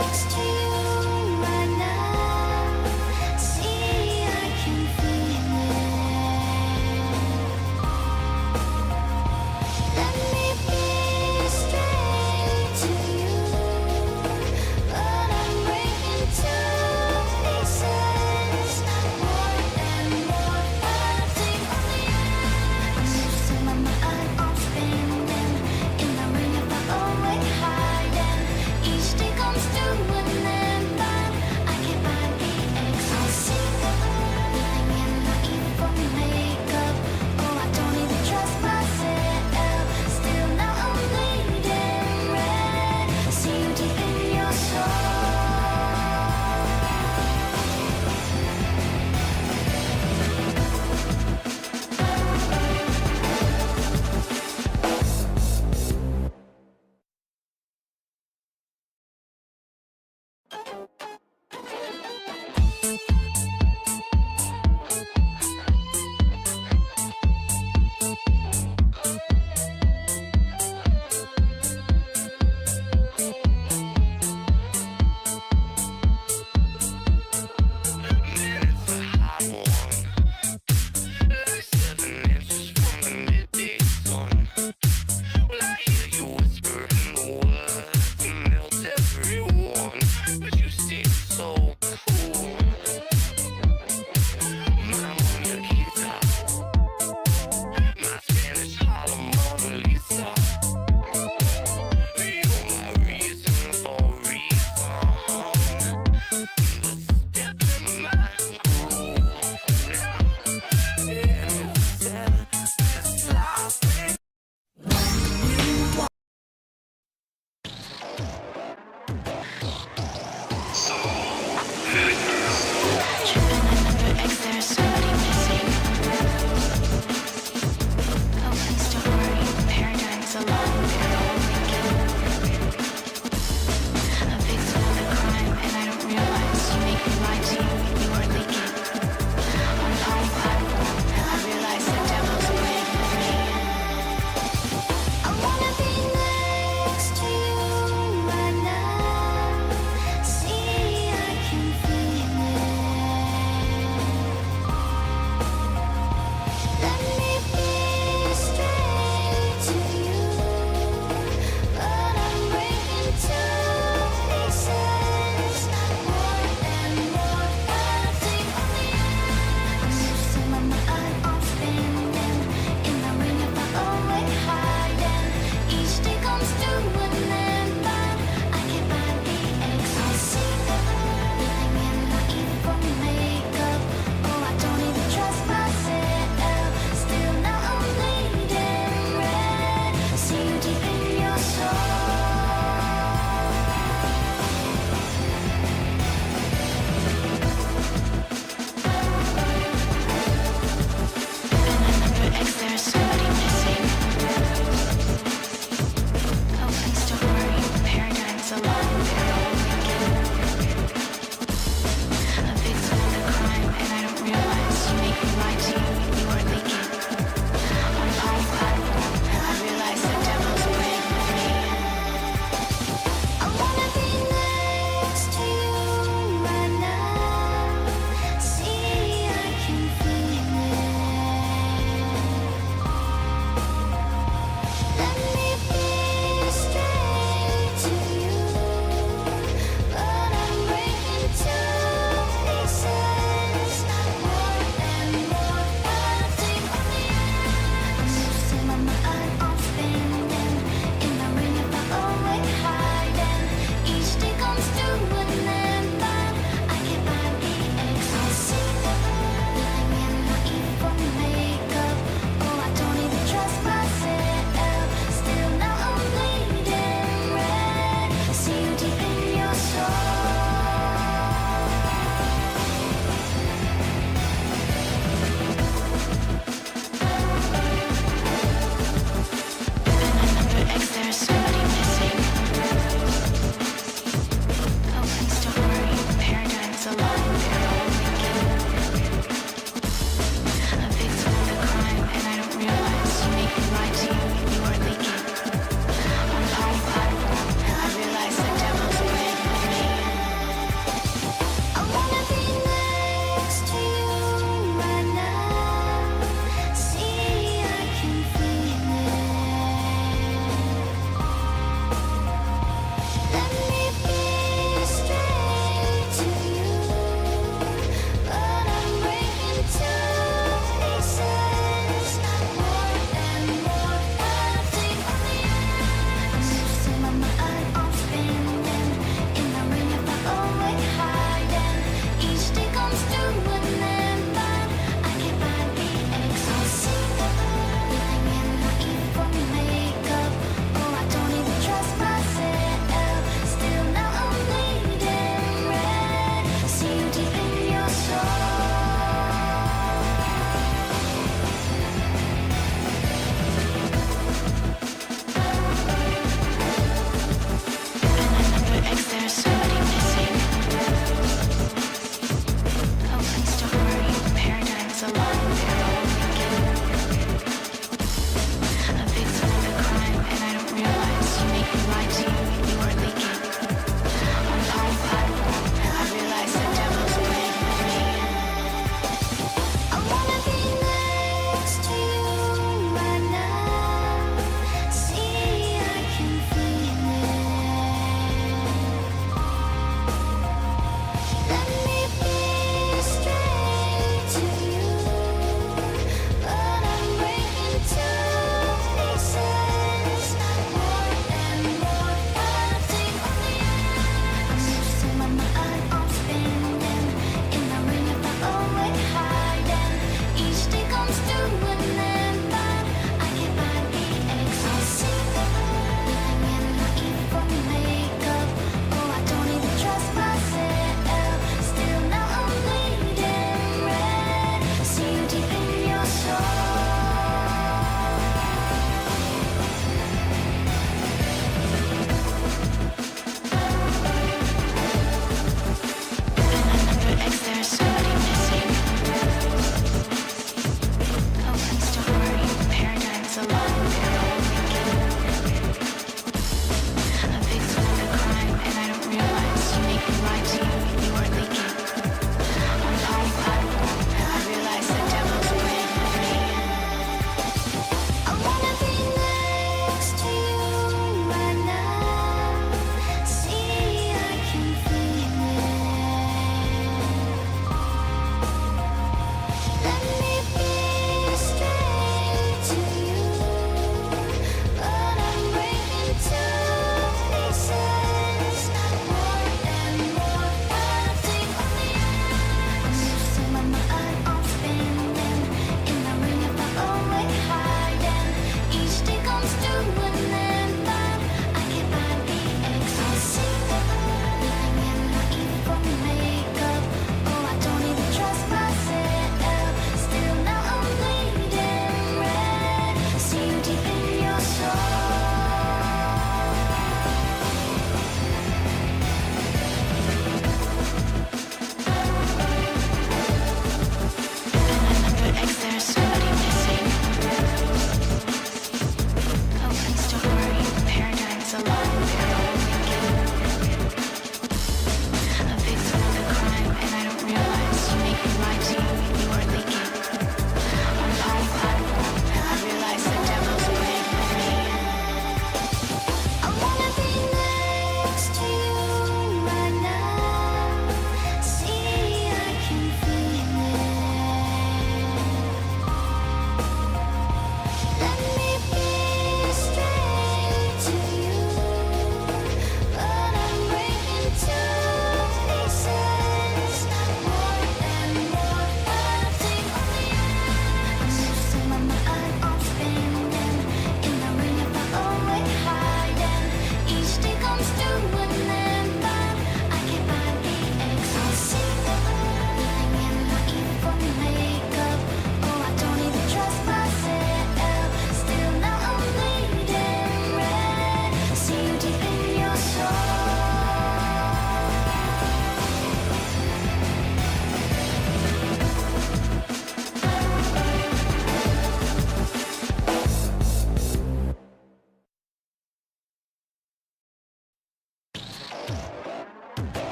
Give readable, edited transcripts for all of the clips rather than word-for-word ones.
next to you right now. See, I can feel it. Let me be straight to you, but I'm breaking to pieces. More and more, nothing on the end. I'm losing my mind, I'm spinning in the ring of my own way hiding. Each day comes through and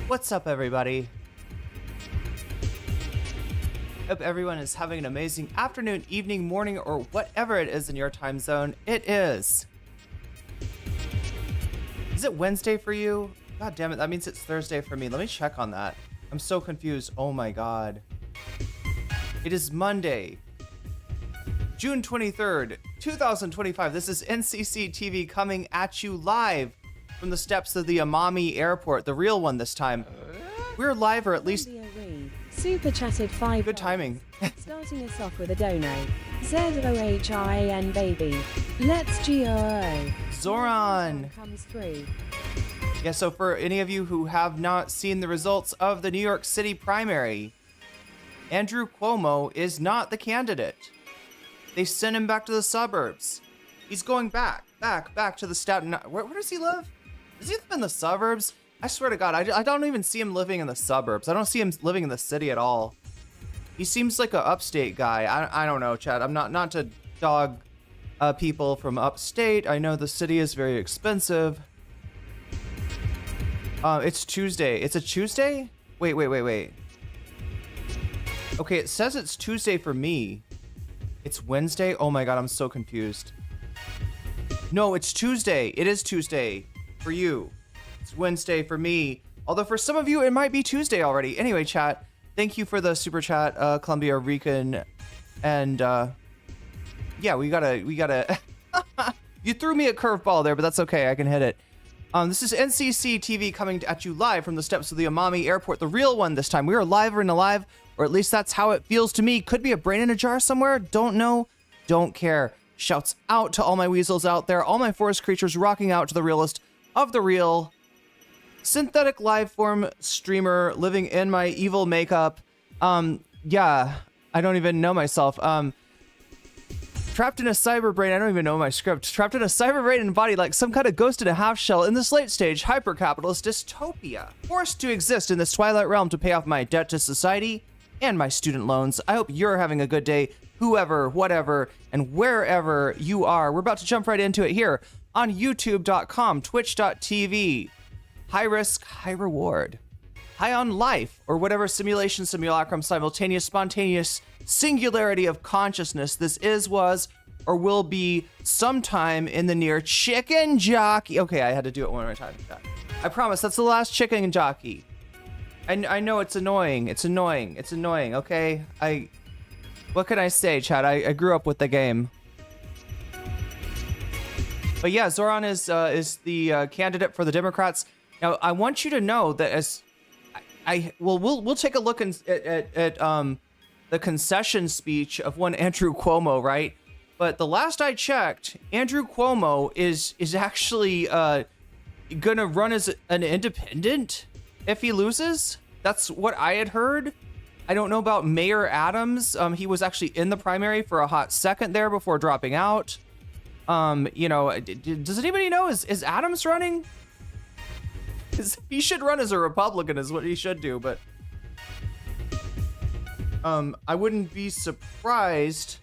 What's up, everybody? Hope everyone is having an amazing afternoon, evening, morning, or whatever it is in your time zone. It is. Is it Wednesday for you? God damn it, that means it's Thursday for me. Let me check on that. I'm so confused. Oh my god. It is Monday, June 23rd, 2025. This is NCC TV coming at you live from the steps of the Amami Airport, the real one this time. We're live, or at least super chatted 5. Good timing. Starting us off with a dono. ZOHIAN baby. Let's GOO. Zoran Comes through. Yeah, so for any of you who have not seen the results of the New York City primary, Andrew Cuomo is not the candidate. They sent him back to the suburbs. He's going back to the Staten. Where does he live? Does he live in the suburbs? I swear to God, I don't even see him living in the suburbs. I don't see him living in the city at all. He seems like an upstate guy. I don't know, Chad. I'm not to dog people from upstate. I know the city is very expensive. It's Tuesday. It's a Tuesday? Wait. Okay, it says it's Tuesday for me. It's Wednesday? Oh my God, I'm so confused. No, it's Tuesday. It is Tuesday for you. It's Wednesday for me. Although for some of you, it might be Tuesday already. Anyway, chat, thank you for the super chat, Columbia Rican. And yeah, we gotta you threw me a curveball there, but that's okay. I can hit it. This is NCC TV coming at you live from the steps of the Amami Airport, the real one this time. We are live and alive, or at least that's how it feels to me. Could be a brain in a jar somewhere. Don't know. Don't care. Shouts out to all my weasels out there, all my forest creatures rocking out to the realest of the real. Synthetic live form streamer living in my evil makeup. Yeah, I don't even know myself. Trapped in a cyber brain. I don't even know my script. Trapped in a cyber brain and body like some kind of ghost in a half shell in this late stage hyper-capitalist dystopia. Forced to exist in this twilight realm to pay off my debt to society and my student loans. I hope you're having a good day, whoever, whatever, and wherever you are. We're about to jump right into it here on youtube.com, twitch.tv. High risk, high reward. High on life, or whatever simulation, simulacrum, simultaneous, spontaneous singularity of consciousness this is, was, or will be sometime in the near chicken jockey. Okay, I had to do it one more time. I promise, that's the last chicken jockey. I know it's annoying. It's annoying, okay? What can I say, Chad? I grew up with the game. But yeah, Zoran is the candidate for the Democrats. Now, I want you to know that as we'll take a look at the concession speech of one Andrew Cuomo, right? But the last I checked, Andrew Cuomo is actually gonna run as an independent if he loses. That's what I had heard. I don't know about Mayor Adams. He was actually in the primary for a hot second there before dropping out. You know, does anybody know, is Adams running? He should run as a Republican is what he should do, but I wouldn't be surprised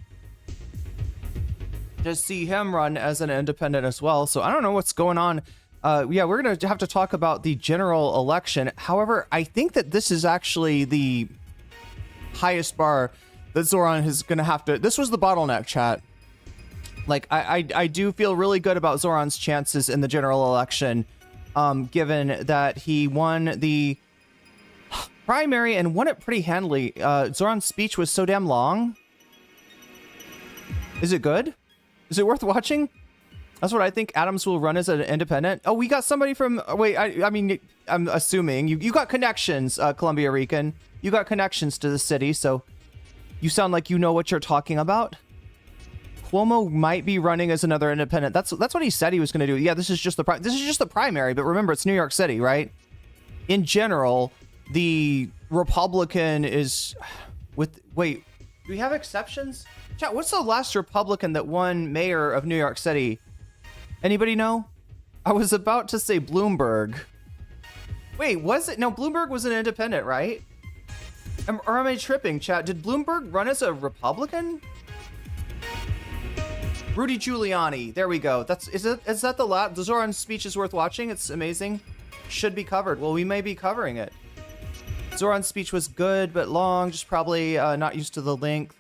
to see him run as an independent as well. So I don't know what's going on. Yeah, we're gonna have to talk about the general election. However, I think that this is actually the highest bar that Zoran is gonna have to. This was the bottleneck, chat. Like I do feel really good about Zoran's chances in the general election. Given that he won the primary and won it pretty handily. Zoran's speech was so damn long. Is it good? Is it worth watching? That's what I think. Adams will run as an independent. Oh, we got somebody from... Wait, I mean, I'm assuming. You got connections, Columbia Rican. You got connections to the city, so you sound like you know what you're talking about. Cuomo might be running as another independent. That's what he said he was going to do. Yeah, this is just the primary, but remember, it's New York City, right? In general, the Republican is with... Wait, do we have exceptions? Chat, what's the last Republican that won mayor of New York City? Anybody know? I was about to say Bloomberg. Wait, was it? No, Bloomberg was an independent, right? Or am I tripping, chat? Did Bloomberg run as a Republican? Rudy Giuliani. There we go. Is that the last? The Zoran speech is worth watching. It's amazing. should be covered. Well, we may be covering it. Zoran's speech was good, but long, just probably not used to the length.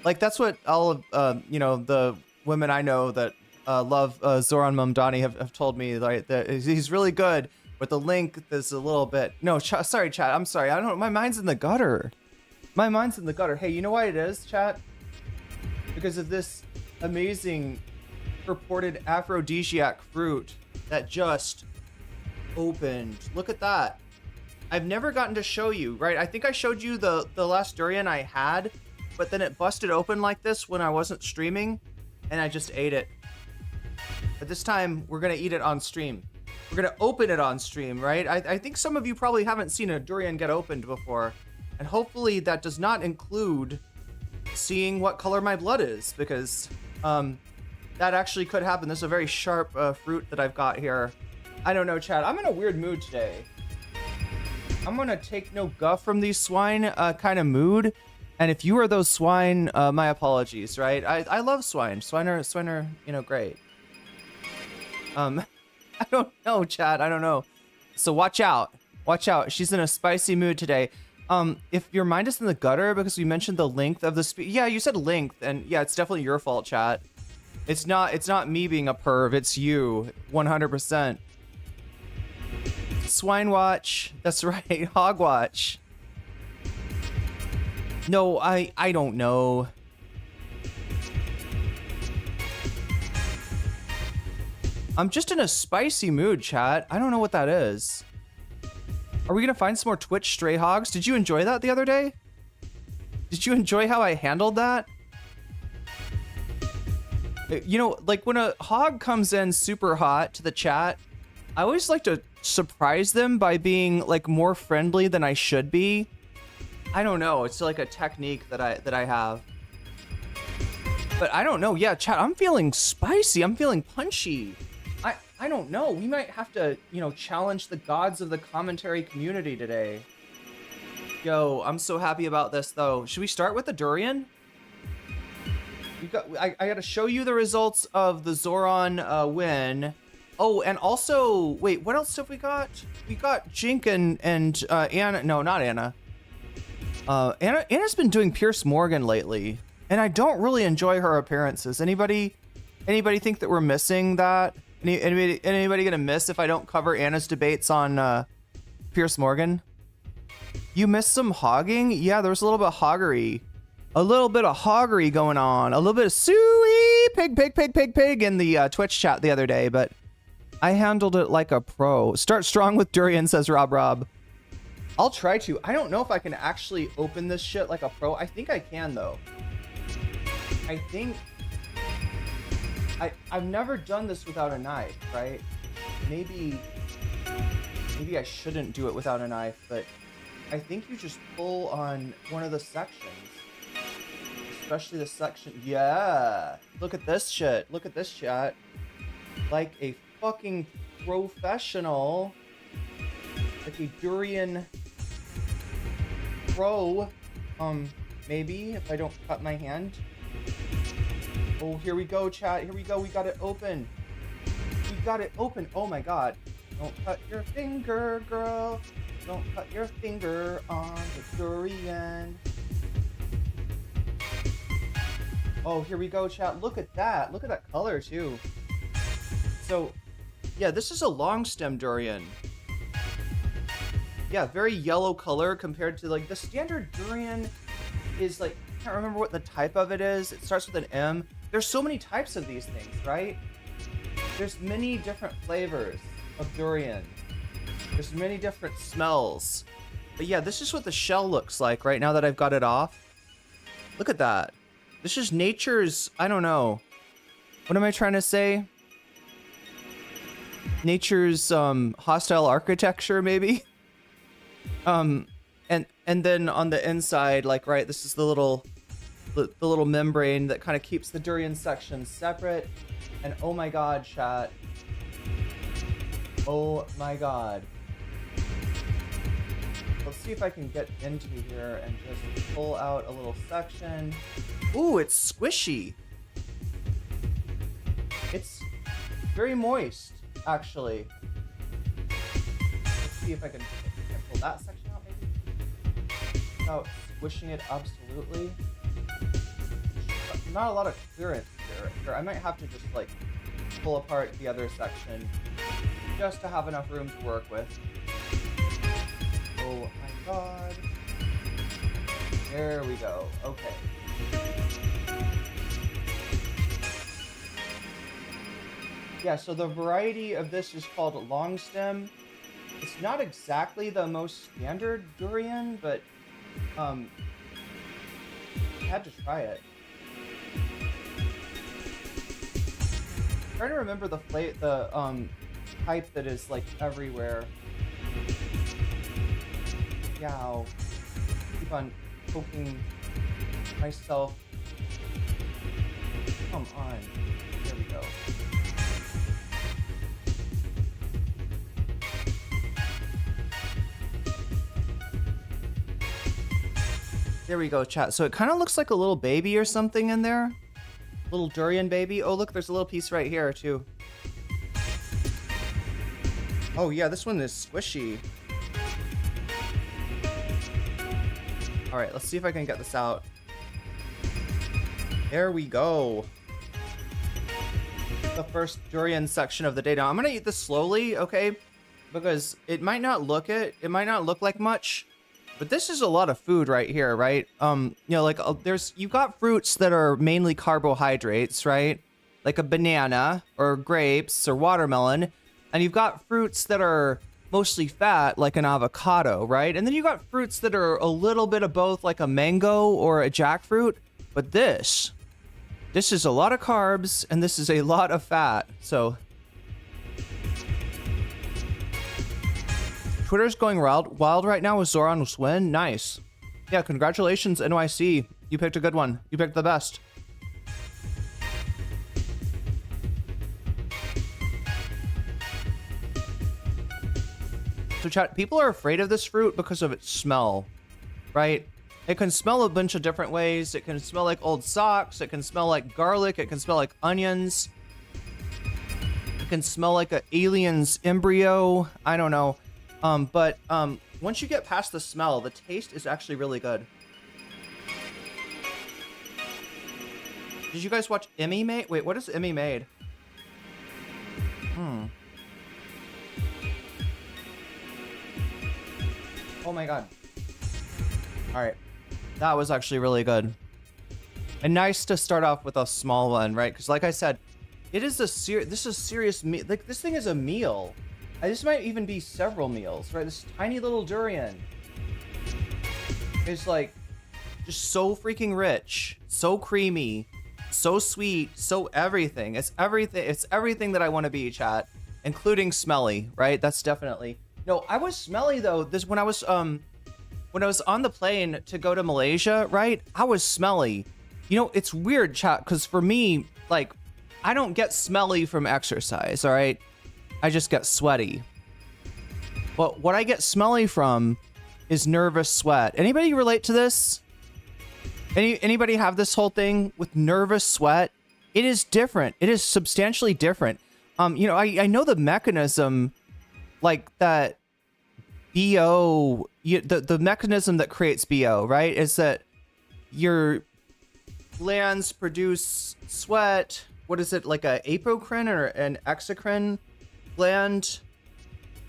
Like, that's what all of, you know, the women I know that love Zoran Mamdani have told me, right? That he's really good, but the length is a little bit... No, sorry, chat. I'm sorry. I don't know. My mind's in the gutter. My mind's in the gutter. Hey, you know why it is, chat? Because of this amazing purported aphrodisiac fruit that just opened. Look at that. I've never gotten to show you, right? I think I showed you the last durian I had, but then it busted open like this when I wasn't streaming, and I just ate it. But this time, we're gonna eat it on stream. We're gonna open it on stream, right? I think some of you probably haven't seen a durian get opened before, and hopefully that does not include seeing what color my blood is, because that actually could happen. This is a very sharp fruit that I've got here. I don't know, Chad. I'm in a weird mood today. I'm gonna take no guff from these swine kind of mood. And if you are those swine, my apologies, right? I love swine. Swine are, you know, great. I don't know, Chad. I don't know. So watch out. Watch out. She's in a spicy mood today. If your mind is in the gutter because we mentioned the length of the speech. Yeah, you said length, and yeah, it's definitely your fault, chat. It's not me being a perv. It's you, 100%. Swine watch. That's right. Hog watch. No, I don't know. I'm just in a spicy mood, chat. I don't know what that is. Are we gonna find some more Twitch stray hogs? Did you enjoy that the other day? Did you enjoy how I handled that? You know, like when a hog comes in super hot to the chat, I always like to surprise them by being like more friendly than I should be. I don't know. It's like a technique that I have. But I don't know. Yeah, chat, I'm feeling spicy. I'm feeling punchy. I don't know. We might have to, you know, challenge the gods of the commentary community today. Yo, I'm so happy about this, though. Should we start with the durian? I got to show you the results of the Zoran win. Oh, and also, wait, what else have we got? We got Jink and Anna. No, not Anna. Anna's been doing Pierce Morgan lately, and I don't really enjoy her appearances. Anybody think that we're missing that? Anybody gonna miss if I don't cover Anna's debates on Pierce Morgan? You missed some hogging? Yeah, there was a little bit of hoggery. A little bit of hoggery going on. A little bit of suey pig in the Twitch chat the other day, but I handled it like a pro. Start strong with durian, says Rob. I'll try to. I don't know if I can actually open this shit like a pro. I think I can, though. I think... I've never done this without a knife, right? Maybe I shouldn't do it without a knife, but I think you just pull on one of the sections. Especially the section... Yeah! Look at this shit. Look at this chat. Like a fucking professional. Like a durian pro. Maybe, if I don't cut my hand. Oh, here we go, chat. Here we go. We got it open. We got it open. Oh my god. Don't cut your finger, girl. Don't cut your finger on the durian. Oh, here we go, chat. Look at that. Look at that color, too. So, yeah, this is a long stem durian. Yeah, very yellow color compared to, like, the standard durian is, like, I can't remember what the type of it is. It starts with an M. There's so many types of these things, right? There's many different flavors of durian. There's many different smells. But yeah, this is what the shell looks like right now that I've got it off. Look at that. This is nature's, I don't know. What am I trying to say? Nature's hostile architecture, maybe? And then on the inside, like, right, this is the little membrane that kind of keeps the durian section separate. And oh my god, chat. Oh my god. Let's see if I can get into here and just pull out a little section. Ooh, it's squishy. It's very moist, actually. see if I can pull that section out maybe without squishing it absolutely. Not a lot of clearance here. I might have to just like pull apart the other section just to have enough room to work with. Oh my god. There we go. Okay. Yeah, so the variety of this is called long stem. It's not exactly the most standard durian, but I had to try it. I'm trying to remember the type that is like everywhere. Yow. Keep on poking myself. Come on. There we go. There we go, chat. So it kind of looks like a little baby or something in there. Little durian baby. Oh, look, there's a little piece right here, too. Oh, yeah, this one is squishy. All right, let's see if I can get this out. There we go. The first durian section of the day. Now, I'm going to eat this slowly, okay? Because it might not look like much. But this is a lot of food right here, right? You know, like you've got fruits that are mainly carbohydrates, right? Like a banana or grapes or watermelon. And you've got fruits that are mostly fat, like an avocado, right? And then you've got fruits that are a little bit of both, like a mango or a jackfruit. But this is a lot of carbs and this is a lot of fat. So Twitter's going wild right now with Zoran Swin. Nice. Yeah, congratulations, NYC. You picked a good one. You picked the best. So chat, people are afraid of this fruit because of its smell, right? It can smell a bunch of different ways. It can smell like old socks. It can smell like garlic. It can smell like onions. It can smell like an alien's embryo. I don't know. But once you get past the smell, the taste is actually really good. Did you guys watch Emmy Made? Wait, what is Emmy Made? Oh my god. Alright. That was actually really good. And nice to start off with a small one, right? Because like I said, it is this is serious meal. Like, this thing is a meal. This might even be several meals, right? This tiny little durian is like just so freaking rich, so creamy, so sweet, so everything. It's everything. It's everything that I want to be, chat, including smelly, right? That's definitely. No, I was smelly though. When I was on the plane to go to Malaysia, right? I was smelly. You know, it's weird, chat, because for me, like, I don't get smelly from exercise, all right? I just get sweaty. But what I get smelly from is nervous sweat. Anybody relate to this? Anybody have this whole thing with nervous sweat? It is different. It is substantially different. You know, I know the mechanism, like that BO, the mechanism that creates BO, right? Is that your glands produce sweat. What is it, like a apocrine or an exocrine? Gland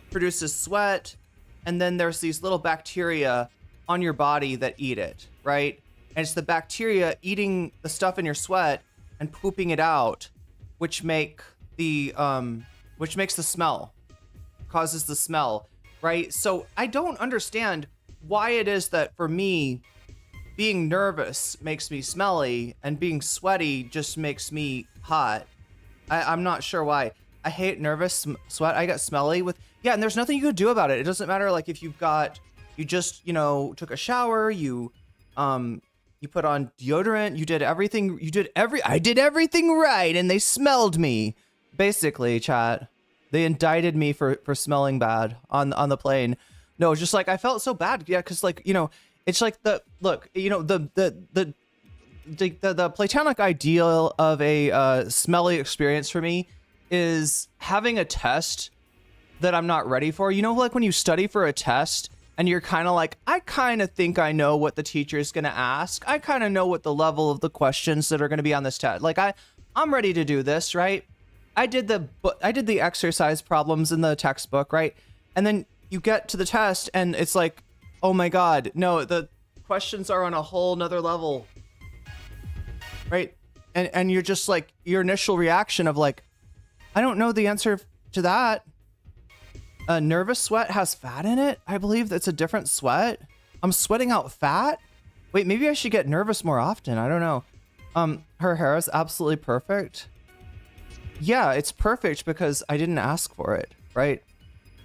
produces sweat, and then there's these little bacteria on your body that eat it, right? And it's the bacteria eating the stuff in your sweat and pooping it out, which makes the smell, causes the smell, right? So I don't understand why it is that for me, being nervous makes me smelly and being sweaty just makes me hot. I'm not sure why. I hate nervous sweat. I get smelly with, yeah, and there's nothing you could do about it. It doesn't matter, like, if you just, you know, took a shower, you put on deodorant, I did everything right, and they smelled me. Basically, chat. They indicted me for smelling bad on the plane. No, just like, I felt so bad, yeah, because, like, you know, it's like the platonic ideal of a smelly experience for me is having a test that I'm not ready for. You know, like when you study for a test and you're kind of like, I kind of think I know what the teacher's going to ask. I kind of know what the level of the questions that are going to be on this test. Like I'm ready to do this, right? I did the exercise problems in the textbook, right? And then you get to the test and it's like, oh my God, no, the questions are on a whole nother level, right? And you're just like, your initial reaction of like, I don't know the answer to that. Nervous sweat has fat in it. I believe that's a different sweat. I'm sweating out fat. Wait, maybe I should get nervous more often. I don't know. Her hair is absolutely perfect. Yeah, it's perfect because I didn't ask for it, right?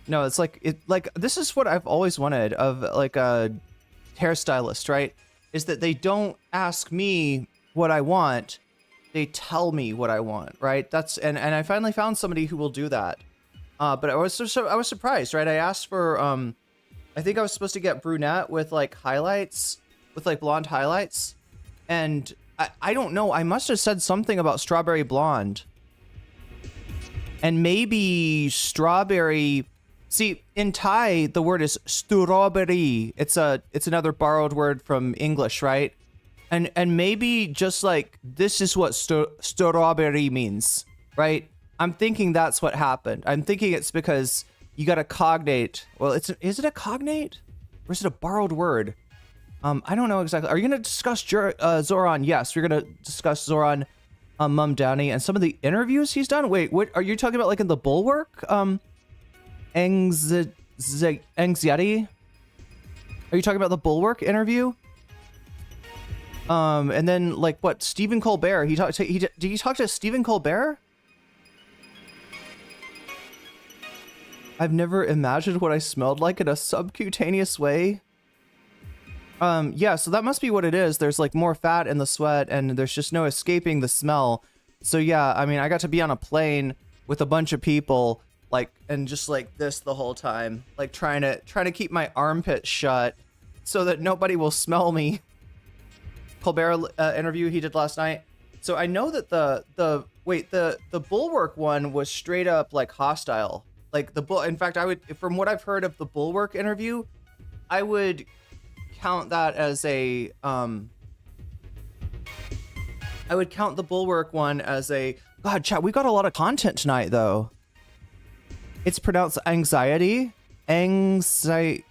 No, it's like this is what I've always wanted of like a hairstylist, right? Is that they don't ask me what I want, they tell me what I want, right? That's and I finally found somebody who will do that. But I was surprised, right? I asked for I think I was supposed to get brunette with like highlights, with like blonde highlights, and I don't know, I must have said something about strawberry blonde. And maybe strawberry. See, in Thai, the word is strawberry. It's another borrowed word from English, right? And maybe just like this is what strawberry means, right? I'm thinking that's what happened. I'm thinking it's because you got a cognate. Well, is it a cognate or is it a borrowed word? I don't know exactly. Are you going to discuss Zoran? Yes, we're going to discuss Zoran Mumdani and some of the interviews he's done. Wait, what are you talking about? Like in the Bulwark? Anxiety? Are you talking about the Bulwark interview? And then like what? Stephen Colbert. Did he talk to Stephen Colbert? I've never imagined what I smelled like in a subcutaneous way. Yeah, so that must be what it is. There's like more fat in the sweat and there's just no escaping the smell. So yeah, I mean, I got to be on a plane with a bunch of people like, and just like this the whole time, like trying to keep my armpit shut so that nobody will smell me. Colbert interview he did last night. So I know that the Bulwark one was straight up like hostile. Like in fact, I would, from what I've heard of the Bulwark interview, I would count that as a I would count the Bulwark one as a God, chat, we got a lot of content tonight though. It's pronounced anxiety. Anxiety.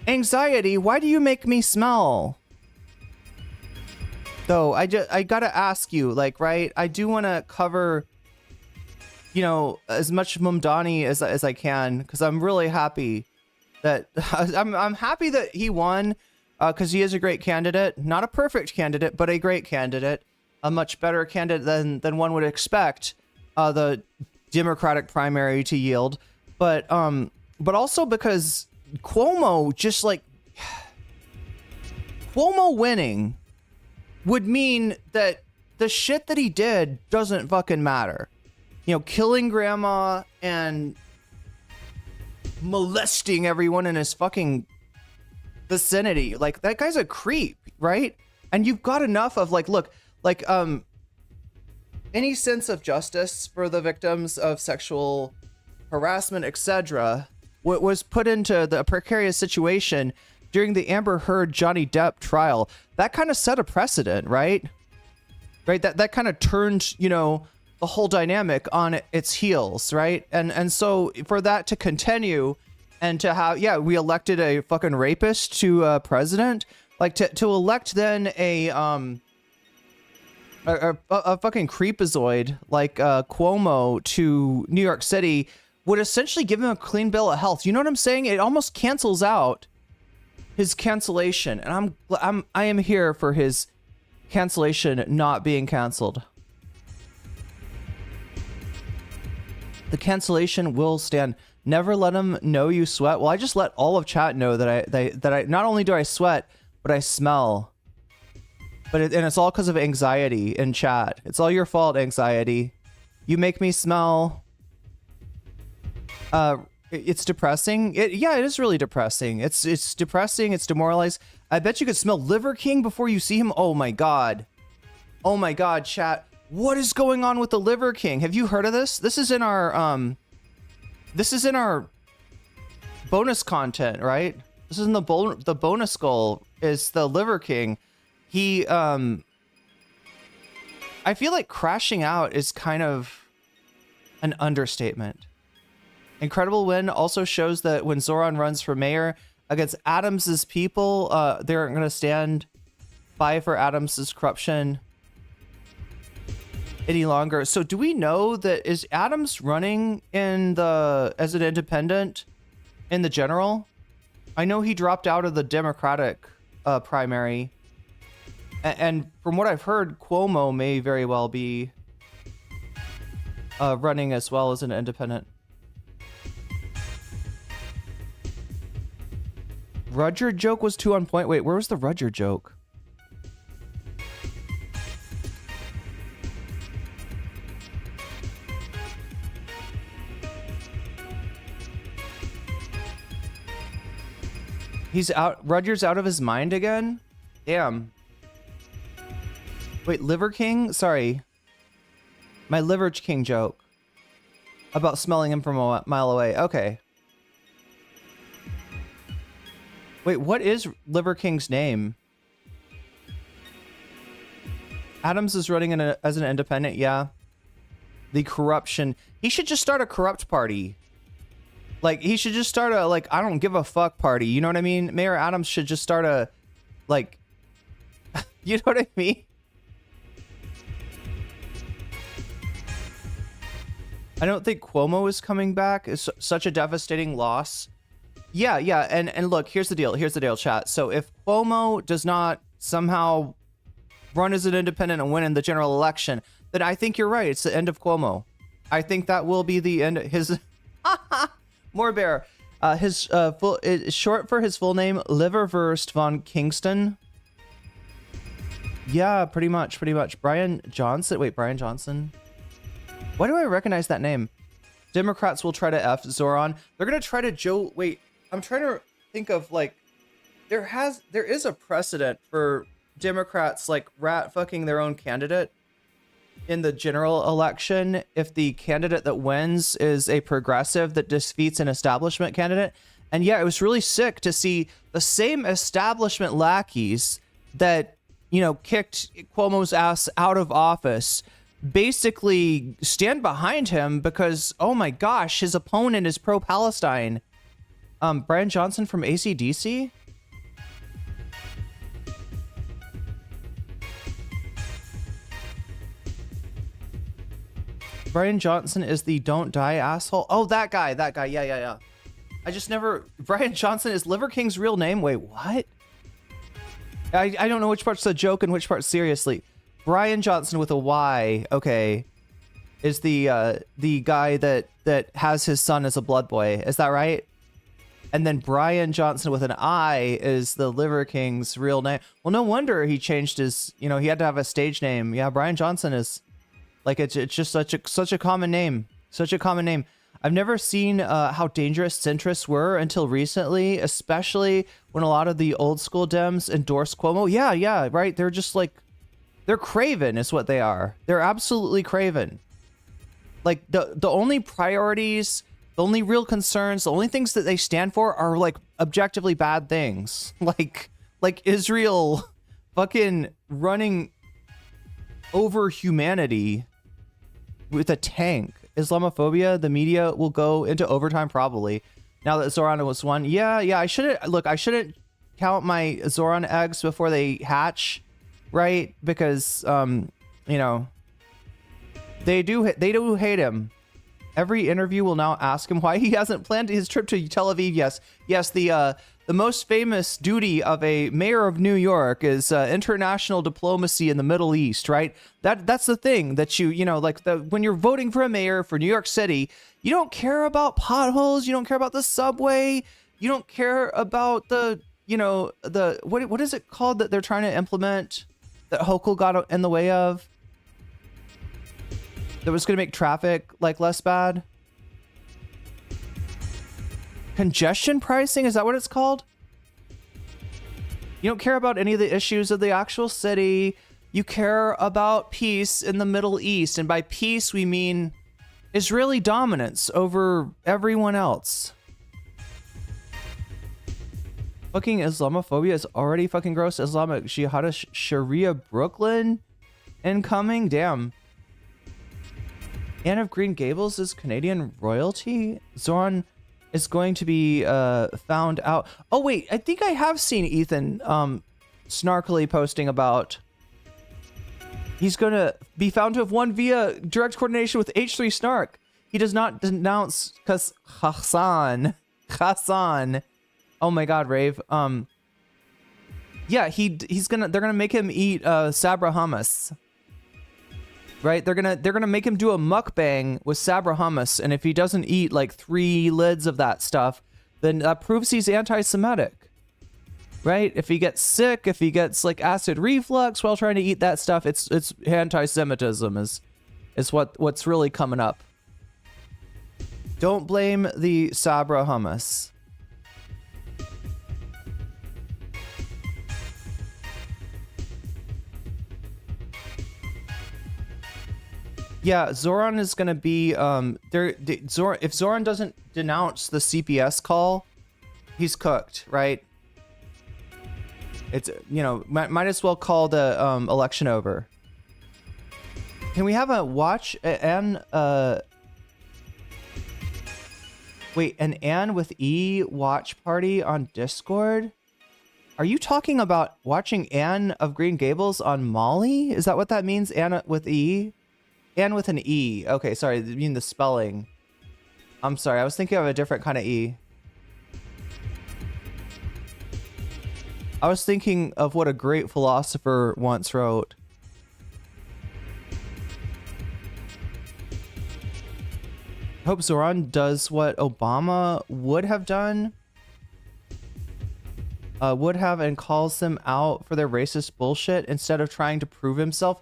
Anxiety, why do you make me smell? Though I gotta ask you, like, right? I do want to cover, you know, as much Mumdani as I can, because I'm really happy that I'm happy that he won, because he is a great candidate, not a perfect candidate, but a great candidate, a much better candidate than one would expect the Democratic primary to yield, but also because Cuomo just like Cuomo winning would mean that the shit that he did doesn't fucking matter. You know, killing grandma and molesting everyone in his fucking vicinity. Like, that guy's a creep, right? And you've got enough of like, look, like, any sense of justice for the victims of sexual harassment, etc., was put into the precarious situation during the Amber Heard Johnny Depp trial. That kind of set a precedent, right? Right? That kind of turned, you know, the whole dynamic on its heels, right? And so for that to continue and to have, yeah, we elected a fucking rapist to president, like to elect then a fucking creepazoid like Cuomo to New York City would essentially give him a clean bill of health. You know what I'm saying? It almost cancels out his cancellation, and I am here for his cancellation not being canceled. The cancellation will stand. Never let him know you sweat. Well, I just let all of chat know that I not only do I sweat, but I smell. But and it's all because of anxiety in chat. It's all your fault, anxiety. You make me smell. It's depressing. Yeah, it is really depressing. It's depressing. It's demoralized. I bet you could smell Liver King before you see him. Oh my god. Oh my god, chat. What is going on with the Liver King? Have you heard of this? This is in our this is in our bonus content, right? This is in the bonus goal is the Liver King. He, I feel like crashing out is kind of an understatement. Incredible win also shows that when Zoran runs for mayor against Adams's people, they aren't going to stand by for Adams's corruption any longer. So do we know that is Adams running in as an independent in the general? I know he dropped out of the Democratic primary. And from what I've heard, Cuomo may very well be running as well as an independent. Rudyard joke was too on point. Wait, where was the Rudyard joke? He's out. Rudyard's out of his mind again? Damn. Wait, Liver King? Sorry. My Liver King joke. About smelling him from a mile away. Okay. Wait, what is Liver King's name? Adams is running as an independent, yeah. The corruption. He should just start a corrupt party. Like, he should just start a, like, I don't give a fuck party. You know what I mean? Mayor Adams should just start a, like, you know what I mean? I don't think Cuomo is coming back. It's such a devastating loss. Yeah, yeah. And look, here's the deal. Here's the deal, chat. So if Cuomo does not somehow run as an independent and win in the general election, then I think you're right. It's the end of Cuomo. I think that will be the end of his... More bear. His full is short for his full name, Liverwurst von Kingston. Yeah, pretty much. Brian Johnson. Wait, Brian Johnson. Why do I recognize that name? Democrats will try to F Zoran. They're gonna try to Wait, I'm trying to think of like, there is a precedent for Democrats like rat fucking their own candidate in the general election if the candidate that wins is a progressive that defeats an establishment candidate. And yeah, it was really sick to see the same establishment lackeys that, you know, kicked Cuomo's ass out of office basically stand behind him because, oh my gosh, his opponent is pro-Palestine. Brian Johnson from AC/DC? Brian Johnson is the don't die asshole. Oh, that guy. Yeah. I just never... Brian Johnson is Liver King's real name? Wait, what? I don't know which part's a joke and which part's seriously. Brian Johnson with a Y, okay, is the guy that has his son as a blood boy. Is that right? And then Brian Johnson with an I is the Liver King's real name. Well, no wonder he changed his... You know, he had to have a stage name. Yeah, Brian Johnson is... Like, it's just such a common name. Such a common name. I've never seen how dangerous centrists were until recently, especially when a lot of the old school Dems endorsed Cuomo. Yeah, right? They're just like, they're craven is what they are. They're absolutely craven. Like, the only priorities, the only real concerns, the only things that they stand for are, like, objectively bad things. Like Israel fucking running over humanity with a tank. Islamophobia, the media will go into overtime probably. Now that Zoran was won. Yeah, I shouldn't count my Zoran eggs before they hatch, right? Because you know, they do hate him. Every interview will now ask him why he hasn't planned his trip to Tel Aviv. Yes, the most famous duty of a mayor of New York is international diplomacy in the Middle East, right? That's the thing that you know, like when you're voting for a mayor for New York City, you don't care about potholes, you don't care about the subway, you don't care about the, you know, the what is it called that they're trying to implement that Hochul got in the way of? That was going to make traffic like less bad. Congestion pricing, is that what it's called? You don't care about any of the issues of the actual city. You care about peace in the Middle East, and by peace we mean Israeli dominance over everyone else. Fucking Islamophobia is already fucking gross. Islamic Jihadist Sharia Brooklyn incoming. Damn. Anne of Green Gables is Canadian royalty. Zoran is going to be found out. Oh wait, I think I have seen Ethan snarkily posting about he's gonna be found to have won via direct coordination with H3 Snark. He does not denounce cause Hassan. Oh my god, Rave. Yeah, they're gonna make him eat Sabra hummus. Right? They're gonna make him do a mukbang with Sabra hummus, and if he doesn't eat like 3 lids of that stuff, then that proves he's anti-Semitic. Right? If he gets sick, if he gets like acid reflux while trying to eat that stuff, it's anti-Semitism is what's really coming up. Don't blame the Sabra hummus. Yeah, Zoran is gonna be if Zoran doesn't denounce the CPS call, he's cooked, right? It's, you know, might as well call the election over. Can we have a watch and wait, an Anne with E watch party on Discord? Are you talking about watching Anne of Green Gables on Molly? Is that what that means? Anne with E? Anne with an E. Okay, sorry, I mean the spelling. I'm sorry, I was thinking of a different kind of E. I was thinking of what a great philosopher once wrote. Hope Zoran does what Obama would have done. And calls them out for their racist bullshit instead of trying to prove himself.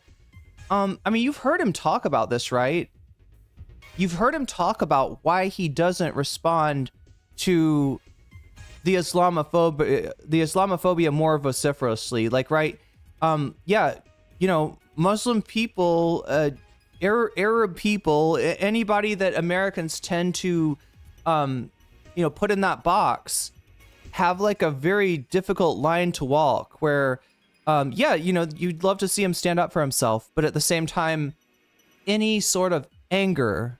I mean, you've heard him talk about this, right? You've heard him talk about why he doesn't respond to the Islamophobia more vociferously. Like, right? Yeah, you know, Muslim people, Arab people, anybody that Americans tend to, you know, put in that box, have like a very difficult line to walk where, yeah, you know, you'd love to see him stand up for himself, but at the same time, any sort of anger,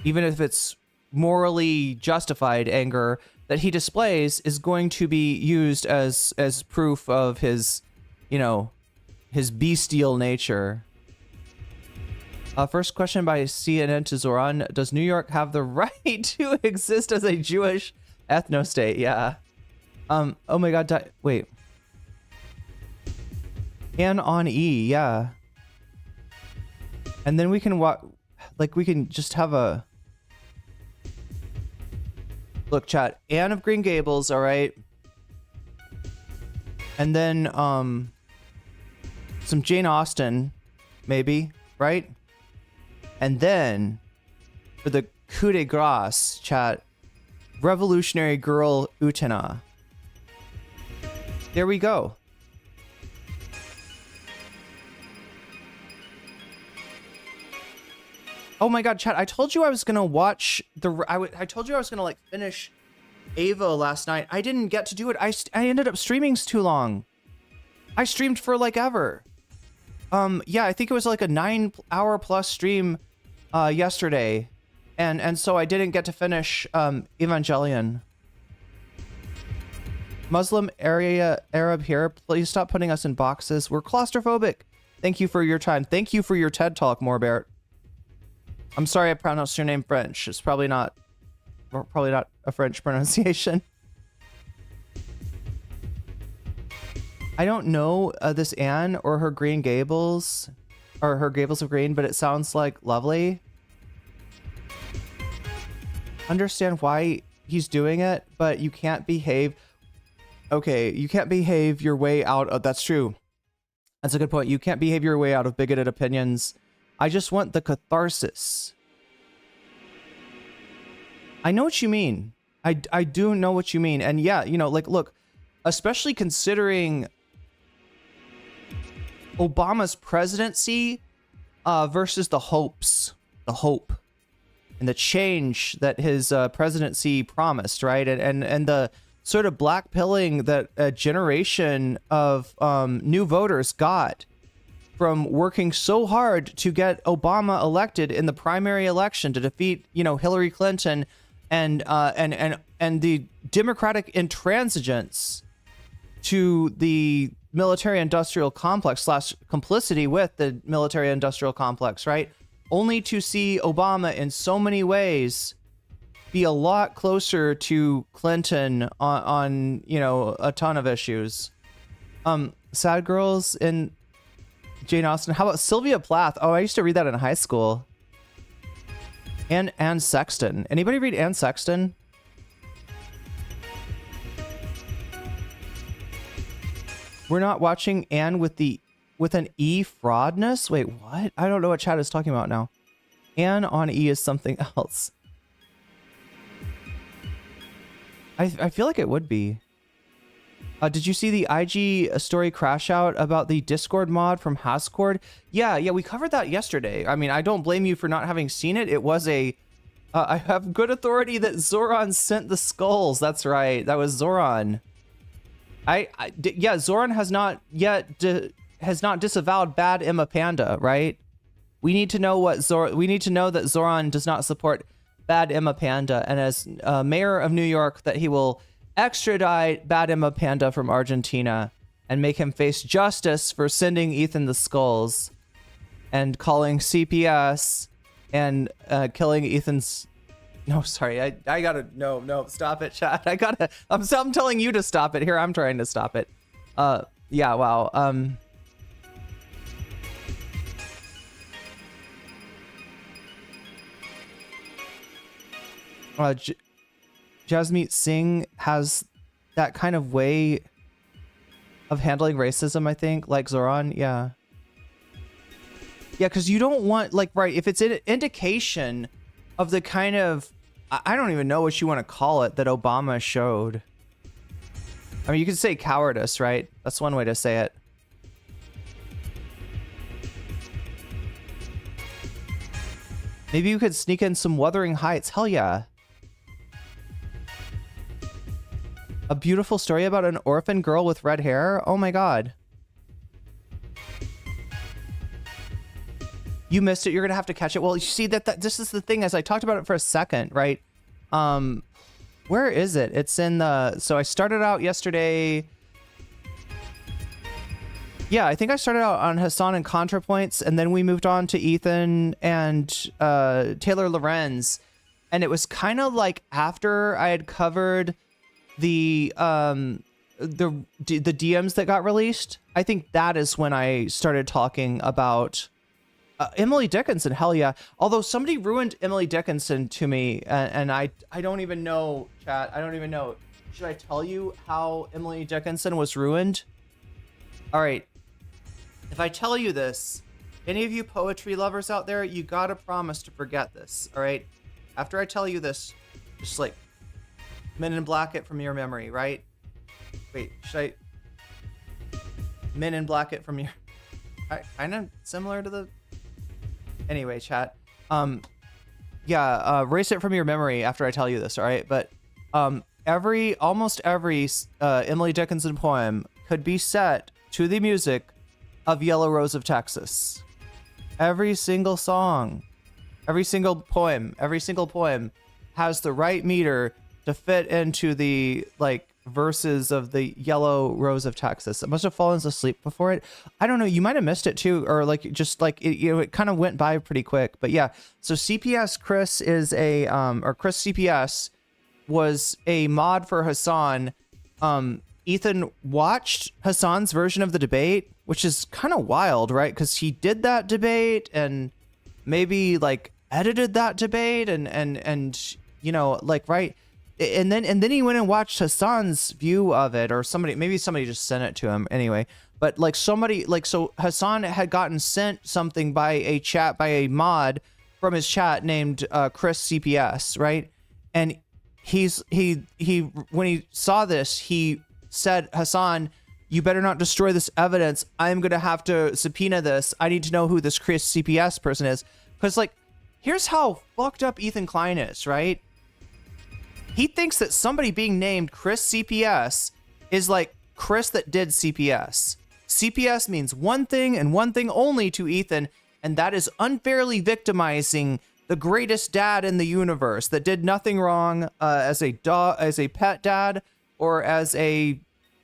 even if it's morally justified anger that he displays, is going to be used as proof of his, you know, his bestial nature. First question by CNN to Zoran: does New York have the right to exist as a Jewish ethno-state? Yeah. Oh my god, wait. And on E, yeah. And then we can we can just have a look, chat. Anne of Green Gables, all right. And then some Jane Austen, maybe, right? And then for the coup de grace, chat, Revolutionary Girl Utena. There we go. Oh my god, chat, I told you I was gonna watch I told you I was gonna like finish Ava last night. I didn't get to do it. I ended up streaming too long. I streamed for like ever. Yeah, I think it was like a 9-hour plus stream yesterday. And so I didn't get to finish Evangelion. Muslim Arab here, please stop putting us in boxes. We're claustrophobic. Thank you for your time. Thank you for your TED Talk, Morbert. I'm sorry I pronounced your name French. It's probably not a French pronunciation. I don't know this Anne or her Green Gables, or her Gables of Green, but it sounds like lovely. Understand why he's doing it, but you can't behave. Okay, you can't behave your way out of, that's true. That's a good point. You can't behave your way out of bigoted opinions. I just want the catharsis. I know what you mean. I do know what you mean. And yeah, you know, like, look, especially considering Obama's presidency versus the hope and the change that his presidency promised, right? And the sort of blackpilling that a generation of new voters got from working so hard to get Obama elected in the primary election to defeat, Hillary Clinton, and the Democratic intransigence to the military-industrial complex / complicity with the military-industrial complex, right? Only to see Obama in so many ways be a lot closer to Clinton on a ton of issues. Sad Girls in Jane Austen. How about Sylvia Plath? Oh, I used to read that in high school. And Anne Sexton. Anybody read Anne Sexton? We're not watching Anne with an E fraudness? Wait, what? I don't know what chat is talking about now. Anne on E is something else. I feel like it would be. Did you see the IG story crash out about the Discord mod from Hascord? Yeah, we covered that yesterday. I mean, I don't blame you for not having seen it. It was I have good authority that Zoran sent the skulls. That's right. That was Zoran. Yeah, Zoran has not disavowed bad Emma Panda, right? We need to know we need to know that Zoran does not support bad Emma Panda, and as mayor of New York, that he will extradite bad Emma Panda from Argentina and make him face justice for sending Ethan the skulls and calling CPS and killing Ethan's. No, sorry, I gotta no stop it, chat. I'm telling you to stop it. Here, I'm trying to stop it. Yeah, wow. Jasmeet Singh has that kind of way of handling racism, I think, like Zoran. Yeah, because you don't want, right, if it's an indication of the kind of, I don't even know what you want to call it, that Obama showed. I mean, you could say cowardice, right? That's one way to say it. Maybe you could sneak in some Wuthering Heights. Hell yeah. A beautiful story about an orphan girl with red hair? Oh my god. You missed it. You're gonna have to catch it. Well, you see that this is the thing, as I talked about it for a second, right? Where is it? It's in the... So I started out yesterday... Yeah, I think I started out on Hassan and ContraPoints, and then we moved on to Ethan and Taylor Lorenz. And it was kind of like after I had covered the DMs that got released. I think that is when I started talking about Emily Dickinson. Hell yeah. Although somebody ruined Emily Dickinson to me, and I don't even know, chat. I don't even know. Should I tell you how Emily Dickinson was ruined? All right. If I tell you this, any of you poetry lovers out there, you gotta promise to forget this. All right. After I tell you this, just like Men in Black it from your memory, right? Wait, should I Men in Black it from your... Kind of similar to the... Anyway, chat. Yeah, erase it from your memory after I tell you this, all right? But almost every Emily Dickinson poem could be set to the music of Yellow Rose of Texas. Every single song, every single poem has the right meter to fit into the verses of the Yellow Rose of Texas. I must have fallen asleep before it. I don't know. You might have missed it too, or it kind of went by pretty quick. But yeah, so CPS Chris is or Chris CPS was a mod for Hassan. Ethan watched Hassan's version of the debate, which is kind of wild, right? Because he did that debate and maybe edited that debate and right. And then he went and watched Hassan's view of it, or somebody just sent it to him anyway. But so Hassan had gotten sent something by a mod from his chat named Chris CPS, right? And he when he saw this, he said, Hassan, you better not destroy this evidence. I'm gonna have to subpoena this. I need to know who this Chris CPS person is, because here's how fucked up Ethan Klein is, right? He thinks that somebody being named Chris CPS is like Chris that did CPS. CPS means one thing and one thing only to Ethan, and that is unfairly victimizing the greatest dad in the universe that did nothing wrong as a pet dad or as a,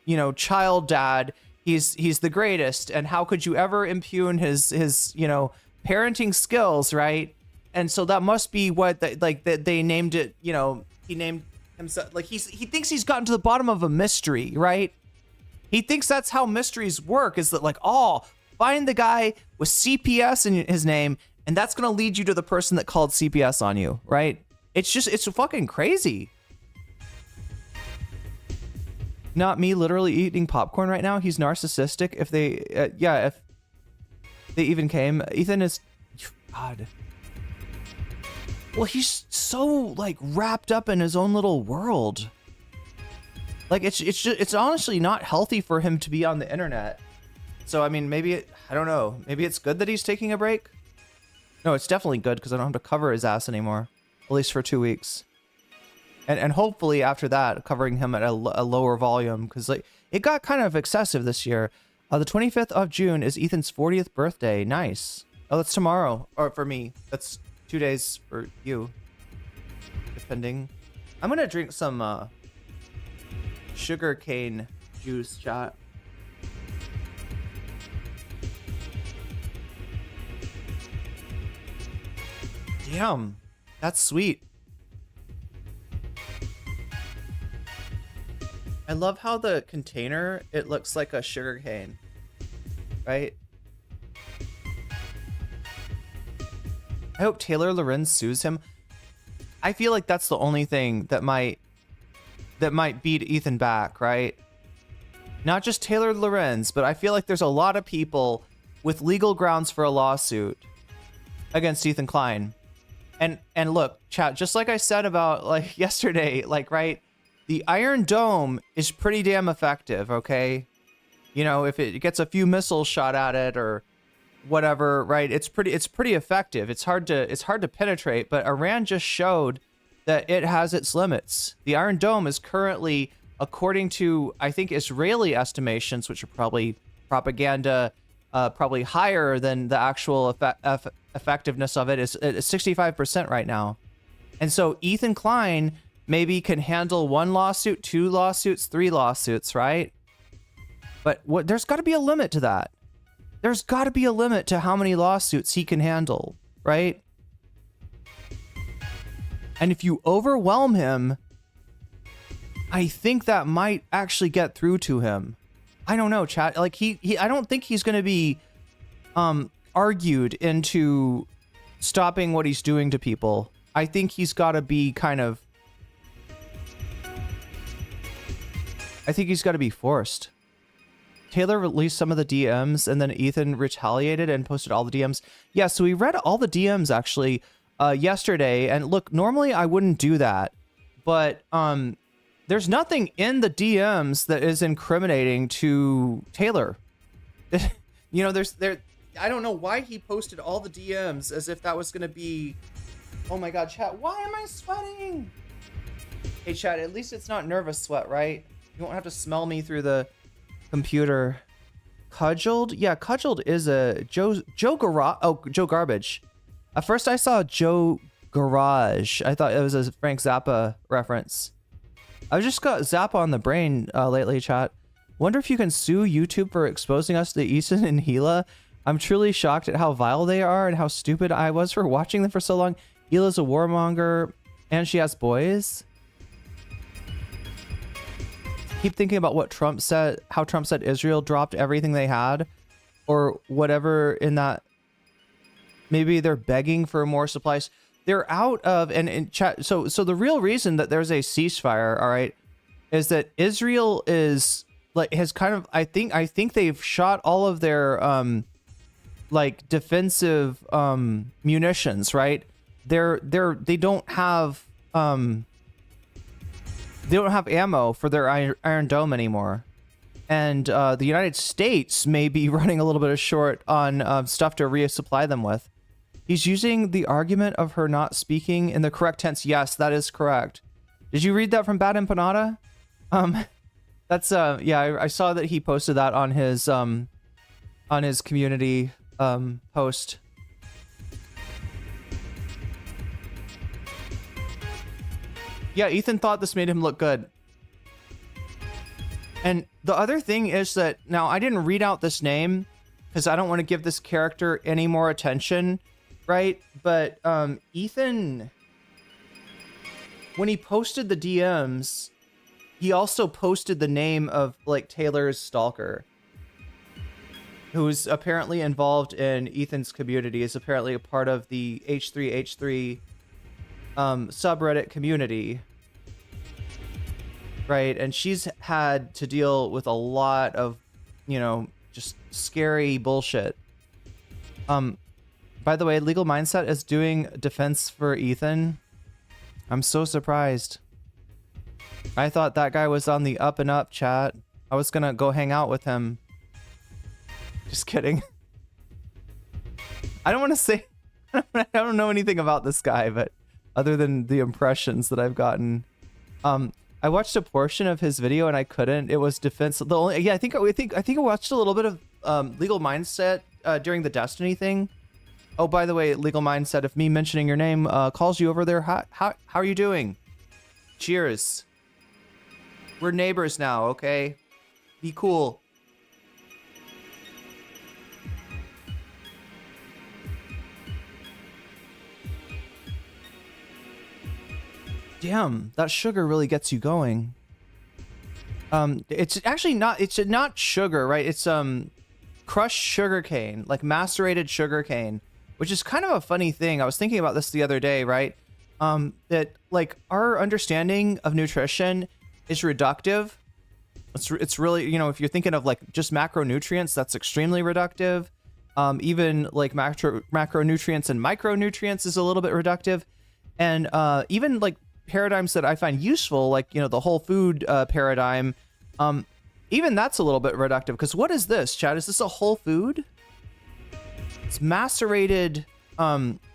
you know, child dad. He's the greatest, and how could you ever impugn his you know, parenting skills, right? And so that must be what they named it, you know. He named himself, like, he thinks he's gotten to the bottom of a mystery, right? He thinks that's how mysteries work, is that like, oh, find the guy with CPS in his name, and that's gonna lead you to the person that called CPS on you, right? It's fucking crazy. Not me literally eating popcorn right now. He's narcissistic. If they, if they even came, Ethan is, God. Well, he's so like wrapped up in his own little world. Like it's honestly not healthy for him to be on the internet. So I mean, maybe I don't know. Maybe it's good that he's taking a break. No, it's definitely good because I don't have to cover his ass anymore, at least for 2 weeks. And hopefully after that, covering him at a lower volume, because like it got kind of excessive this year. The 25th of June is Ethan's 40th birthday. Nice. Oh, that's tomorrow, or for me. That's 2 days for you, depending. I'm gonna drink some sugar cane juice, chat. Damn, that's sweet. I love how the container, it looks like a sugar cane, right? I hope Taylor Lorenz sues him. I feel like that's the only thing that might beat Ethan back, right? Not just Taylor Lorenz, but I feel like there's a lot of people with legal grounds for a lawsuit against Ethan Klein. And look, chat, just like I said about like yesterday, like, right, the Iron Dome is pretty damn effective, okay? You know, if it gets a few missiles shot at it or whatever, right? It's pretty effective. It's hard to penetrate, but Iran just showed that it has its limits. The Iron Dome is currently, according to I think Israeli estimations, which are probably propaganda, probably higher than the actual effectiveness of it, is 65% right now. And so Ethan Klein maybe can handle 1 lawsuit, 2 lawsuits, 3 lawsuits, right? But there's got to be a limit to that. There's got to be a limit to how many lawsuits he can handle, right? And if you overwhelm him, I think that might actually get through to him. I don't know, chat. Like I don't think he's going to be argued into stopping what he's doing to people. I think he's got to be kind of, I think he's got to be forced. Taylor released some of the DMs, and then Ethan retaliated and posted all the DMs. Yeah, so we read all the DMs actually yesterday, and look, normally I wouldn't do that, but there's nothing in the DMs that is incriminating to Taylor. You know, I don't know why he posted all the DMs as if that was gonna be, oh my god, chat, why am I sweating? Hey chat, at least it's not nervous sweat, right? You won't have to smell me through the computer. Cudgeled? Yeah, Cudgeled is a Joe Garbage. At first I saw Joe Garage. I thought it was a Frank Zappa reference. I've just got Zappa on the brain lately, chat. Wonder if you can sue YouTube for exposing us to Ethan and Gila. I'm truly shocked at how vile they are and how stupid I was for watching them for so long. Gila's a warmonger and she has boys. Keep thinking about what Trump said, how Trump said Israel dropped everything they had or whatever in that. Maybe they're begging for more supplies. They're out of, and chat. So the real reason that there's a ceasefire, all right, is that Israel is like, has kind of, I think they've shot all of their, like defensive, munitions, right? They don't have ammo for their Iron Dome anymore. And the United States may be running a little bit short on stuff to resupply them with. He's using the argument of her not speaking in the correct tense. Yes, that is correct. Did you read that from Bad Empanada? That's yeah, I saw that he posted that on his community post. Yeah, Ethan thought this made him look good. And the other thing is that now I didn't read out this name because I don't want to give this character any more attention, right? But Ethan, when he posted the DMs, he also posted the name of like Taylor's stalker, who's apparently involved in Ethan's community, is apparently a part of the H3H3 subreddit community. Right, and she's had to deal with a lot of, you know, just scary bullshit. By the way, Legal Mindset is doing defense for Ethan. I'm so surprised. I thought that guy was on the up and up, chat. I was gonna go hang out with him. Just kidding. I don't want to say... I don't know anything about this guy, but other than the impressions that I've gotten. I watched a portion of his video and I couldn't. It was defense. The only, yeah, I think I watched a little bit of Legal Mindset during the Destiny thing. Oh, by the way, Legal Mindset, if me mentioning your name calls you over there, how are you doing? Cheers. We're neighbors now, okay? Be cool. Damn, that sugar really gets you going. It's actually not, it's not sugar, right? It's crushed sugarcane, like macerated sugarcane, which is kind of a funny thing. I was thinking about this the other day, right? That like our understanding of nutrition is reductive. It's really, you know, if you're thinking of like just macronutrients, that's extremely reductive. Even like macronutrients and micronutrients is a little bit reductive. And even like paradigms that I find useful, like, you know, the whole food paradigm, even that's a little bit reductive. Because what is this, Chad? Is this a whole food? It's macerated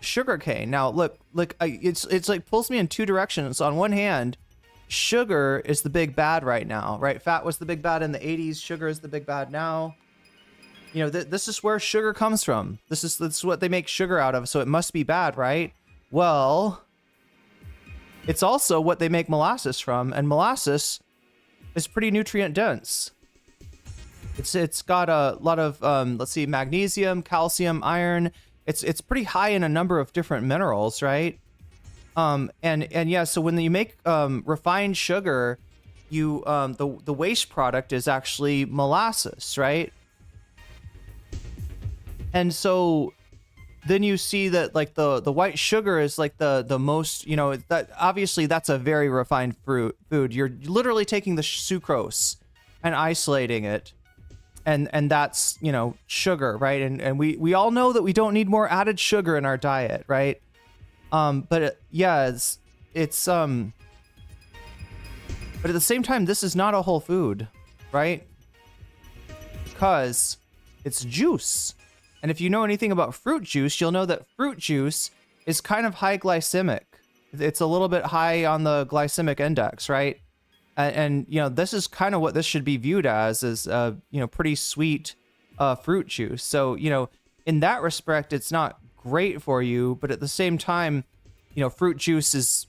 sugarcane. Now, look, it's like pulls me in two directions. On one hand, sugar is the big bad right now, right? Fat was the big bad in the 80s. Sugar is the big bad now. You know, this is where sugar comes from. This is what they make sugar out of. So it must be bad, right? Well, it's also what they make molasses from, and molasses is pretty nutrient dense. It's got a lot of let's see, magnesium, calcium, iron. It's pretty high in a number of different minerals, right? And yeah, so when you make refined sugar, you the waste product is actually molasses, right? And so then you see that like the white sugar is like the most, you know, that obviously that's a very refined food. You're literally taking the sucrose and isolating it, and that's, you know, sugar, right? And we all know that we don't need more added sugar in our diet, right? But yeah, it's but at the same time, this is not a whole food, right? Because it's juice. And if you know anything about fruit juice, you'll know that fruit juice is kind of high glycemic. It's a little bit high on the glycemic index, right? And you know, this is kind of what this should be viewed as, is you know, pretty sweet fruit juice. So, you know, in that respect, it's not great for you, but at the same time, you know, fruit juice is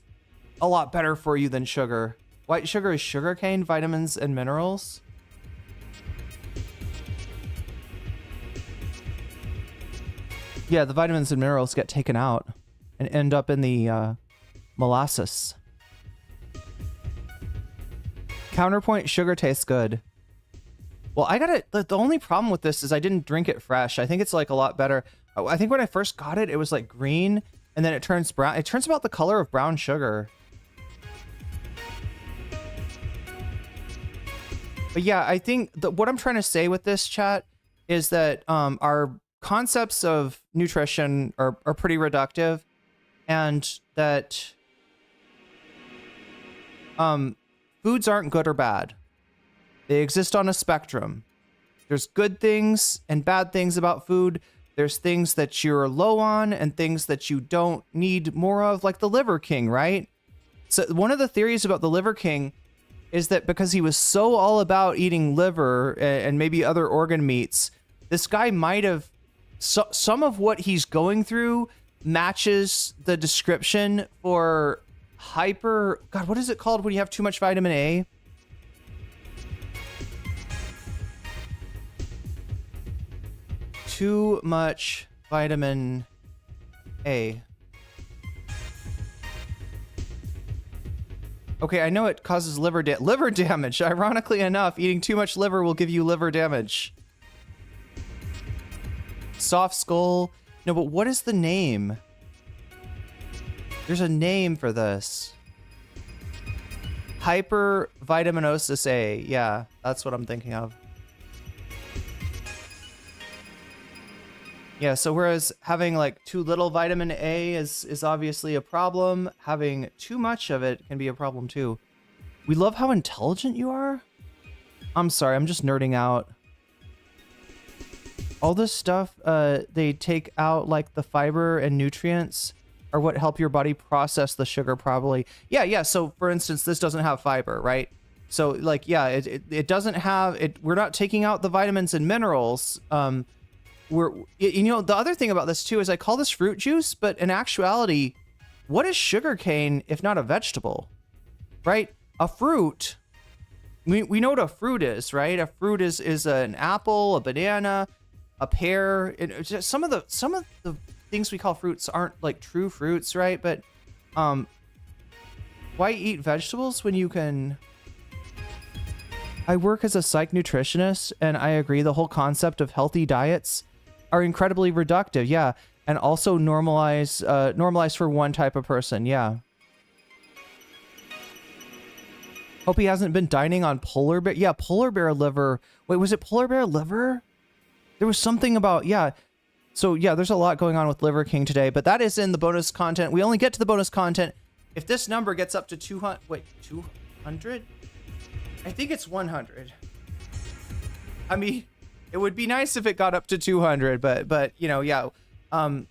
a lot better for you than sugar. White sugar is sugarcane, vitamins, and minerals. Yeah, the vitamins and minerals get taken out and end up in the molasses. Counterpoint, sugar tastes good. Well, I got it. The only problem with this is I didn't drink it fresh. I think it's like a lot better. I think when I first got it, it was like green, and then it turns brown. It turns about the color of brown sugar. But yeah, I think what I'm trying to say with this, chat, is that our concepts of nutrition are pretty reductive, and that foods aren't good or bad. They exist on a spectrum. There's good things and bad things about food, There's things that you're low on and things that you don't need more of, like the Liver King, right? So one of the theories about the Liver King is that because he was so all about eating liver and maybe other organ meats, this guy might have, some of what he's going through matches the description for God, what is it called when you have too much vitamin A? Too much vitamin A. Okay, I know it causes liver damage. Ironically enough, eating too much liver will give you liver damage. Soft skull. No, but what is the name? There's a name for this. Hypervitaminosis A. Yeah, that's what I'm thinking of. Yeah, so whereas having like too little vitamin A is obviously a problem, having too much of it can be a problem too. We love how intelligent you are. I'm sorry, I'm just nerding out. All this stuff they take out, like the fiber and nutrients, are what help your body process the sugar probably. Yeah, so for instance, this doesn't have fiber, right? So like, yeah, it doesn't have it. We're not taking out the vitamins and minerals. You know, the other thing about this too is I call this fruit juice, but in actuality, what is sugarcane if not a vegetable, right? A fruit, we know what a fruit is, right? A fruit is an apple, a banana, a pear. Just some of the things we call fruits aren't like true fruits, right? But why eat vegetables when you can? I work as a psych nutritionist, and I agree the whole concept of healthy diets are incredibly reductive, yeah, and also normalize for one type of person, yeah. Hope he hasn't been dining on polar bear. Yeah, polar bear liver. Wait, was it polar bear liver? There was something about, yeah. So yeah, there's a lot going on with Liver King today, but that is in the bonus content. We only get to the bonus content if this number gets up to 200. Wait, 200? I think it's 100. I mean, it would be nice if it got up to 200, but you know, yeah.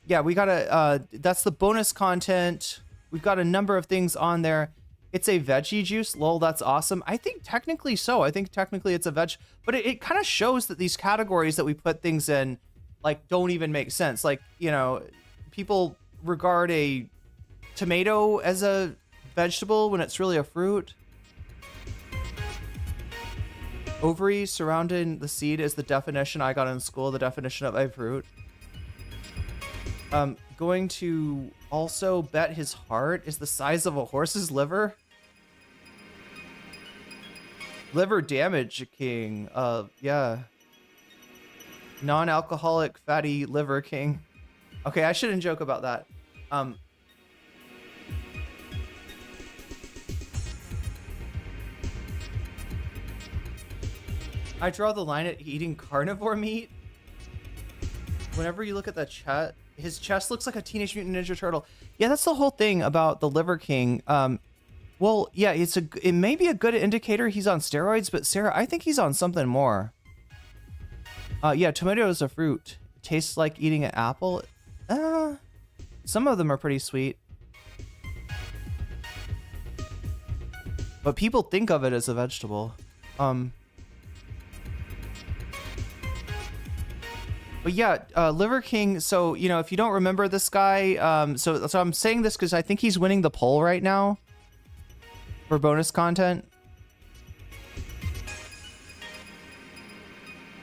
Yeah, we gotta, that's the bonus content. We've got a number of things on there. It's a veggie juice. Lol, that's awesome. I think technically so. I think technically it's a veg, but it kind of shows that these categories that we put things in, like, don't even make sense. Like, you know, people regard a tomato as a vegetable when it's really a fruit. Ovary surrounding the seed is the definition I got in school, the definition of a fruit. Going to also bet his heart is the size of a horse's liver. Liver damage king. Yeah. Non-alcoholic fatty liver king. Okay, I shouldn't joke about that. I draw the line at eating carnivore meat. Whenever you look at the chest, his chest looks like a Teenage Mutant Ninja Turtle. Yeah, that's the whole thing about the Liver King. Well, yeah, it may be a good indicator he's on steroids, but Sarah, I think he's on something more. Yeah, tomato is a fruit. It tastes like eating an apple. Some of them are pretty sweet. But people think of it as a vegetable. But yeah, Liver King, so, you know, if you don't remember this guy, so I'm saying this because I think he's winning the poll right now for bonus content.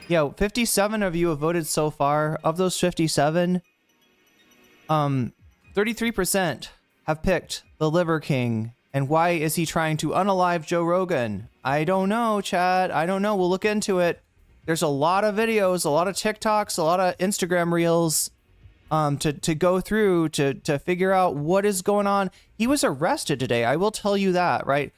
Yeah, 57 of you have voted so far. Of those 57, 33% have picked the Liver King. And why is he trying to unalive Joe Rogan? I don't know, Chad. I don't know. We'll look into it. There's a lot of videos, a lot of TikToks, a lot of Instagram reels to go through to figure out what is going on. He was arrested today. I will tell you that, right?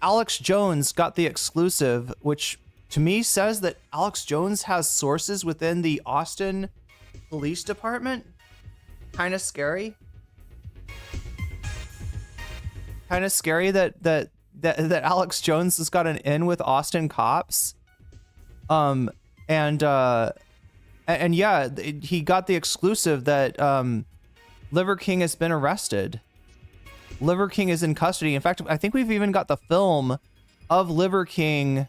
Alex Jones got the exclusive, which to me says that Alex Jones has sources within the Austin Police Department. Kind of scary. Kind of scary that Alex Jones has got an in with Austin cops. And And yeah, he got the exclusive that Liver King has been arrested. Liver King is in custody. In fact, I think we've even got the film of Liver King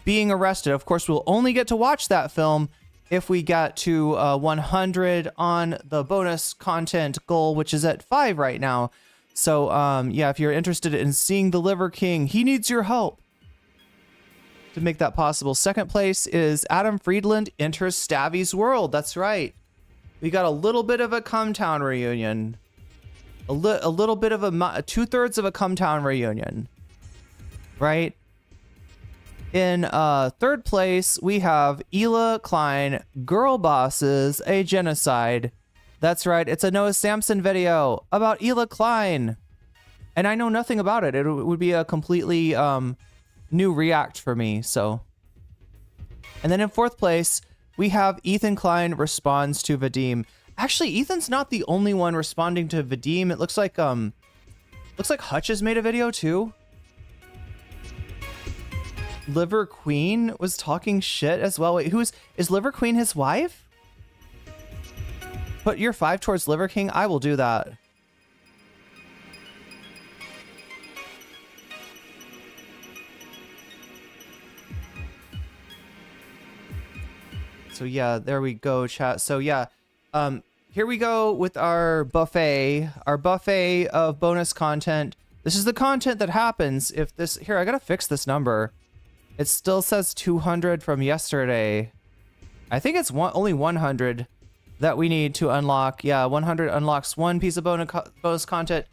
being arrested. Of course, we'll only get to watch that film if we get to 100 on the bonus content goal, which is at 5 right now. So yeah, if you're interested in seeing the Liver King, he needs your help to make that possible. Second place is Adam Friedland enters Stabby's World. That's right. We got a little bit of a Cumtown reunion. A little bit of a 2/3 of a Cumtown reunion. Right? In third place, we have Ela Klein, Girl Bosses, a Genocide. That's right. It's a Noah Samson video about Ela Klein. And I know nothing about it. It would be a completely new react for me. So, and then in fourth place, we have Ethan Klein responds to Vadim. Actually, Ethan's not the only one responding to Vadim. It looks like Hutch has made a video too. Liver Queen was talking shit as well. Wait, is Liver Queen his wife? Put your 5 towards Liver King. I will do that. So yeah, there we go, chat. So yeah, here we go with our buffet of bonus content. This is the content that happens if this, here, I gotta fix this number. It still says 200 from yesterday. I think it's only 100 that we need to unlock. Yeah, 100 unlocks 1 piece of bonus content.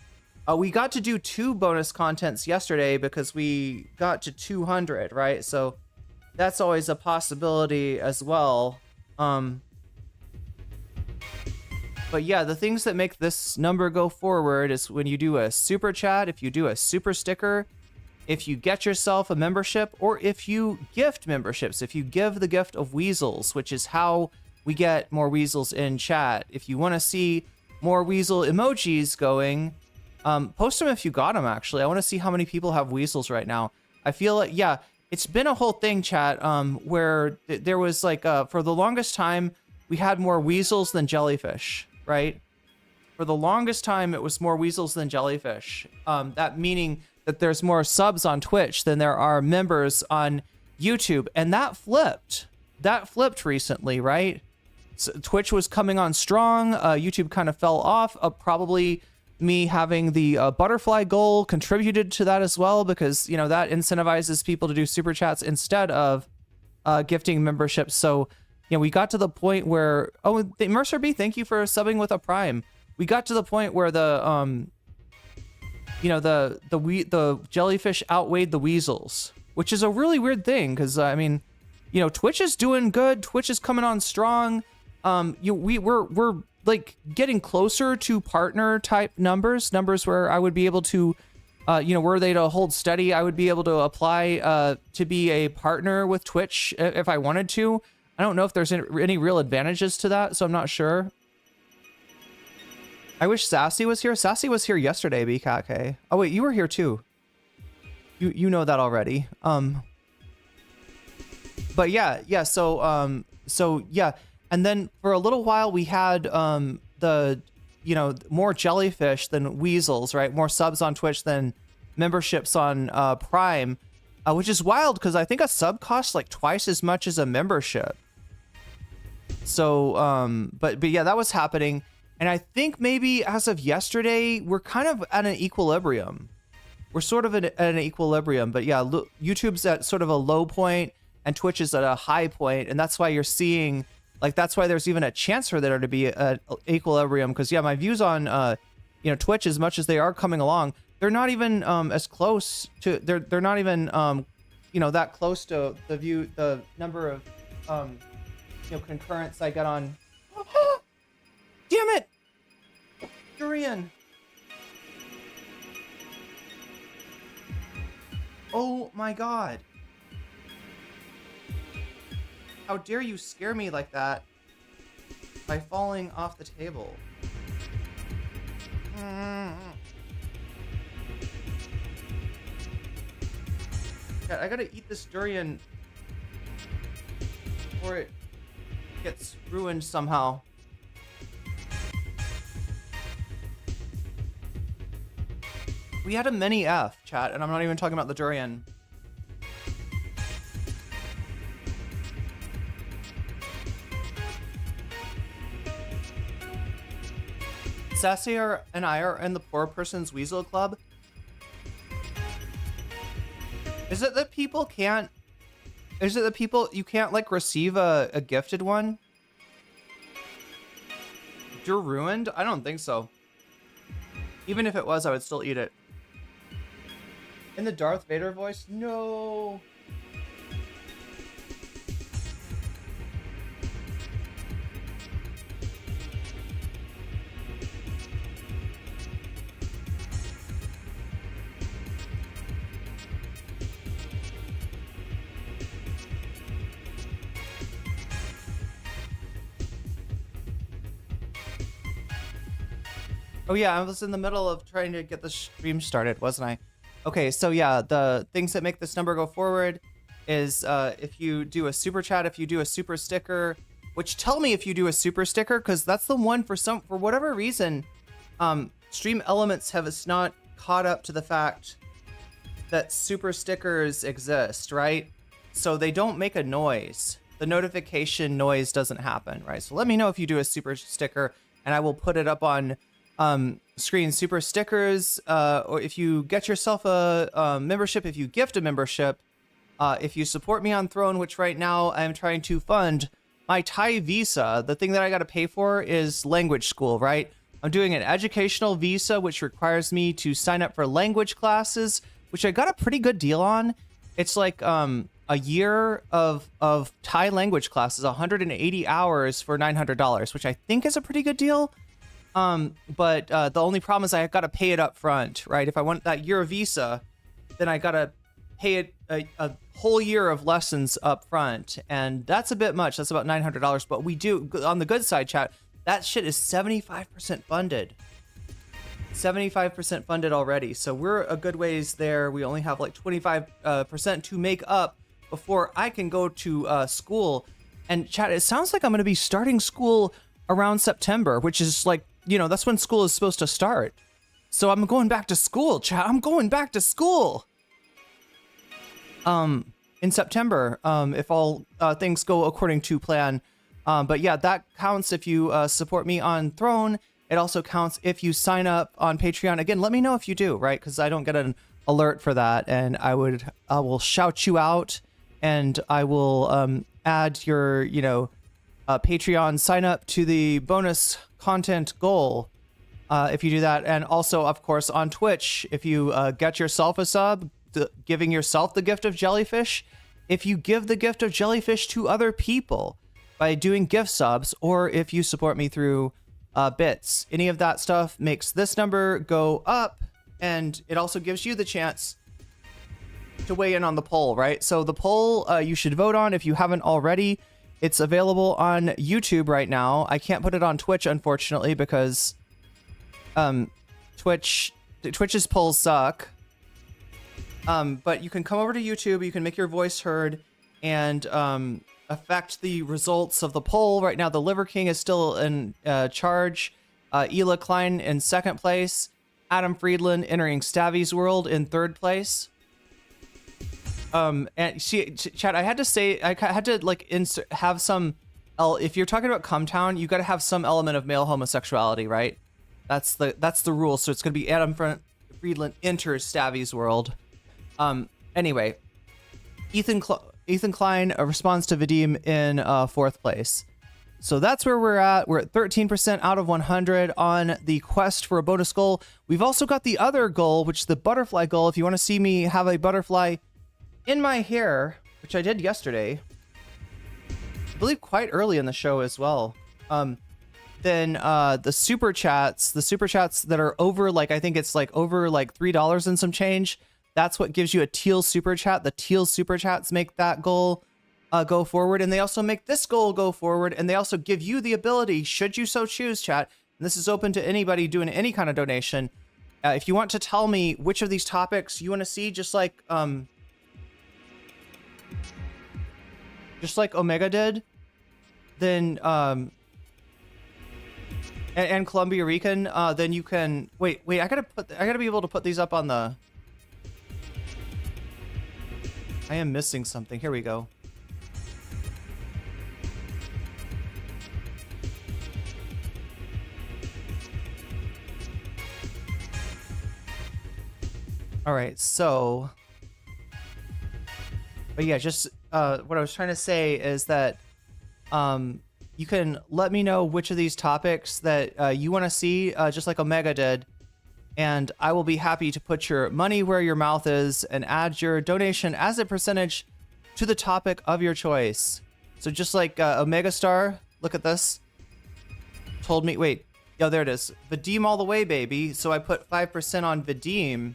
We got to do 2 bonus contents yesterday because we got to 200, right? So that's always a possibility as well. But yeah, the things that make this number go forward is when you do a super chat, if you do a super sticker, if you get yourself a membership, or if you gift memberships, if you give the gift of weasels, which is how we get more weasels in chat. If you want to see more weasel emojis going, post them if you got them, actually. I want to see how many people have weasels right now. I feel like, yeah, it's been a whole thing, chat, where there was like, for the longest time, we had more weasels than jellyfish, right? For the longest time, it was more weasels than jellyfish. That meaning that there's more subs on Twitch than there are members on YouTube. And that flipped. That flipped recently, right? So Twitch was coming on strong. YouTube kind of fell off. Probably me having the butterfly goal contributed to that as well, because, you know, that incentivizes people to do super chats instead of gifting memberships. So, you know, we got to the point where, oh, Mercer B, thank you for subbing with a Prime. We got to the point where the you know, the jellyfish outweighed the weasels, which is a really weird thing, because I mean, you know, Twitch is doing good. Twitch is coming on strong. We're like getting closer to partner type numbers where I would be able to, you know, were they to hold steady, I would be able to apply to be a partner with Twitch if I wanted to. I don't know if there's any real advantages to that, so I'm not sure. I wish Sassy was here. Sassy was here yesterday, BKK. Oh wait, you were here too. You know that already. But yeah, so yeah, and then for a little while we had the, you know, more jellyfish than weasels, right? More subs on Twitch than memberships on Prime, which is wild because I think a sub costs like twice as much as a membership. So but yeah, that was happening. And I think maybe as of yesterday, we're kind of at an equilibrium. We're sort of at an equilibrium, but yeah, YouTube's at sort of a low point and Twitch is at a high point, and that's why you're seeing, like, that's why there's even a chance for there to be an equilibrium. Because yeah, my views on you know, Twitch, as much as they are coming along, they're not even as close to, they're not even you know, that close to the number of you know, concurrents I get on. Damn it! Durian! Oh my god. How dare you scare me like that by falling off the table. God, I gotta eat this durian before it gets ruined somehow. We had a mini F, chat, and I'm not even talking about the Durian. Sassy and I are in the Poor Person's Weasel Club. Is it that people can't... Is it that people... You can't, like, receive a gifted one? You're ruined? I don't think so. Even if it was, I would still eat it. In the Darth Vader voice? No. Oh yeah, I was in the middle of trying to get the stream started, wasn't I? Okay, so yeah, the things that make this number go forward is if you do a super chat, if you do a super sticker, which tell me if you do a super sticker, because that's the one for whatever reason, Stream Elements have not caught up to the fact that super stickers exist, right? So they don't make a noise. The notification noise doesn't happen, right? So let me know if you do a super sticker, and I will put it up on screen. Super stickers, or if you get yourself a membership, if you gift a membership, if you support me on Throne, which right now I'm trying to fund my Thai visa. The thing that I got to pay for is language school, right? I'm doing an educational visa, which requires me to sign up for language classes, which I got a pretty good deal on. It's like a year of Thai language classes, 180 hours for $900, which I think is a pretty good deal. But the only problem is I got to pay it up front, right? If I want that year of visa, then I got to pay it a whole year of lessons up front. And that's a bit much. That's about $900. But we do, on the good side, chat, that shit is 75% funded. 75% funded already. So we're a good ways there. We only have like 25% to make up before I can go to school. And chat, it sounds like I'm going to be starting school around September, which is like, you know, that's when school is supposed to start. So I'm going back to school, chat. I'm going back to school. In September, if all things go according to plan. But yeah, that counts if you support me on Throne. It also counts if you sign up on Patreon. Again, let me know if you do, right? Because I don't get an alert for that, and I will shout you out, and I will add your, you know, Patreon sign up to the bonus content goal if you do that. And also, of course, on Twitch, if you get yourself a sub, giving yourself the gift of jellyfish, if you give the gift of jellyfish to other people by doing gift subs, or if you support me through bits, any of that stuff makes this number go up, and it also gives you the chance to weigh in on the poll, right? So the poll you should vote on if you haven't already. It's available on YouTube right now. I can't put it on Twitch, unfortunately, because Twitch's polls suck. But you can come over to YouTube, you can make your voice heard, and affect the results of the poll. Right now, the Liver King is still in charge. Ela Klein in second place. Adam Friedland entering Stavy's World in third place. And chat, I had to say, I had to like have some, if you're talking about Cumtown, you got to have some element of male homosexuality, right? That's the rule. So it's going to be Adam Friedland enters Stavy's World. Anyway, Ethan Klein responds to Vadim in fourth place. So that's where we're at. We're at 13% out of 100 on the quest for a bonus goal. We've also got the other goal, which is the butterfly goal. If you want to see me have a butterfly in my hair, which I did yesterday, I believe quite early in the show as well, then the super chats that are over, like, I think it's like over like $3 and some change, that's what gives you a teal super chat. The teal super chats make that goal go forward, and they also make this goal go forward, and they also give you the ability, should you so choose, chat, and this is open to anybody doing any kind of donation, if you want to tell me which of these topics you want to see, just like Omega did, then and Columbia Rican, then you can wait. I gotta be able to put these up on the. I am missing something. Here we go. All right, so, but yeah, just what I was trying to say is that you can let me know which of these topics that you want to see, just like Omega did, and I will be happy to put your money where your mouth is and add your donation as a percentage to the topic of your choice. So just like Omega Star, look at this, told me, wait, yeah, there it is, Vadim all the way, baby. So I put 5% on Vadim.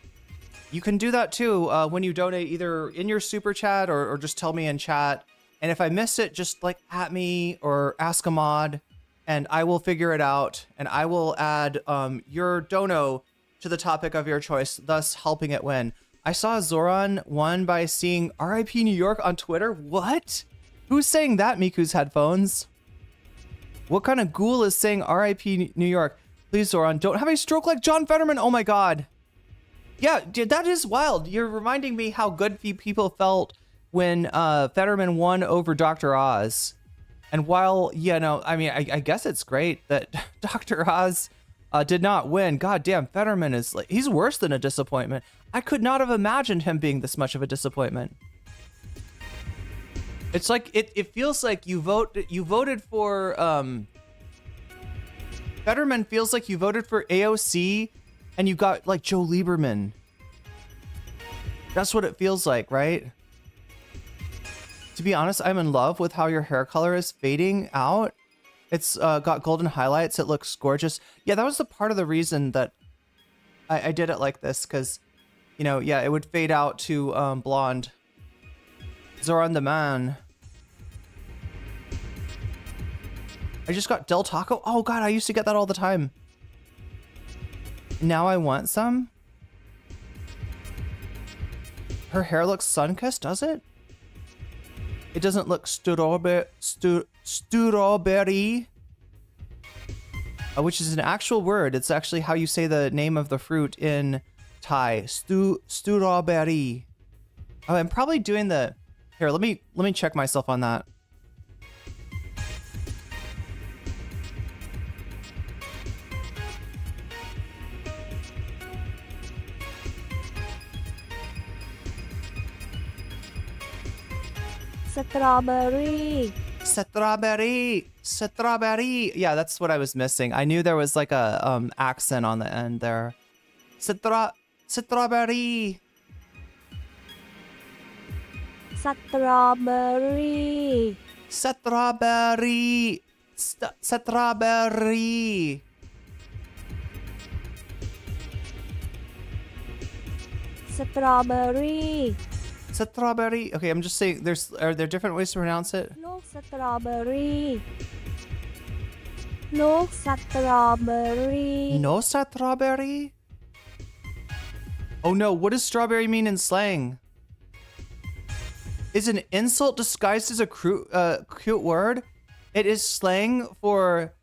You can do that too when you donate, either in your super chat or just tell me in chat. And if I miss it, just like at me or ask a mod, and I will figure it out. And I will add your dono to the topic of your choice, thus helping it win. I saw Zoran won by seeing RIP New York on Twitter. What? Who's saying that, Miku's headphones? What kind of ghoul is saying RIP New York? Please, Zoran, don't have a stroke like John Fetterman. Oh my God. Yeah, dude, that is wild. You're reminding me how good people felt when Fetterman won over Dr. Oz. And while, you know, I mean, I guess it's great that Dr. Oz did not win. God damn, Fetterman is like, he's worse than a disappointment. I could not have imagined him being this much of a disappointment. It's like, it feels like you voted for, Fetterman feels like you voted for AOC and you got like Joe Lieberman. That's what it feels like, right? To be honest, I'm in love with how your hair color is fading out. It's got golden highlights. It looks gorgeous. Yeah, that was the part of the reason that I did it like this, because, you know, yeah, it would fade out to blonde. Zoran the man. I just got Del Taco. Oh God, I used to get that all the time. Now I want some. Her hair looks sun-kissed, does it? It doesn't look strawberry, which is an actual word. It's actually how you say the name of the fruit in Thai. Strawberry. Oh, I'm probably doing the. Here, let me check myself on that. Strawberry. Yeah, that's what I was missing. I knew there was like a accent on the end there. Strawberry. Strawberry. Strawberry. Okay, I'm just saying. Are there different ways to pronounce it? Look strawberry. Look strawberry. No strawberry. Oh no! What does strawberry mean in slang? Is an insult disguised as a cute word? It is slang for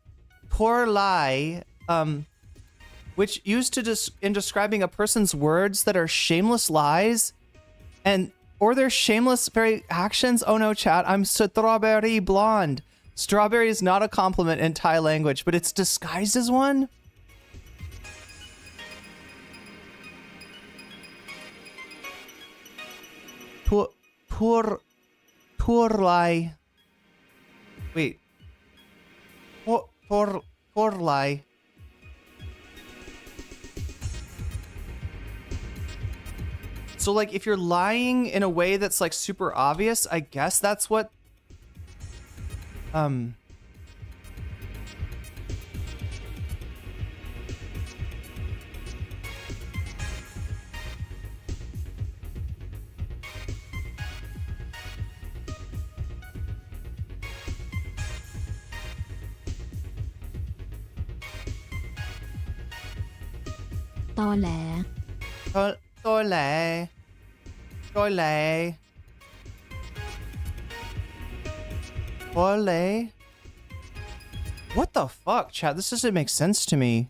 poor lie, which used to in describing a person's words that are shameless lies, or their shameless very actions. Oh no, chat, I'm strawberry blonde. Strawberry is not a compliment in Thai language, but it's disguised as one. Poor lie. Wait. Poor lie. So like if you're lying in a way that's like super obvious, I guess that's what Tole. Ole. What the fuck, chat? This doesn't make sense to me.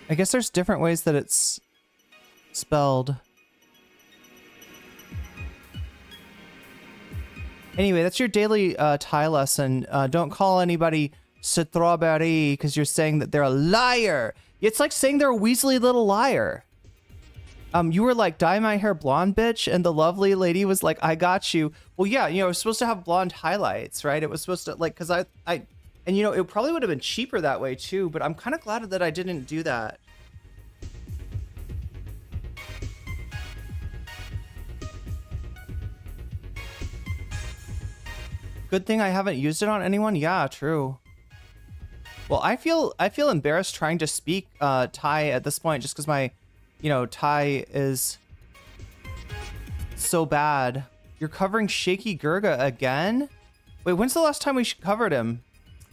I guess there's different ways that it's spelled. Anyway, that's your daily Thai lesson. Don't call anybody strawberry because you're saying that they're a liar. It's like saying they're a Weasley little liar. You were like, dye my hair blonde, bitch, and the lovely lady was like, I got you. Well, yeah, you know, it was supposed to have blonde highlights, right? It was supposed to, like, because and you know, it probably would have been cheaper that way too, but I'm kind of glad that I didn't do that. Good thing I haven't used it on anyone. Yeah, true. Well, I feel embarrassed trying to speak Thai at this point just because my, you know, Thai is so bad. You're covering Shaky Gurga again? Wait, when's the last time we covered him?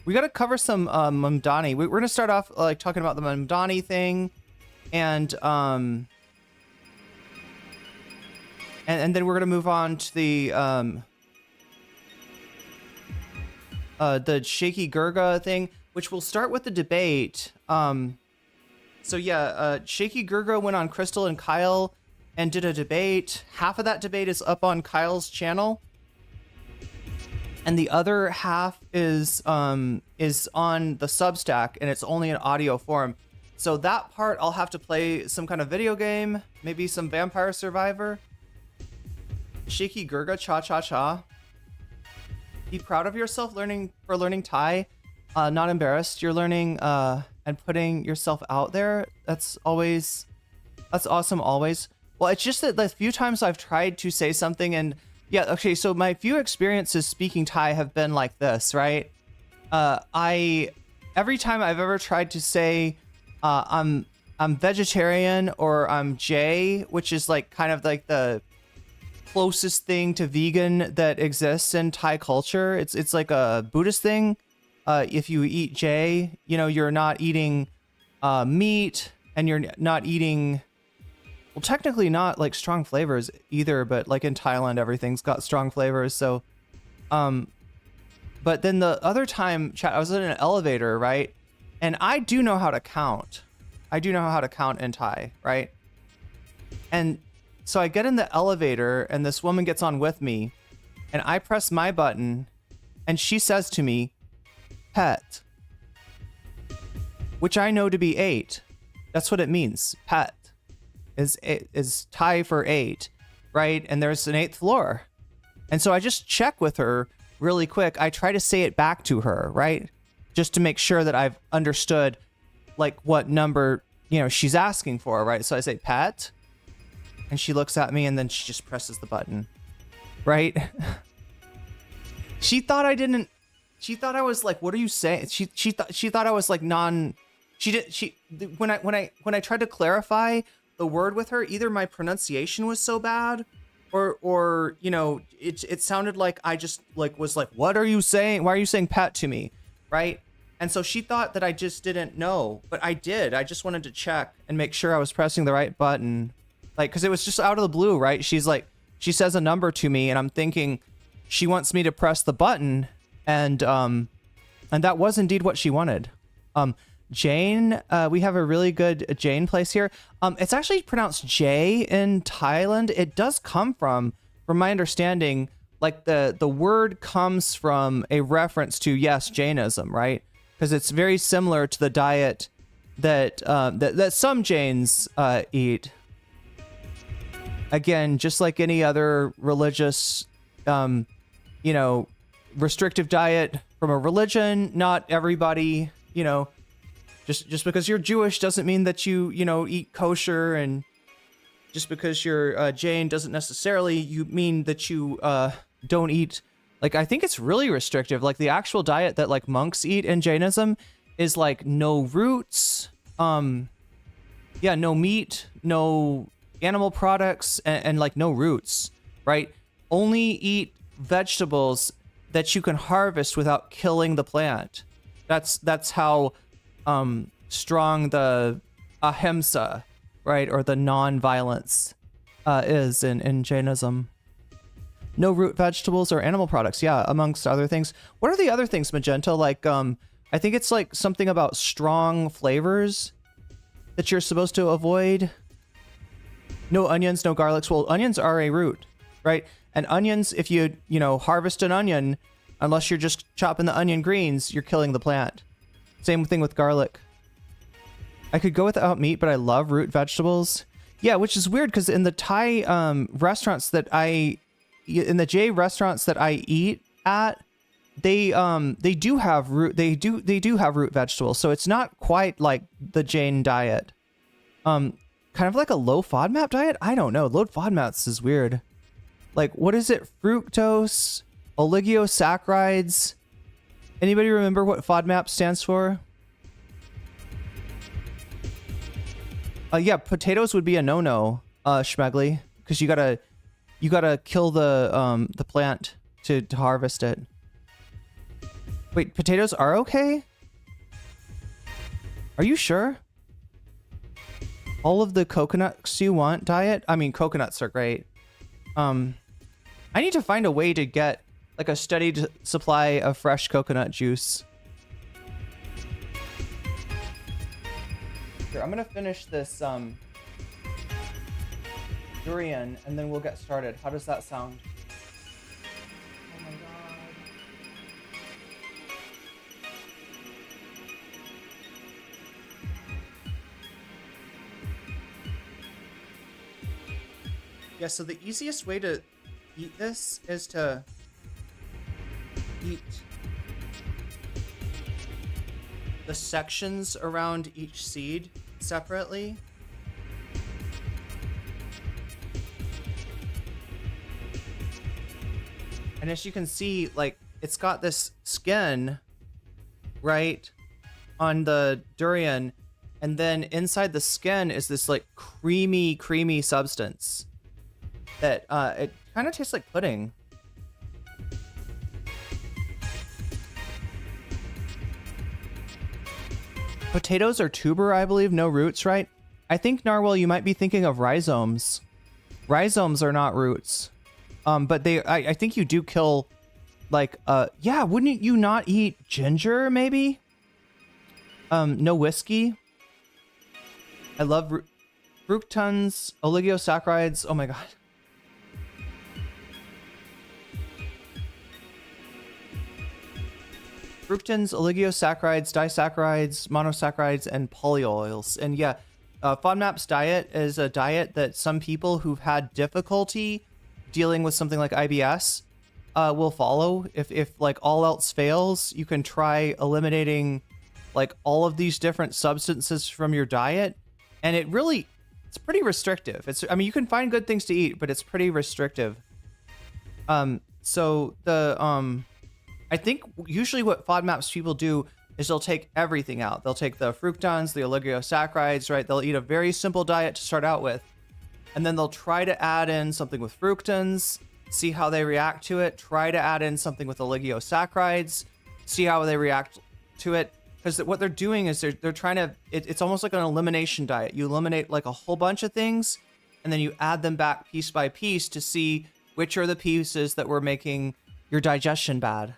We got to cover some Mamdani. We're going to start off like talking about the Mamdani thing, and then we're going to move on to the Shaky Gurga thing, which will start with the debate. So yeah, Shaky Gurga went on Krystal and Kyle and did a debate. Half of that debate is up on Kyle's channel, and the other half is on the Substack, and it's only in audio form. So that part I'll have to play some kind of video game, maybe some Vampire Survivor. Shaky Gurga, cha cha cha. Be proud of yourself learning Thai. Not embarrassed. You're learning and putting yourself out there. That's awesome always. Well, it's just that the few times I've tried to say something, and yeah, okay, so my few experiences speaking Thai have been like this, right? Every time I've ever tried to say I'm vegetarian or I'm J, which is like kind of like the closest thing to vegan that exists in Thai culture. It's like a Buddhist thing. If you eat J, you know, you're not eating meat, and you're not eating, well, technically not like strong flavors either, but like in Thailand, everything's got strong flavors. So, but then the other time, chat, I was in an elevator, right? And I do know how to count. I do know how to count in Thai, right? And so I get in the elevator, and this woman gets on with me, and I press my button, and she says to me, pet, which I know to be 8. That's what it means. Pet is Thai for 8, right? And there's an 8th floor. And so I just check with her really quick. I try to say it back to her, right? Just to make sure that I've understood like what number, you know, she's asking for, right? So I say pet, and she looks at me, and then she just presses the button, right? She thought I was like, what are you saying? She thought I was like when I tried to clarify the word with her, either my pronunciation was so bad, or you know, it sounded like I just like was like, what are you saying? Why are you saying pet to me? Right? And so she thought that I just didn't know, but I did. I just wanted to check and make sure I was pressing the right button. Like, cause it was just out of the blue, right? She's like, she says a number to me, and I'm thinking she wants me to press the button. And that was indeed what she wanted. Jane, we have a really good Jane place here. It's actually pronounced J in Thailand. It does come from my understanding, like the word comes from a reference to, yes, Jainism, right? Because it's very similar to the diet that some Jains eat. Again, just like any other religious, you know, restrictive diet from a religion, not everybody, you know, just because you're Jewish doesn't mean that you know, eat kosher, and just because you're Jain doesn't necessarily mean that you don't eat. Like, I think it's really restrictive. Like, the actual diet that like monks eat in Jainism is like no roots, yeah, no meat, no animal products, and like no roots, right? Only eat vegetables that you can harvest without killing the plant. That's how strong the ahimsa, right, or the non-violence is in Jainism. No root vegetables or animal products. Yeah, amongst other things. What are the other things, Magenta? Like, I think it's like something about strong flavors that you're supposed to avoid. No onions, no garlics. Well, onions are a root, right? And onions, if you harvest an onion, unless you're just chopping the onion greens, you're killing the plant. Same thing with garlic. I could go without meat, but I love root vegetables. Yeah, which is weird because in the Thai restaurants that in the J restaurants that I eat at, they do have root vegetables. So it's not quite like the Jain diet. Kind of like a low FODMAP diet. I don't know. Low FODMAPs is weird. Like, what is it? Fructose, oligosaccharides. Anybody remember what FODMAP stands for? Yeah, potatoes would be a no-no, Schmegly, because you gotta kill the plant to harvest it. Wait, potatoes are okay? Are you sure? All of the coconuts you want diet? I mean, coconuts are great. I need to find a way to get like a steady supply of fresh coconut juice. Here, I'm gonna finish this durian and then we'll get started. How does that sound? Oh my god. Yeah, so the easiest way to eat this is to eat the sections around each seed separately. And as you can see, like, it's got this skin, right, on the durian, and then inside the skin is this like creamy substance that it kind of tastes like pudding. Potatoes are tuber, I believe, no roots, right? I think, Narwhal, you might be thinking of rhizomes. Rhizomes are not roots. But I think you do kill, like, yeah, wouldn't you not eat ginger, maybe? No whiskey. I love fructans, oligosaccharides. Oh my god. Fructans, oligosaccharides, disaccharides, monosaccharides, and polyoils. And yeah, FODMAP's diet is a diet that some people who've had difficulty dealing with something like IBS will follow. If like all else fails, you can try eliminating like all of these different substances from your diet. And it's pretty restrictive. I mean, you can find good things to eat, but it's pretty restrictive. So I think usually what FODMAPs people do is they'll take everything out. They'll take the fructans, the oligosaccharides, right? They'll eat a very simple diet to start out with. And then they'll try to add in something with fructans, see how they react to it. Try to add in something with oligosaccharides, see how they react to it. Because what they're doing is they're trying to, it's almost like an elimination diet. You eliminate like a whole bunch of things, and then you add them back piece by piece to see which are the pieces that were making your digestion bad.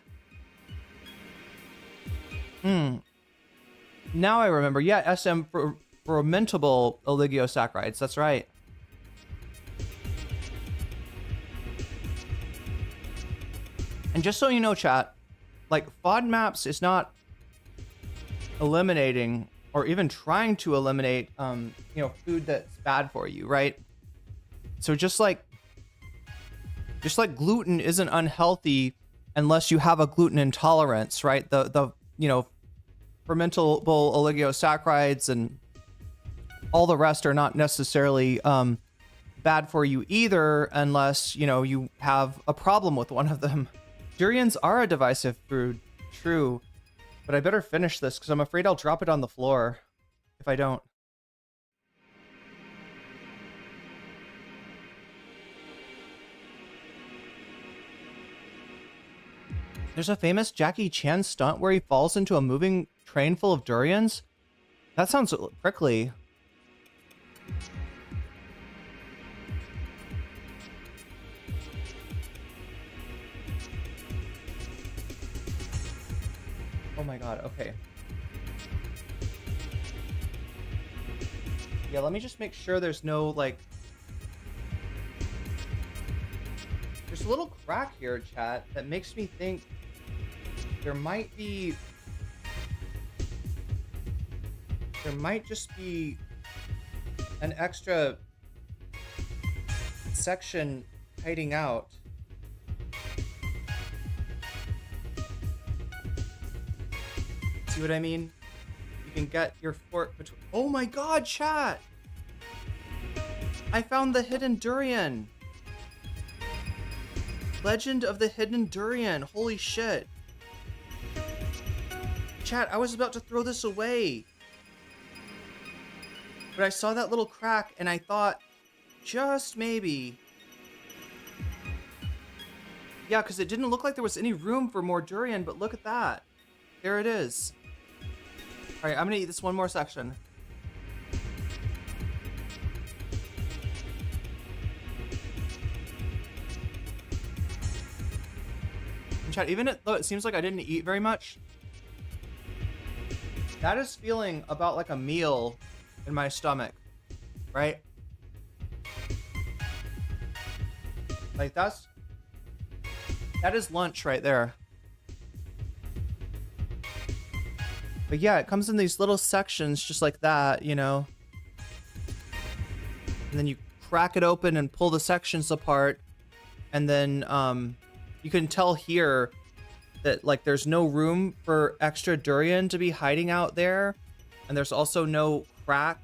Now I remember. Yeah, SM fermentable oligosaccharides. That's right. And just so you know, chat, like FODMAPs is not eliminating or even trying to eliminate, food that's bad for you, right? So just like gluten isn't unhealthy unless you have a gluten intolerance, right? The fermentable oligosaccharides and all the rest are not necessarily bad for you either, unless you have a problem with one of them. Durians are a divisive food, true, but I better finish this because I'm afraid I'll drop it on the floor if I don't. There's a famous Jackie Chan stunt where he falls into a moving train full of durians. That sounds prickly. Oh my god, okay. Yeah, let me just make sure there's no, like... There's a little crack here, chat, that makes me think there might be... There might just be an extra section hiding out. See what I mean? You can get your fork between... Oh my god, chat! I found the hidden durian! Legend of the hidden durian. Holy shit. Chat, I was about to throw this away. But I saw that little crack and I thought, just maybe. Yeah, because it didn't look like there was any room for more durian, but look at that. There it is. Alright, I'm gonna eat this one more section. And chat, even though it seems like I didn't eat very much, that is feeling about like a meal in my stomach, right? Like that is lunch right there. But yeah, it comes in these little sections just like that, you know. And then you crack it open and pull the sections apart. And then you can tell here that like there's no room for extra durian to be hiding out there. And there's also no crack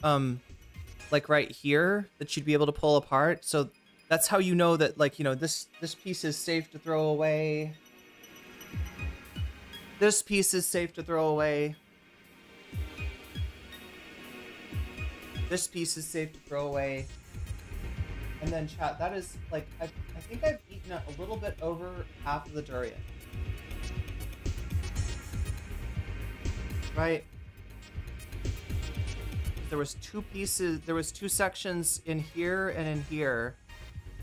like right here that you'd be able to pull apart. So that's how you know that, like, you know, this piece is safe to throw away. This piece is safe to throw away. This piece is safe to throw away. And then chat, that is like, I think I've eaten a little bit over half of the durian. Right? There was two pieces, there was two sections in here and in here.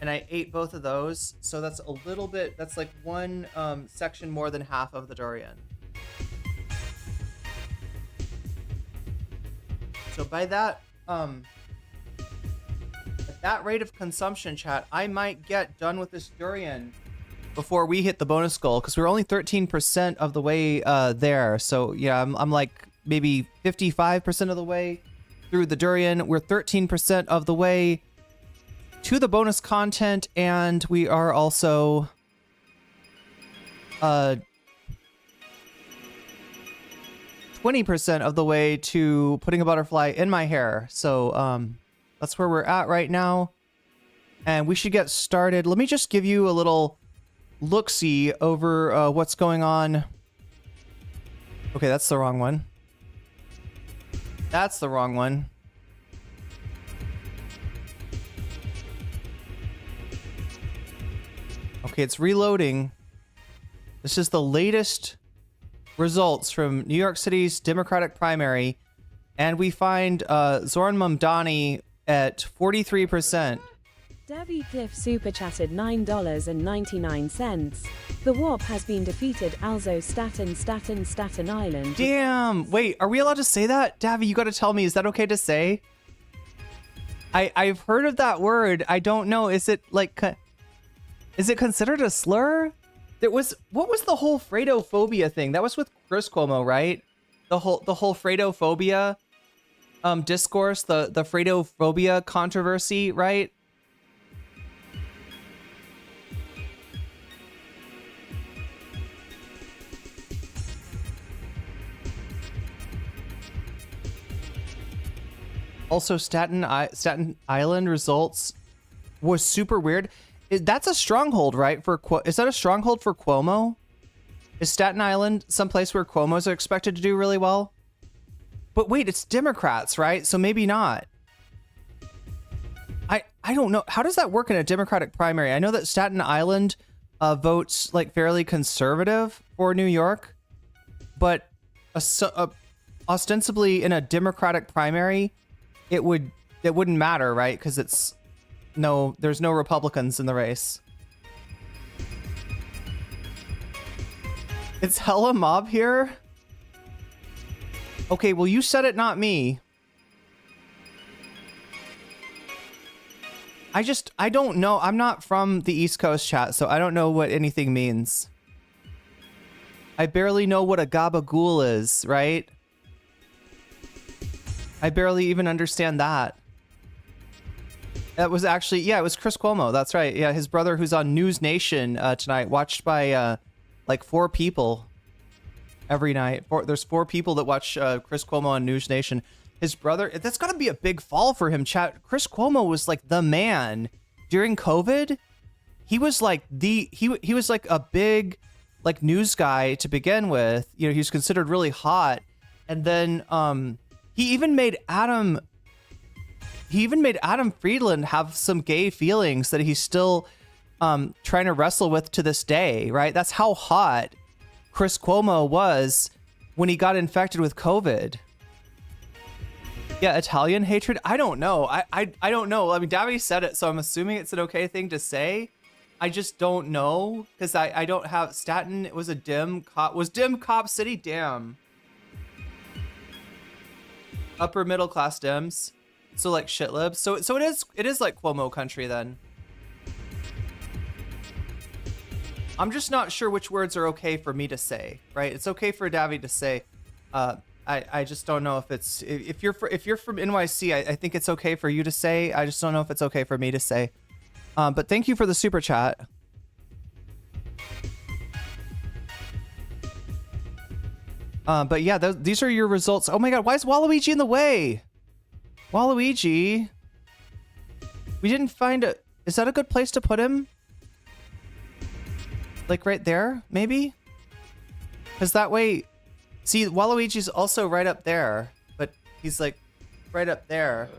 And I ate both of those, so that's a little bit, that's like one section more than half of the durian. So by that, at that rate of consumption, chat, I might get done with this durian before we hit the bonus goal, because we're only 13% of the way there. So yeah, I'm like maybe 55% of the way through the durian. We're 13% of the way to the bonus content, and we are also 20% of the way to putting a butterfly in my hair. So that's where we're at right now, and we should get started. Let me just give you a little look-see over what's going on. Okay, that's the wrong one. That's the wrong one. Okay, it's reloading. This is the latest results from New York City's Democratic primary, and we find Zoran Mamdani at 43%. Debbie Cliff super chatted $9.99. The WAP has been defeated. Also Staten Island. Damn! Wait, are we allowed to say that? Davy, you gotta tell me, is that okay to say? I've heard of that word. I don't know. Is it like... Is it considered a slur? What was the whole Fredophobia thing? That was with Chris Cuomo, right? The whole Fredophobia discourse, the Fredophobia controversy, right? Also, Staten Island results was super weird. That's a stronghold, right? Is that a stronghold for Cuomo? Is Staten Island someplace where Cuomo's are expected to do really well? But wait, it's Democrats, right? So maybe not. I don't know. How does that work in a Democratic primary? I know that Staten Island votes like fairly conservative for New York, but ostensibly in a Democratic primary, it wouldn't matter, right? Because there's no Republicans in the race. It's hella mob here. Okay, well, you said it, not me. I don't know. I'm not from the East Coast, chat, so I don't know what anything means. I barely know what a gabagool is, right? I barely even understand that. That was actually, yeah, it was Chris Cuomo. That's right. Yeah, his brother who's on News Nation tonight, watched by like 4 people every night. There's 4 people that watch Chris Cuomo on News Nation. His brother, that's got to be a big fall for him, chat. Chris Cuomo was like the man during COVID. He was like he was like a big like news guy to begin with. You know, he was considered really hot. And then he even made Adam Friedland have some gay feelings that he's still trying to wrestle with to this day, right? That's how hot Chris Cuomo was when he got infected with COVID. Yeah, Italian hatred? I don't know. I don't know. I mean, Davide said it, so I'm assuming it's an okay thing to say. I just don't know, because I don't have... Staten, it was a dim cop... Was dim cop city? Damn. Upper middle class Dems. So like shit libs. So it is like Cuomo country then. I'm just not sure which words are okay for me to say, right? It's okay for Davy to say. I just don't know if it's if you're from NYC, I think it's okay for you to say. I just don't know if it's okay for me to say. But thank you for the super chat. But yeah, these are your results. Oh my god, why is Waluigi in the way? Waluigi, we didn't find a... Is that a good place to put him? Like right there, maybe? Because that way... See, Waluigi's also right up there, but he's like right up there.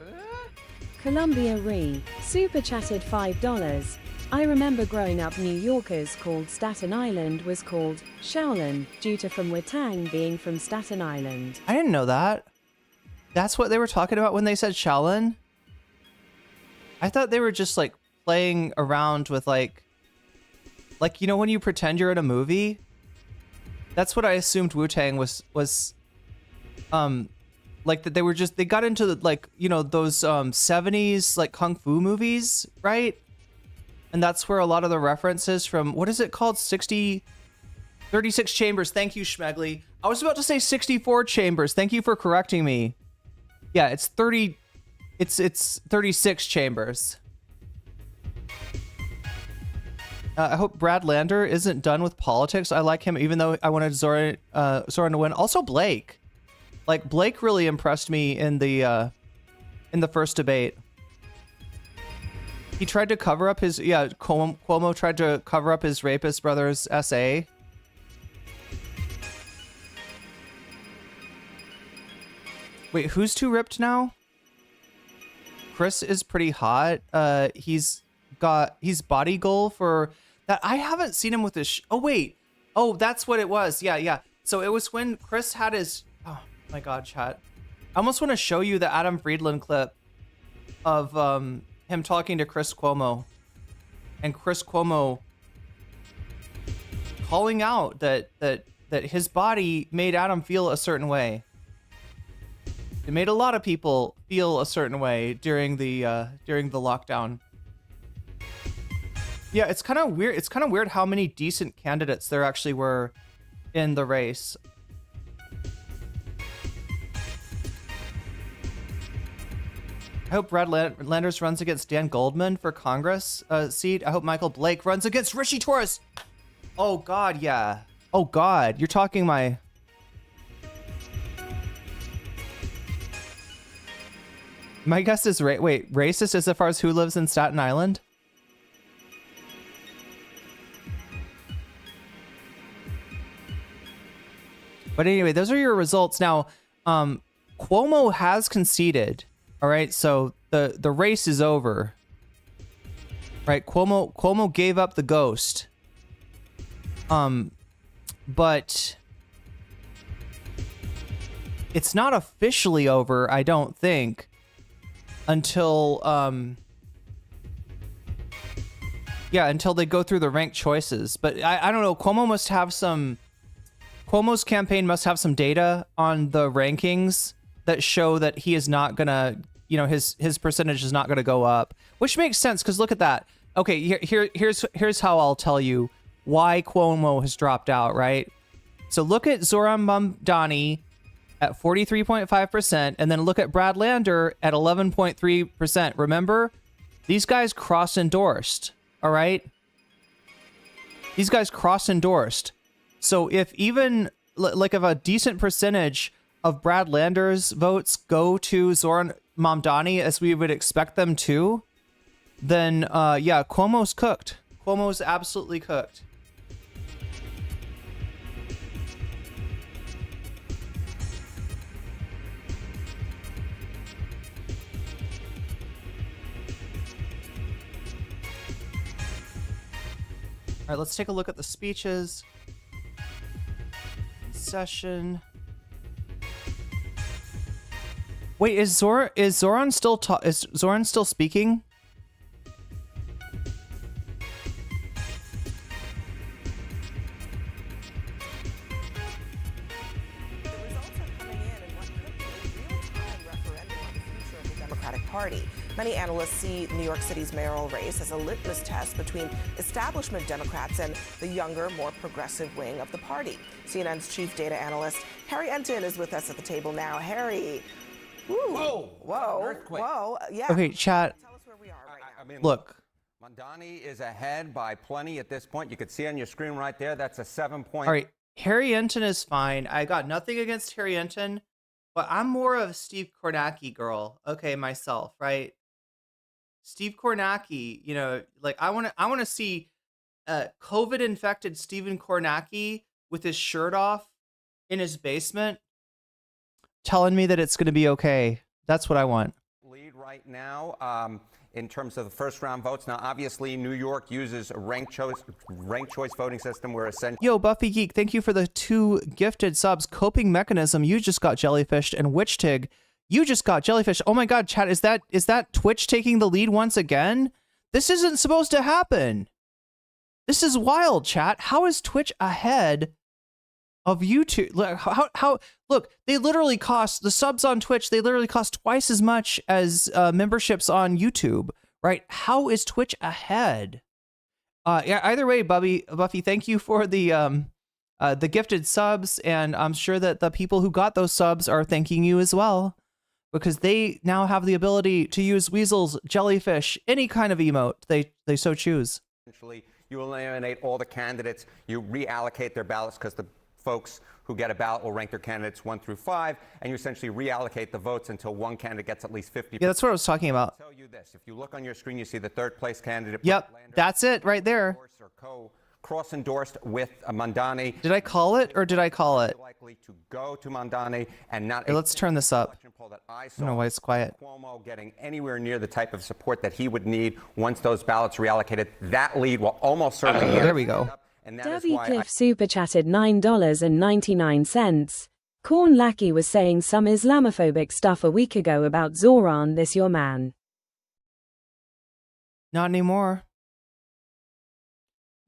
Columbia Re, super chatted $5. I remember growing up New Yorkers called Staten Island was called Shaolin, due to from Witang being from Staten Island. I didn't know that. That's what they were talking about when they said Shaolin? I thought they were just like playing around with like, you know when you pretend you're in a movie? That's what I assumed Wu-Tang was like that they got into the, like, you know, those 70s like kung fu movies, right? And that's where a lot of the references from, what is it called? 36 chambers. Thank you, Schmegley. I was about to say 64 chambers. Thank you for correcting me. Yeah, it's 36 chambers. I hope Brad Lander isn't done with politics. I like him, even though I wanted Zoran to win. Also, Blake. Like, Blake really impressed me in the first debate. He tried to cover up his... Yeah, Cuomo tried to cover up his rapist brother's essay. Wait, who's too ripped now? Chris is pretty hot. He's body goal for that. I haven't seen him with this. Oh wait. Oh, that's what it was. Yeah. So it was when Chris had his. Oh my god, chat. I almost want to show you the Adam Friedland clip of him talking to Chris Cuomo, and Chris Cuomo calling out that his body made Adam feel a certain way. It made a lot of people feel a certain way during the lockdown. Yeah, it's kind of weird. It's kind of weird how many decent candidates there actually were in the race. I hope Brad Landers runs against Dan Goldman for Congress seat. I hope Michael Blake runs against Rishi Torres. Oh God, yeah. Oh God, you're talking my... My guess is wait, racist as far as who lives in Staten Island? But anyway, those are your results. Now, Cuomo has conceded. All right, so the race is over. Right, Cuomo gave up the ghost. But it's not officially over, I don't think, until until they go through the ranked choices. But I don't know, Cuomo must have some Cuomo's campaign must have some data on the rankings that show that he is not gonna, you know, his percentage is not gonna go up, which makes sense because look at that. Okay, here's how I'll tell you why Cuomo has dropped out, right? So look at Zoran Mamdani at 43.5%, and then look at Brad Lander at 11.3%. Remember, these guys cross-endorsed, all right? These guys cross-endorsed. So if even, like, if a decent percentage of Brad Lander's votes go to Zoran Mamdani, as we would expect them to, then, yeah, Cuomo's cooked. Cuomo's absolutely cooked. All right, let's take a look at the speeches. Session. Wait, is Zoran still speaking? The results are coming in what could be a real-time referendum on the future of the Democratic Party. Many analysts see New York City's mayoral race as a litmus test between establishment Democrats and the younger, more progressive wing of the party. CNN's chief data analyst, Harry Enton, is with us at the table now. Harry. Woo. Whoa. Earthquake. Whoa. Yeah. Okay, chat. Tell us where we are right now. I mean, Look. Mamdani is ahead by plenty at this point. You can see on your screen right there, that's a 7-point. All right, Harry Enton is fine. I got nothing against Harry Enton, but I'm more of a Steve Kornacki girl. Okay, myself, right? Steve Kornacki, you know, like I want to see COVID infected Stephen Kornacki with his shirt off in his basement telling me that it's going to be okay. That's what I want. Lead right now in terms of the first round votes. Now, obviously, New York uses a ranked choice voting system where essentially. Yo, Buffy Geek, thank you for the 2 gifted subs. Coping Mechanism, you just got jellyfished, and Witch Tig, you just got jellyfish. Oh my god, chat, is that Twitch taking the lead once again? This isn't supposed to happen. This is wild, chat. How is Twitch ahead of YouTube? Look, they literally cost, the subs on Twitch, they literally cost twice as much as memberships on YouTube, right? How is Twitch ahead? Yeah, either way, Buffy, thank you for the gifted subs, and I'm sure that the people who got those subs are thanking you as well, because they now have the ability to use weasels, jellyfish, any kind of emote they so choose. Essentially, you eliminate all the candidates, you reallocate their ballots because the folks who get a ballot will rank their candidates 1 through 5, and you essentially reallocate the votes until one candidate gets at least 50%. Yeah, that's what I was talking about. I'll tell you this, if you look on your screen, you see the 3rd place candidate. Yep, that's it right there. Cross-endorsed with Mamdani. Did I call it or did I call it? Likely to go to Mamdani and not. Hey, let's turn this up. I don't know why it's quiet. Cuomo getting anywhere near the type of support that he would need once those ballots reallocated. That lead will almost certainly. There we go. And that is Debbie why Cliff super chatted $9.99. Corn Lackey was saying some Islamophobic stuff a week ago about Zoran, this your man. Not anymore.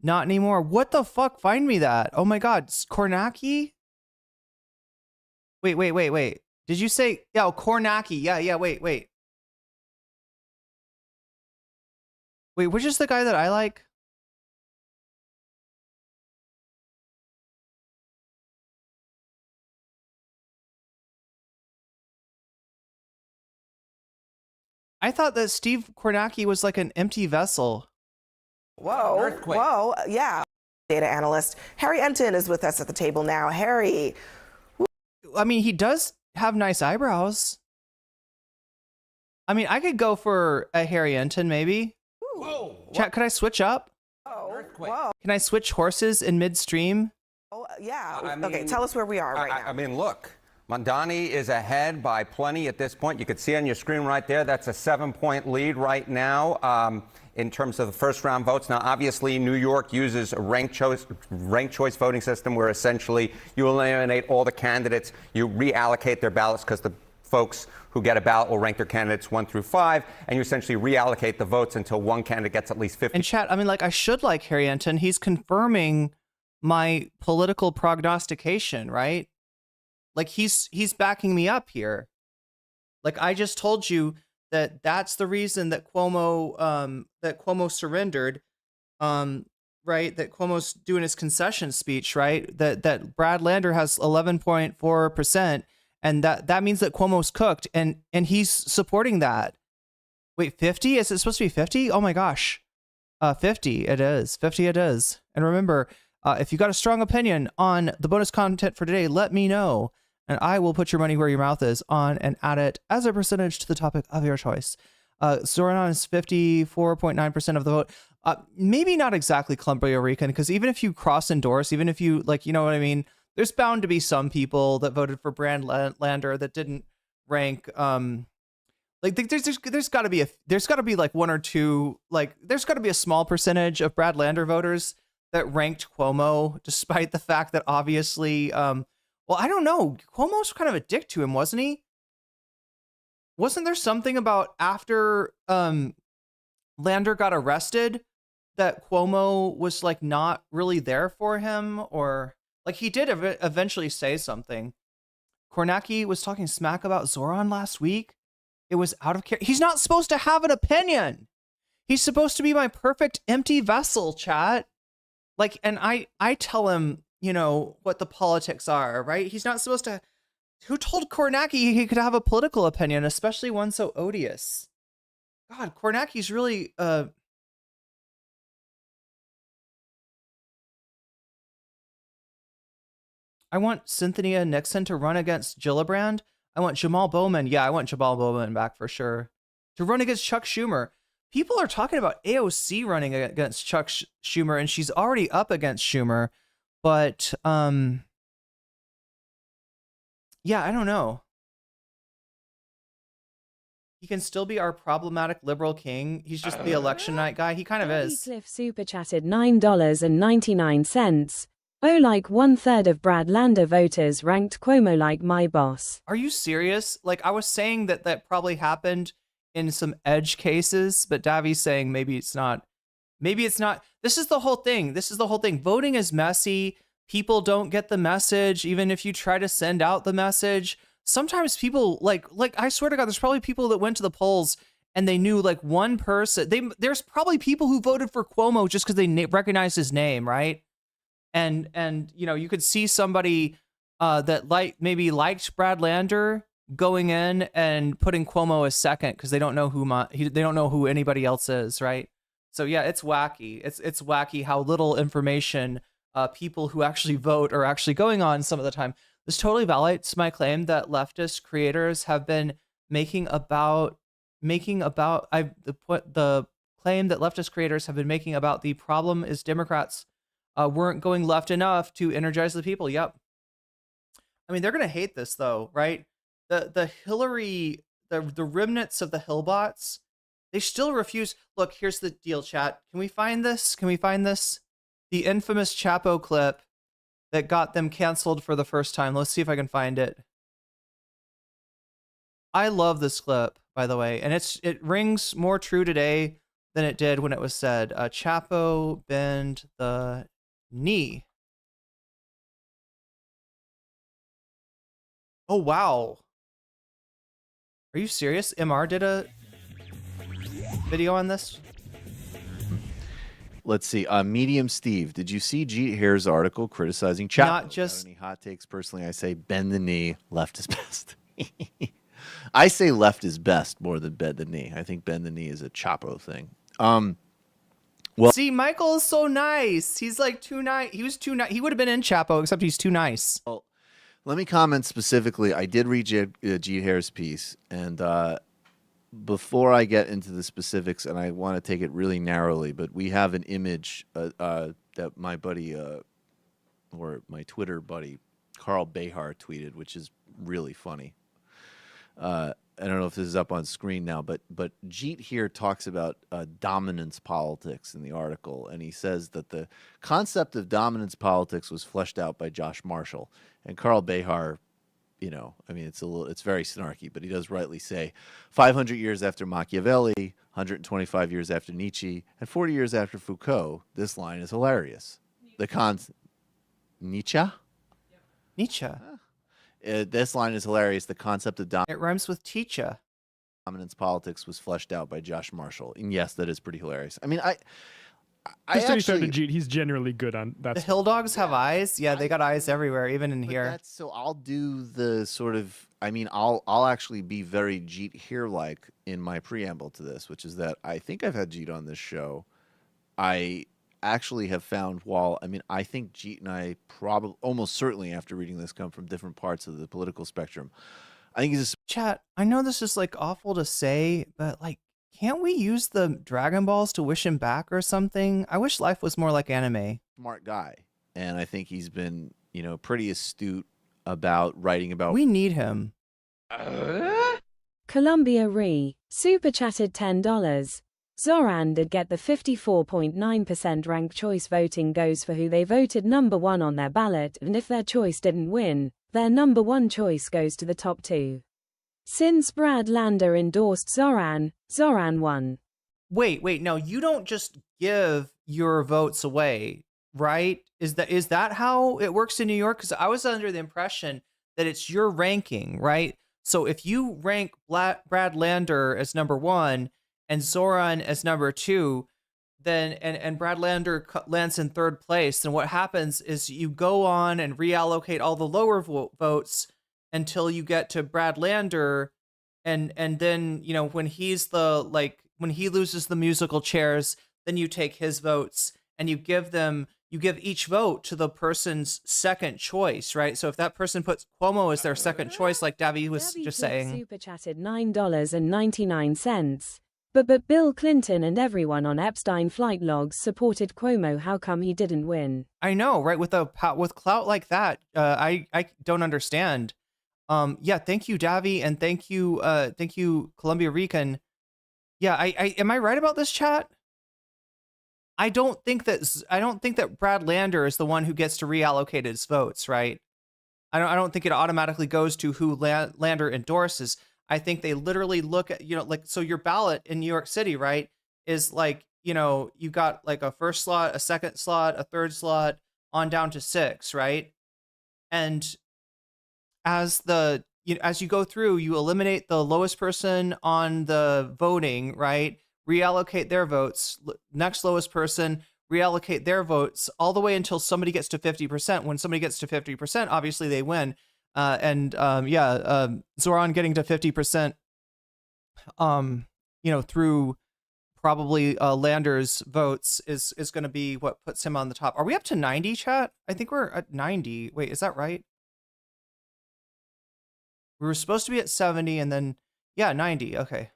Not anymore. What the fuck? Find me that. Oh my god. Kornacki? Wait. Did you say, yeah, Kornacki? Yeah, wait. Wait, which is the guy that I like? I thought that Steve Kornacki was like an empty vessel. Whoa. Earthquake. Whoa. Yeah. Data analyst Harry Enton is with us at the table now. Harry. I mean, he does have nice eyebrows. I mean, I could go for a Harry Enton, maybe. Whoa. Chat, could I switch up? Earthquake. Whoa. Can I switch horses in midstream? Oh, yeah. I Okay, mean, tell us where we are right now. I mean, look, Mamdani is ahead by plenty at this point. You can see on your screen right there, that's a 7-point lead right now in terms of the first round votes. Now, obviously, New York uses a ranked choice voting system where essentially you eliminate all the candidates, you reallocate their ballots because the folks who get a ballot will rank their candidates 1 through 5, and you essentially reallocate the votes until one candidate gets at least 50. And chat, I mean, like, I should like Harry Enton. He's confirming my political prognostication, right? Like he's backing me up here. Like I just told you that that's the reason that Cuomo surrendered, right? That Cuomo's doing his concession speech, right? That Brad Lander has 11.4%, and that means that Cuomo's cooked, and he's supporting that. Wait, 50? Is it supposed to be 50? Oh my gosh. 50 it is. 50 it is. And remember, if you got a strong opinion on the bonus content for today, let me know, and I will put your money where your mouth is on and add it as a percentage to the topic of your choice. Zoran is 54.9% of the vote. Maybe not exactly Columbia Rican, because even if you cross endorse, even if you like, you know what I mean, there's bound to be some people that voted for Brand Lander that didn't rank. Like there's got to be like one or two, like there's got to be a small percentage of Brad Lander voters that ranked Cuomo, despite the fact that obviously, well, I don't know, Cuomo's kind of a dick to him, wasn't he? Wasn't there something about after Lander got arrested that Cuomo was like not really there for him, or like he did eventually say something. Kornacki was talking smack about Zoran last week. It was out of care. He's not supposed to have an opinion. He's supposed to be my perfect empty vessel, chat. Like, and I tell him, you know, what the politics are, right? He's not supposed to. Who told Kornacki he could have a political opinion, especially one so odious? God, Kornacki's really I want Cynthia Nixon to run against Gillibrand. I want Jamal Bowman. Yeah, I want Jamal Bowman back for sure. To run against Chuck Schumer. People are talking about AOC running against Chuck Schumer, and she's already up against Schumer. But yeah, I don't know. He can still be our problematic liberal king. He's just the election night guy. He kind of is. Cliff super chatted $9.99. Oh, like 1/3 of Brad Lander voters ranked Cuomo like my boss. Are you serious? Like I was saying that probably happened in some edge cases, but Davi's saying maybe it's not. Maybe it's not. This is the whole thing. Voting is messy. People don't get the message, even if you try to send out the message. Sometimes people like I swear to God, there's probably people that went to the polls and they knew like one person. There's probably people who voted for Cuomo just because they recognized his name, right? And you know, you could see somebody that maybe liked Brad Lander going in and putting Cuomo as second because they don't know who anybody else is, right? So yeah, it's wacky. It's wacky how little information people who actually vote are actually going on some of the time. This totally validates my claim that leftist creators have been making about the claim that leftist creators have been making about the problem is Democrats weren't going left enough to energize the people. Yep. I mean, they're gonna hate this though, right? The Hillary, the remnants of the Hillbots, they still refuse. Look, here's the deal, chat. Can we find this? The infamous Chapo clip that got them canceled for the first time. Let's see if I can find it. I love this clip, by the way, and it rings more true today than it did when it was said. Chapo bend the knee. Oh wow. Are you serious? MR did a video on this? Let's see. Medium Steve, did you see Jeet Hare's article criticizing Chapo? Not just any hot takes. Personally, I say bend the knee, left is best. I say left is best more than bend the knee. I think bend the knee is a Chapo thing. Well, see, Michael is so nice. He's like too nice. He was too nice. He would have been in Chapo, except he's too nice. Well, let me comment specifically. I did read Jeet Hare's piece, and before I get into the specifics, and I want to take it really narrowly, but we have an image that my buddy, or my Twitter buddy, Carl Behar tweeted, which is really funny. I don't know if this is up on screen now, but Jeet here talks about dominance politics in the article, and he says that the concept of dominance politics was fleshed out by Josh Marshall. And Carl Behar, you know, I mean, it's very snarky, but he does rightly say 500 years after Machiavelli, 125 years after Nietzsche, and 40 years after Foucault, this line is hilarious. Nietzsche. Nietzsche. This line is hilarious. The concept of It rhymes with teacher. dominance politics was fleshed out by Josh Marshall. And yes, that is pretty hilarious. I mean, I Just to be fair to actually. Jeet, he's generally good on that. The hill dogs have eyes. Yeah, they got eyes everywhere, even in But here. that's so I'll do the sort of I mean I'll actually be very Jeet here like in my preamble to this, which is that I think I've had Jeet on this show. I actually have found I think Jeet and I probably almost certainly after reading this come from different parts of the political spectrum. I think he's a Chat, I know this is like awful to say, but like, can't we use the Dragon Balls to wish him back or something? I wish life was more like anime. smart guy, and I think he's been pretty astute about writing about. We need him. Columbia Re, super chatted $10. Zoran did get the 54.9% ranked choice. Voting goes for who they voted number one on their ballot, and if their choice didn't win, their number one choice goes to the top two. Since Brad Lander endorsed Zoran, Zoran won. Wait, no, you don't just give your votes away, right? Is that how it works in New York? Because I was under the impression that it's your ranking, right? So if you rank Brad Lander as number one and Zoran as number two, then and Brad Lander lands in third place, then what happens is you go on and reallocate all the lower votes until you get to Brad Lander, and then when when he loses the musical chairs, then you take his votes and you give each vote to the person's second choice, right? So if that person puts Cuomo as their second choice, like Davi was Davi just Flip saying, super chatted $9.99. But Bill Clinton and everyone on Epstein flight logs supported Cuomo. How come he didn't win? I know, right? With clout like that, I don't understand. Yeah, thank you, Davi, and thank you, Columbia Rican. Yeah, I am I right about this, chat? I don't think that Brad Lander is the one who gets to reallocate his votes, right? I don't think it automatically goes to who Lander endorses. I think they literally look at, so your ballot in New York City, right, is like, you got like a first slot, a second slot, a third slot, on down to 6, right? And as you go through, you eliminate the lowest person on the voting, right? Reallocate their votes. Next lowest person, reallocate their votes all the way until somebody gets to 50%. When somebody gets to 50%, obviously they win. Zoran getting to 50%, through probably Lander's votes is going to be what puts him on the top. Are we up to 90, chat? I think we're at 90. Wait, is that right? We were supposed to be at 70 and then, 90. Okay.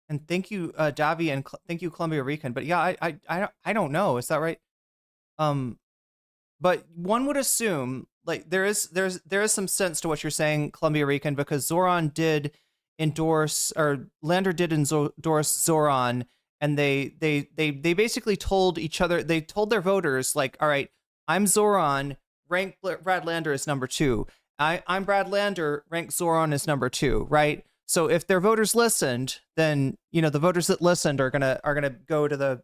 And thank you, Davi, and thank you, Columbia Rican. But yeah, I don't know. Is that right? But one would assume like there is some sense to what you're saying, Columbia Rican, because Zoran did endorse, or Lander did endorse Zoran, and they basically told each other, they told their voters like, all right, I'm Zoran, rank Brad Lander as number 2. I'm Brad Lander, rank Zoran as number 2, right? So if their voters listened, then the voters that listened are gonna go to the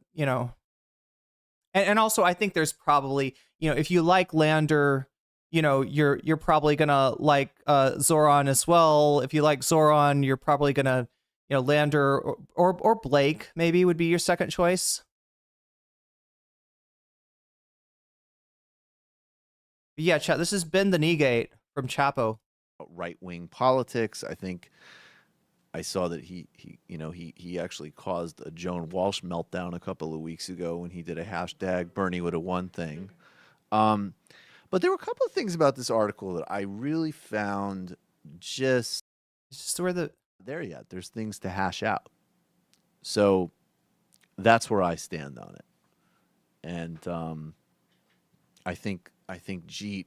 and also I think there's probably if you like Lander, you're probably gonna like Zoran as well. If you like Zoran, you're probably gonna Lander or Blake maybe would be your second choice. But yeah, chat. This has been the Negate from Chapo. Right-wing politics. I think I saw that he actually caused a Joan Walsh meltdown a couple of weeks ago when he did a hashtag Bernie would have won thing. But there were a couple of things about this article that I really found just where there yet. There's things to hash out. So that's where I stand on it. And I think Jeet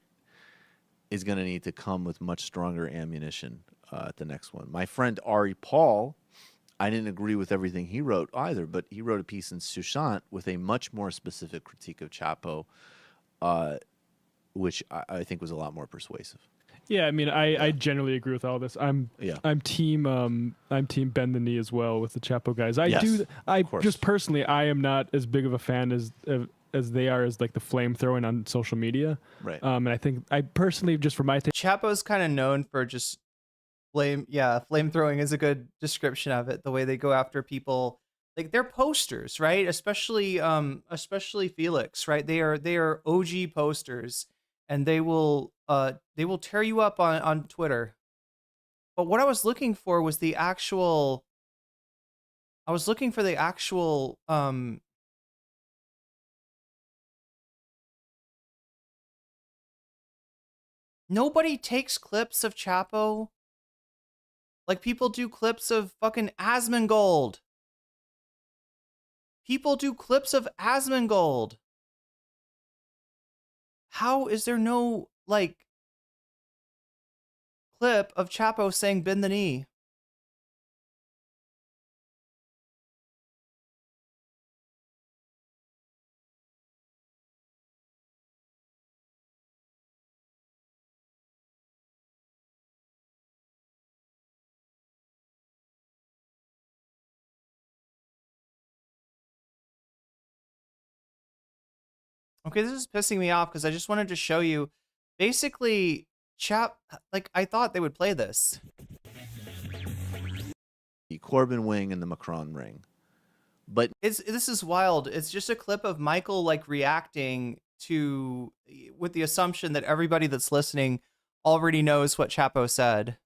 is going to need to come with much stronger ammunition at the next one. My friend Ari Paul, I didn't agree with everything he wrote either, but he wrote a piece in Sushant with a much more specific critique of Chapo, which I think was a lot more persuasive. Yeah, I mean, I generally agree with all this. I'm team bend the knee as well with the Chapo guys. Just personally, I am not as big of a fan as they are as like the flame throwing on social media. Right. And I think I personally, just for my take, Chapo's kind of known for just flame throwing is a good description of it. The way they go after people, like they're posters, right? Especially Felix, right? They are OG posters, and they will tear you up on Twitter. But what I was looking for was the actual. I was looking for the actual. Nobody takes clips of Chapo like people do clips of fucking Asmongold. People do clips of Asmongold. How is there no, like, clip of Chapo saying bend the knee? Okay, this is pissing me off because I just wanted to show you. Basically, I thought they would play this. The Corbyn wing and the Macron ring. But this is wild. It's just a clip of Michael like reacting to, with the assumption that everybody that's listening already knows what Chapo said.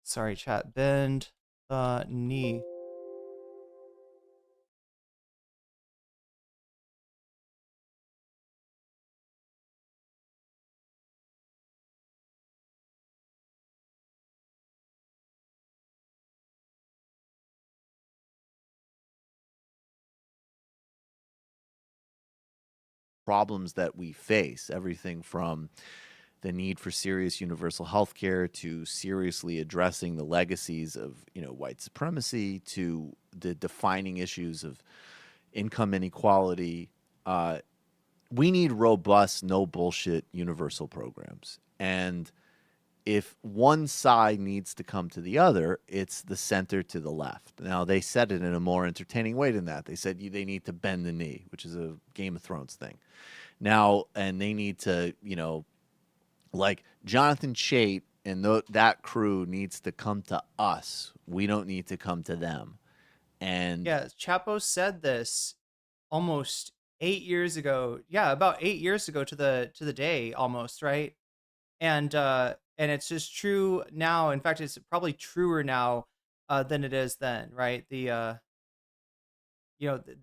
Sorry, chat. Bend the knee. problems that we face, everything from the need for serious universal health care to seriously addressing the legacies of, white supremacy to the defining issues of income inequality. We need robust, no bullshit universal programs. And if one side needs to come to the other, it's the center to the left. Now, they said it in a more entertaining way than that. They said they need to bend the knee, which is a Game of Thrones thing. Now, and they need to, like Jonathan Chait and that crew needs to come to us. We don't need to come to them. And yeah, Chapo said this almost 8 years ago. Yeah, about 8 years ago to the day almost, right? And it's just true now. In fact, it's probably truer now than it is then, right? They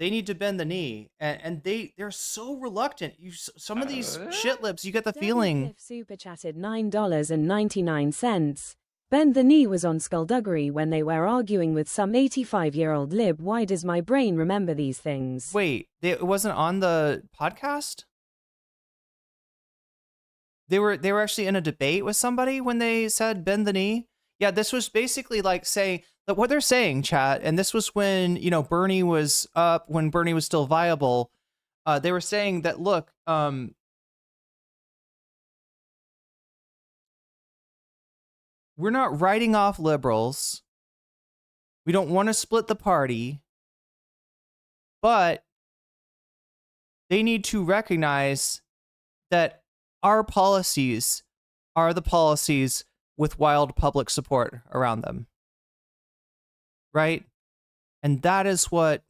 need to bend the knee, and they're so reluctant. Some of these shit lips, you get the feeling. Cliff super chatted $9.99. Bend the knee was on Skullduggery when they were arguing with some 85-year-old lib. Why does my brain remember these things? Wait, it wasn't on the podcast? They were actually in a debate with somebody when they said bend the knee. Yeah, this was basically like saying that what they're saying, chat, and this was when, Bernie was up, when Bernie was still viable. They were saying that, look, we're not writing off liberals. We don't want to split the party, but they need to recognize that our policies are the policies with wild public support around them. Right? And that is what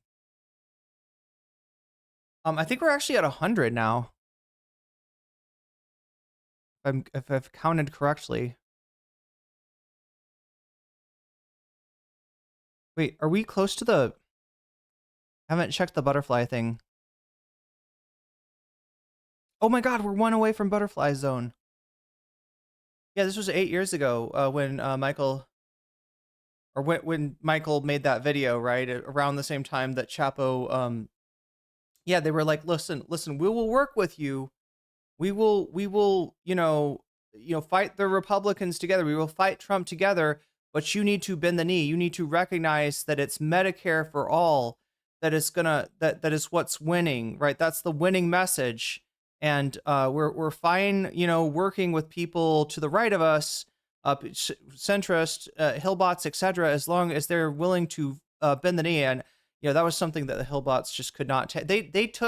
I think we're actually at 100 now. If I've counted correctly. Wait, are we close to the... I haven't checked the butterfly thing. Oh my god, we're 1 away from butterfly zone. Yeah, this was 8 years ago when Michael... Or when Michael made that video, right? Around the same time that Chapo... yeah, they were like, listen, we will work with you. We will, fight the Republicans together. We will fight Trump together. but you need to bend the knee. You need to recognize that it's Medicare for all that is that is what's winning, right? That's the winning message. And we're fine, working with people to the right of us, centrist, Hillbots, etc., as long as they're willing to bend the knee. And that was something that the Hillbots just could not take. It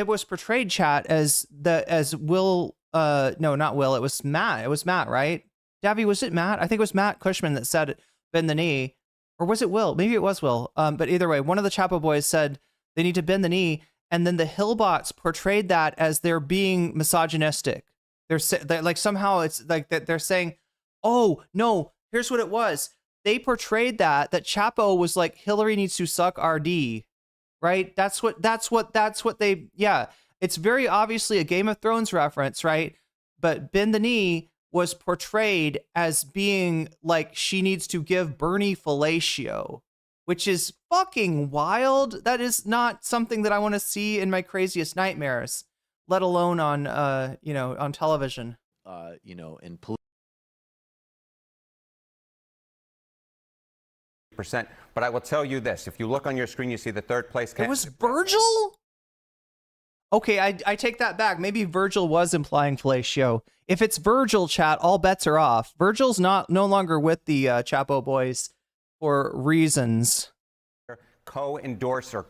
was portrayed, chat, as Will. No, not Will. It was Matt. It was Matt, right? Davy, was it Matt? I think it was Matt Cushman that said bend the knee, or was it Will? Maybe it was Will. But either way, one of the Chapo boys said they need to bend the knee, and then the Hillbots portrayed that as they're being misogynistic. They're like, somehow it's like that they're saying, oh no, here's what it was. They portrayed that Chapo was like, Hillary needs to suck RD, right? That's what they, yeah. It's very obviously a Game of Thrones reference, right? But bend the knee was portrayed as being like she needs to give Bernie fellatio, which is fucking wild. That is not something that I want to see in my craziest nightmares, let alone on, on television. In percent. But I will tell you this: if you look on your screen, you see the third place. It was Virgil. Okay, I take that back. Maybe Virgil was implying fellatio. If it's Virgil, chat, all bets are off. Virgil's no longer with the Chapo boys for reasons. Co-endorsed or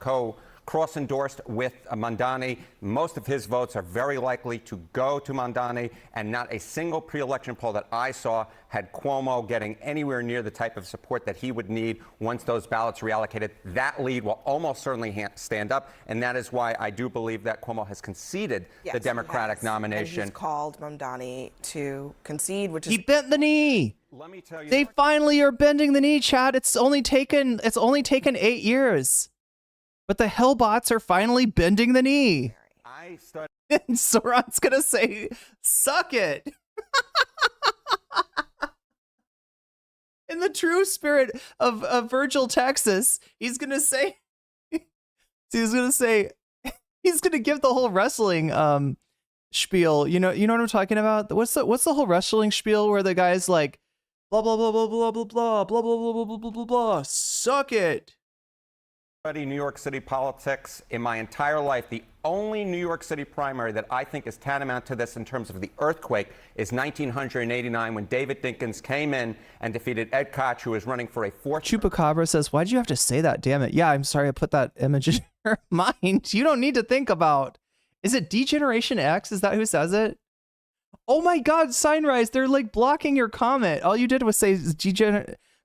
cross-endorsed with Mamdani. Most of his votes are very likely to go to Mamdani, and not a single pre-election poll that I saw had Cuomo getting anywhere near the type of support that he would need once those ballots are reallocated. That lead will almost certainly stand up, and that is why I do believe that Cuomo has conceded the Democratic nomination. And he's called Mamdani to concede, which is... He bent the knee. Let me tell you, they finally are bending the knee, Chad. It's only taken 8 years. But the Hellbots are finally bending the knee. I studied. And Soran's gonna say, suck it. In the true spirit of Virgil, Texas, he's gonna give the whole wrestling spiel. You know what I'm talking about? What's the whole wrestling spiel where the guy's like, blah blah blah blah blah blah blah blah blah blah blah blah blah blah, suck it. New York City politics in my entire life. The only New York City primary that I think is tantamount to this in terms of the earthquake is 1989, when David Dinkins came in and defeated Ed Koch, who was running for a fourth. Chupacabra says, why'd you have to say that? Damn it. Yeah, I'm sorry I put that image in your mind. You don't need to think about. Is it Degeneration X? Is that who says it? Oh my God, Signrise, they're like blocking your comment. All you did was say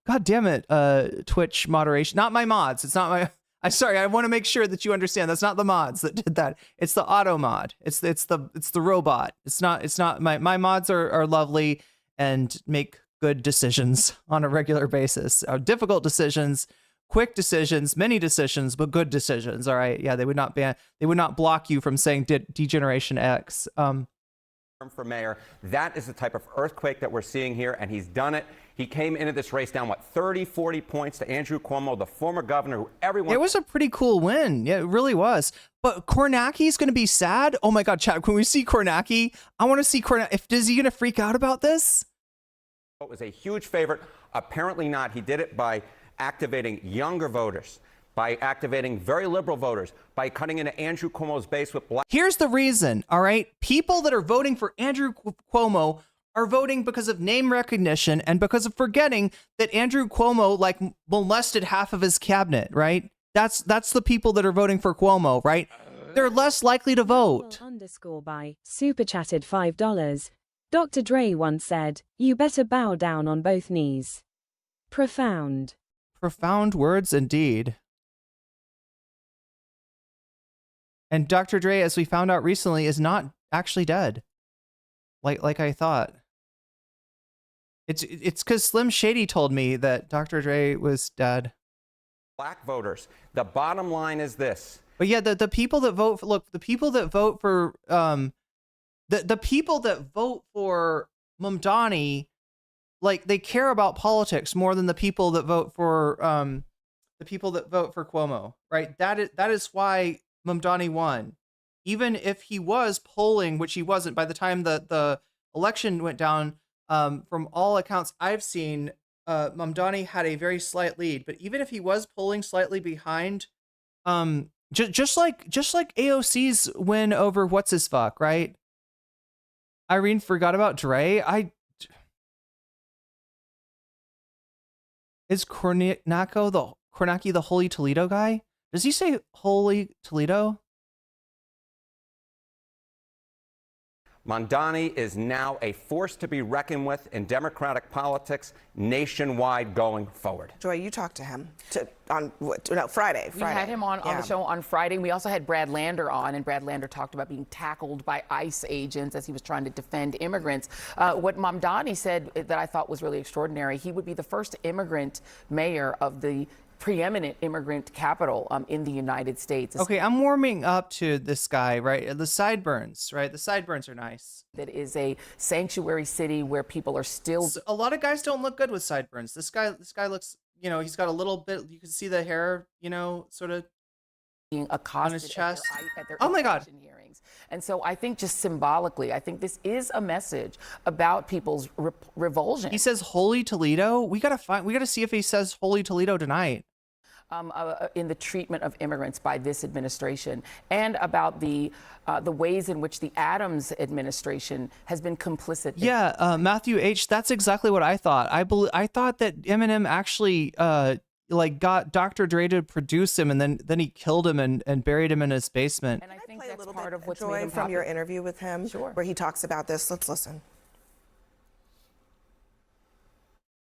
God damn it, Twitch moderation. Not my mods. It's not my... I'm sorry. I want to make sure that you understand. That's not the mods that did that. It's the auto mod. It's the robot. It's not my mods are lovely and make good decisions on a regular basis. Difficult decisions, quick decisions, many decisions, but good decisions. All right. Yeah, they would not block you from saying Degeneration X. For mayor. That is the type of earthquake that we're seeing here, and he's done it. He came into this race down, 30, 40 points to Andrew Cuomo, the former governor, who everyone... It was a pretty cool win. Yeah, it really was. But Kornacki's going to be sad. Oh my God, chat, when we see Kornacki, I want to see Kornacki. Is he going to freak out about this? It was a huge favorite. Apparently not. He did it by activating younger voters, by activating very liberal voters, by cutting into Andrew Cuomo's base with black... Here's the reason, all right? People that are voting for Andrew Cuomo are voting because of name recognition and because of forgetting that Andrew Cuomo, molested half of his cabinet, right? That's the people that are voting for Cuomo, right? They're less likely to vote. Underscore by super chatted $5. Dr. Dre once said, "You better bow down on both knees." Profound. Profound words indeed. And Dr. Dre, as we found out recently, is not actually dead. Like I thought. It's because Slim Shady told me that Dr. Dre was dead. Black voters. The bottom line is this. But yeah, the people that vote for, look, the people that vote for the people that vote for Mamdani, they care about politics more than the people that vote for Cuomo, right? That is why Mamdani won. Even if he was polling, which he wasn't by the time the election went down, from all accounts I've seen, Mamdani had a very slight lead. But even if he was pulling slightly behind, just like AOC's win over what's his fuck, right? Irene forgot about Dre. Is Kornacki the Holy Toledo guy? Does he say Holy Toledo? Mamdani is now a force to be reckoned with in Democratic politics nationwide going forward. Joy, you talked to him on Friday. We had him on the show on Friday. We also had Brad Lander on, and Brad Lander talked about being tackled by ICE agents as he was trying to defend immigrants. What Mamdani said that I thought was really extraordinary, he would be the first immigrant mayor of the preeminent immigrant capital in the United States. Okay, I'm warming up to this guy, right? The sideburns, right? The sideburns are nice. That is a sanctuary city where people are still. So a lot of guys don't look good with sideburns. This guy looks, he's got a little bit. You can see the hair, sort of being accosted on his chest. At their oh my God! Hearings. And so I think just symbolically, I think this is a message about people's revulsion. He says Holy Toledo. We gotta see if he says Holy Toledo tonight. In the treatment of immigrants by this administration, and about the ways in which the Adams administration has been complicit. Yeah, Matthew H. That's exactly what I thought. I thought that Eminem actually got Dr. Dre to produce him, and then he killed him and buried him in his basement. And I think that's part of what's Joy, made him from your popular. interview with him, where he talks about this. Let's listen.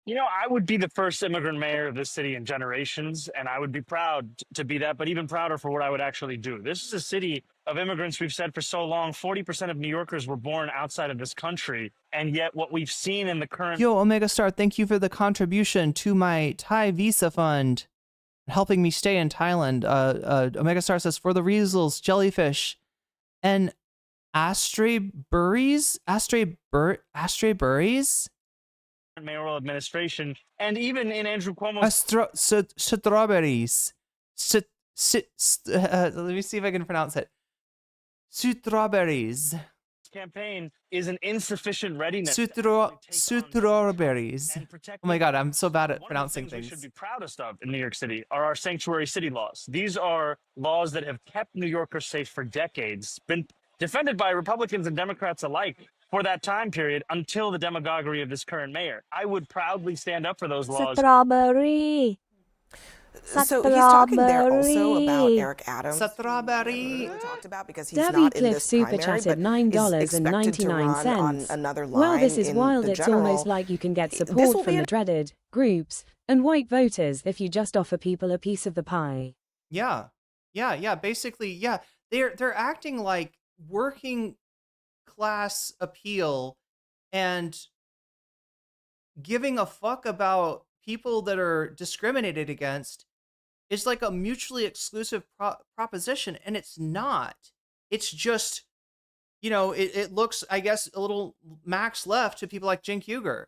I would be the first immigrant mayor of this city in generations, and I would be proud to be that, but even prouder for what I would actually do. This is a city of immigrants. We've said for so long, 40% of New Yorkers were born outside of this country, and yet what we've seen in the current... Yo, Omega Star, thank you for the contribution to my Thai visa fund, helping me stay in Thailand. Omega Star says, for the weasels, jellyfish, and astray berries? mayoral administration, and even in Andrew Cuomo's strawberries. Let me see if I can pronounce it. Strawberries. Campaign is an insufficient readiness. Strawberries. Oh my God, I'm so bad at pronouncing things. We should be proudest of in New York City are our sanctuary city laws. These are laws that have kept New Yorkers safe for decades, been defended by Republicans and Democrats alike for that time period until the demagoguery of this current mayor. I would proudly stand up for those laws. Strawberry. So he's talking there also about Eric Adams. Strawberry. Talked about because he's Debbie not in Cliff this super primary, chatted but is expected to run on $9.99. another line. Well, this is in wild. the It's general. almost like you can get This support will from be the dreaded groups and white voters if you just offer people a piece of the pie. Yeah. Basically, yeah. They're acting like working class appeal and giving a fuck about people that are discriminated against is like a mutually exclusive proposition, and it's not. It's just, it looks, I guess, a little max left to people like Cenk Uygur.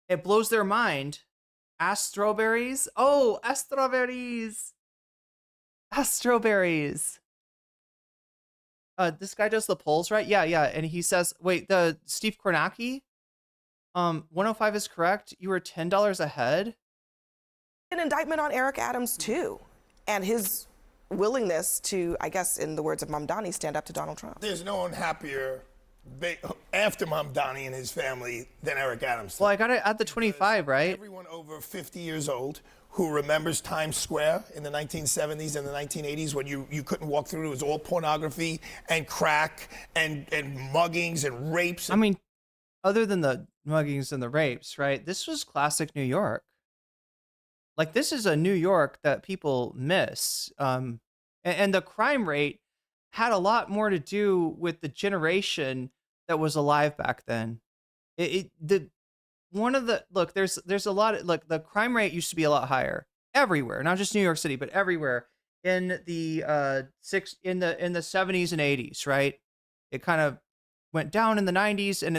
It blows their mind. Strawberries? Oh, strawberries. Strawberries. This guy does the polls, right? Yeah. And he says, wait, the Steve Kornacki, 105 is correct. You were $10 ahead. An indictment on Eric Adams too, and his willingness to, I guess, in the words of Mamdani, stand up to Donald Trump. There's no one happier after Mamdani and his family than Eric Adams. Well, I got to add the 25, right? Everyone over 50 years old who remembers Times Square in the 1970s and the 1980s when you couldn't walk through, it was all pornography and crack and muggings and rapes. I mean, other than the muggings and the rapes, right? This was classic New York. Like, this is a New York that people miss. And the crime rate had a lot more to do with the generation that was alive back then. There's a lot of, like, the crime rate used to be a lot higher everywhere, not just New York City, but everywhere in the 70s and 80s, right? It kind of went down in the 90s, and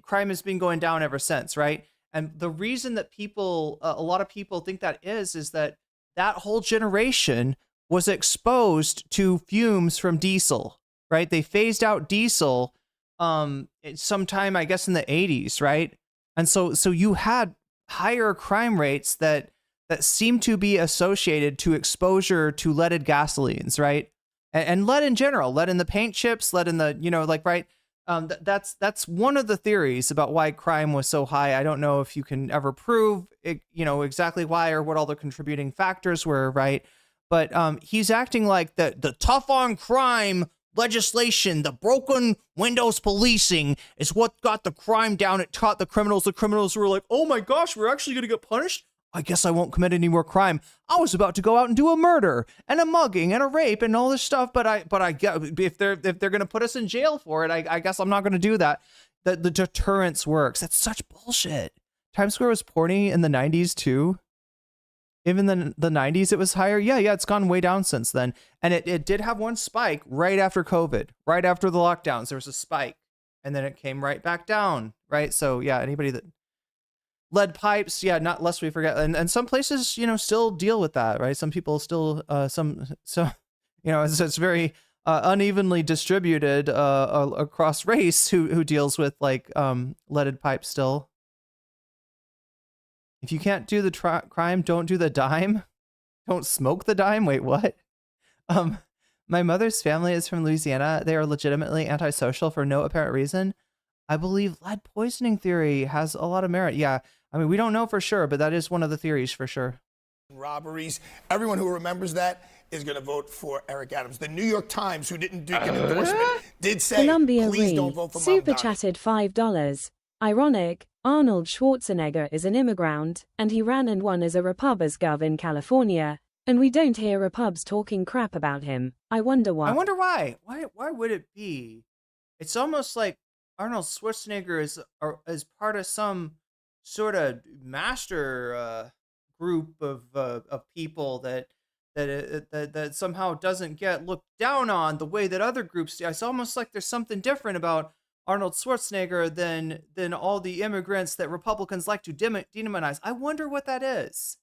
crime has been going down ever since, right? And the reason that a lot of people think that is that whole generation was exposed to fumes from diesel, right? They phased out diesel sometime, I guess, in the 80s, right? And so you had higher crime rates that seem to be associated to exposure to leaded gasolines, right? And lead in general, lead in the paint chips, lead in the, right? That's one of the theories about why crime was so high. I don't know if you can ever prove it, exactly why or what all the contributing factors were, right? But he's acting like the tough on crime legislation, the broken windows policing is what got the crime down. It taught the criminals. The criminals were like, oh my gosh, we're actually going to get punished. I guess I won't commit any more crime. I was about to go out and do a murder and a mugging and a rape and all this stuff, but I get, if they're going to put us in jail for it, I guess I'm not going to do that. The deterrence works. That's such bullshit. Times Square was porny in the 90s too. Even the 90s, it was higher. Yeah, it's gone way down since then. And it did have one spike right after COVID, right after the lockdowns. There was a spike, and then it came right back down, right? So yeah, anybody that lead pipes, yeah, not lest we forget. And some places, still deal with that, right? Some people still, it's very unevenly distributed across race who deals with like leaded pipes still. If you can't do the crime, don't do the dime. Don't smoke the dime. Wait, what? My mother's family is from Louisiana. They are legitimately antisocial for no apparent reason. I believe lead poisoning theory has a lot of merit. Yeah, I mean, we don't know for sure, but that is one of the theories for sure. Robberies. Everyone who remembers that is going to vote for Eric Adams. The New York Times, who didn't do an endorsement, did say, Columbia please Reed don't vote for super Mamdani. chatted $5. Ironic, Arnold Schwarzenegger is an immigrant, and he ran and won as a Repub's gov in California, and we don't hear Repubs talking crap about him. I wonder why. I wonder why. Why would it be? It's almost like Arnold Schwarzenegger is part of some sort of master group of people that somehow doesn't get looked down on the way that other groups do. It's almost like there's something different about Arnold Schwarzenegger than all the immigrants that Republicans like to demonize. I wonder what that is.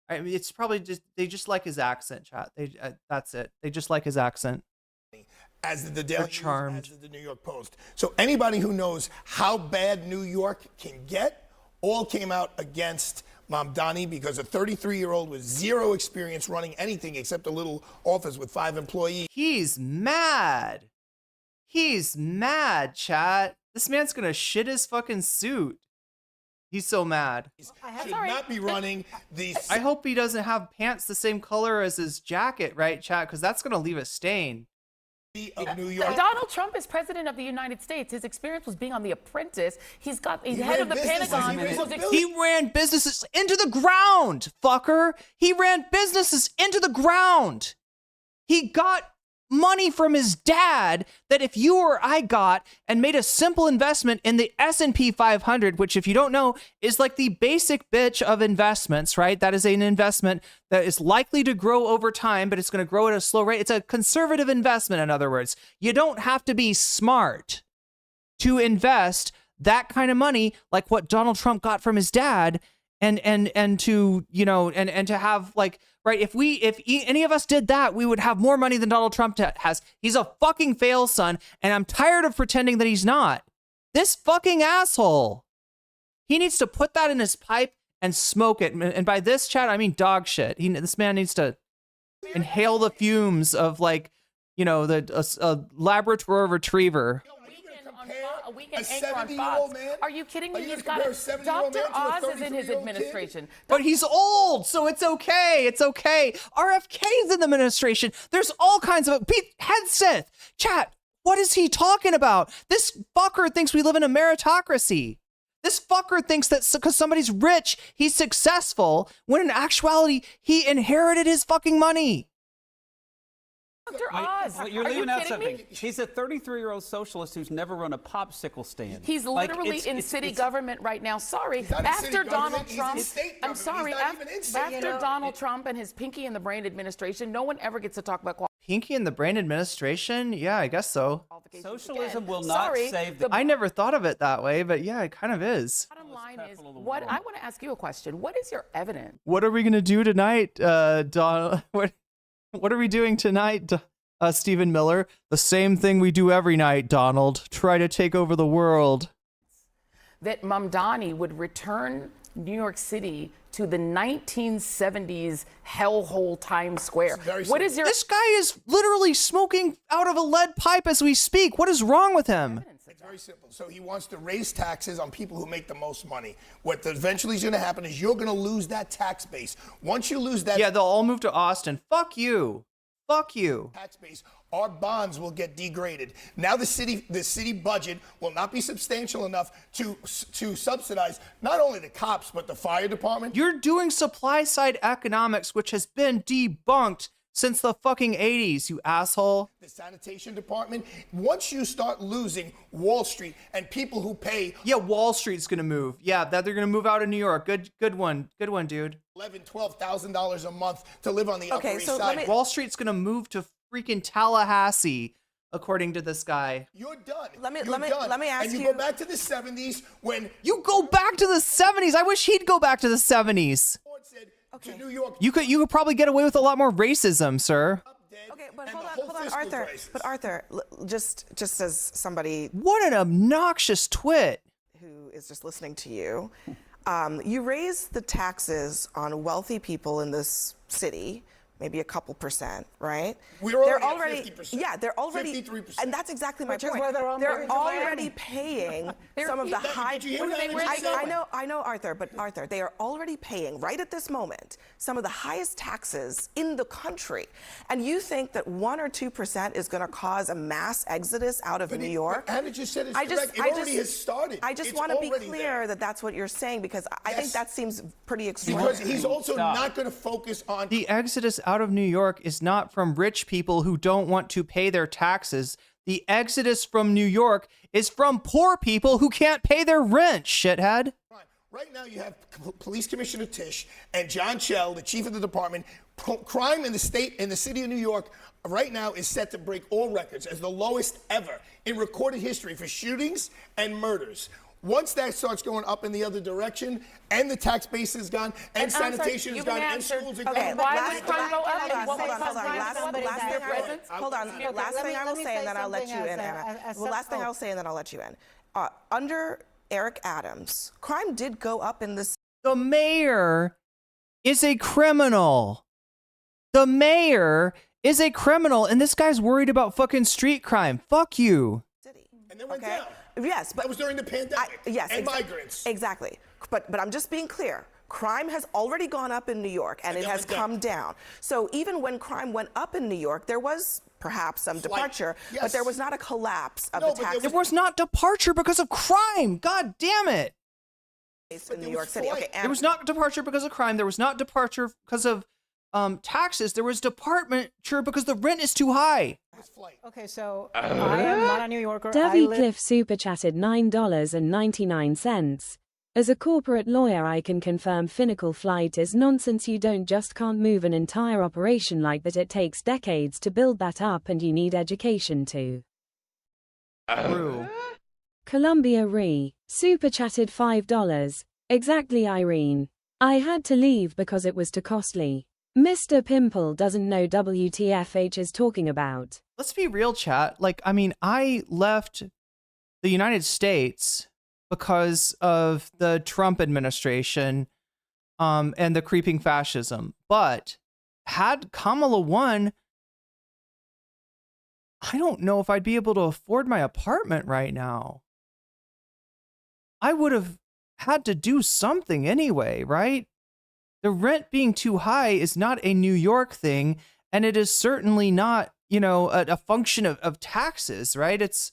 I mean, it's probably just they just like his accent, chat. That's it. They just like his accent. As did the Daily News, charmed. as did the New York Post. So anybody who knows how bad New York can get, all came out against Mamdani because a 33-year-old with zero experience running anything except a little office with 5 employees. He's mad. He's mad, chat. This man's gonna shit his fucking suit. He's so mad. Should not be running these. I hope he doesn't have pants the same color as his jacket, right, chat? Because that's gonna leave a stain. Of New York. Donald Trump is president of the United States. His experience was being on The Apprentice. He's head of the Pentagon. He ran businesses into the ground, fucker. He ran businesses into the ground. He got money from his dad that if you or I got and made a simple investment in the S&P 500, which if you don't know is like the basic bitch of investments, right? That is an investment that is likely to grow over time, but it's going to grow at a slow rate. It's a conservative investment, in other words. You don't have to be smart to invest that kind of money like what Donald Trump got from his dad and to, and to have like, right, if any of us did that, we would have more money than Donald Trump has. He's a fucking fail son, and I'm tired of pretending that he's not. This fucking asshole. He needs to put that in his pipe and smoke it. And by this, chat, I mean dog shit. This man needs to inhale the fumes of like, a Labrador retriever. A weekend anchor on Fox. Are you kidding me? He's got Dr. Oz is in his administration. But he's old, so it's okay. It's okay. RFK's in the administration. There's all kinds of Pete Hegseth. Chat, what is he talking about? This fucker thinks we live in a meritocracy. This fucker thinks that because somebody's rich, he's successful, when in actuality, he inherited his fucking money. Dr. Oz, you're leaving out something. Me? He's a 33-year-old socialist who's never run a popsicle stand. He's literally in city government right now. Sorry, after Donald Trump. I'm sorry, after Donald Trump and his Pinky and the Brain administration, no one ever gets to talk about Pinky and the Brain administration? Yeah, I guess so. Socialism will not save the. I never thought of it that way, but yeah, it kind of is. Bottom line is, what I want to ask you a question. What is your evidence? What are we gonna do tonight, Don? What are we doing tonight, Stephen Miller. The same thing we do every night, Donald. Try to take over the world. That Mamdani would return New York City to the 1970s hellhole Times Square. What is your... This guy is literally smoking out of a lead pipe as we speak. What is wrong with him? It's very simple. So he wants to raise taxes on people who make the most money. What eventually is going to happen is you're going to lose that tax base. Once you lose that... Yeah, they'll all move to Austin. Fuck you. Fuck you. Tax base, our bonds will get degraded. Now the city budget will not be substantial enough to subsidize not only the cops but the fire department. You're doing supply side economics, which has been debunked since the fucking 80s, you asshole. The sanitation department. Once you start losing Wall Street and people who pay... Yeah, Wall Street's gonna move. Yeah, that they're gonna move out of New York. Good one, dude. $11,000-$12,000 a month to live on the Upper East Side. Wall Street's gonna move to freaking Tallahassee, according to this guy. You're done. Let me ask and you. you go back to the 70s when... You go back to the 70s? I wish he'd go back to the 70s. To New York. You could probably get away with a lot more racism, sir. Okay, but hold on, Arthur. But Arthur, just as somebody... What an obnoxious twit. ...who is just listening to you, you raise the taxes on wealthy people in this city, maybe a couple percent, right? They're already at 50%. Yeah, they're already... 53%. And that's exactly my point. They're already paying some of the high... Did you hear that? I know, Arthur, but Arthur, they are already paying, right at this moment, some of the highest taxes in the country. And you think that 1 or 2% is going to cause a mass exodus out of New York? Anna just said it's correct. It already has started. I just want to be clear that that's what you're saying, because I think that seems pretty extraordinary. Because he's also not going to focus on... The exodus out of New York is not from rich people who don't want to pay their taxes. The exodus from New York is from poor people who can't pay their rent, shithead. Right now you have Police Commissioner Tisch and John Chell, the chief of the department. Crime in the city of New York right now is set to break all records as the lowest ever in recorded history for shootings and murders. Once that starts going up in the other direction, and the tax base is gone, and sanitation is gone, and schools are gone. Okay, Why would crime go up? Hold on. Last thing I will say, and then I'll let you in, Anna. Last thing I'll say, and then I'll let you in. Under Eric Adams, crime did go up in this. The mayor is a criminal. The mayor is a criminal, and this guy's worried about fucking street crime. Fuck you. And then went down. Yes, but that was during the pandemic. And migrants. Exactly. But I'm just being clear. Crime has already gone up in New York, and it has come down. So even when crime went up in New York, there was perhaps some departure, but there was not a collapse of the tax. There was not departure because of crime. God damn it. In New York City. Okay, there was not departure because of crime. There was not departure because of taxes. There was departure because the rent is too high. Okay, so I am not a New Yorker. Devi Cliff super chatted $9.99. As a corporate lawyer, I can confirm Finacle flight is nonsense. You can't move an entire operation like that. It takes decades to build that up, and you need education too. True. Columbia Re super chatted $5. Exactly, Irene. I had to leave because it was too costly. Mr. Pimple doesn't know WTFH is talking about. Let's be real, chat. I left the United States because of the Trump administration and the creeping fascism. But had Kamala won, I don't know if I'd be able to afford my apartment right now. I would have had to do something anyway, right? The rent being too high is not a New York thing, and it is certainly not, a function of taxes, right? It's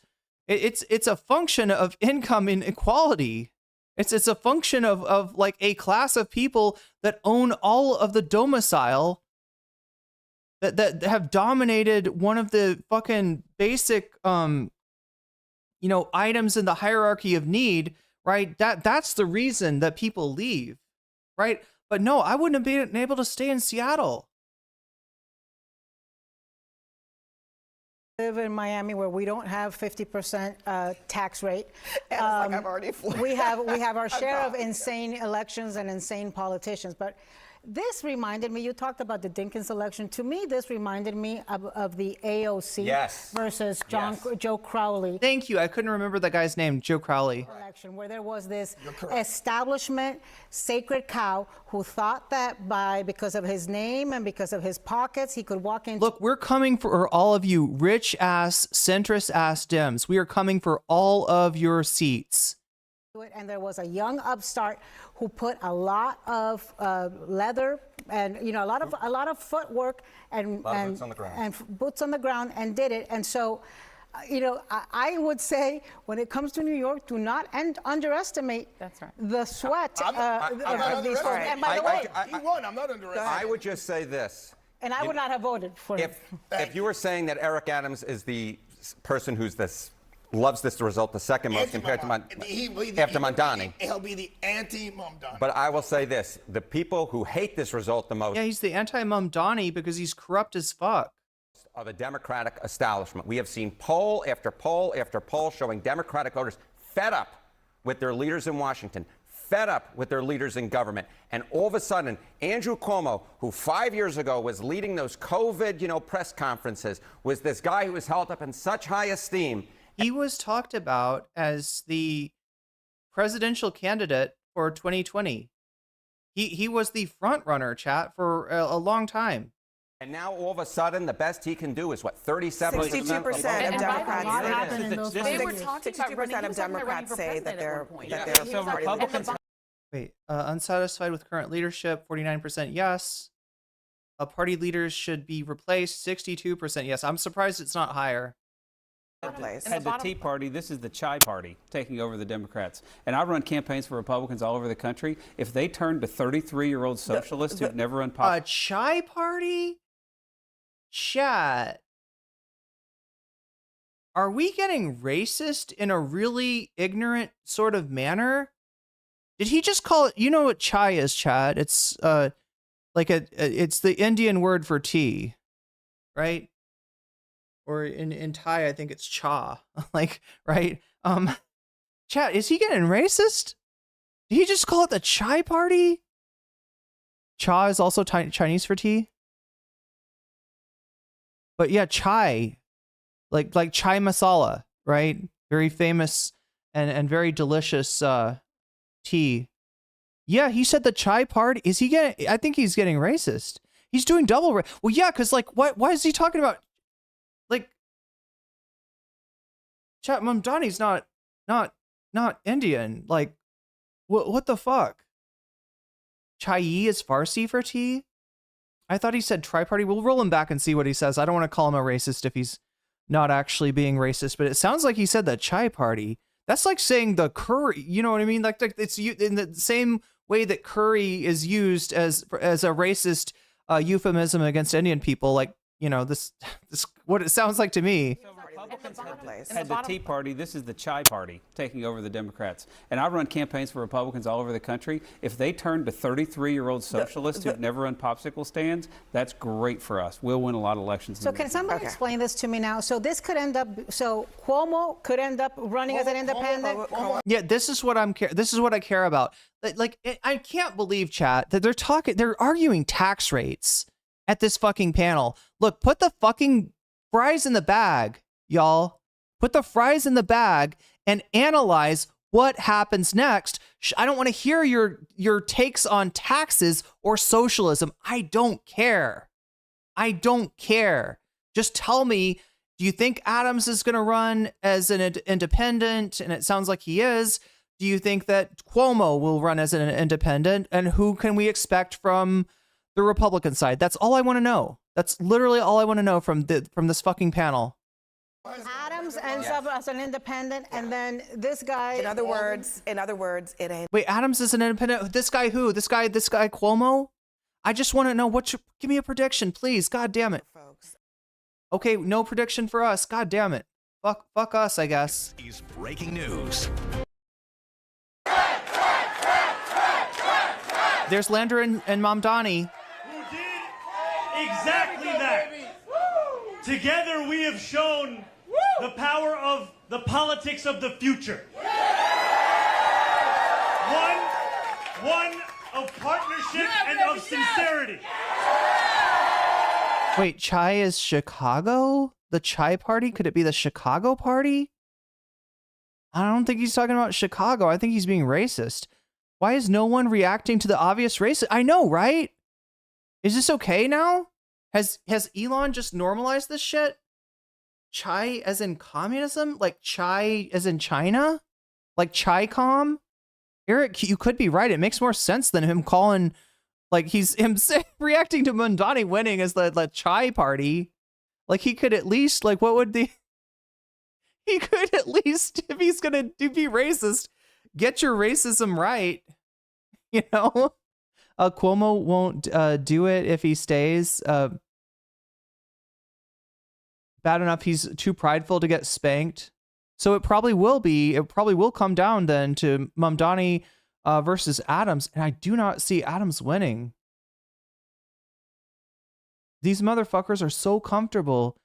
a function of income inequality. It's a function of like a class of people that own all of the domicile that have dominated one of the fucking basic items in the hierarchy of need, right? That's the reason that people leave, right? But no, I wouldn't have been able to stay in Seattle. Live in Miami where we don't have 50% tax rate. I've already we have our share of insane elections and insane politicians, but This reminded me, you talked about the Dinkins election. To me, this reminded me of the AOC versus Joe Crowley. Thank you. I couldn't remember that guy's name, Joe Crowley. Election where there was this establishment sacred cow who thought that because of his name and because of his pockets, he could walk into. Look, we're coming for all of you rich-ass, centrist-ass Dems. We are coming for all of your seats. And there was a young upstart who put a lot of leather and a lot of footwork and boots on the ground. and boots on the ground and did it. And so, I would say when it comes to New York, do not underestimate the sweat of these folks. And by the way, he won. I'm not underestimating. I would just say this. And I would not have voted for him. If you were saying that Eric Adams is the person who's loves this result the second most compared to after Mamdani. He'll be the anti-Mamdani. But I will say this, the people who hate this result the most. Yeah, he's the anti-Mamdani because he's corrupt as fuck. Of the Democratic establishment. We have seen poll after poll after poll showing Democratic voters fed up with their leaders in Washington, fed up with their leaders in government. And all of a sudden, Andrew Cuomo, who 5 years ago was leading those COVID, press conferences, was this guy who was held up in such high esteem. He was talked about as the presidential candidate for 2020. He was the front runner, chat, for a long time. And now all of a sudden, the best he can do is what, 37%? 62% of Democrats. They were talking about 62% of Democrats say that they're So Republicans. Wait, unsatisfied with current leadership, 49% yes. Party leaders should be replaced, 62% yes. I'm surprised it's not higher. Had the Tea Party, this is the Chai Party taking over the Democrats. And I run campaigns for Republicans all over the country. If they turn to 33-year-old socialists who've never run a Chai Party? Chat. Are we getting racist in a really ignorant sort of manner? Did he just call it, you know what chai is, chat? It's it's the Indian word for tea, right? Or in Thai, I think it's cha, right? Chat, is he getting racist? Did he just call it the Chai Party? Cha is also Chinese for tea. But yeah, chai, like chai masala, right? Very famous and very delicious tea. Yeah, he said the Chai Party. Is he getting? I think he's getting racist. He's doing double. Well, yeah, because why is he talking about? Chat, Mamdani's not Indian. What the fuck? Chai is Farsi for tea? I thought he said tri-party. We'll roll him back and see what he says. I don't want to call him a racist if he's not actually being racist, but it sounds like he said the Chai Party. That's like saying the curry. You know what I mean? Like it's in the same way that curry is used as a racist euphemism against Indian people. This what it sounds like to me. Had the Tea Party, this is the Chai Party taking over the Democrats. And I run campaigns for Republicans all over the country. If they turn to 33-year-old socialists who've never run popsicle stands, that's great for us. We'll win a lot of elections. So can somebody explain this to me now? So this could end up, Cuomo could end up running as an independent? Yeah, this is what I care about. I can't believe, chat, that they're arguing tax rates at this fucking panel. Look, put the fucking fries in the bag. Y'all, put the fries in the bag and analyze what happens next. I don't want to hear your takes on taxes or socialism. I don't care. Just tell me, do you think Adams is going to run as an independent? And it sounds like he is. Do you think that Cuomo will run as an independent? And who can we expect from the Republican side? That's all I want to know. That's literally all I want to know from this fucking panel. Adams ends up as an independent, and then this guy. In other words, it ain't. Wait, Adams is an independent. This guy who? This guy Cuomo? I just want to know give me a prediction, please. God damn it, folks. Okay, no prediction for us. God damn it. Fuck us, I guess. Is breaking news. There's Lander and Mamdani. Who did exactly that. Together we have shown the power of the politics of the future. One of partnership and of sincerity. Wait, chai is Chicago? The chai party? Could it be the Chicago party? I don't think he's talking about Chicago. I think he's being racist. Why is no one reacting to the obvious racism? I know, right? Is this okay now? Has Elon just normalized this shit? Chai as in communism? Like chai as in China? Like chai-com? Eric, you could be right. It makes more sense than him calling, like reacting to Mamdani winning as the chai party. Like he could at least, like what would the, he could at least, if he's gonna be racist, get your racism right. You know? Cuomo won't do it if he stays. Bad enough he's too prideful to get spanked. So it probably will come down then to Mamdani versus Adams, and I do not see Adams winning. These motherfuckers are so comfortable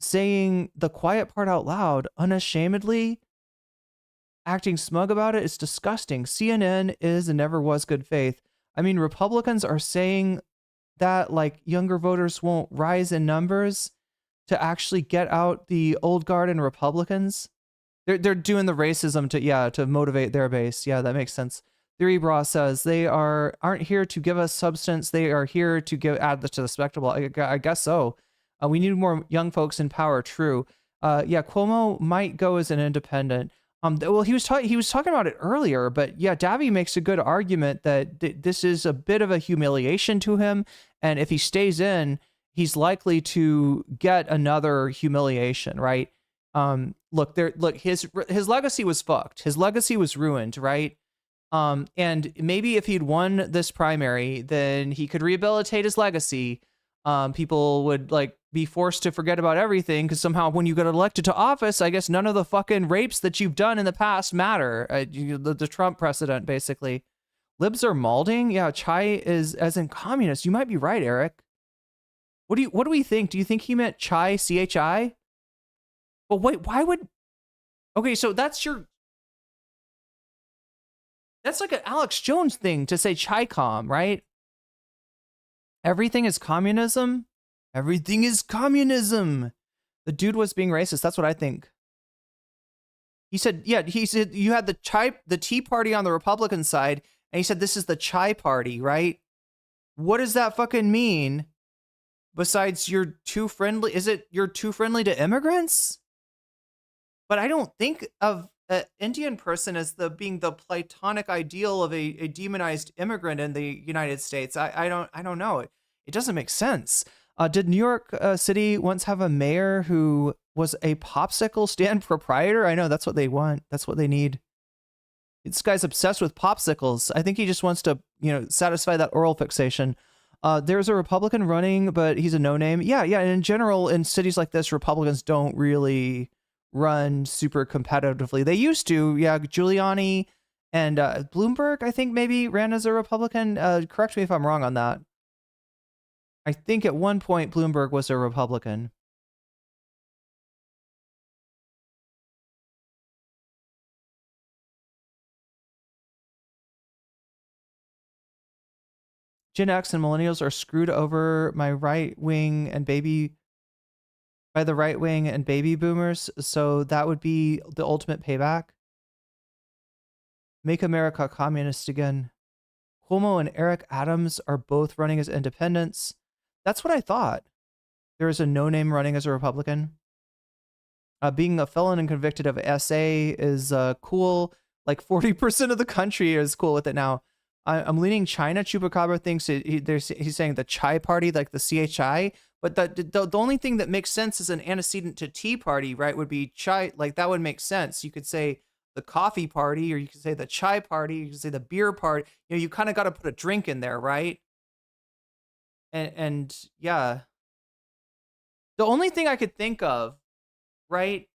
saying the quiet part out loud, unashamedly, acting smug about it. It's disgusting. CNN is and never was good faith. I mean, Republicans are saying that like younger voters won't rise in numbers to actually get out the old guard and Republicans. They're doing the racism to motivate their base. Yeah, that makes sense. Theory Bra says they aren't here to give us substance. They are here to add to the spectacle. I guess so. We need more young folks in power. True. Yeah, Cuomo might go as an independent. Well, he was talking about it earlier, but yeah, Davy makes a good argument that this is a bit of a humiliation to him, and if he stays in, he's likely to get another humiliation, right? Look, his legacy was fucked. His legacy was ruined, right? And maybe if he'd won this primary, then he could rehabilitate his legacy. People would like be forced to forget about everything because somehow when you get elected to office, I guess none of the fucking rapes that you've done in the past matter. The Trump precedent, basically. Libs are malding. Yeah, chai is as in communist. You might be right, Eric. What do we think? Do you think he meant chai, CHI? But wait, why would... Okay, so that's like an Alex Jones thing to say chai-com, right? Everything is communism? Everything is communism. The dude was being racist. That's what I think. He said you had the Tea Party on the Republican side, and he said this is the chai party, right? What does that fucking mean? Besides you're too friendly, is it you're too friendly to immigrants? But I don't think of an Indian person as being the platonic ideal of a demonized immigrant in the United States. I don't know. It doesn't make sense. Did New York City once have a mayor who was a popsicle stand proprietor? I know that's what they want. That's what they need. This guy's obsessed with popsicles. I think he just wants to, satisfy that oral fixation. There's a Republican running, but he's a no-name. Yeah. And in general, in cities like this, Republicans don't really run super competitively. They used to. Yeah, Giuliani and Bloomberg, I think, maybe ran as a Republican. Correct me if I'm wrong on that. I think at one point Bloomberg was a Republican. Gen X and millennials are screwed over by the right wing and baby boomers, so that would be the ultimate payback. Make America communist again. Cuomo and Eric Adams are both running as independents. That's what I thought. There is a no-name running as a Republican. Being a felon and convicted of SA is cool. Like 40% of the country is cool with it now. I'm leaning China. Chupacabra thinks he's saying the chai party, like the CHI. But the only thing that makes sense as an antecedent to Tea Party, right, would be chai. Like that would make sense. You could say the coffee party, or you could say the chai party, you could say the beer party. You kind of got to put a drink in there, right? And yeah, the only thing I could think of, right,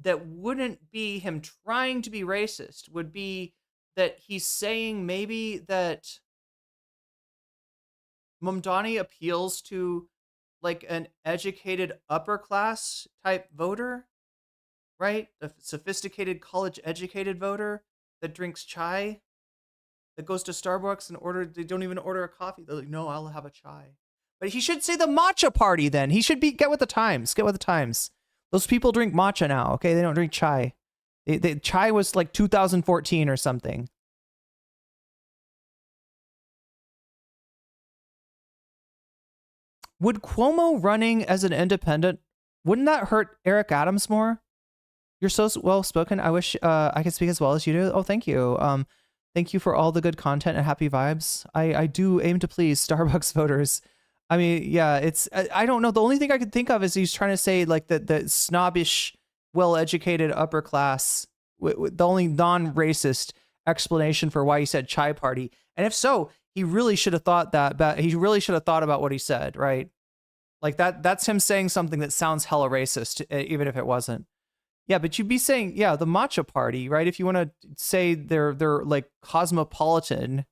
that wouldn't be him trying to be racist would be that he's saying maybe that Mamdani appeals to like an educated upper class type voter, right? A sophisticated college educated voter that drinks chai. that goes to Starbucks and they don't even order a coffee. They're like, no, I'll have a chai. But he should say the matcha party then. He should get with the times. Get with the times. Those people drink matcha now, okay? They don't drink chai. Chai was like 2014 or something. Would Cuomo running as an independent, wouldn't that hurt Eric Adams more? You're so well spoken. I wish I could speak as well as you do. Oh, thank you. Thank you for all the good content and happy vibes. I do aim to please Starbucks voters. I mean, yeah, it's, I don't know. The only thing I could think of is he's trying to say like the snobbish, well-educated upper class, the only non-racist explanation for why he said chai party. And if so, he really should have thought that, but he really should have thought about what he said, right? Like that's him saying something that sounds hella racist, even if it wasn't. Yeah, but you'd be saying, yeah, the matcha party, right? If you want to say they're like cosmopolitan,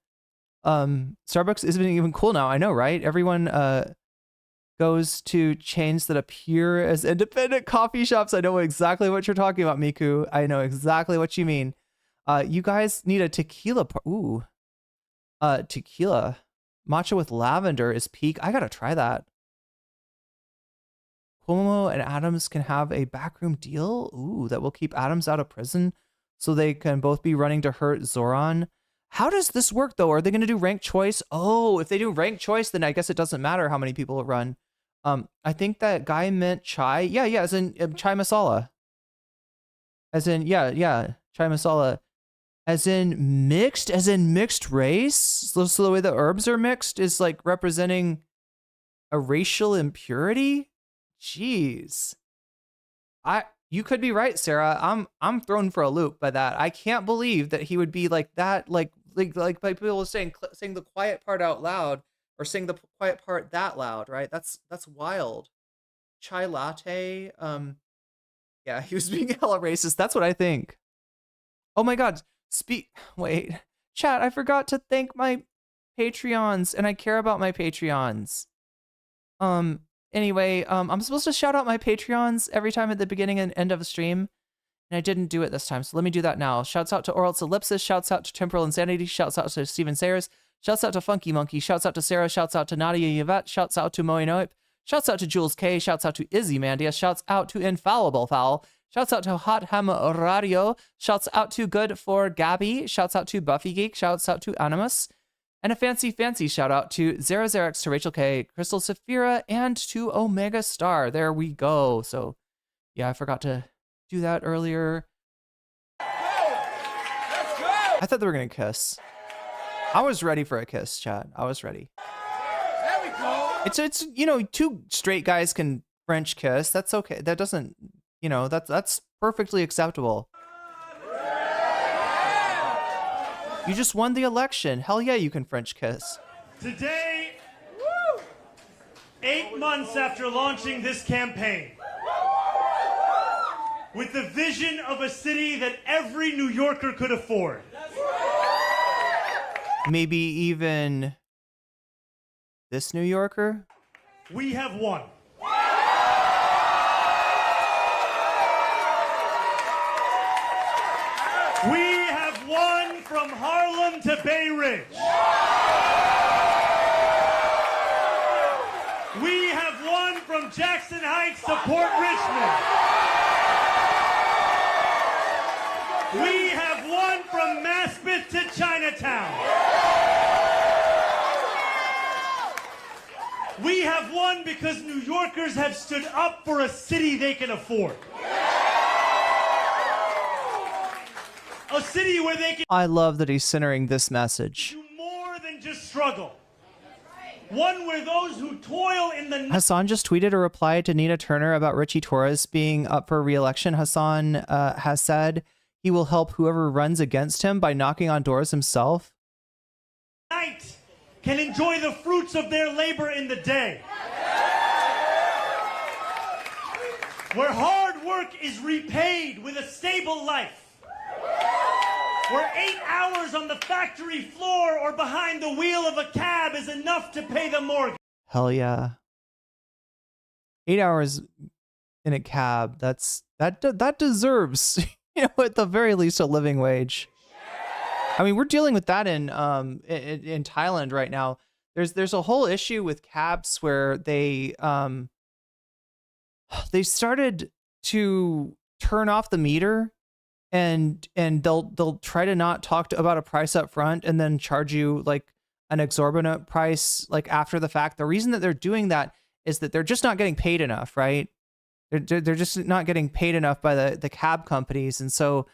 Starbucks isn't even cool now. I know, right? Everyone goes to chains that appear as independent coffee shops. I know exactly what you're talking about, Miku. I know exactly what you mean. You guys need a tequila. Tequila matcha with lavender is peak. I gotta try that. Cuomo and Adams can have a backroom deal. Ooh, that will keep Adams out of prison so they can both be running to hurt Zoran. How does this work though? Are they going to do ranked choice? Oh, if they do ranked choice, then I guess it doesn't matter how many people run. I think that guy meant chai. Yeah, as in chai masala. As in, yeah, chai masala. As in mixed race. So the way the herbs are mixed is like representing a racial impurity. Jeez. You could be right, Sarah. I'm thrown for a loop by that. I can't believe that he would be like that, like people saying the quiet part out loud or saying the quiet part that loud, right? That's wild. Chai latte. Yeah, he was being hella racist. That's what I think. Oh my god. Wait. Chat, I forgot to thank my Patreons, and I care about my Patreons. Anyway, I'm supposed to shout out my Patreons every time at the beginning and end of a stream, and I didn't do it this time, so let me do that now. Shouts out to Oral's Ellipsis, shouts out to Temporal Insanity, shouts out to Steven Sayers, shouts out to Funky Monkey, shouts out to Sarah, shouts out to Nadia Yvette, shouts out to Moe Noip, shouts out to Jules K, shouts out to Izzy Mandia, shouts out to Infallible Fowl, shouts out to Hot Ham Radio, shouts out to Good for Gabby, shouts out to Buffy Geek, shouts out to Animus, and a fancy shout out to Zerazerex, to Rachel K, Crystal Saphira, and to Omega Star. There we go. So, yeah, I forgot to do that earlier. I thought they were going to kiss. I was ready for a kiss, chat. I was ready. There we go. It's two straight guys can French kiss. That's okay. That doesn't, that's perfectly acceptable. You just won the election. Hell yeah, you can French kiss. Today, 8 months after launching this campaign, with the vision of a city that every New Yorker could afford. Maybe even this New Yorker? We have won. We have won from Harlem to Bay Ridge. We have won from Jackson Heights to Port Richmond. We have won from Maspeth to Chinatown. We have won because New Yorkers have stood up for a city they can afford. A city where they can I love that he's centering this message. do more than just struggle. One where those who toil in the Hassan just tweeted a reply to Nina Turner about Richie Torres being up for re-election. Hassan has said he will help whoever runs against him by knocking on doors himself. night can enjoy the fruits of their labor in the day. Where hard work is repaid with a stable life. Where 8 hours on the factory floor or behind the wheel of a cab is enough to pay the mortgage. Hell yeah. 8 hours in a cab, that deserves, at the very least, a living wage. I mean, we're dealing with that in Thailand right now. There's a whole issue with cabs where they started to turn off the meter, and they'll try to not talk about a price up front and then charge you like an exorbitant price like after the fact. The reason that they're doing that is that they're just not getting paid enough, right? They're just not getting paid enough by the cab companies, and so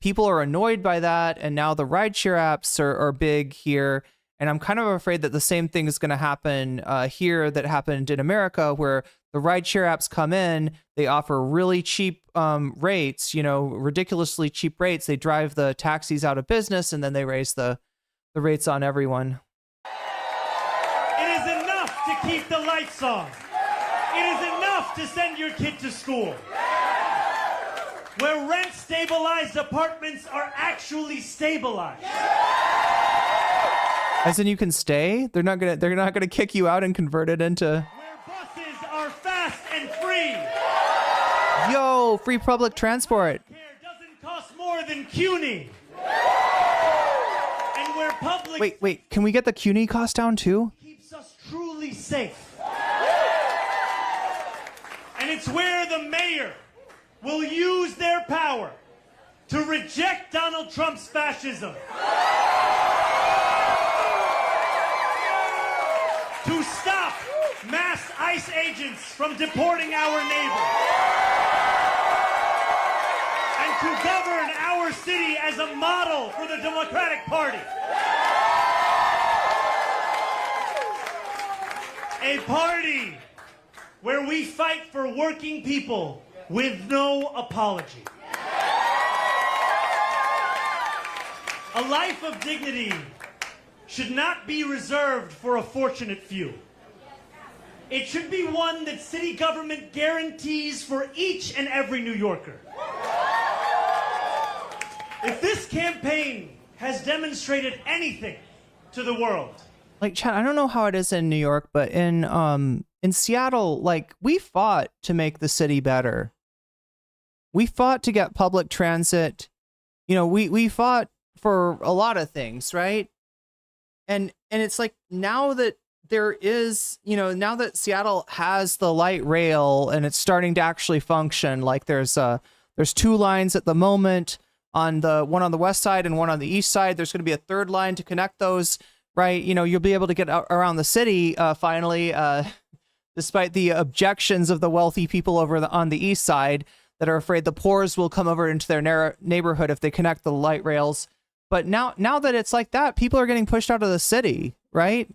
people are annoyed by that. And now the rideshare apps are big here, and I'm kind of afraid that the same thing is going to happen here that happened in America, where the rideshare apps come in, they offer really cheap rates, ridiculously cheap rates. They drive the taxis out of business, and then they raise the rates on everyone. It is enough to keep the lights on. It is enough to send your kid to school. Where rent-stabilized apartments are actually stabilized. As in, you can stay? They're not gonna kick you out and convert it into. Where buses are fast and free. Yo, free public transport. Care doesn't cost more than CUNY. And where public Wait, can we get the CUNY cost down too? Keeps us truly safe. And it's where the mayor will use their power to reject Donald Trump's fascism. To stop mass ICE agents from deporting our neighbors. And to govern our city as a model for the Democratic Party. A party where we fight for working people with no apology. A life of dignity should not be reserved for a fortunate few. It should be one that city government guarantees for each and every New Yorker. If this campaign has demonstrated anything to the world, like, Chad, I don't know how it is in New York, but in Seattle, like, we fought to make the city better. We fought to get public transit. We fought for a lot of things, right? And it's like, now that there is, now that Seattle has the light rail and it's starting to actually function, like there's 2 lines at the moment, on the one on the west side and one on the east side. There's going to be a 3rd line to connect those. Right, you'll be able to get around the city finally, despite the objections of the wealthy people over on the east side that are afraid the poors will come over into their neighborhood if they connect the light rails. But now that it's like that, people are getting pushed out of the city, right?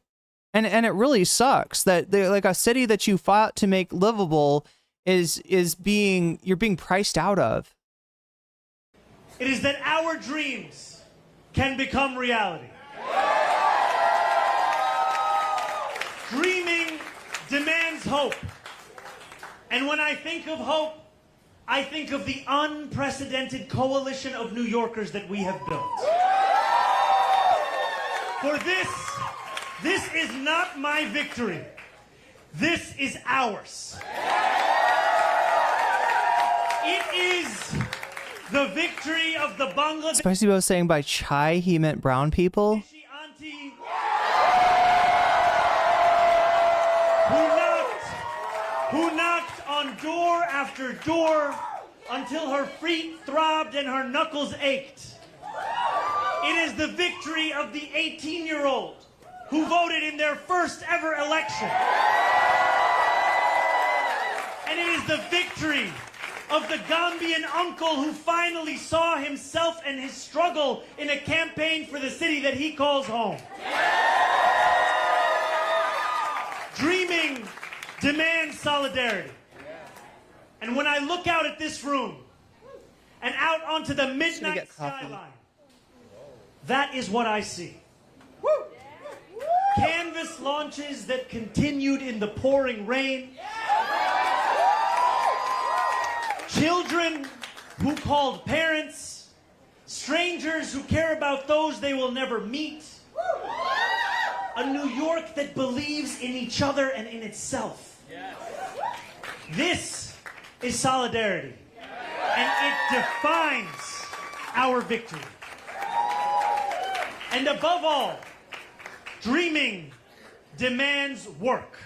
And it really sucks that like a city that you fought to make livable you're being priced out of. it is that our dreams can become reality. Dreaming demands hope. And when I think of hope, I think of the unprecedented coalition of New Yorkers that we have built. For this is not my victory. This is ours. It is the victory of the Bangladesh. Spicy Bo saying by chai he meant brown people. Who knocked on door after door until her feet throbbed and her knuckles ached. It is the victory of the 18-year-old who voted in their first ever election. And it is the victory of the Gambian uncle who finally saw himself and his struggle in a campaign for the city that he calls home. Dreaming demands solidarity. And when I look out at this room and out onto the midnight skyline, that is what I see. Canvas launches that continued in the pouring rain. Children who called parents. Strangers who care about those they will never meet. A New York that believes in each other and in itself. This is solidarity. And it defines our victory. And above all, dreaming demands work.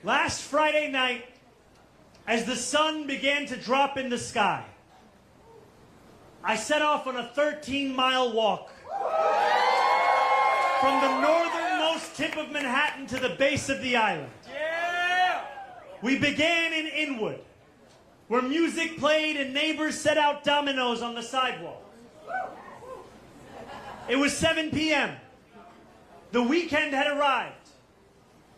Last Friday night, as the sun began to drop in the sky, I set off on a 13-mile walk from the northernmost tip of Manhattan to the base of the island. We began in Inwood, where music played and neighbors set out dominoes on the sidewalk. It was 7 p.m. The weekend had arrived.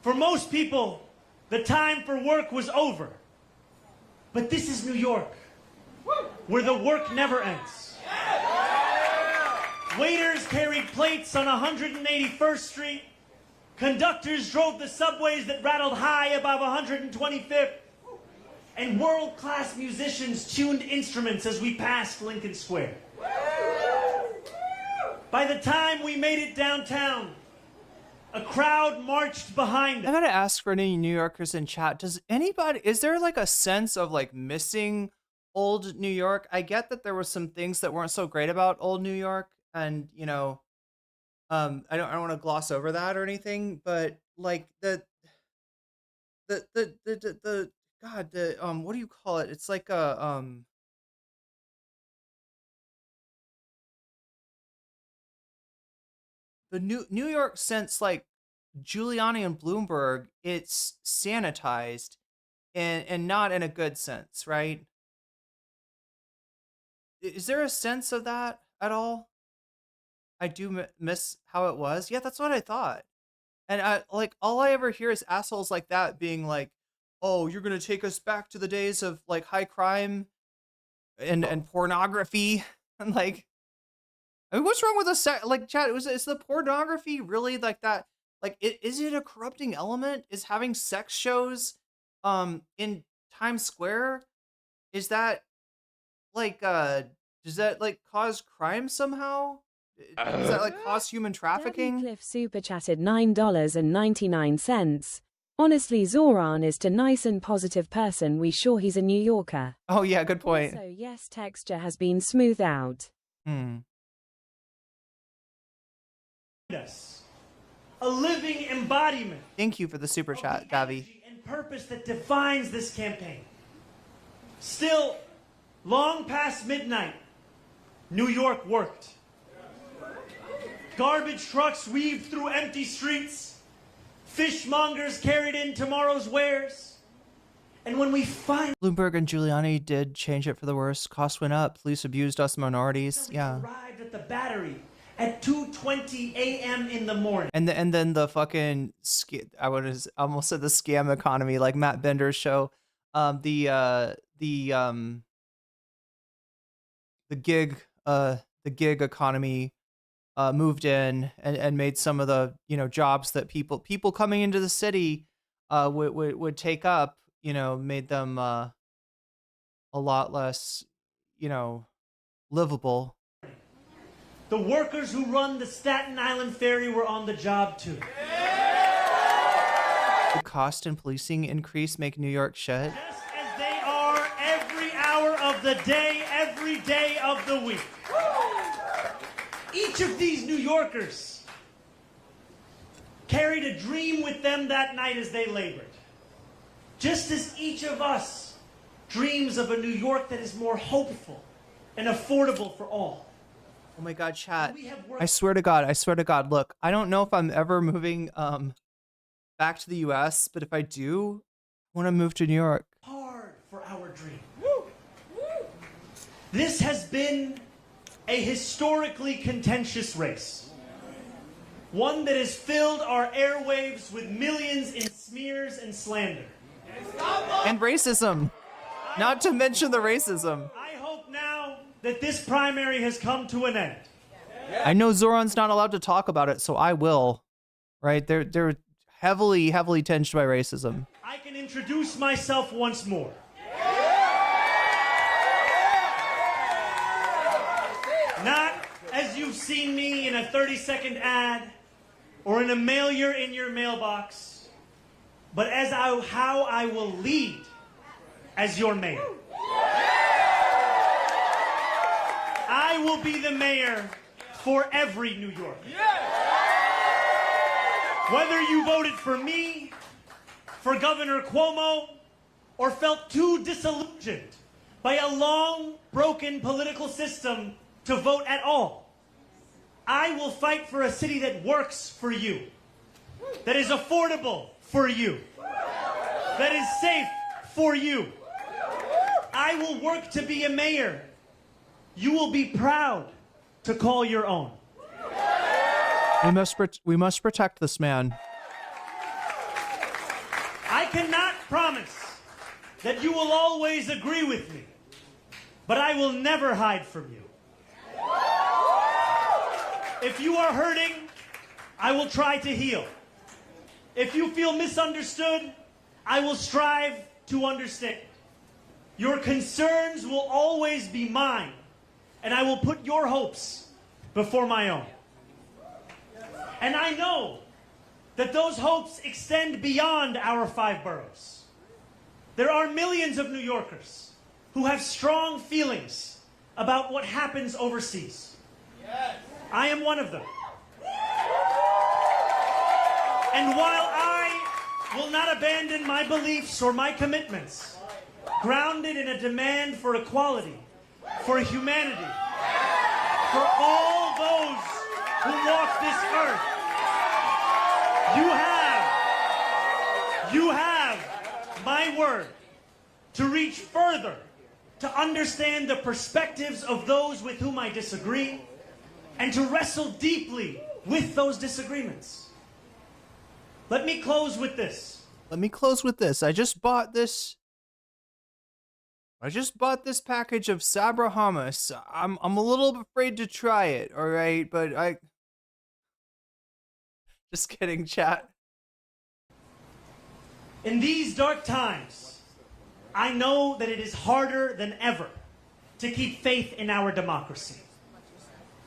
For most people, the time for work was over. But this is New York, where the work never ends. Waiters carried plates on 181st Street. Conductors drove the subways that rattled high above 125th. And world-class musicians tuned instruments as we passed Lincoln Square. By the time we made it downtown, a crowd marched behind us. I gotta ask for any New Yorkers in chat, is there like a sense of like missing old New York? I get that there were some things that weren't so great about old New York, and you know, I don't want to gloss over that or anything, but like the what do you call it? It's like a the New York sense, like Giuliani and Bloomberg, it's sanitized and not in a good sense, right? Is there a sense of that at all? I do miss how it was. Yeah, that's what I thought. And all I ever hear is assholes like that being like, "Oh, you're gonna take us back to the days of like high crime and pornography," and like, I mean, what's wrong with chat? Is the pornography really like that? Like, is it a corrupting element? Is having sex shows in Times Square, is that like does that like cause crime somehow? Does that like cause human trafficking? Cliff super chatted $9.99. Honestly, Zoran is a nice and positive person. We sure he's a New Yorker. Oh yeah, good point. So yes, texture has been smoothed out. A living embodiment. Thank you for the super chat, Davi. And purpose that defines this campaign. Still, long past midnight, New York worked. Garbage trucks weaved through empty streets. Fishmongers carried in tomorrow's wares. And when we finally Bloomberg and Giuliani did change it for the worse. Costs went up. Police abused us minorities. Yeah. arrived at the Battery at 2:20 a.m. in the morning. And then the fucking I almost said the scam economy, like Matt Bender's show. The gig economy moved in and made some of the jobs that people coming into the city would take up, made them a lot less livable. The workers who run the Staten Island ferry were on the job too. The cost and policing increase make New York shit. Just as they are every hour of the day, every day of the week. Each of these New Yorkers carried a dream with them that night as they labored. Just as each of us dreams of a New York that is more hopeful and affordable for all. Oh my God, chat. I swear to God, look, I don't know if I'm ever moving back to the US, but if I do, I want to move to New York. Hard for our dream. This has been a historically contentious race. One that has filled our airwaves with millions in smears and slander. And racism. Not to mention the racism. I hope now that this primary has come to an end. I know Zoran's not allowed to talk about it, so I will. Right? They're heavily tinged by racism. I can introduce myself once more. Not as you've seen me in a 30-second ad or in a mailer in your mailbox, but as how I will lead as your mayor. I will be the mayor for every New Yorker. Whether you voted for me, for Governor Cuomo, or felt too disillusioned by a long, broken political system to vote at all, I will fight for a city that works for you, that is affordable for you, that is safe for you. I will work to be a mayor you will be proud to call your own. We must protect this man. I cannot promise that you will always agree with me, but I will never hide from you. If you are hurting, I will try to heal. If you feel misunderstood, I will strive to understand. Your concerns will always be mine, and I will put your hopes before my own. And I know that those hopes extend beyond our 5 boroughs. There are millions of New Yorkers who have strong feelings about what happens overseas. Yes. I am one of them. And while I will not abandon my beliefs or my commitments, grounded in a demand for equality, for humanity, for all those who walk this earth, you have my word to reach further, to understand the perspectives of those with whom I disagree, and to wrestle deeply with those disagreements. Let me close with this. I just bought this package of Sabra hummus. I'm a little afraid to try it, all right? But I just kidding, chat. In these dark times, I know that it is harder than ever to keep faith in our democracy.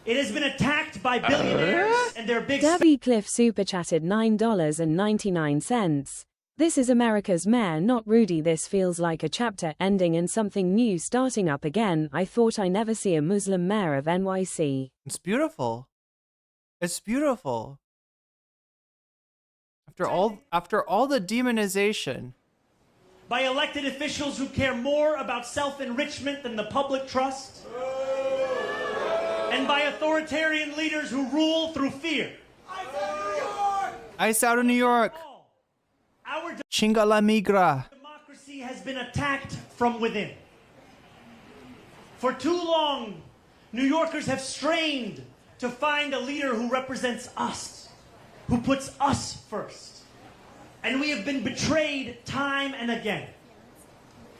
It has been attacked by billionaires and their big... Debbie Cliff super chatted $9.99. This is America's mayor, not Rudy. This feels like a chapter ending and something new starting up again. I thought I never see a Muslim mayor of NYC. It's beautiful. It's beautiful. After all the demonization. By elected officials who care more about self-enrichment than the public trust. And by authoritarian leaders who rule through fear. Ice out of New York. Our Chinga la migra. democracy has been attacked from within. For too long, New Yorkers have strained to find a leader who represents us, who puts us first. And we have been betrayed time and again.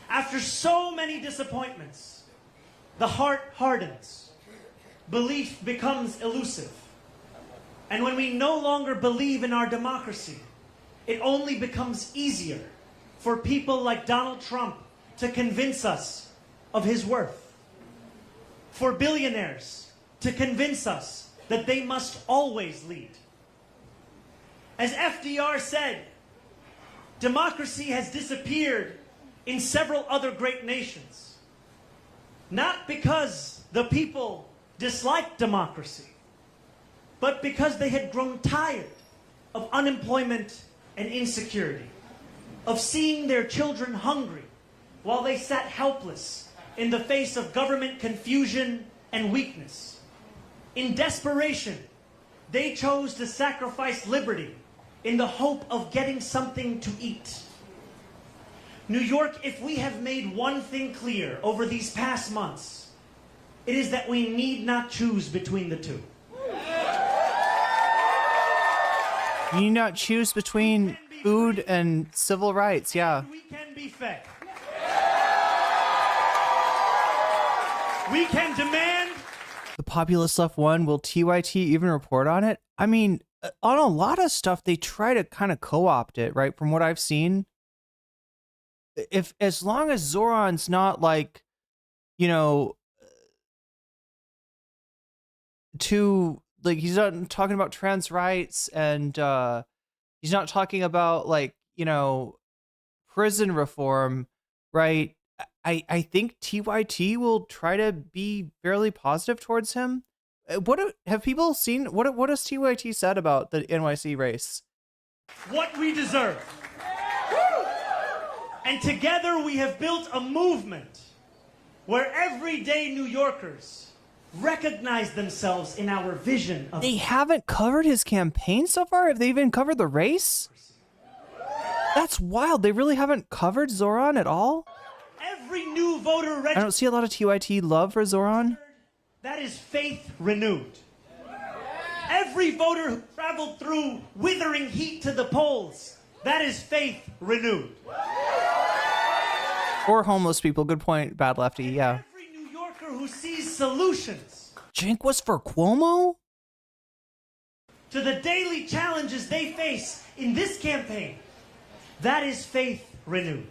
After so many disappointments, the heart hardens. Belief becomes elusive. And when we no longer believe in our democracy, it only becomes easier for people like Donald Trump to convince us of his worth. For billionaires to convince us that they must always lead. As FDR said, democracy has disappeared in several other great nations. Not because the people disliked democracy, but because they had grown tired of unemployment and insecurity, of seeing their children hungry while they sat helpless in the face of government confusion and weakness. In desperation, they chose to sacrifice liberty in the hope of getting something to eat. New York, if we have made one thing clear over these past months, it is that we need not choose between the two. You need not choose between food and civil rights, yeah. We can be fed. We can demand. The populist left won. Will TYT even report on it? I mean, on a lot of stuff, they try to kind of co-opt it, right? From what I've seen. As long as Zoran's not like, you know, he's not talking about trans rights and he's not talking about like, you know, prison reform, right? I think TYT will try to be fairly positive towards him. Have people seen what has TYT said about the NYC race? What we deserve. And together we have built a movement where everyday New Yorkers recognize themselves in our vision of... They haven't covered his campaign so far? Have they even covered the race? That's wild. They really haven't covered Zoran at all? Every new voter I don't see a lot of TYT love for Zoran. That is faith renewed. Every voter who traveled through withering heat to the polls, that is faith renewed. Or homeless people. Good point, Bad Lefty. Yeah. Every New Yorker who sees solutions Cenk was for Cuomo? to the daily challenges they face in this campaign, that is faith renewed.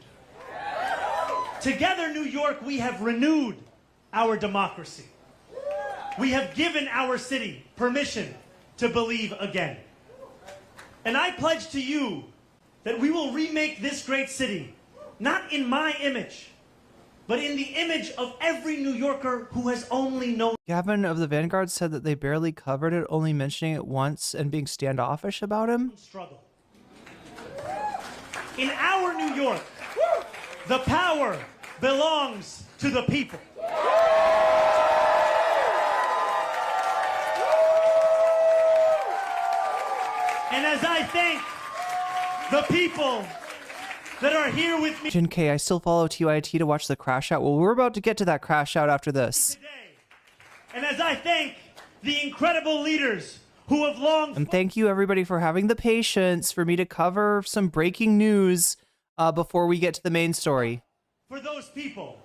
Together, New York, we have renewed our democracy. We have given our city permission to believe again. And I pledge to you that we will remake this great city, not in my image, but in the image of every New Yorker who has only known. Gavin of the Vanguard said that they barely covered it, only mentioning it once and being standoffish about him. Struggle. In our New York, the power belongs to the people. And as I thank the people that are here with me Jin K, I still follow TYT to watch the crash out. Well, we're about to get to that crash out after this. today, and as I thank the incredible leaders who have long... And thank you, everybody, for having the patience for me to cover some breaking news before we get to the main story. For those people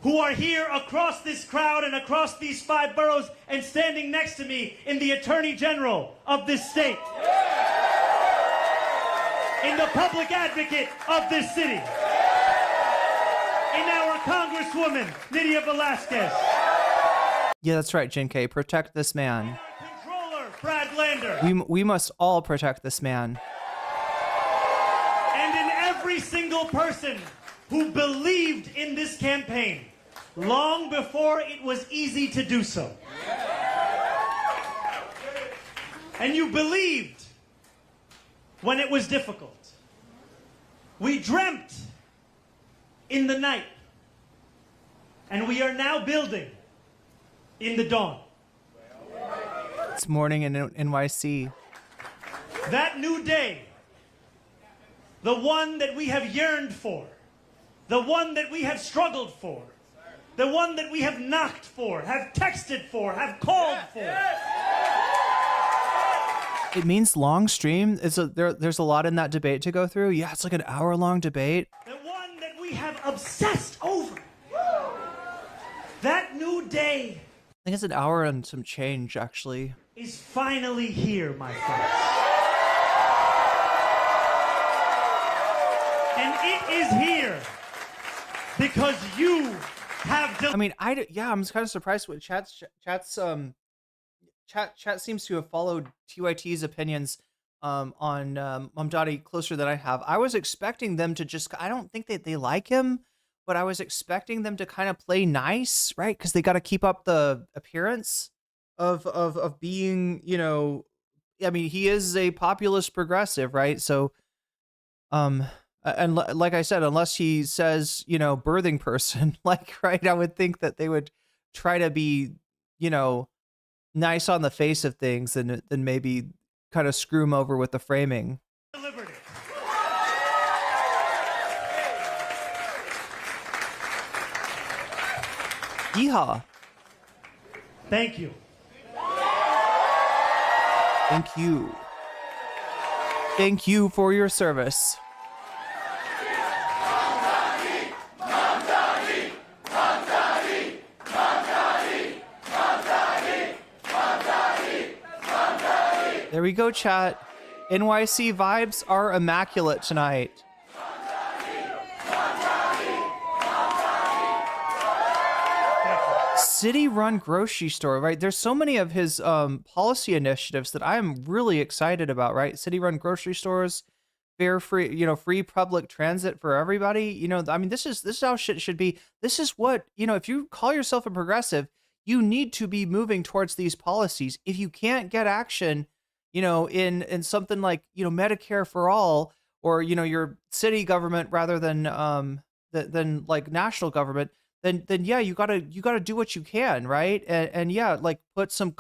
who are here across this crowd and across these 5 boroughs and standing next to me in the Attorney General of this state, in the Public Advocate of this city, in our Congresswoman, Nydia Velasquez. Yeah, that's right, Jin K. Protect this man. Controller, Brad Lander. We must all protect this man. And in every single person who believed in this campaign long before it was easy to do so. And you believed when it was difficult. We dreamt in the night, and we are now building in the dawn. It's morning in NYC. That new day, the one that we have yearned for, the one that we have struggled for, the one that we have knocked for, have texted for, have called for. It means long stream. There's a lot in that debate to go through. Yeah, it's like an hour-long debate. The one that we have obsessed over. That new day I think it's an hour and some change, actually. is finally here, my friends. And it is here because you have... I mean, I'm kind of surprised with chat seems to have followed TYT's opinions on Mamdani closer than I have. I was expecting them to just, I don't think that they like him, but I was expecting them to kind of play nice, right? Because they got to keep up the appearance of being, you know, I mean, he is a populist progressive, right? So, and like I said, unless he says, you know, birthing person, like, right, I would think that they would try to be, you know, nice on the face of things and then maybe kind of screw him over with the framing. Delivered it. Yeehaw. Thank you. Thank you. Thank you for your service. There we go, chat. NYC vibes are immaculate tonight. City-run grocery store, right? There's so many of his policy initiatives that I'm really excited about, right? City-run grocery stores, fare free, you know, free public transit for everybody. You know, I mean, this is how shit should be. This is what, you know, if you call yourself a progressive, you need to be moving towards these policies. If you can't get action, in something like, Medicare for all, or, your city government rather than like national government, then yeah, you gotta do what you can, right? And yeah, like put some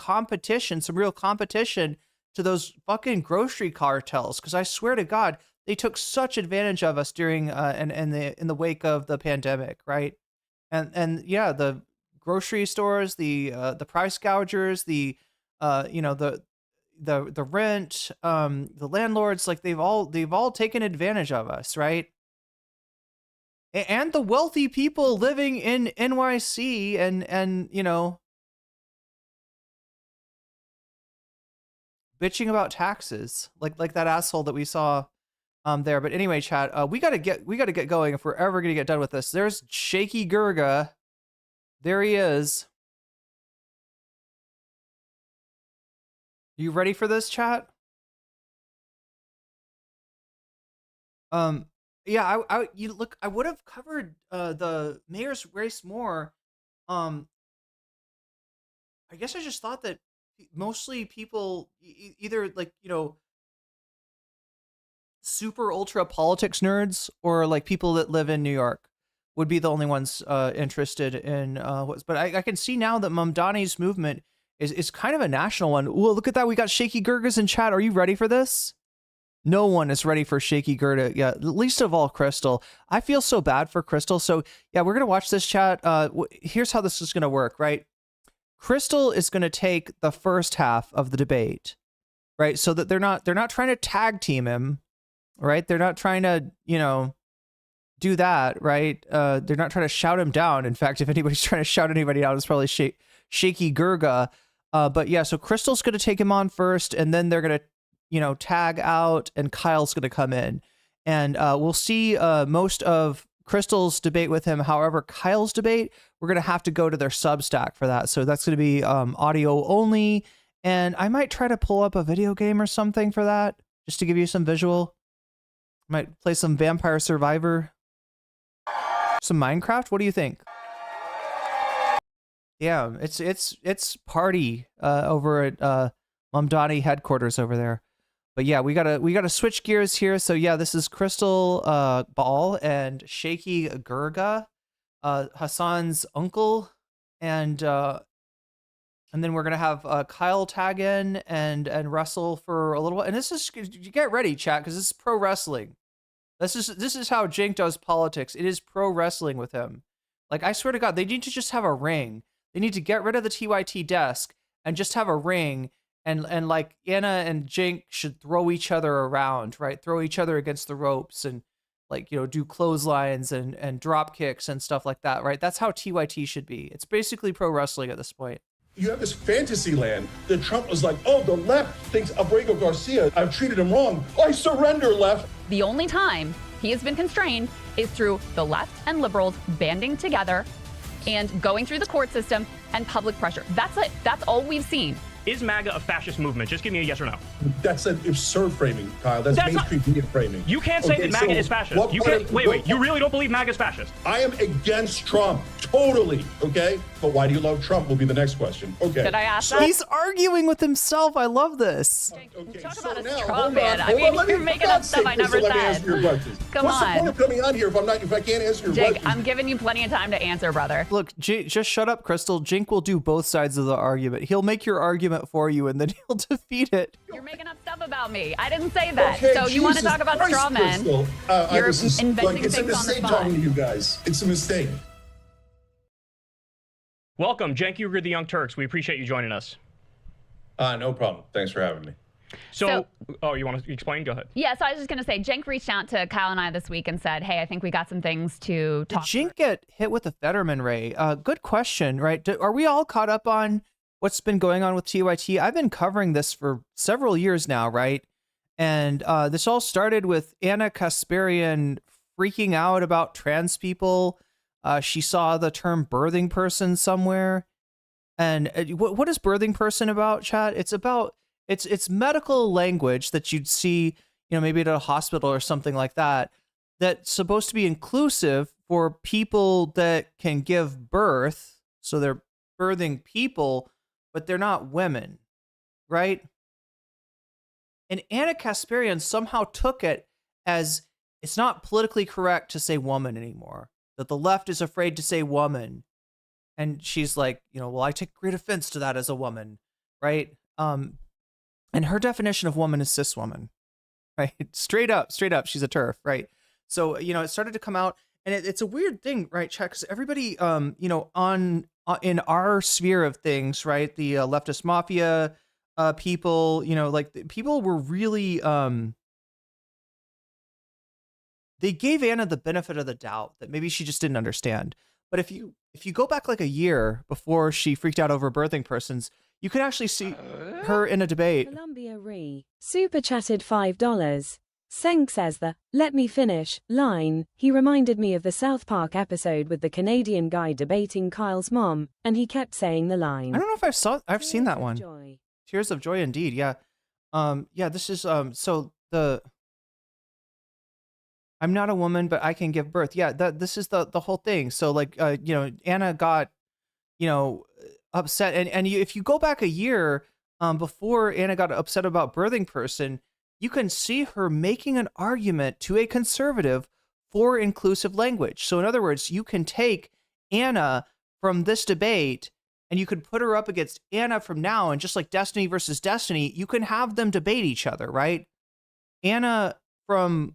real competition to those fucking grocery cartels, because I swear to God, they took such advantage of us during in the wake of the pandemic, right? And yeah, the grocery stores, the price gougers, the rent, the landlords, like they've all taken advantage of us, right? And the wealthy people living in NYC and bitching about taxes, like that asshole that we saw there. But anyway, chat, we gotta get going if we're ever gonna get done with this. There's Shaky Gurga. There he is. You ready for this, chat? Yeah, I would have covered the mayor's race more. I guess I just thought that mostly people either like, super ultra politics nerds or like people that live in New York would be the only ones interested in but I can see now that Mamdani's movement is kind of a national one. Well, look at that. We got Shaky Gurgas in chat. Are you ready for this? No one is ready for Shaky Gurga. Yeah, least of all Krystal. I feel so bad for Krystal. So yeah, we're going to watch this, chat. Here's how this is going to work, right? Krystal is going to take the first half of the debate, right? So that they're not trying to tag team him, right? They're not trying to, do that, right? They're not trying to shout him down. In fact, if anybody's trying to shout anybody out, it's probably Shaky Gurga. But yeah, so Krystal's going to take him on first, and then they're going to, tag out, and Kyle's going to come in. And we'll see most of Krystal's debate with him. However, Kyle's debate, we're going to have to go to their Substack for that. So that's going to be audio only. And I might try to pull up a video game or something for that, just to give you some visual. Might play some Vampire Survivor, some Minecraft. What do you think? Yeah, it's party over at Mamdani headquarters over there. But yeah, we gotta switch gears here. So yeah, this is Krystal Ball and Shaky Gurga, Hassan's uncle, and then we're gonna have Kyle tag in and wrestle for a little while. And this is, get ready, chat, because this is pro wrestling. This is how Cenk does politics. It is pro wrestling with him. Like, I swear to God, they need to just have a ring. They need to get rid of the TYT desk and just have a ring. And like Anna and Cenk should throw each other around, right? Throw each other against the ropes and like, do clotheslines and drop kicks and stuff like that, right? That's how TYT should be. It's basically pro wrestling at this point. You have this fantasy land that Trump was like, oh, the left thinks Abrego Garcia, I've treated him wrong. I surrender, left. The only time he has been constrained is through the left and liberals banding together and going through the court system and public pressure. That's it. That's all we've seen. Is MAGA a fascist movement? Just give me a yes or no. That's an absurd framing, Kyle. That's mainstream media framing. You can't say that MAGA is fascist. You can't. Wait. You really don't believe MAGA is fascist? I am against Trump, totally. Okay, but why do you love Trump? Will be the next question. Okay. Did I ask that? He's arguing with himself. I love this. Okay. Talk about a straw man. I mean, you're making up stuff I never said. Come What's on. the point of coming on here if I can't answer your Jake, questions? I'm giving you plenty of time to answer, brother. Look, just shut up, Krystal. Cenk will do both sides of the argument. He'll make your argument for you, and then he'll defeat it. You're making up stuff about me. I didn't say that. Okay, so you want to talk about Christ, straw men? Krystal. You're it's inventing a things on the mistake spot. talking to you guys. It's a mistake. Welcome, Cenk Uygur, the Young Turks. We appreciate you joining us. No problem. Thanks for having me. So, oh, you want to explain? Go ahead. Yeah, so I was just going to say, Cenk reached out to Kyle and I this week and said, hey, I think we got some things to talk about. Did Cenk get hit with a Fetterman ray? Good question, right? Are we all caught up on what's been going on with TYT? I've been covering this for several years now, right? And this all started with Anna Kasparian freaking out about trans people. She saw the term birthing person somewhere. And what is birthing person about, chat? It's about, it's medical language that you'd see, maybe at a hospital or something like that, that's supposed to be inclusive for people that can give birth. So they're birthing people, but they're not women, right? And Anna Kasparian somehow took it as it's not politically correct to say woman anymore, that the left is afraid to say woman. And she's like, well, I take great offense to that as a woman, right? And her definition of woman is cis woman, right? Straight up, she's a TERF, right? So, it started to come out, and it's a weird thing, right, Chuck? Because everybody, in our sphere of things, right, the leftist mafia people, people were really, they gave Anna the benefit of the doubt that maybe she just didn't understand. But if you go back like a year before she freaked out over birthing persons, you could actually see her in a debate. Columbia Re super chatted $5. Cenk says the "let me finish" line. He reminded me of the South Park episode with the Canadian guy debating Kyle's mom, and he kept saying the line. I don't know if I've seen that one. Joy. Tears of Joy, indeed. Yeah. This is so the I'm not a woman, but I can give birth. Yeah, this is the whole thing. So like Anna got upset, and if you go back a year before Anna got upset about birthing person, you can see her making an argument to a conservative for inclusive language. So in other words, you can take Anna from this debate and you could put her up against Anna from now, and just like Destiny versus Destiny, you can have them debate each other, right? Anna from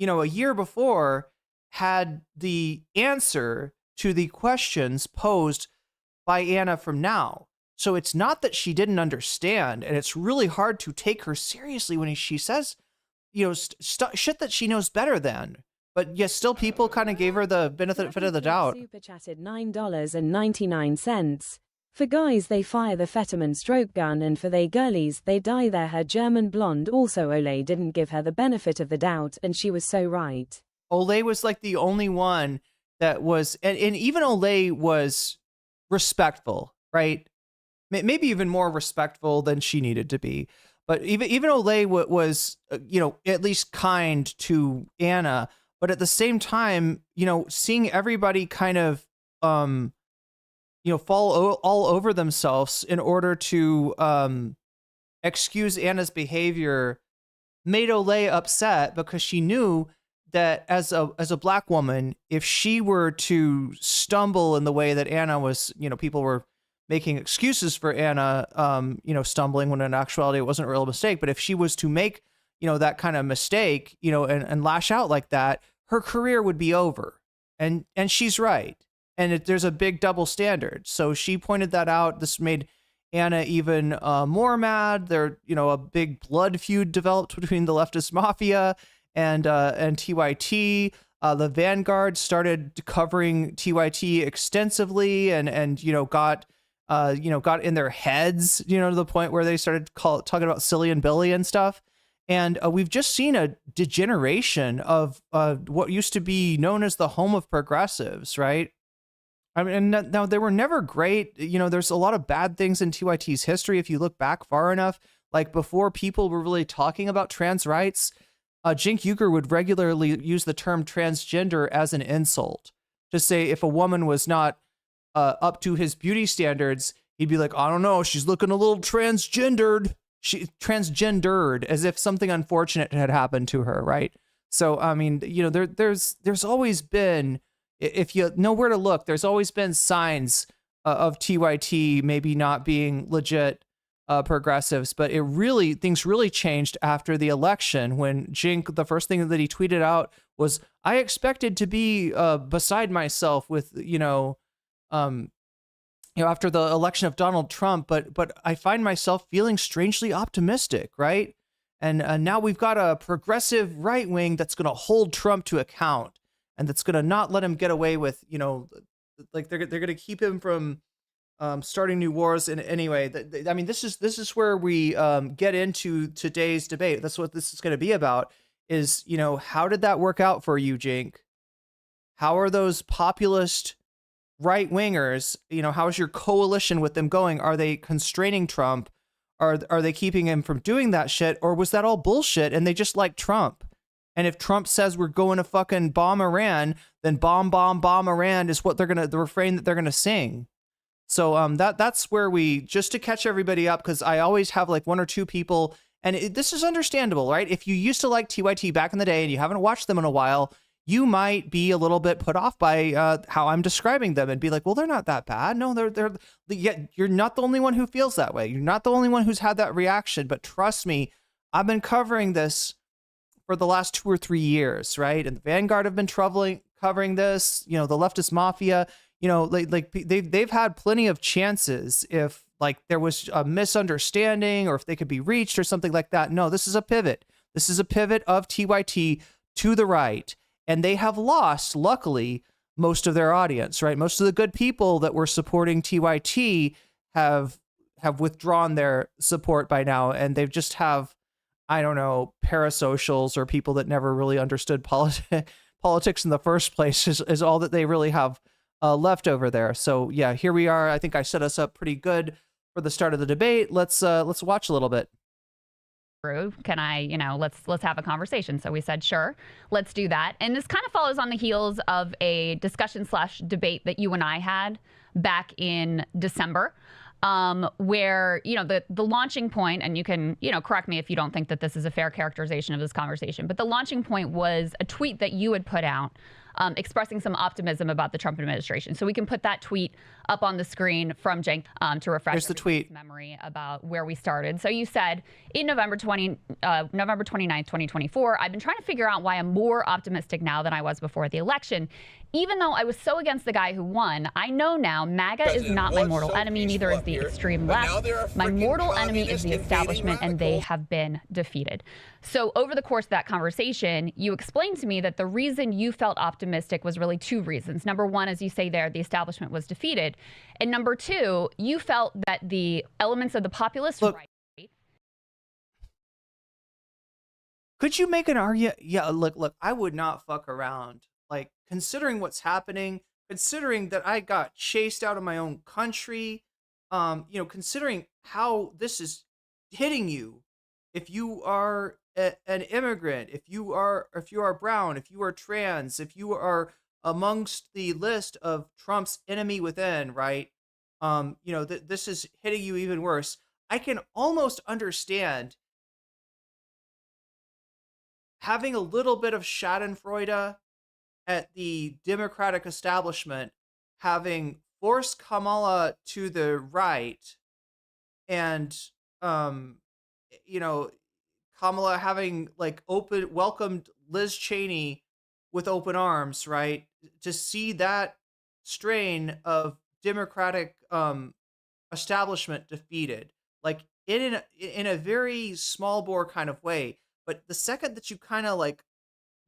a year before had the answer to the questions posed by Anna from now. So it's not that she didn't understand, and it's really hard to take her seriously when she says, shit that she knows better than. But yes, still people kind of gave her the benefit of the doubt. Super chatted $9.99. For guys, they fire the Fetterman stroke gun, and for they girlies, they dye their hair German blonde. Also, Olay didn't give her the benefit of the doubt, and she was so right. Olay was like the only one that was, and even Olay was respectful, right? Maybe even more respectful than she needed to be. But even Olay was, at least kind to Anna. But at the same time, seeing everybody kind of, fall all over themselves in order to excuse Anna's behavior made Olay upset, because she knew that as a black woman, if she were to stumble in the way that Anna was, people were making excuses for Anna, stumbling, when in actuality it wasn't a real mistake. But if she was to make, that kind of mistake, and lash out like that, her career would be over. And she's right. And there's a big double standard. So she pointed that out. This made Anna even more mad. There, a big blood feud developed between the leftist mafia and TYT. The Vanguard started covering TYT extensively, and got in their heads, to the point where they started talking about Silly and Billy and stuff. And we've just seen a degeneration of what used to be known as the home of progressives, right? I mean, now they were never great. There's a lot of bad things in TYT's history. If you look back far enough, like before people were really talking about trans rights, Cenk Uygur would regularly use the term transgender as an insult to say if a woman was not up to his beauty standards, he'd be like, I don't know, she's looking a little transgendered. She transgendered, as if something unfortunate had happened to her, right? So I mean, there's always been, if you know where to look, there's always been signs of TYT maybe not being legit progressives, but things really changed after the election, when Cenk, the first thing that he tweeted out was, I expected to be beside myself with, after the election of Donald Trump, but I find myself feeling strangely optimistic, right? And now we've got a progressive right wing that's going to hold Trump to account, and that's going to not let him get away with, like they're going to keep him from starting new wars. And anyway, I mean, this is where we get into today's debate. That's what this is going to be about. Is how did that work out for you, Cenk? How are those populist right wingers, how's your coalition with them going? Are they constraining Trump? Are they keeping him from doing that shit? Or was that all bullshit and they just like Trump? And if Trump says we're going to fucking bomb Iran, then bomb Iran is what the refrain that they're gonna sing. So that's where we, just to catch everybody up, because I always have like one or two people, and this is understandable, right? If you used to like TYT back in the day and you haven't watched them in a while, you might be a little bit put off by how I'm describing them and be like, well, they're not that bad. No, yet you're not the only one who feels that way. You're not the only one who's had that reaction. But trust me, I've been covering this for the last 2 or 3 years, right? And the Vanguard have been covering this. You know, the leftist mafia. You know, like they've had plenty of chances if like there was a misunderstanding or if they could be reached or something like that. No, this is a pivot. This is a pivot of TYT to the right. And they have lost, luckily, most of their audience, right? Most of the good people that were supporting TYT have withdrawn their support by now. And they've just have, I don't know, parasocials or people that never really understood politics in the first place is all that they really have left over there. So yeah, here we are. I think I set us up pretty good for the start of the debate. Let's watch a little bit. Can I, let's have a conversation. So we said, sure, let's do that. And this kind of follows on the heels of a discussion/debate that you and I had back in December, where, the launching point, and you can, correct me if you don't think that this is a fair characterization of this conversation, but the launching point was a tweet that you had put out expressing some optimism about the Trump administration. So we can put that tweet up on the screen from Cenk to refresh the tweet memory about where we started. So you said in November 29th, 2024, I've been trying to figure out why I'm more optimistic now than I was before the election. Even though I was so against the guy who won, I know now MAGA is not my mortal enemy, neither is the extreme left. My mortal enemy is the establishment, and they have been defeated. So over the course of that conversation, you explained to me that the reason you felt optimistic was really 2 reasons. Number one, as you say there, the establishment was defeated. And number 2, you felt that the elements of the populist right. Could you make an argument? Yeah, look, I would not fuck around. Like, considering what's happening, considering that I got chased out of my own country, considering how this is hitting you, if you are an immigrant, if you are brown, if you are trans, if you are amongst the list of Trump's enemy within, right? This is hitting you even worse. I can almost understand having a little bit of schadenfreude at the Democratic establishment having forced Kamala to the right, and Kamala having like welcomed Liz Cheney with open arms, right? To see that strain of Democratic establishment defeated, like in a very small bore kind of way. But the second that you kind of like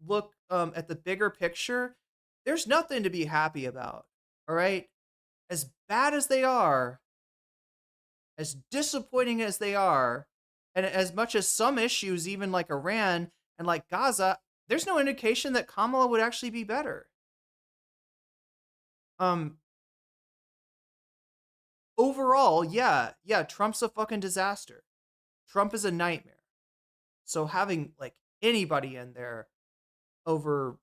look at the bigger picture, there's nothing to be happy about. All right, as bad as they are, as disappointing as they are, and as much as some issues, even like Iran and like Gaza, there's no indication that Kamala would actually be better. Overall, yeah, Trump's a fucking disaster. Trump is a nightmare. So having like anybody in there over,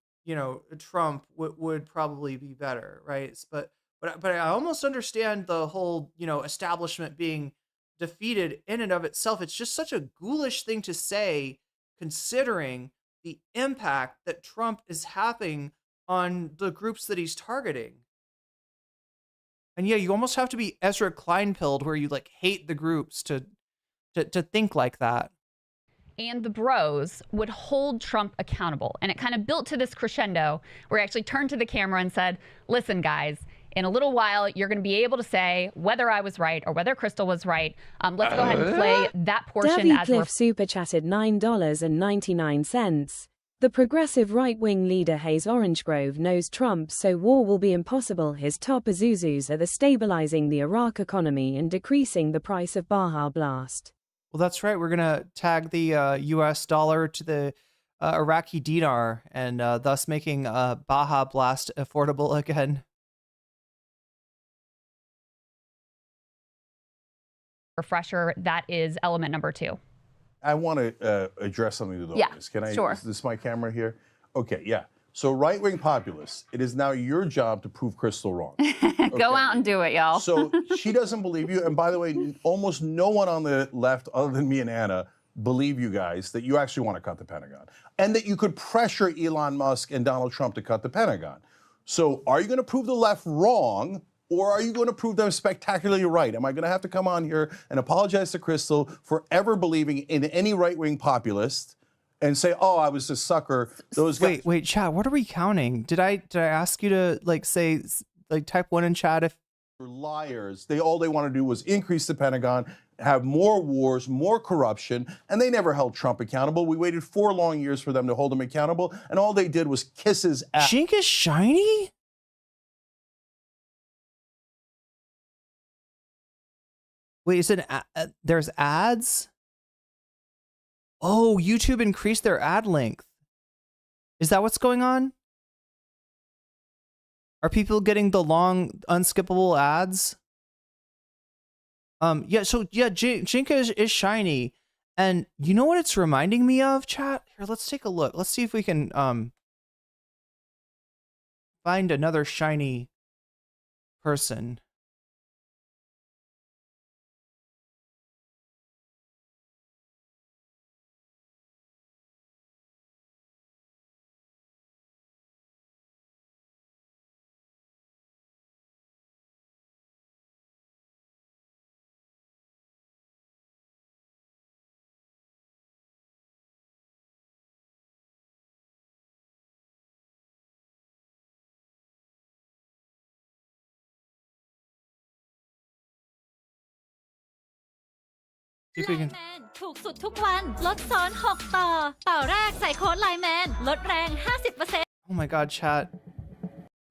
Trump would probably be better, right? But I almost understand the whole, establishment being defeated in and of itself. It's just such a ghoulish thing to say, considering the impact that Trump is having on the groups that he's targeting. And yeah, you almost have to be Ezra Kleinfeld, where you like hate the groups to think like that. And the bros would hold Trump accountable. And it kind of built to this crescendo where he actually turned to the camera and said, listen, guys, in a little while, you're going to be able to say whether I was right or whether Krystal was right. Let's go ahead and play that portion. Davy Cliff super chatted $9.99. The progressive right-wing leader Hayes Orangegrove knows Trump, so war will be impossible. His top Azuzus are the stabilizing the Iraq economy and decreasing the price of Baja Blast. Well, that's right. We're going to tag the U.S. dollar to the Iraqi dinar and thus making Baja Blast affordable again. Refresher, that is element number 2. I want to address something to the audience. Can I? Sure. Is this my camera here? Okay, yeah. So right-wing populists, it is now your job to prove Krystal wrong. Go out and do it, y'all. So she doesn't believe you. And by the way, almost no one on the left, other than me and Anna, believe you guys that you actually want to cut the Pentagon and that you could pressure Elon Musk and Donald Trump to cut the Pentagon. So are you going to prove the left wrong, or are you going to prove them spectacularly right? Am I going to have to come on here and apologize to Krystal for ever believing in any right-wing populist and say, "Oh, I was a sucker"? Those guys. Wait, chat. What are we counting? Did I ask you to type 1 in chat if liars? All they want to do was increase the Pentagon, have more wars, more corruption, and they never held Trump accountable. We waited 4 long years for them to hold him accountable, and all they did was kiss his ass. Cenk is shiny? Wait, is it there's ads? Oh, YouTube increased their ad length. Is that what's going on? Are people getting the long, unskippable ads? Cenk is shiny. And you know what it's reminding me of, chat? Here, let's take a look. Let's see if we can find another shiny person. See if we can... ถูกสุดทุกวันลดซ้อน6ต่อต่อแรกใส่โค้ดไลน์แมนลดแรง 50% Oh my god, chat.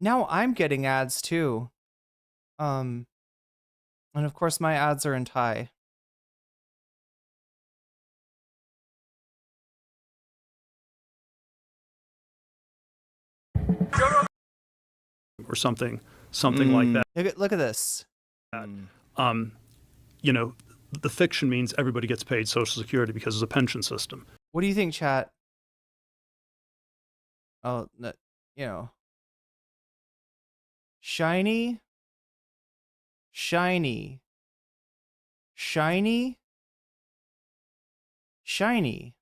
Now I'm getting ads too. And of course my ads are in Thai. Or something like that. Look at this. You know, the fiction means everybody gets paid Social Security because it's a pension system. What do you think, chat? Oh, you know. Shiny. Shiny. Shiny. Shiny.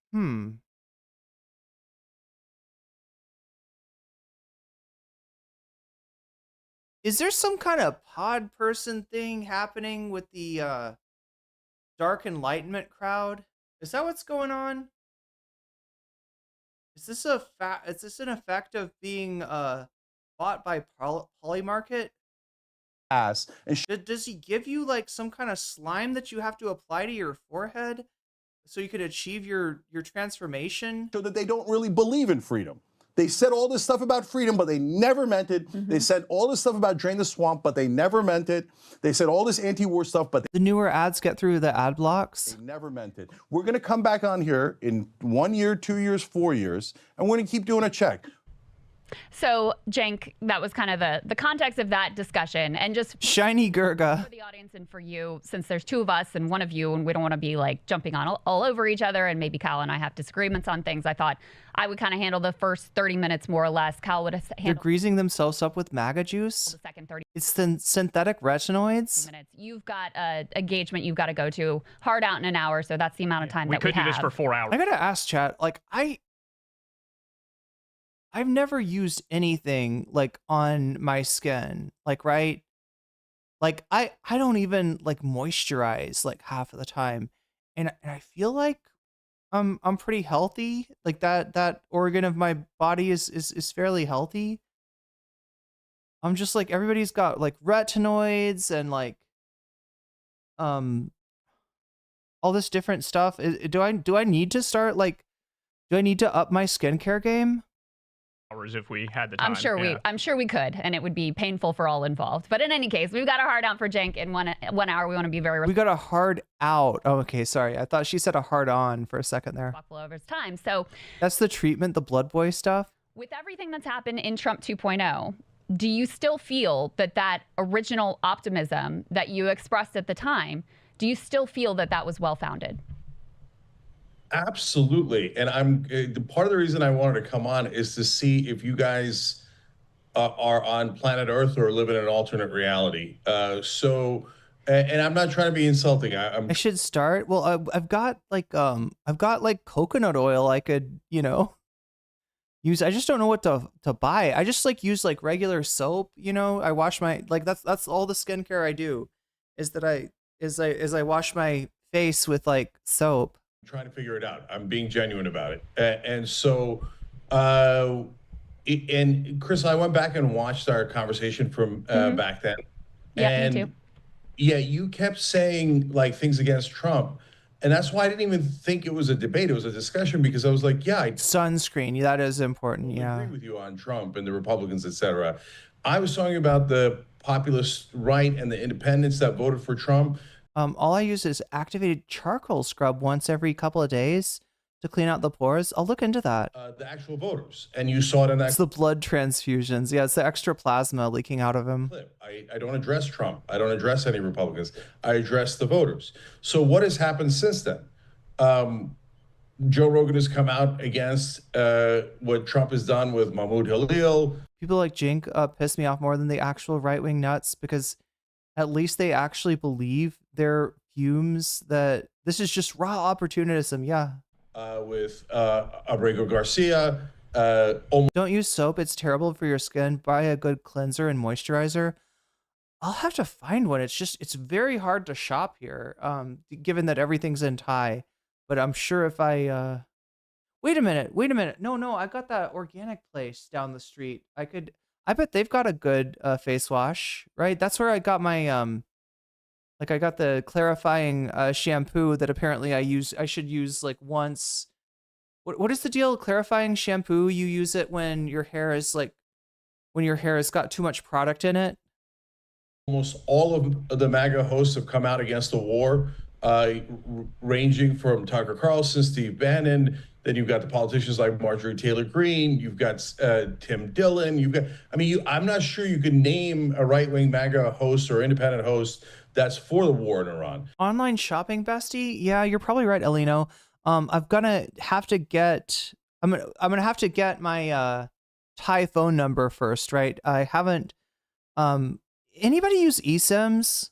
Is there some kind of pod person thing happening with the Dark Enlightenment crowd? Is that what's going on? Is this an effect of being bought by Polymarket? Ass. And does he give you like some kind of slime that you have to apply to your forehead so you could achieve your transformation? So that they don't really believe in freedom. They said all this stuff about freedom, but they never meant it. They said all this stuff about drain the swamp, but they never meant it. They said all this anti-war stuff, but the newer ads get through the ad blocks. They never meant it. We're going to come back on here in 1 year, 2 years, 4 years, and we're going to keep doing a check. So, Cenk, that was kind of the context of that discussion. And just shiny Gurga. For the audience and for you, since there's 2 of us and 1 of you, and we don't want to be like jumping on all over each other, and maybe Kyle and I have disagreements on things, I thought I would kind of handle the first 30 minutes more or less. Kyle would handle. They're greasing themselves up with MAGA juice? The second 30. It's the synthetic retinoids? Minutes. You've got a engagement you've got to go to. Hard out in an hour, so that's the amount of time we that we could do have. this for 4 hours. I gotta ask, chat, like I've never used anything like on my skin, like, right? Like I don't even like moisturize like half of the time. And I feel like I'm pretty healthy. Like that organ of my body is fairly healthy. I'm just like, everybody's got like retinoids and like all this different stuff. Do I need to start like, do I need to up my skincare game? Hours if we had the time. I'm sure we could, and it would be painful for all involved. But in any case, we've got a hard out for Cenk in 1 hour. We want to be very. We got a hard out. Oh, okay, sorry. I thought she said a hard on for a second there. Over time, so that's the treatment, the blood boy stuff. With everything that's happened in Trump 2.0, do you still feel that original optimism that you expressed at the time? Do you still feel that was well founded? Absolutely. And I'm the part of the reason I wanted to come on is to see if you guys are on planet Earth or live in an alternate reality. And I'm not trying to be insulting. I should start. Well, I've got like coconut oil I could, use. I just don't know what to buy. I just like use like regular soap, I wash my that's all the skincare I do is that I wash my face with like soap. I'm trying to figure it out. I'm being genuine about it. And Chris, I went back and watched our conversation from back then. Yeah, me too. Yeah, you kept saying like things against Trump. And that's why I didn't even think it was a debate. It was a discussion because I was like, sunscreen. That is important. I agree with you on Trump and the Republicans, et cetera. I was talking about the populist right and the independents that voted for Trump. All I use is activated charcoal scrub once every couple of days to clean out the pores. I'll look into that. The actual voters. And you saw it in that. It's the blood transfusions. Yeah, it's the extra plasma leaking out of him. Clip. I don't address Trump. I don't address any Republicans. I address the voters. So what has happened since then? Joe Rogan has come out against what Trump has done with Mahmoud Halil. People like Cenk piss me off more than the actual right-wing nuts because at least they actually believe their fumes that this is just raw opportunism. Yeah. With Abrego Garcia. Don't use soap. It's terrible for your skin. Buy a good cleanser and moisturizer. I'll have to find one. It's very hard to shop here, given that everything's in Thai. But I'm sure if I wait a minute. No, I got that organic place down the street. I bet they've got a good face wash, right? That's where I got my I got the clarifying shampoo that apparently I should use like once. What is the deal? Clarifying shampoo, you use it when your hair has got too much product in it. Almost all of the MAGA hosts have come out against the war, ranging from Tucker Carlson, Steve Bannon. Then you've got the politicians like Marjorie Taylor Greene. You've got Tim Dillon. I'm not sure you can name a right-wing MAGA host or independent host that's for the war in Iran. Online shopping bestie? Yeah, you're probably right, Elino. I'm gonna have to get my Thai phone number first, right? I haven't. Anybody use eSIMs?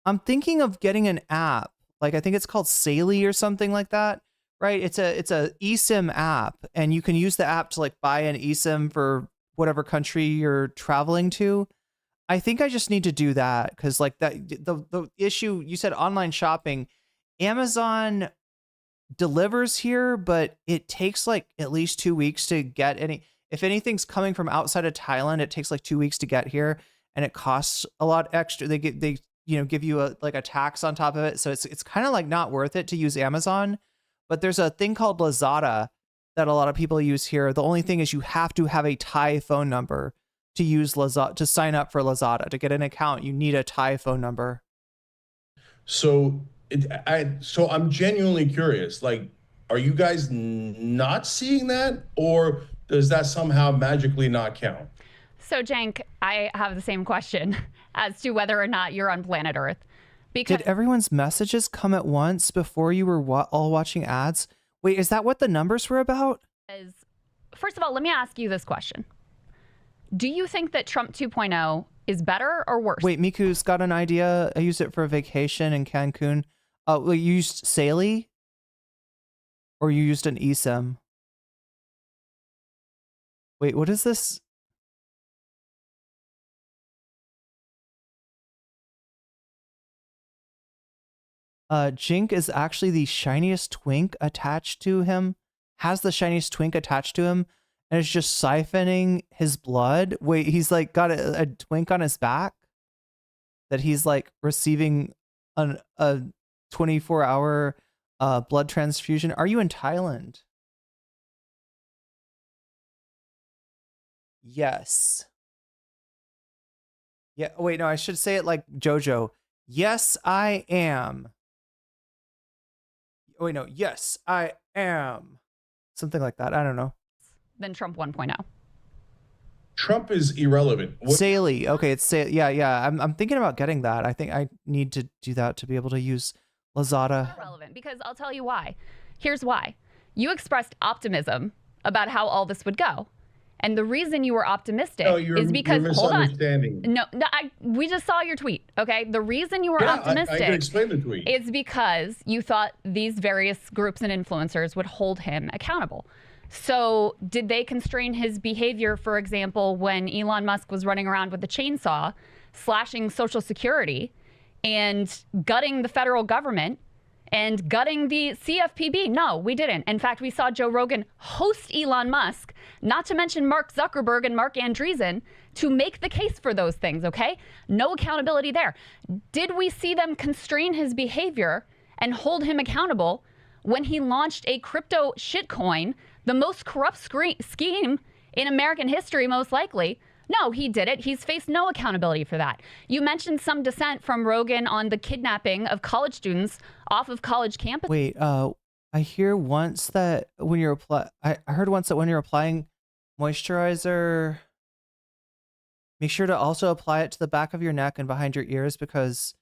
I'm thinking of getting an app. Like I think it's called Saley or something like that, right? It's a eSIM app, and you can use the app to like buy an eSIM for whatever country you're traveling to. I think I just need to do that because like that the issue you said online shopping, Amazon delivers here, but it takes like at least 2 weeks to get if anything's coming from outside of Thailand, it takes like 2 weeks to get here and it costs a lot extra. They give you a tax on top of it. So it's kind of like not worth it to use Amazon, but there's a thing called Lazada that a lot of people use here. The only thing is you have to have a Thai phone number to use Lazada, to sign up for Lazada. To get an account, you need a Thai phone number. So I'm genuinely curious. Like, are you guys not seeing that, or does that somehow magically not count? So, Cenk, I have the same question as to whether or not you're on planet Earth. Did everyone's messages come at once before you were all watching ads? Wait, is that what the numbers were about? First of all, let me ask you this question. Do you think that Trump 2.0 is better or worse? Wait, Miku's got an idea. I used it for a vacation in Cancun. You used Saley? Or you used an eSIM? Wait, what is this? Cenk is actually the shiniest twink attached to him, has the shiniest twink attached to him, and is just siphoning his blood. Wait, he's like got a twink on his back that he's like receiving a 24-hour blood transfusion. Are you in Thailand? Yes. Yeah, wait, no, I should say it like JoJo. Yes, I am. Oh, wait, no. Yes, I am. Something like that. I don't know. Than Trump 1.0. Trump is irrelevant. Saley. Okay, it's yeah. I'm thinking about getting that. I think I need to do that to be able to use Lazada. Irrelevant, because I'll tell you why. Here's why. You expressed optimism about how all this would go. And the reason you were optimistic is because, you're hold on. misunderstanding. No, we just saw your tweet, okay? The reason you were optimistic I can explain the tweet. is because you thought these various groups and influencers would hold him accountable. So did they constrain his behavior, for example, when Elon Musk was running around with a chainsaw, slashing Social Security and gutting the federal government and gutting the CFPB? No, we didn't. In fact, we saw Joe Rogan host Elon Musk, not to mention Mark Zuckerberg and Mark Andreessen, to make the case for those things, okay? No accountability there. Did we see them constrain his behavior and hold him accountable when he launched a crypto shitcoin, the most corrupt scheme in American history, most likely? No, he did it. He's faced no accountability for that. You mentioned some dissent from Rogan on the kidnapping of college students off of college campuses. Wait, I hear once that when you're I heard once that when you're applying moisturizer, make sure to also apply it to the back of your neck and behind your ears because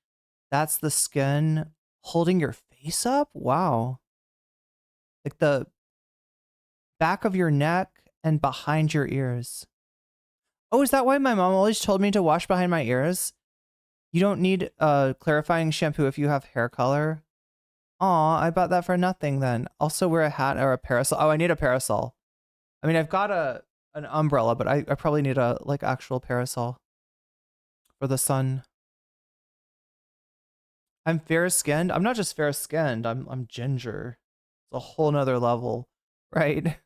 that's the skin holding your face up. Wow. Like the back of your neck and behind your ears. Oh, is that why my mom always told me to wash behind my ears? You don't need clarifying shampoo if you have hair color. Aw, I bought that for nothing then. Also wear a hat or a parasol. Oh, I need a parasol. I mean, I've got an umbrella, but I probably need a actual parasol for the sun. I'm fair-skinned. I'm not just fair-skinned. I'm ginger. It's a whole nother level, right?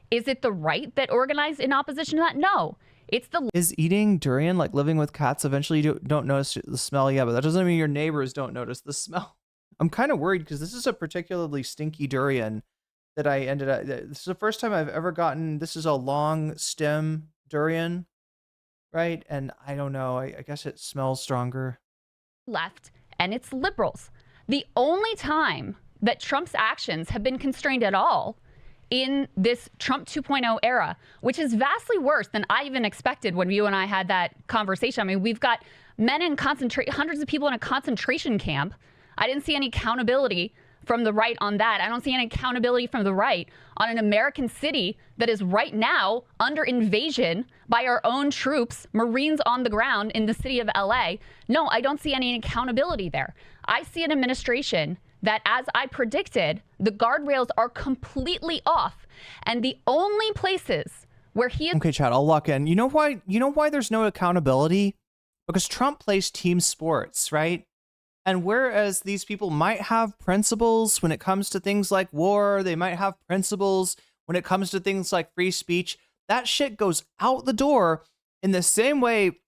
Is it the right that organized in opposition to that? No. It's the... Is eating durian like living with cats? Eventually you don't notice the smell. Yeah, but that doesn't mean your neighbors don't notice the smell. I'm kind of worried because this is a particularly stinky durian that I ended up... This is the first time I've ever gotten... This is a long stem durian, right? And I don't know. I guess it smells stronger. Left, and it's liberals. The only time that Trump's actions have been constrained at all in this Trump 2.0 era, which is vastly worse than I even expected when you and I had that conversation. I mean, we've got men in hundreds of people in a concentration camp. I didn't see any accountability from the right on that. I don't see any accountability from the right on an American city that is right now under invasion by our own troops, Marines on the ground in the city of LA. No, I don't see any accountability there. I see an administration that, as I predicted, the guardrails are completely off. And the only places where he is... Okay, Chad, I'll lock in. You know why there's no accountability? Because Trump plays team sports, right? And whereas these people might have principles when it comes to things like war, they might have principles when it comes to things like free speech, that shit goes out the door in the same way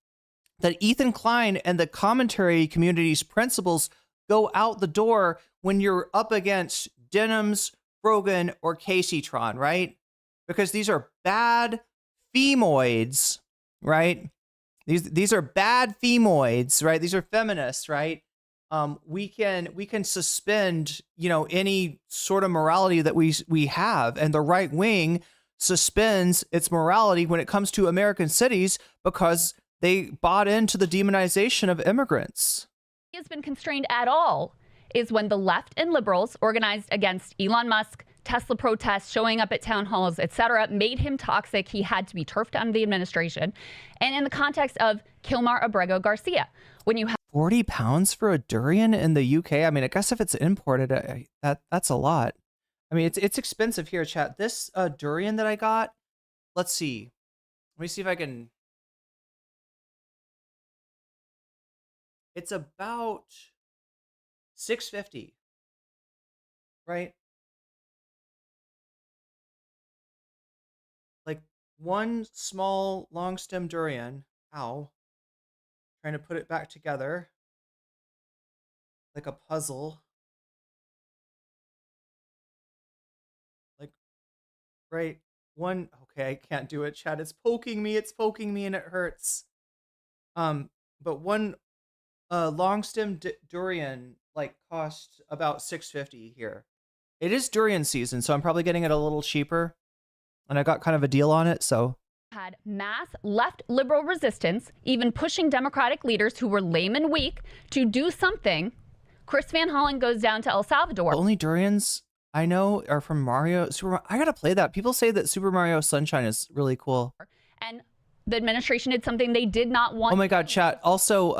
that Ethan Klein and the commentary community's principles go out the door when you're up against Denims, Rogan, or Casey-tron, right? Because these are bad femoids, right? These are bad femoids, right? These are feminists, right? We can suspend, any sort of morality that we have, and the right wing suspends its morality when it comes to American cities because they bought into the demonization of immigrants. Has been constrained at all is when the left and liberals organized against Elon Musk, Tesla protests, showing up at town halls, etc., made him toxic. He had to be turfed out of the administration. And in the context of Kilmar Abrego Garcia, when you have 40 pounds for a durian in the UK, I mean, I guess if it's imported, that's a lot. I mean, it's expensive here, chat. This durian that I got, let's see. Let me see if I can. It's about $6.50, right? Like one small long stem durian. Ow. Trying to put it back together like a puzzle. Like, right, one. Okay, I can't do it, Chad. It's poking me, and it hurts. But one long stem durian cost about $6.50 here. It is durian season, so I'm probably getting it a little cheaper, and I got kind of a deal on it, so. Had mass left liberal resistance, even pushing Democratic leaders who were lame and weak to do something Chris Van Hollen goes down to El Salvador. The only Durians I know are from Mario. I gotta play that. People say that Super Mario Sunshine is really cool. And the administration did something they did not want. Oh my God, chat. Also,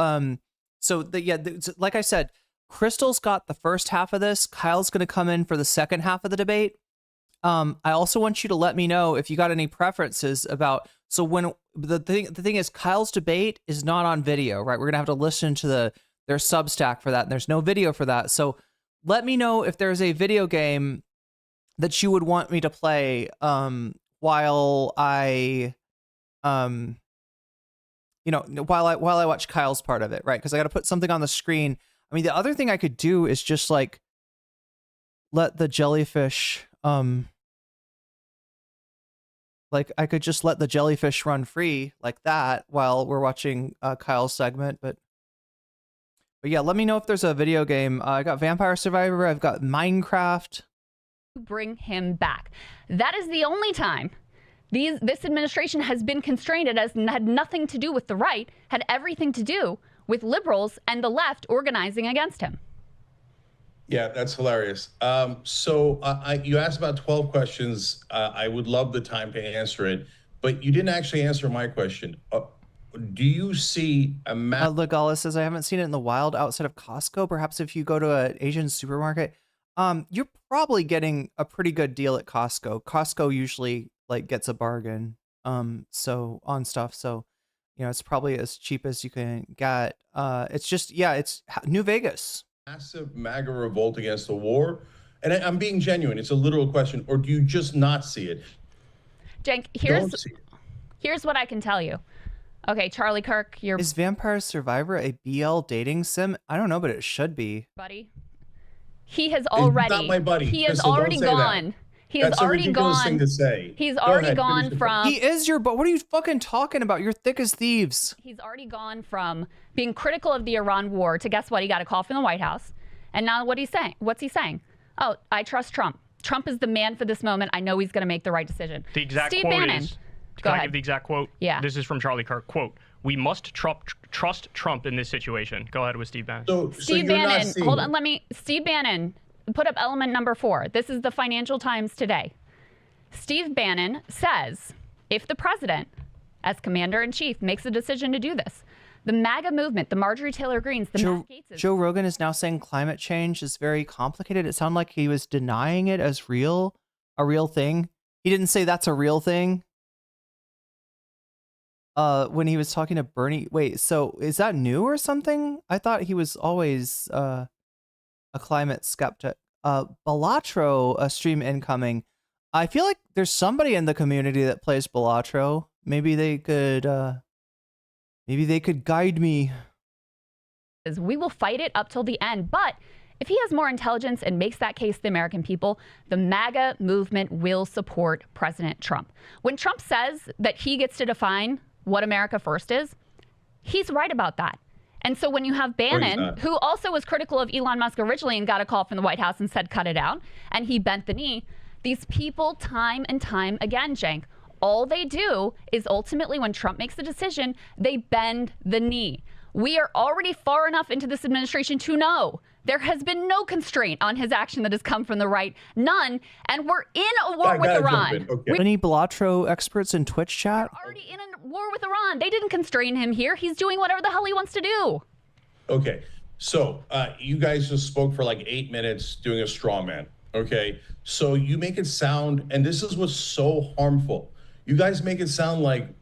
like I said, Krystal's got the first half of this. Kyle's gonna come in for the second half of the debate. I also want you to let me know if you got any preferences about. So when the thing is, Kyle's debate is not on video, right? We're gonna have to listen to their Substack for that, and there's no video for that. So let me know if there's a video game that you would want me to play while I while I watch Kyle's part of it, right? Because I got to put something on the screen. I mean, the other thing I could do is just like let the jellyfish like I could just let the jellyfish run free like that while we're watching Kyle's segment, but yeah, let me know if there's a video game. I got Vampire Survivor, I've got Minecraft. Bring him back. That is the only time this administration has been constrained. It has had nothing to do with the right, had everything to do with liberals and the left organizing against him. Yeah, that's hilarious. You asked about 12 questions. I would love the time to answer it, but you didn't actually answer my question. Do you see a Legala says, I haven't seen it in the wild outside of Costco. Perhaps if you go to an Asian supermarket, you're probably getting a pretty good deal at Costco. Costco usually like gets a bargain so on stuff. So, it's probably as cheap as you can get. It's just, it's New Vegas. Massive MAGA revolt against the war? And I'm being genuine. It's a literal question. Or do you just not see it? Cenk, here's what I can tell you. Okay, Charlie Kirk, Is Vampire Survivor a BL dating sim? I don't know, but it should be. Buddy. He has already. He's not my buddy. He has Krystal, already gone. He has already gone. Thing to say. He's Go already ahead, gone from. He is your but. What are you fucking talking about? You're thick as thieves. He's already gone from being critical of the Iran war to guess what? He got a call from the White House. And now what's he saying? Oh, I trust Trump. Trump is the man for this moment. I know he's going to make the right decision. The exact Steve quote Bannon. is. Go Can I ahead. give the exact quote? Yeah. This is from Charlie Kirk. Quote, we must trust Trump in this situation. Go ahead with Steve Bannon. Steve Bannon, hold on, Steve Bannon, put up element number 4. This is the Financial Times today. Steve Bannon says, if the president, as commander-in-chief, makes a decision to do this, the MAGA movement, the Marjorie Taylor Greenes, the Matt Gaetzes. Joe Rogan is now saying climate change is very complicated. It sounded like he was denying it as a real thing. He didn't say that's a real thing. When he was talking to Bernie. Wait, so is that new or something? I thought he was always a climate skeptic. Balatro, a stream incoming. I feel like there's somebody in the community that plays Balatro. Maybe they could guide me. We will fight it up till the end. But if he has more intelligence and makes that case to the American people, the MAGA movement will support President Trump. When Trump says that he gets to define what America first is, he's right about that. And so when you have Bannon, who also was critical of Elon Musk originally and got a call from the White House and said, cut it out, and he bent the knee, these people time and time again, Cenk, all they do is ultimately when Trump makes a decision, they bend the knee. We are already far enough into this administration to know there has been no constraint on his action that has come from the right. None. And we're in a war with Iran. Any Balatro experts in Twitch chat? We're already in a war with Iran. They didn't constrain him here. He's doing whatever the hell he wants to do. Okay. So you guys just spoke for like 8 minutes doing a straw man. Okay. So you make it sound, and this is what's so harmful. You guys make it sound like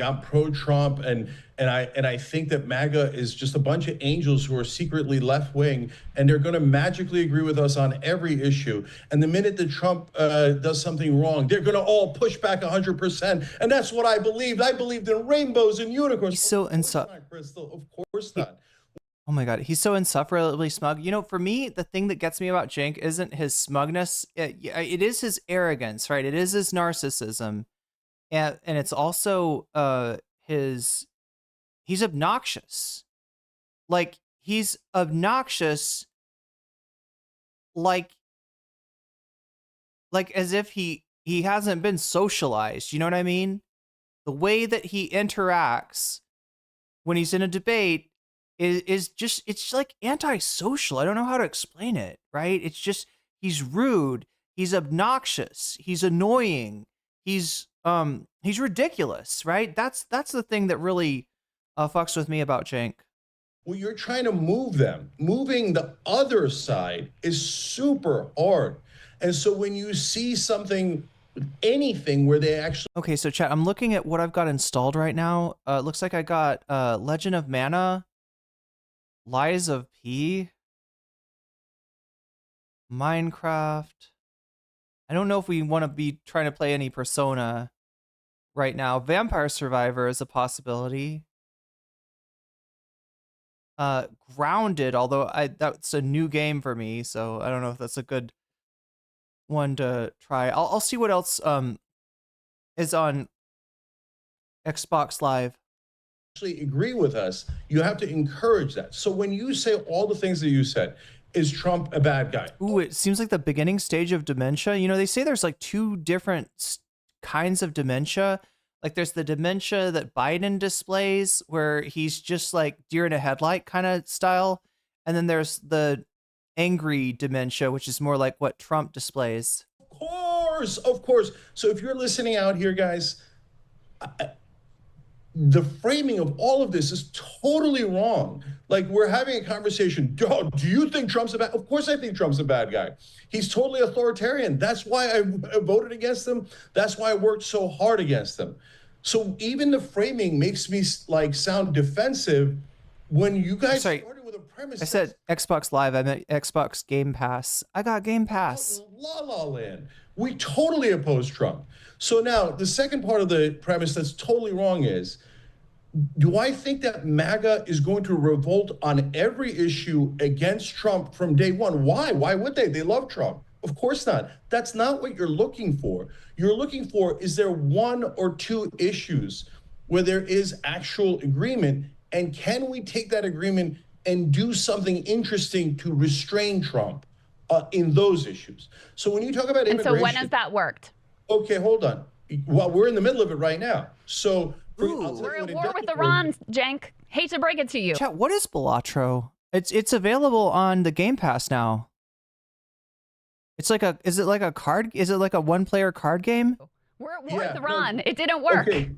I'm pro-Trump and I think that MAGA is just a bunch of angels who are secretly left-wing and they're going to magically agree with us on every issue. And the minute that Trump does something wrong, they're going to all push back 100%. And that's what I believed. I believed in rainbows and unicorns. He's so Krystal, of course not. Oh my God, he's so insufferably smug. For me, the thing that gets me about Cenk isn't his smugness. It is his arrogance, right? It is his narcissism. And it's also he's obnoxious. Like he's obnoxious like as if he hasn't been socialized, you know what I mean? The way that he interacts when he's in a debate is just, it's like antisocial. I don't know how to explain it, right? It's just, he's rude, he's obnoxious, he's annoying, he's ridiculous, right? That's the thing that really fucks with me about Cenk. Well, you're trying to move them. Moving the other side is super hard. And so when you see something, anything where they actually... Okay, so chat, I'm looking at what I've got installed right now. It looks like I got Legend of Mana, Lies of P, Minecraft. I don't know if we want to be trying to play any Persona right now. Vampire Survivor is a possibility. Grounded, although that's a new game for me, so I don't know if that's a good one to try. I'll see what else is on Xbox Live. Actually agree with us, you have to encourage that. So when you say all the things that you said, is Trump a bad guy? Ooh, it seems like the beginning stage of dementia. You know, they say there's like two different kinds of dementia. Like there's the dementia that Biden displays where he's just like deer in a headlight kind of style. And then there's the angry dementia, which is more like what Trump displays. Of course. So if you're listening out here, guys, the framing of all of this is totally wrong. Like we're having a conversation. Oh, do you think Trump's a bad? Of course I think Trump's a bad guy. He's totally authoritarian. That's why I voted against him. That's why I worked so hard against him. So even the framing makes me like sound defensive when you guys started with a premise. I said Xbox Live. I meant Xbox Game Pass. I got Game Pass. La La Land. We totally oppose Trump. So now the second part of the premise that's totally wrong is, do I think that MAGA is going to revolt on every issue against Trump from day one? Why? Why would they? They love Trump. Of course not. That's not what you're looking for. You're looking for, is there one or two issues where there is actual agreement? And can we take that agreement and do something interesting to restrain Trump in those issues? So when you talk about immigration... And so when has that worked? Okay, hold on. Well, we're in the middle of it right now. So... We're at war with Iran, Cenk. Hate to break it to you. Chat, what is Balatro? It's available on the Game Pass now. It's like a, is it like a card? Is it like a one-player card game? We're at war with Iran. It didn't work. Okay.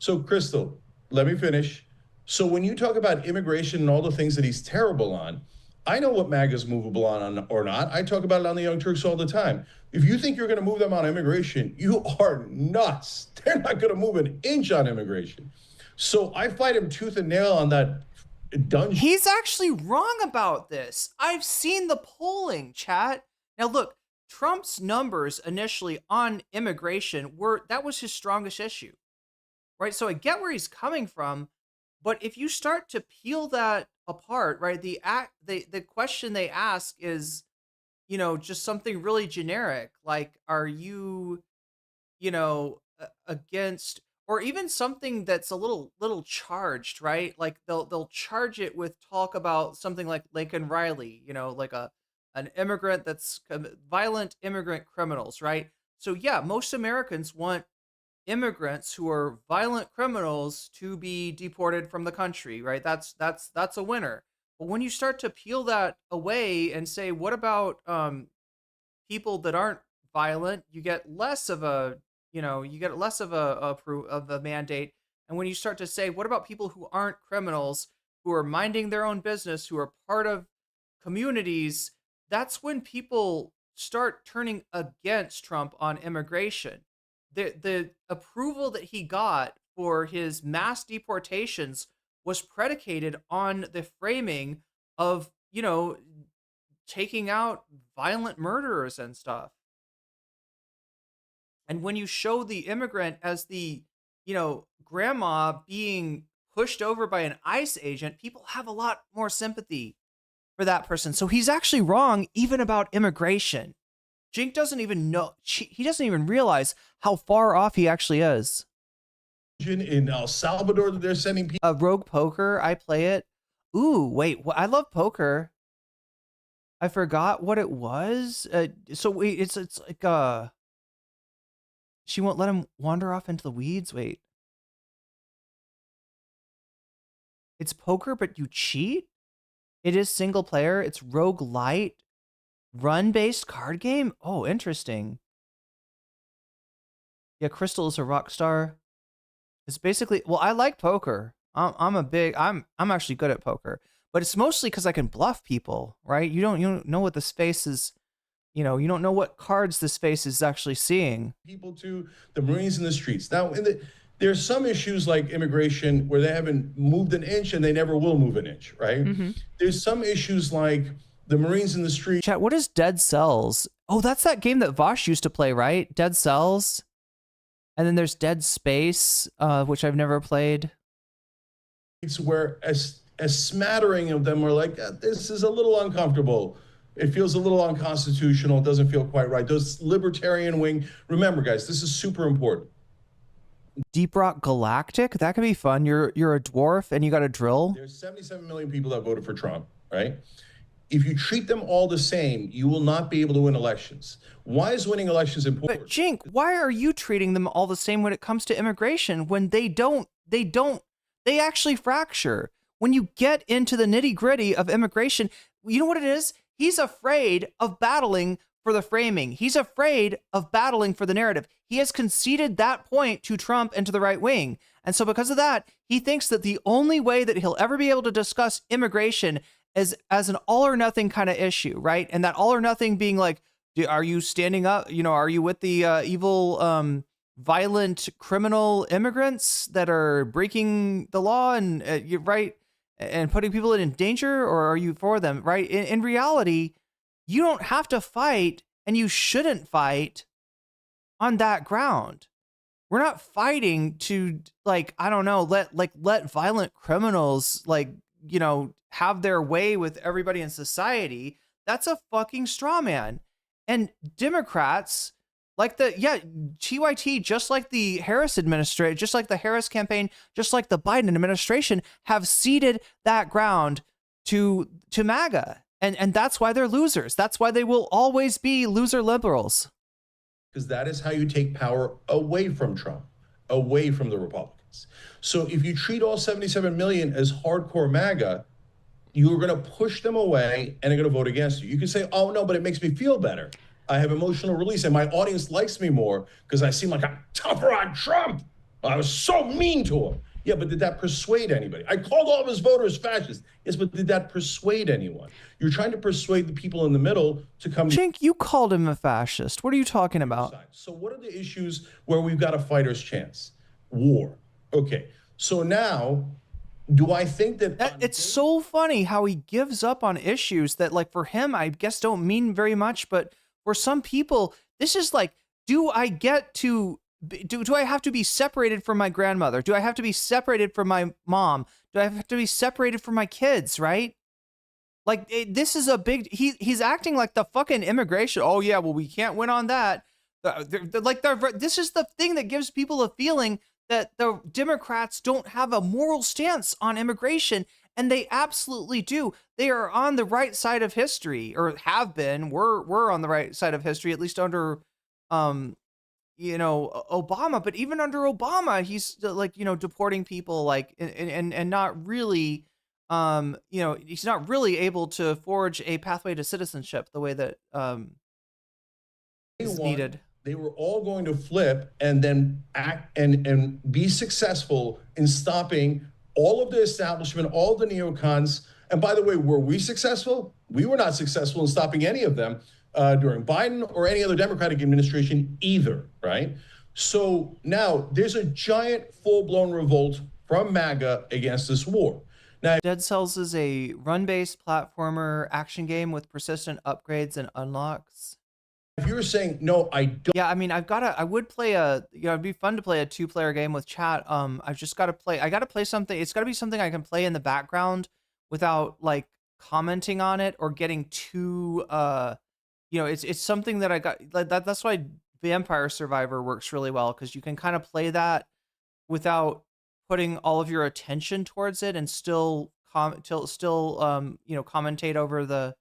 So, Krystal, let me finish. So when you talk about immigration and all the things that he's terrible on, I know what MAGA's movable on or not. I talk about it on the Young Turks all the time. If you think you're going to move them on immigration, you are nuts. They're not going to move an inch on immigration. So I fight him tooth and nail on that dungeon. He's actually wrong about this. I've seen the polling, chat. Now look, Trump's numbers initially on immigration that was his strongest issue, right? So I get where he's coming from, but if you start to peel that apart, right, the question they ask is, you know, just something really generic, like, are you, you know, against, or even something that's a little charged, right? Like they'll charge it with talk about something like Lincoln Riley, you know, like an immigrant that's violent immigrant criminals, right? So yeah, most Americans want immigrants who are violent criminals to be deported from the country, right? That's a winner. But when you start to peel that away and say, what about people that aren't violent, you get less of a, you know, of a mandate. And when you start to say, what about people who aren't criminals, who are minding their own business, who are part of communities, that's when people start turning against Trump on immigration. The approval that he got for his mass deportations was predicated on the framing of, you know, taking out violent murderers and stuff. And when you show the immigrant as the, you know, grandma being pushed over by an ICE agent, people have a lot more sympathy for that person. So he's actually wrong even about immigration. Cenk doesn't even know, he doesn't even realize how far off he actually is. In El Salvador that they're sending people. Rogue Poker, I play it. Ooh, wait, I love poker. I forgot what it was. So wait, it's like she won't let him wander off into the weeds. Wait. It's poker, but you cheat? It is single player. It's roguelite. Run-based card game? Oh, interesting. Yeah, Krystal is a rock star. It's basically, well, I like poker. I'm actually good at poker, but it's mostly because I can bluff people, right? You don't know what the space is, you don't know what cards the space is actually seeing. People to the Marines in the streets. Now, there's some issues like immigration where they haven't moved an inch and they never will move an inch, right? There's some issues like the Marines in the street. Chat, what is Dead Cells? Oh, that's that game that Vosh used to play, right? Dead Cells. And then there's Dead Space, which I've never played. It's where a smattering of them are like, this is a little uncomfortable. It feels a little unconstitutional. It doesn't feel quite right. Those libertarian wing. Remember, guys, this is super important. Deep Rock Galactic? That could be fun. You're a dwarf and you got a drill. There's 77 million people that voted for Trump, right? If you treat them all the same, you will not be able to win elections. Why is winning elections important? But Cenk, why are you treating them all the same when it comes to immigration when they actually fracture? When you get into the nitty-gritty of immigration, you know what it is? He's afraid of battling for the framing. He's afraid of battling for the narrative. He has conceded that point to Trump and to the right wing. And so because of that, he thinks that the only way that he'll ever be able to discuss immigration as an all or nothing kind of issue, right? And that all or nothing being like, are you standing up? Are you with the evil, violent criminal immigrants that are breaking the law and right and putting people in danger, or are you for them, right? In reality, you don't have to fight, and you shouldn't fight on that ground. We're not fighting to let violent criminals have their way with everybody in society. That's a fucking straw man. And Democrats, TYT, just like the Harris administration, just like the Harris campaign, just like the Biden administration, have ceded that ground to MAGA. And that's why they're losers. That's why they will always be loser liberals. Because that is how you take power away from Trump, away from the Republicans. So if you treat all 77 million as hardcore MAGA, you're going to push them away and they're going to vote against you. You can say, oh, no, but it makes me feel better. I have emotional release and my audience likes me more because I seem like I'm tougher on Trump. I was so mean to him. Yeah, but did that persuade anybody? I called all of his voters fascists. Yes, but did that persuade anyone? You're trying to persuade the people in the middle to come. Cenk, you called him a fascist. What are you talking about? So what are the issues where we've got a fighter's chance? War. Okay. So now, do I think that it's so funny how he gives up on issues that, like, for him, I guess don't mean very much, but for some people, this is like, do I have to be separated from my grandmother? Do I have to be separated from my mom? Do I have to be separated from my kids, right? Like, this is a big, he's acting like the fucking immigration. Oh yeah, well, we can't win on that. This is the thing that gives people a feeling that the Democrats don't have a moral stance on immigration, and they absolutely do. They are on the right side of history, or have been. We're on the right side of history, at least under, Obama. But even under Obama, he's deporting people, and not really, he's not really able to forge a pathway to citizenship the way that is needed. They were all going to flip and then act and be successful in stopping all of the establishment, all the neocons. And by the way, were we successful? We were not successful in stopping any of them during Biden or any other Democratic administration either, right? So now there's a giant full-blown revolt from MAGA against this war. Now, Dead Cells is a run-based platformer action game with persistent upgrades and unlocks. If you're saying, no, I don't. Yeah, I mean, I would play it'd be fun to play a 2-player game with chat. I've just got to play something. It's got to be something I can play in the background without, like, commenting on it or getting too, it's something that I got, that's why Vampire Survivor works really well, because you can kind of play that without putting all of your attention towards it and still commentate over the.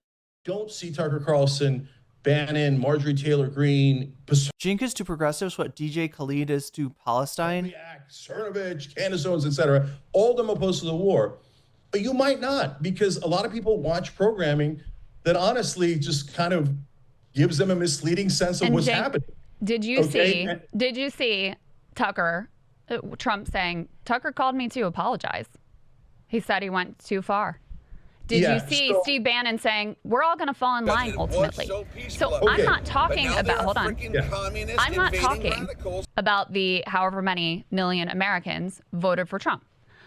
Don't see Tucker Carlson, Bannon, Marjorie Taylor Greene. Cenk is to progressives what DJ Khalid is to Palestine. Cernovich, Candace Owens, etc. All of them opposed to the war. You might not, because a lot of people watch programming that honestly just kind of gives them a misleading sense of what's happening. Did you see Tucker, Trump saying, Tucker called me to apologize. He said he went too far. Did you see Steve Bannon saying, we're all going to fall in line ultimately? So I'm not talking about, hold on. I'm not talking about the however many million Americans voted for Trump,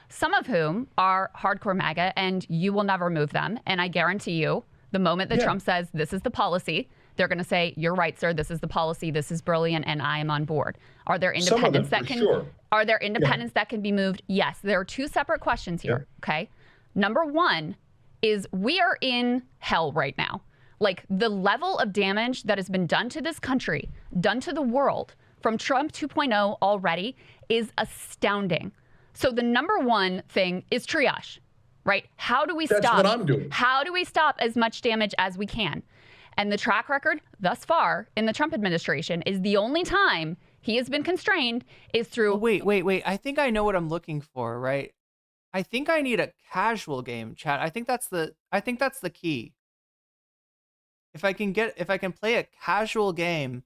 some of whom are hardcore MAGA, and you will never move them. And I guarantee you, the moment that Trump says, this is the policy, they're going to say, you're right, sir, this is the policy, this is brilliant, and I am on board. Are there independents that can are there independents that can be moved? Yes. There are two separate questions here, okay? Number one is we are in hell right now. Like, the level of damage that has been done to this country, done to the world from Trump 2.0 already is astounding. So the number one thing is triage, right? How do we stop? That's what I'm doing. How do we stop as much damage as we can? And the track record thus far in the Trump administration is the only time he has been constrained is through. Wait. I think I know what I'm looking for, right? I think I need a casual game, chat. I think that's the key. If I can play a casual game,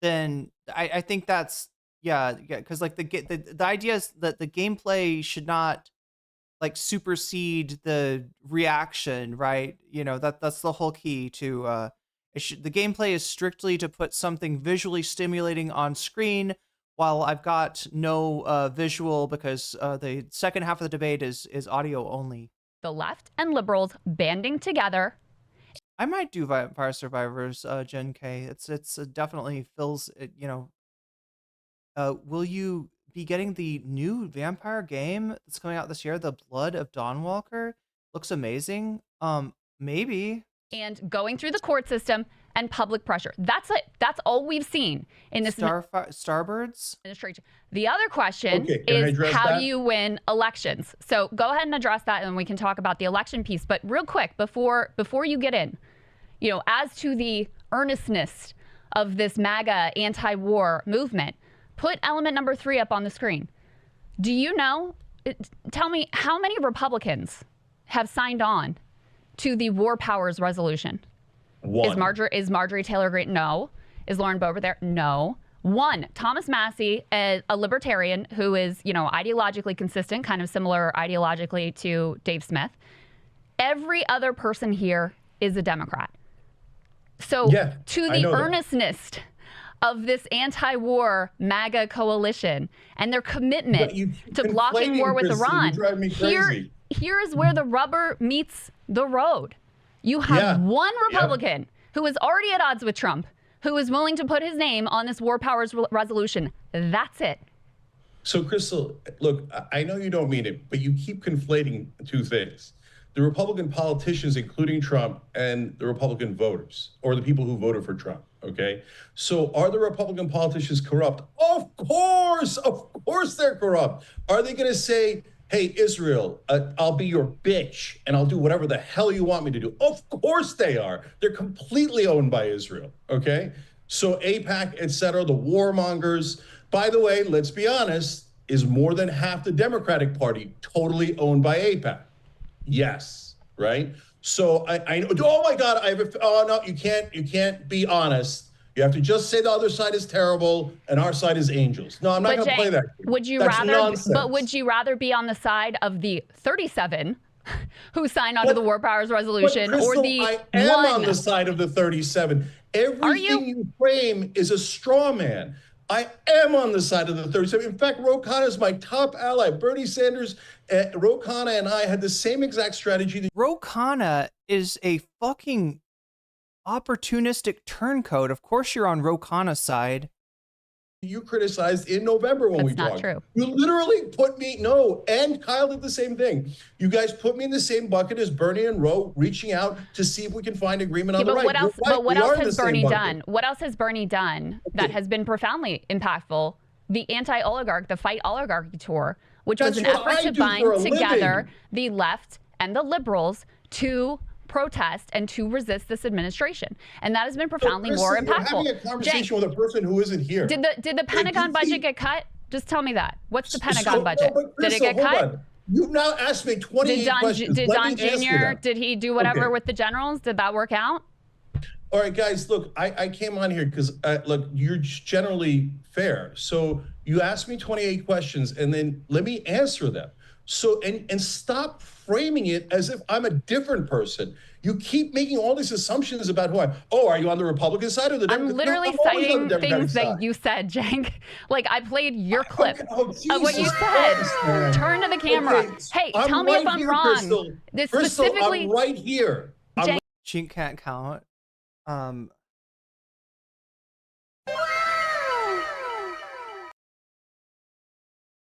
then I think that's because like the idea is that the gameplay should not like supersede the reaction, right? You know, that's the whole key to the gameplay is strictly to put something visually stimulating on screen, while I've got no visual, because the second half of the debate is audio only. The left and liberals banding together. I might do Vampire Survivors, Gen K. It's definitely fills it, you know. Will you be getting the new vampire game that's coming out this year, The Blood of Dawnwalker? Looks amazing. Maybe. And going through the court system and public pressure. That's it. That's all we've seen in this Starbirds administration. The other question is how do you win elections? So go ahead and address that, and we can talk about the election piece. But real quick, before you get in, you know, as to the earnestness of this MAGA anti-war movement, put element number 3 up on the screen. Do you know? Tell me how many Republicans have signed on to the War Powers Resolution? One. Is Marjorie Taylor Greene? No. Is Lauren Boebert there? No. One. Thomas Massey, a libertarian who is, you know, ideologically consistent, kind of similar ideologically to Dave Smith. Every other person here is a Democrat. So to the earnestness of this anti-war MAGA coalition and their commitment to blocking war with Iran, here is where the rubber meets the road. You have one Republican who is already at odds with Trump, who is willing to put his name on this War Powers Resolution. That's it. So, Krystal, look, I know you don't mean it, but you keep conflating two things. The Republican politicians, including Trump, and the Republican voters, or the people who voted for Trump, okay? So are the Republican politicians corrupt? Of course they're corrupt. Are they gonna say, hey, Israel, I'll be your bitch and I'll do whatever the hell you want me to do? Of course they are. They're completely owned by Israel, okay? So AIPAC, et cetera, the warmongers, by the way, let's be honest, is more than half the Democratic Party totally owned by AIPAC? Yes, right? So I know, oh my God, oh no, you can't be honest. You have to just say the other side is terrible and our side is angels. No, I'm not going to play that. Would you would you rather be on the side of the 37 who signed onto the War Powers Resolution, Krystal, or the I am on the side of the 37. Everything you frame is a straw man. I am on the side of the 37. In fact, Ro Khanna is my top ally. Bernie Sanders, Ro Khanna and I had the same exact strategy. Ro Khanna is a fucking opportunistic turncoat. Of course you're on Ro Khanna's side. You criticized in November when we talked. That's not true. You literally put me, and Kyle did the same thing. You guys put me in the same bucket as Bernie and Ro, reaching out to see if we can find agreement on the right. But what else has Bernie done? What else has Bernie done that has been profoundly impactful? The anti-oligarch, the Fight Oligarchy tour, which was an effort to bind together the left and the liberals to protest and to resist this administration, and that has been profoundly more impactful. You're having a conversation with a person who isn't here. Did the Pentagon budget get cut? Just tell me that. What's the Pentagon budget? Did it get cut? You've now asked me 28 questions. Did Let Don me answer Jr. them. Did he do whatever Okay. with the generals? Did that work out? All right, guys, look, I came on here because, look, you're generally fair. So you asked me 28 questions, and then let me answer them. So, and stop framing it as if I'm a different person. You keep making all these assumptions about who I am. Oh, are you on the Republican side or the Democrat? I'm literally No, I'm always on citing the Democratic things side. that you said, Cenk. Like, I played your clip of what you Jesus said. Christ, man. Turn to the camera. Okay, Hey, I'm tell me if right I'm here, wrong. Krystal. This Krystal, specifically, I'm right here. Chink can't count.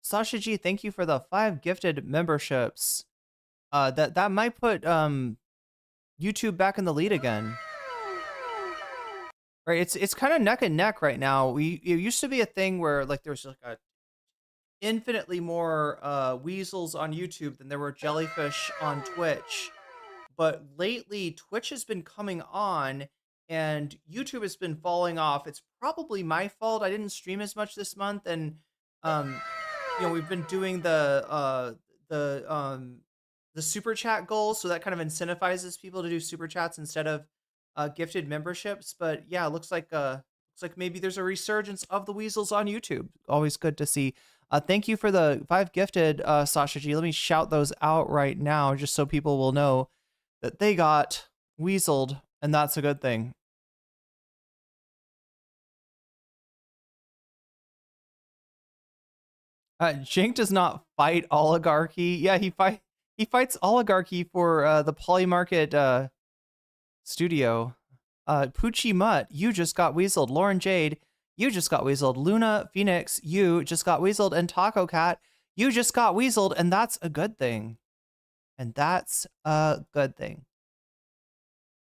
Sasha G, thank you for the 5 gifted memberships. That might put YouTube back in the lead again. Right, it's kind of neck and neck right now. It used to be a thing where like there's like a infinitely more weasels on YouTube than there were jellyfish on Twitch. But lately, Twitch has been coming on, and YouTube has been falling off. It's probably my fault. I didn't stream as much this month, and we've been doing the super chat goals, so that kind of incentivizes people to do super chats instead of gifted memberships. But yeah, it looks like maybe there's a resurgence of the weasels on YouTube. Always good to see. Thank you for the 5 gifted, Sasha G. Let me shout those out right now, just so people will know that they got weaseled, and that's a good thing. Cenk does not fight oligarchy. Yeah, he fights oligarchy for the Polymarket studio. Poochie Mutt, you just got weaseled. Lauren Jade, you just got weaseled. Luna Phoenix, you just got weaseled. And Taco Cat, you just got weaseled, and that's a good thing. And that's a good thing.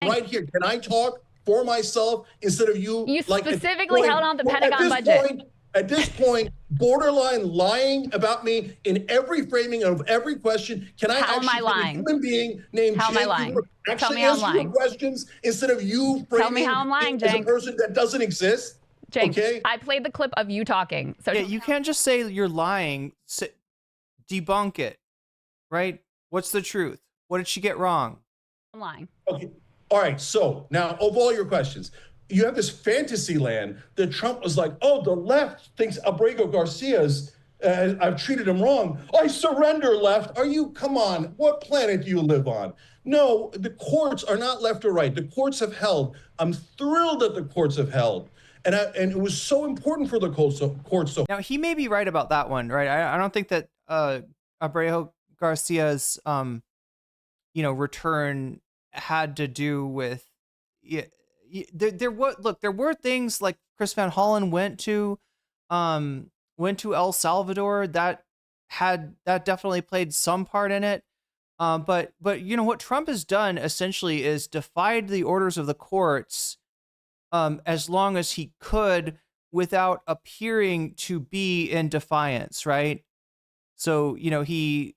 Right here, can I talk for myself instead of you? You specifically held on the Pentagon budget. At this point, borderline lying about me in every framing of every question. Can I How am I actually, lying? a human being named How am I Cenk lying? Uygur, Tell actually me how I'm answer your lying. questions instead of you framing Tell me how I'm lying, me as a Cenk. person that doesn't exist? Cenk, Okay? I played the clip of you talking. So yeah, you can't just say you're lying. Debunk it, right? What's the truth? What did she get wrong? I'm lying. Okay. All right. So now, of all your questions, you have this fantasy land that Trump was like, oh, the left thinks Abrego Garcia's, I've treated him wrong. I surrender, left. Come on, what planet do you live on? No, the courts are not left or right. The courts have held. I'm thrilled that the courts have held. And it was so important for the courts. So now, he may be right about that one, right? I don't think that Abrego Garcia's, return had to do with there were things like Chris Van Hollen went to El Salvador that definitely played some part in it. But what Trump has done essentially is defied the orders of the courts as long as he could without appearing to be in defiance, right? So, he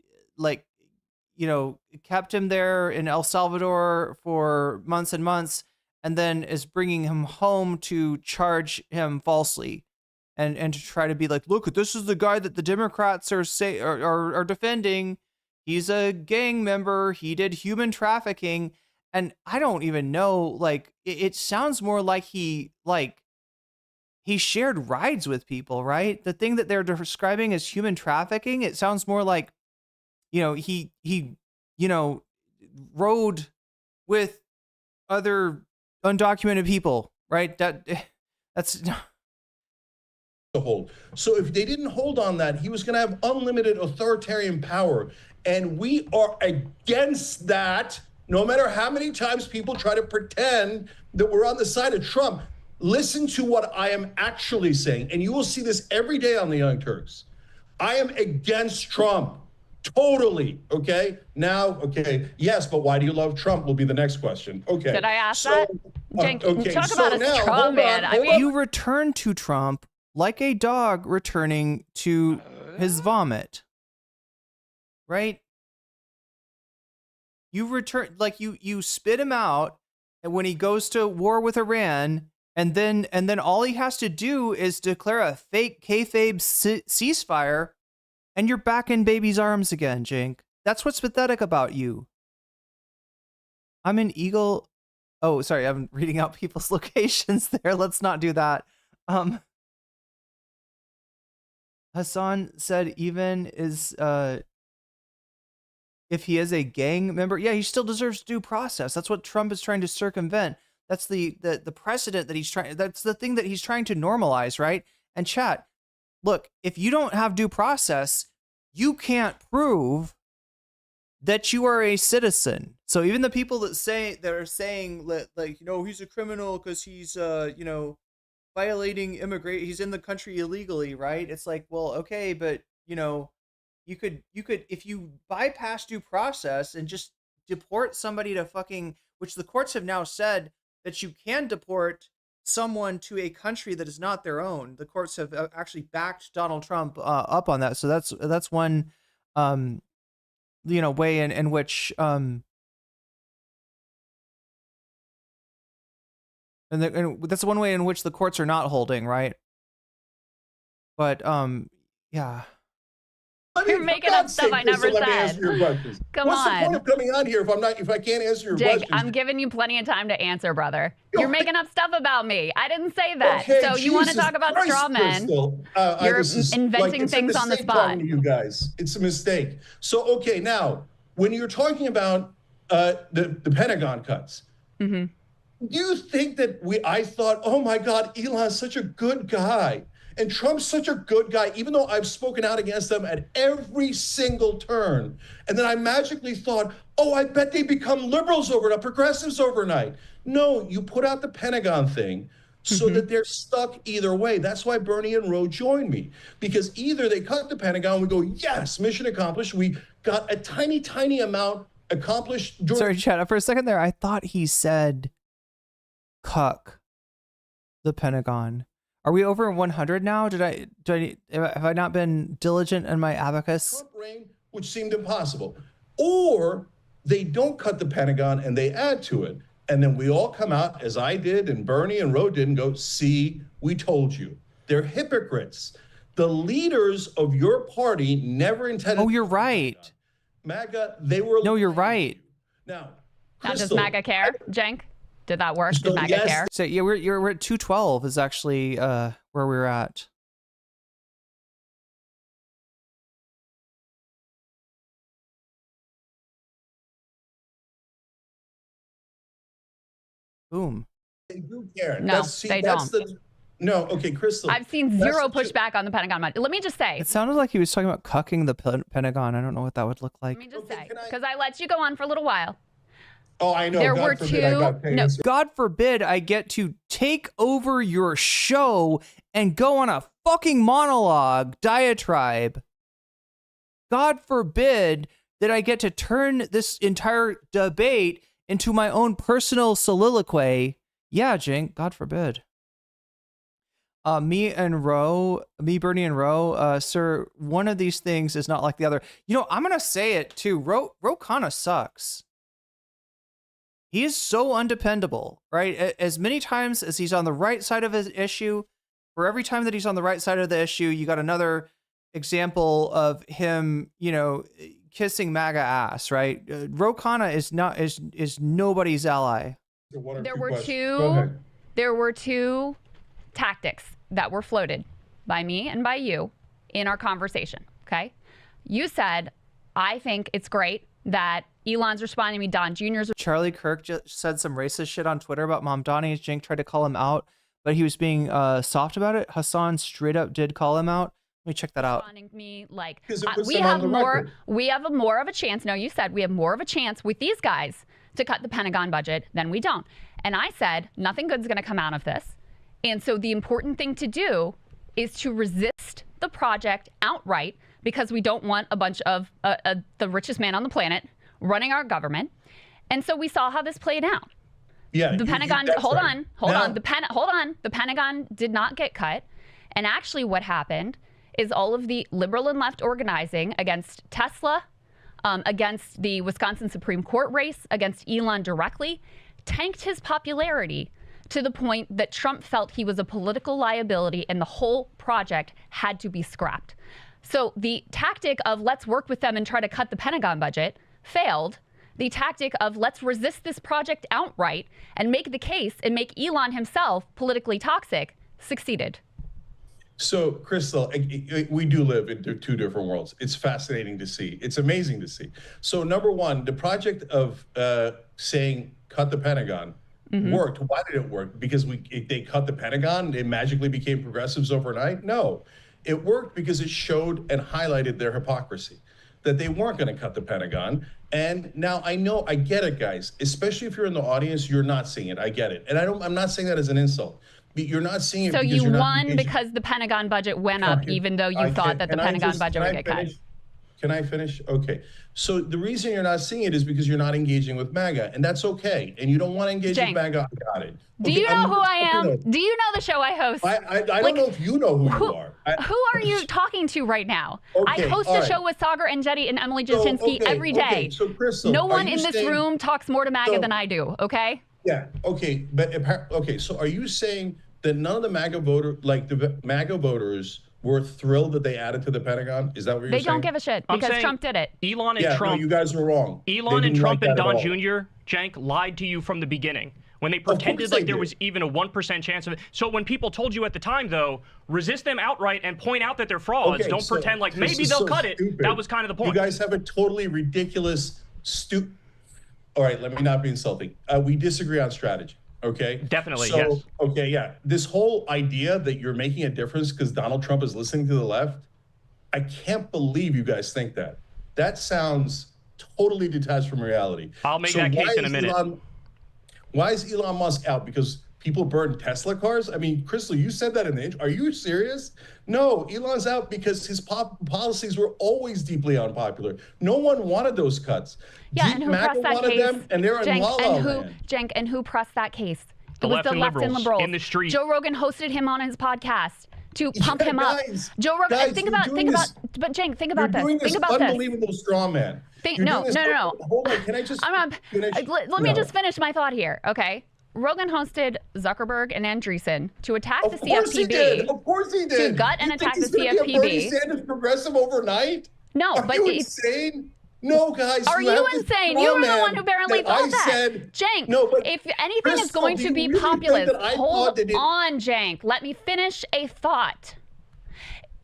kept him there in El Salvador for months and months, and then is bringing him home to charge him falsely, and to try to be like, look, this is the guy that the Democrats are defending. He's a gang member. He did human trafficking, and I don't even know. Like, it sounds more like he shared rides with people, right? The thing that they're describing as human trafficking, it sounds more like, he rode with other undocumented people, right? That's to hold. So if they didn't hold on that, he was going to have unlimited authoritarian power. And we are against that, no matter how many times people try to pretend that we're on the side of Trump. Listen to what I am actually saying, and you will see this every day on the Young Turks. I am against Trump. Totally. Okay. Now, okay. Yes, but why do you love Trump will be the next question. Okay. Did I ask that? Cenk, okay. talk So about a now, straw man. I mean, you return to Trump like a dog returning to his vomit, right? You return, like you spit him out, and when he goes to war with Iran, and then all he has to do is declare a fake kayfabe ceasefire, And you're back in baby's arms again, Cenk. That's what's pathetic about you. I'm an eagle. Oh, sorry, I'm reading out people's locations there. Let's not do that. Hassan said even is if he is a gang member, yeah, he still deserves due process. That's what Trump is trying to circumvent. That's the precedent that he's trying. That's the thing that he's trying to normalize, right? And chat, look, if you don't have due process, you can't prove that you are a citizen. So even the people that are saying that, like, you know, he's a criminal because he's you know, violating he's in the country illegally, right? It's like, well, okay, but you know, you could if you bypass due process and just deport somebody to fucking, which the courts have now said that you can deport someone to a country that is not their own. The courts have actually backed Donald Trump up on that. So that's one you know, way in which and that's one way in which the courts are not holding, right? But yeah. You're making up stuff I never Let me said. answer your questions. Come What's on. the point of coming on here if I can't answer your Jake, questions? I'm giving you plenty of time to answer, brother. You're making up stuff about me. I didn't say that. Okay, So you want to Jesus talk about Christ, straw men? Krystal. You're This is inventing it's a things on the mistake spot. talking to you guys. It's a mistake. So okay, now when you're talking about the Pentagon cuts, mm-hmm. do you think that I thought, oh my God, Elon's such a good guy. And Trump's such a good guy, even though I've spoken out against them at every single turn. And then I magically thought, oh, I bet they become liberals overnight, progressives overnight. No, you put out the Pentagon thing so that they're stuck either way. That's why Bernie and Roe joined me. Because either they cut the Pentagon, we go, yes, mission accomplished. We got a tiny, tiny amount accomplished. Sorry, chat, for a second there, I thought he said cuck the Pentagon. Are we over 100 now? Have I not been diligent in my abacus? Trump reign, which seemed impossible. Or they don't cut the Pentagon and they add to it. And then we all come out, as I did and Bernie and Roe did, and go, see, we told you. They're hypocrites. The leaders of your party never intended. Oh, you're right. MAGA, they were. No, you're right. Now, Now, does Krystal, MAGA care, Cenk? Did that work? Did MAGA care? So yeah, we're at 212 is actually where we're at. Boom. They do care. No, they don't. No, okay, Krystal. I've seen zero pushback on the Pentagon. Let me just say. It sounded like he was talking about cucking the Pentagon. I don't know what that would look like. Let me just say, because I let you go on for a little while. Oh, I know. There God were forbid I got paid. God forbid I get to take over your show and go on a fucking monologue diatribe. God forbid that I get to turn this entire debate into my own personal soliloquy. Yeah, Cenk, God forbid. Me, Bernie and Roe, sir, one of these things is not like the other. You know, I'm going to say it too. Roe kind of sucks. He is so undependable, right? As many times as he's on the right side of his issue, for every time that he's on the right side of the issue, you got another example of him, you know, kissing MAGA ass, right? Ro Khanna is nobody's ally. There were two tactics that were floated by me and by you in our conversation. Okay, you said, I think it's great that Elon's responding to me, Don Jr.'s. Charlie Kirk just said some racist shit on Twitter about Mamdani. Cenk tried to call him out, but he was being soft about it. Hassan straight up did call him out. Let me check that out. Me like we have more of a chance. No, you said we have more of a chance with these guys to cut the Pentagon budget than we don't. And I said nothing good's going to come out of this. And so the important thing to do is to resist the project outright, because we don't want a bunch of the richest man on the planet running our government. And so we saw how this played out. Yeah, the Pentagon. Hold on. The Pentagon did not get cut. And actually, what happened is all of the liberal and left organizing against Tesla, against the Wisconsin Supreme Court race, against Elon directly, tanked his popularity to the point that Trump felt he was a political liability and the whole project had to be scrapped. So the tactic of let's work with them and try to cut the Pentagon budget failed. The tactic of let's resist this project outright and make the case and make Elon himself politically toxic succeeded. So, Krystal, we do live in two different worlds. It's fascinating to see. It's amazing to see. So, number one, the project of saying cut the Pentagon worked. Why did it work? Because they cut the Pentagon, it magically became progressives overnight? No. It worked because it showed and highlighted their hypocrisy, that they weren't going to cut the Pentagon. And now I get it, guys, especially if you're in the audience, you're not seeing it. I get it. And I'm not saying that as an insult. You're not seeing it. So because you won because the Pentagon budget went up, even though you thought that the Pentagon budget would get cut. Can I finish? Okay. So the reason you're not seeing it is because you're not engaging with MAGA, and that's okay. And you don't want to engage with MAGA. I got it. Do you know who I am? Do you know the show I host? I don't know if you know who you are. Who are you talking to right now? Okay, I host a show with Sagar Enjeti and Emily Jasinski every day. Okay, so Krystal, no one in this room talks more to MAGA than I do, okay? Yeah, okay. But so are you saying that none of the MAGA voters were thrilled that they added to the Pentagon? Is that what you're saying? They don't give a shit because Trump did it. Elon and Trump. No, you guys are wrong. Elon and Trump and Don Jr., Cenk, lied to you from the beginning when they pretended like there was even a 1% chance of it. So when people told you at the time, though, resist them outright and point out that they're frauds. Don't pretend like maybe they'll cut it. That was kind of the point. You guys have a totally ridiculous, All right, let me not be insulting. We disagree on strategy. Okay. Definitely, yes. Okay, yeah. This whole idea that you're making a difference because Donald Trump is listening to the left, I can't believe you guys think that. That sounds totally detached from reality. I'll make that case in a minute. Why is Elon Musk out? Because people burn Tesla cars? I mean, Krystal, you said that in the intro. Are you serious? No, Elon's out because his policies were always deeply unpopular. No one wanted those cuts. Yeah, and who pressed that case? Them, and they're in La La Land. Cenk, and who pressed that case? The it was the left and liberals in the street. Joe Rogan hosted him on his podcast to pump him up. Joe Rogan, think about, but Cenk, think about this. Think about this. Unbelievable straw man. No. Hold on, can I just finish? Let me just finish my thought here, okay? Rogan hosted Zuckerberg and Andreessen to attack the CFPB. Of course he did. To gut and attack the CFPB. Bernie Sanders progressive overnight? No, Are you insane? No, guys. Are you insane? You were the one who apparently thought that. Cenk, if anything is going to be populist, hold on, Cenk. Let me finish a thought.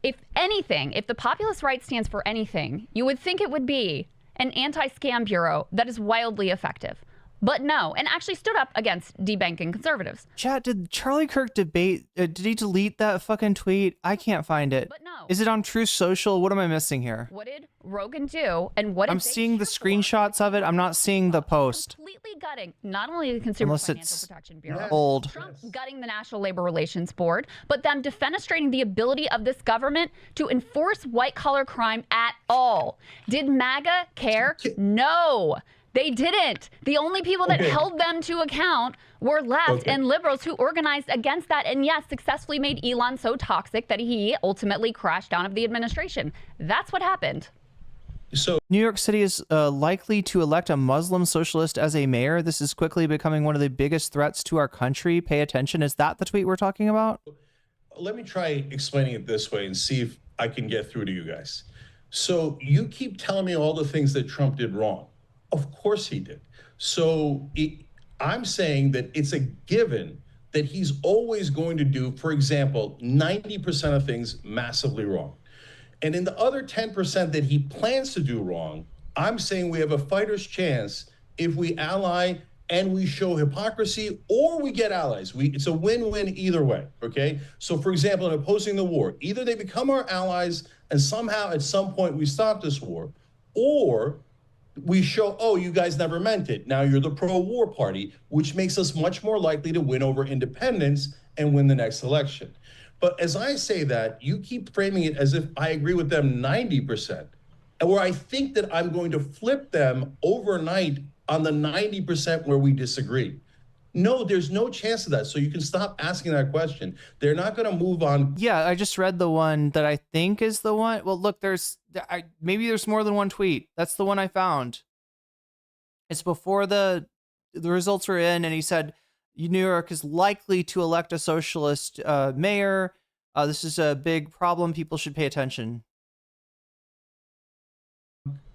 If anything, if the populist right stands for anything, you would think it would be an anti-scam bureau that is wildly effective. But no, and actually stood up against debanking conservatives. Chat, did Charlie Kirk did he delete that fucking tweet? I can't find it. But no. Is it on Truth Social? What am I missing here? What did Rogan do? And what I'm seeing the screenshots of it. I'm not seeing the post. Completely gutting not only the Consumer Financial Protection Bureau, old. Trump gutting the National Labor Relations Board, but them defenestrating the ability of this government to enforce white-collar crime at all. Did MAGA care? No. They didn't. The only people that held them to account were left and liberals who organized against that and, yes, successfully made Elon so toxic that he ultimately crashed out of the administration. That's what happened. So New York City is likely to elect a Muslim socialist as a mayor. This is quickly becoming one of the biggest threats to our country. Pay attention. Is that the tweet we're talking about? Let me try explaining it this way and see if I can get through to you guys. So you keep telling me all the things that Trump did wrong. Of course he did. So I'm saying that it's a given that he's always going to do, for example, 90% of things massively wrong. And in the other 10% that he plans to do wrong, I'm saying we have a fighter's chance if we ally and we show hypocrisy or we get allies. It's a win-win either way, okay? So for example, in opposing the war, either they become our allies and somehow at some point we stop this war, or we show, oh, you guys never meant it. Now you're the pro-war party, which makes us much more likely to win over independents and win the next election. But as I say that, you keep framing it as if I agree with them 90%, and where I think that I'm going to flip them overnight on the 90% where we disagree. No, there's no chance of that. So you can stop asking that question. They're not going to move on. Yeah, I just read the one that I think is the one. Well, look, maybe there's more than one tweet. That's the one I found. It's before the results were in, and he said, New York is likely to elect a socialist mayor. This is a big problem. People should pay attention.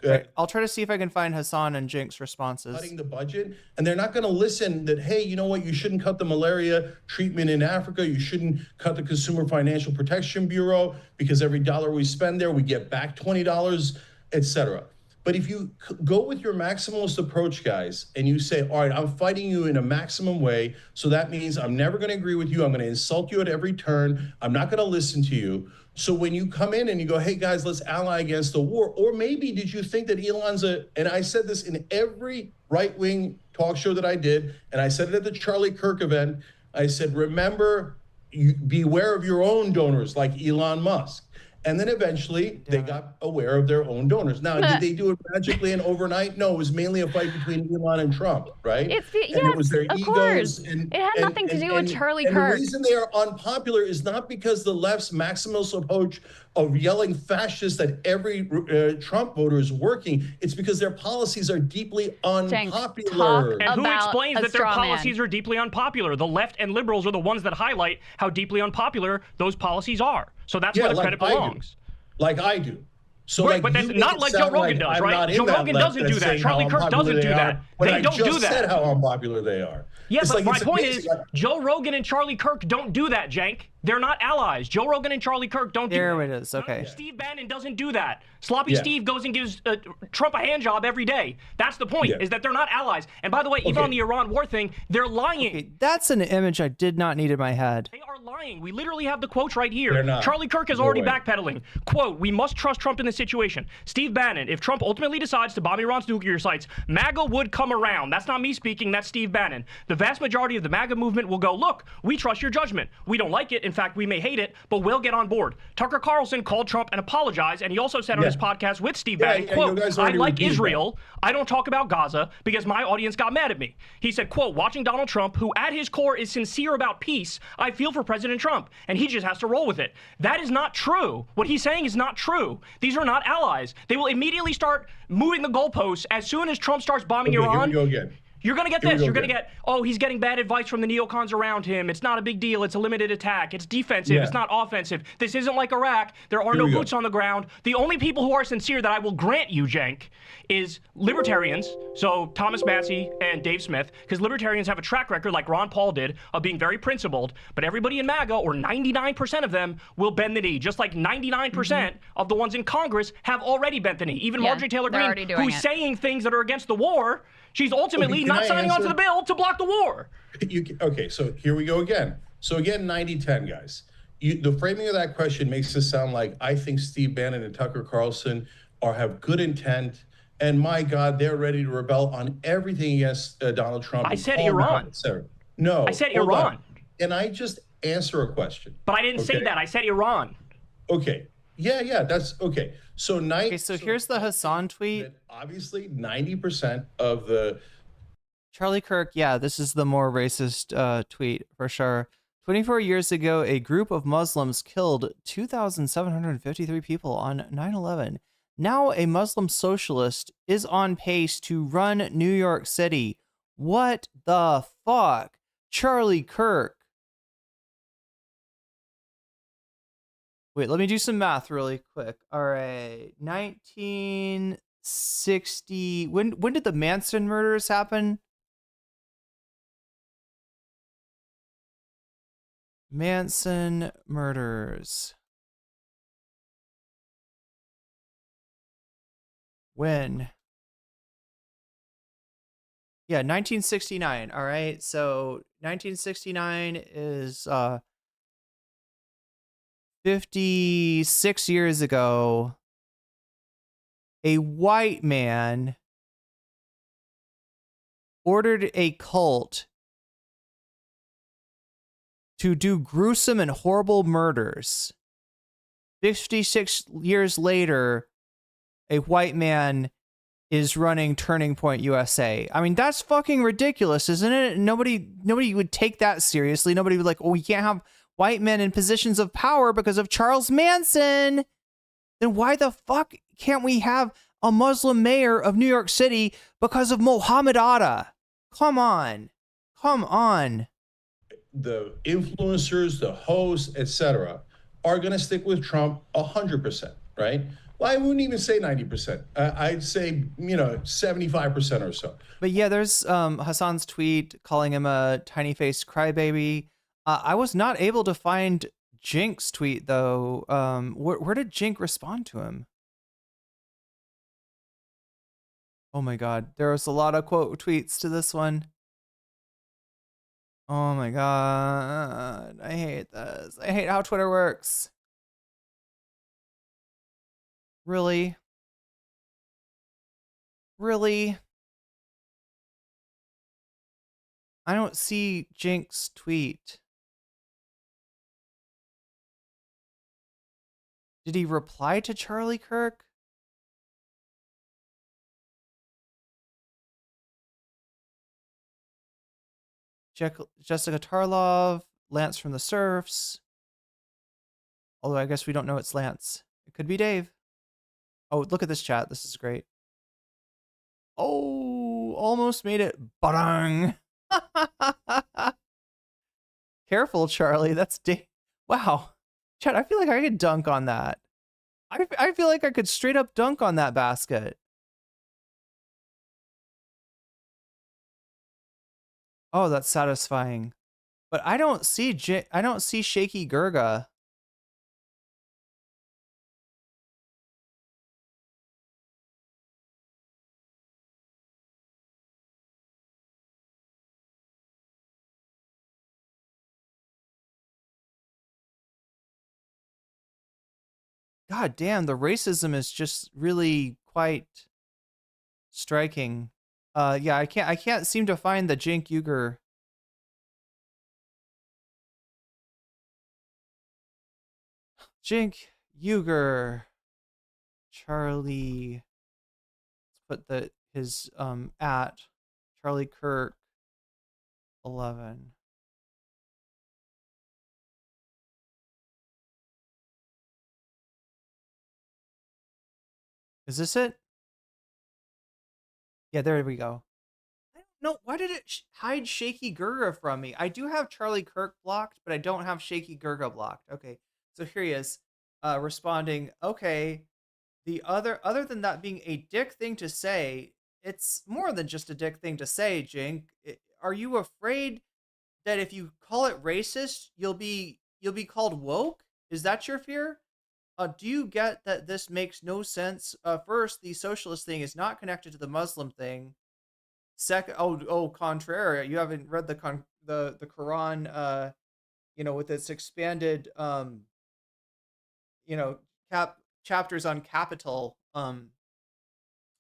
Right. I'll try to see if I can find Hassan and Cenk's responses. Cutting the budget, and they're not going to listen that, hey, you know what, you shouldn't cut the malaria treatment in Africa, you shouldn't cut the Consumer Financial Protection Bureau, because every dollar we spend there, we get back $20, etc. But if you go with your maximalist approach, guys, and you say, all right, I'm fighting you in a maximum way, so that means I'm never going to agree with you, I'm going to insult you at every turn, I'm not going to listen to you. So when you come in and you go, hey, guys, let's ally against the war, or maybe did you think that Elon's and I said this in every right-wing talk show that I did, and I said it at the Charlie Kirk event, I said, remember, beware of your own donors like Elon Musk. And then eventually they got aware of their own donors. Now, did they do it magically and overnight? No, it was mainly a fight between Elon and Trump, right? It was their egos. Course. It had nothing to do with Charlie Kirk. The reason they are unpopular is not because the left's maximalist approach of yelling fascist at every Trump voter is working. It's because their policies are deeply unpopular. And who explains that their policies are deeply unpopular? The left and liberals are the ones that highlight how deeply unpopular those policies are. So that's where the credit belongs. Like I do. So right, but that's not like Joe Rogan does, right? Joe Rogan doesn't do that. Charlie Kirk doesn't do that. They don't do that. I said how unpopular they are. Yeah, but my point is, Joe Rogan and Charlie Kirk don't do that, Cenk. They're not allies. Joe Rogan and Charlie Kirk don't do that. There it is, okay. Steve Bannon doesn't do that. Sloppy Steve goes and gives Trump a hand job every day. That's the point, is that they're not allies. And by the way, even on the Iran war thing, they're lying. Okay, that's an image I did not need in my head. They are lying. We literally have the quotes right here. Charlie Kirk is already backpedaling. Quote, we must trust Trump in this situation. Steve Bannon, if Trump ultimately decides to bomb Iran's nuclear sites, MAGA would come around. That's not me speaking, that's Steve Bannon. The vast majority of the MAGA movement will go, look, we trust your judgment. We don't like it. In fact, we may hate it, but we'll get on board. Tucker Carlson called Trump and apologized, and he also said on his podcast with Steve Bannon, quote, I like Israel. I don't talk about Gaza because my audience got mad at me. He said, quote, watching Donald Trump, who at his core is sincere about peace, I feel for President Trump, and he just has to roll with it. That is not true. What he's saying is not true. These are not allies. They will immediately start moving the goalposts as soon as Trump starts bombing Iran. Here we go again. You're going to get this. You're going to get, oh, he's getting bad advice from the neocons around him. It's not a big deal. It's a limited attack. It's defensive. It's not offensive. This isn't like Iraq. There are no boots on the ground. The only people who are sincere that I will grant you, Cenk, is libertarians, so Thomas Massey and Dave Smith, because libertarians have a track record, like Ron Paul did, of being very principled, but everybody in MAGA, or 99% of them, will bend the knee, just like 99% of the ones in Congress have already bent the knee. Even Marjorie Taylor Greene, who's saying things that are against the war, she's ultimately not signing onto the bill to block the war. Okay, so here we go again. So again, 90-10, guys. The framing of that question makes it sound like I think Steve Bannon and Tucker Carlson have good intent, and my God, they're ready to rebel on everything against Donald Trump. I said Iran. No. I said Iran. And I just answer a question. But I didn't say that. I said Iran. Okay. Yeah, that's okay. So here's the Hassan tweet. Obviously, 90% of the Charlie Kirk, this is the more racist tweet for sure. 24 years ago, a group of Muslims killed 2,753 people on 9/11. Now a Muslim socialist is on pace to run New York City. What the fuck? Charlie Kirk. Wait, let me do some math really quick. All right, 1960. When did the Manson murders happen? Manson murders. When? Yeah, 1969. All right, so 1969 is 56 years ago. A white man ordered a cult to do gruesome and horrible murders. 56 years later, a white man is running Turning Point USA. I mean, that's fucking ridiculous, isn't it? Nobody would take that seriously. Nobody would like, oh, we can't have white men in positions of power because of Charles Manson. Then why the fuck can't we have a Muslim mayor of New York City because of Mohammed Atta? Come on. The influencers, the hosts, etc., are going to stick with Trump 100%, right? Well, I wouldn't even say 90%. I'd say, 75% or so. But yeah, there's Hassan's tweet calling him a tiny-faced crybaby. I was not able to find Jink's tweet, though. Where did Jink respond to him? Oh my god, there was a lot of quote tweets to this one. Oh my god, I hate this. I hate how Twitter works. Really? Really? I don't see Jink's tweet. Did he reply to Charlie Kirk? Jessica Tarlov, Lance from the Surfs. Although I guess we don't know it's Lance. It could be Dave. Oh, look at this chat. This is great. Oh, almost made it. Barang. Careful, Charlie. That's Dave. Wow. Chat, I feel like I could dunk on that. I feel like I could straight up dunk on that basket. Oh, that's satisfying. But I don't see Shaky Gurga. God damn, the racism is just really quite striking. Yeah, I can't seem to find the Cenk Uygur. Cenk Uygur. Charlie. Let's put his at Charlie Kirk 11. Is this it? Yeah, there we go. I don't know. Why did it hide Shaky Gurga from me? I do have Charlie Kirk blocked, but I don't have Shaky Gurga blocked. Okay, so here he is responding. Okay, other than that being a dick thing to say, it's more than just a dick thing to say, Jink. Are you afraid that if you call it racist, you'll be called woke? Is that your fear? Do you get that this makes no sense? First, the socialist thing is not connected to the Muslim thing. Second, contrary, you haven't read the Quran, with its expanded, chapters on capital.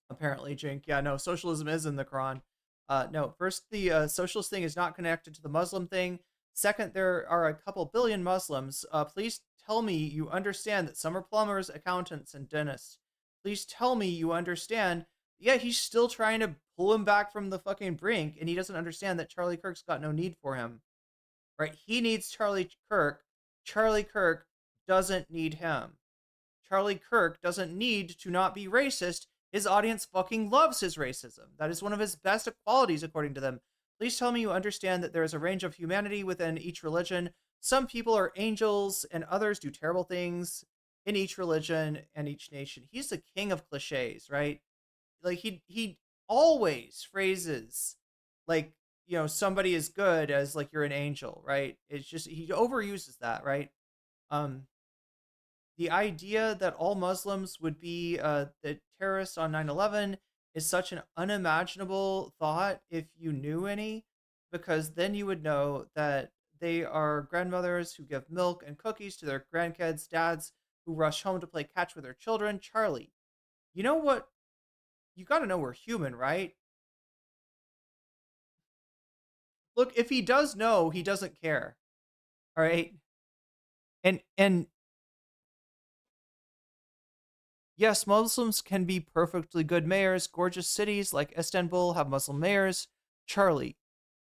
Apparently, Jink. Yeah, no, socialism is in the Quran. No, first, the socialist thing is not connected to the Muslim thing. Second, there are a couple billion Muslims. Please tell me you understand that some are plumbers, accountants, and dentists. Please tell me you understand. Yeah, he's still trying to pull him back from the fucking brink, and he doesn't understand that Charlie Kirk's got no need for him. Right? He needs Charlie Kirk. Charlie Kirk doesn't need him. Charlie Kirk doesn't need to not be racist. His audience fucking loves his racism. That is one of his best qualities, according to them. Please tell me you understand that there is a range of humanity within each religion. Some people are angels and others do terrible things in each religion and each nation. He's the king of cliches, right? Like he always phrases like, somebody is good as like you're an angel, right? It's just he overuses that, right? The idea that all Muslims would be the terrorists on 9/11 is such an unimaginable thought if you knew any, because then you would know that they are grandmothers who give milk and cookies to their grandkids, dads who rush home to play catch with their children. Charlie, you know what? You got to know we're human, right? Look, if he does know, he doesn't care. All right? And yes, Muslims can be perfectly good mayors. Gorgeous cities like Istanbul have Muslim mayors. Charlie,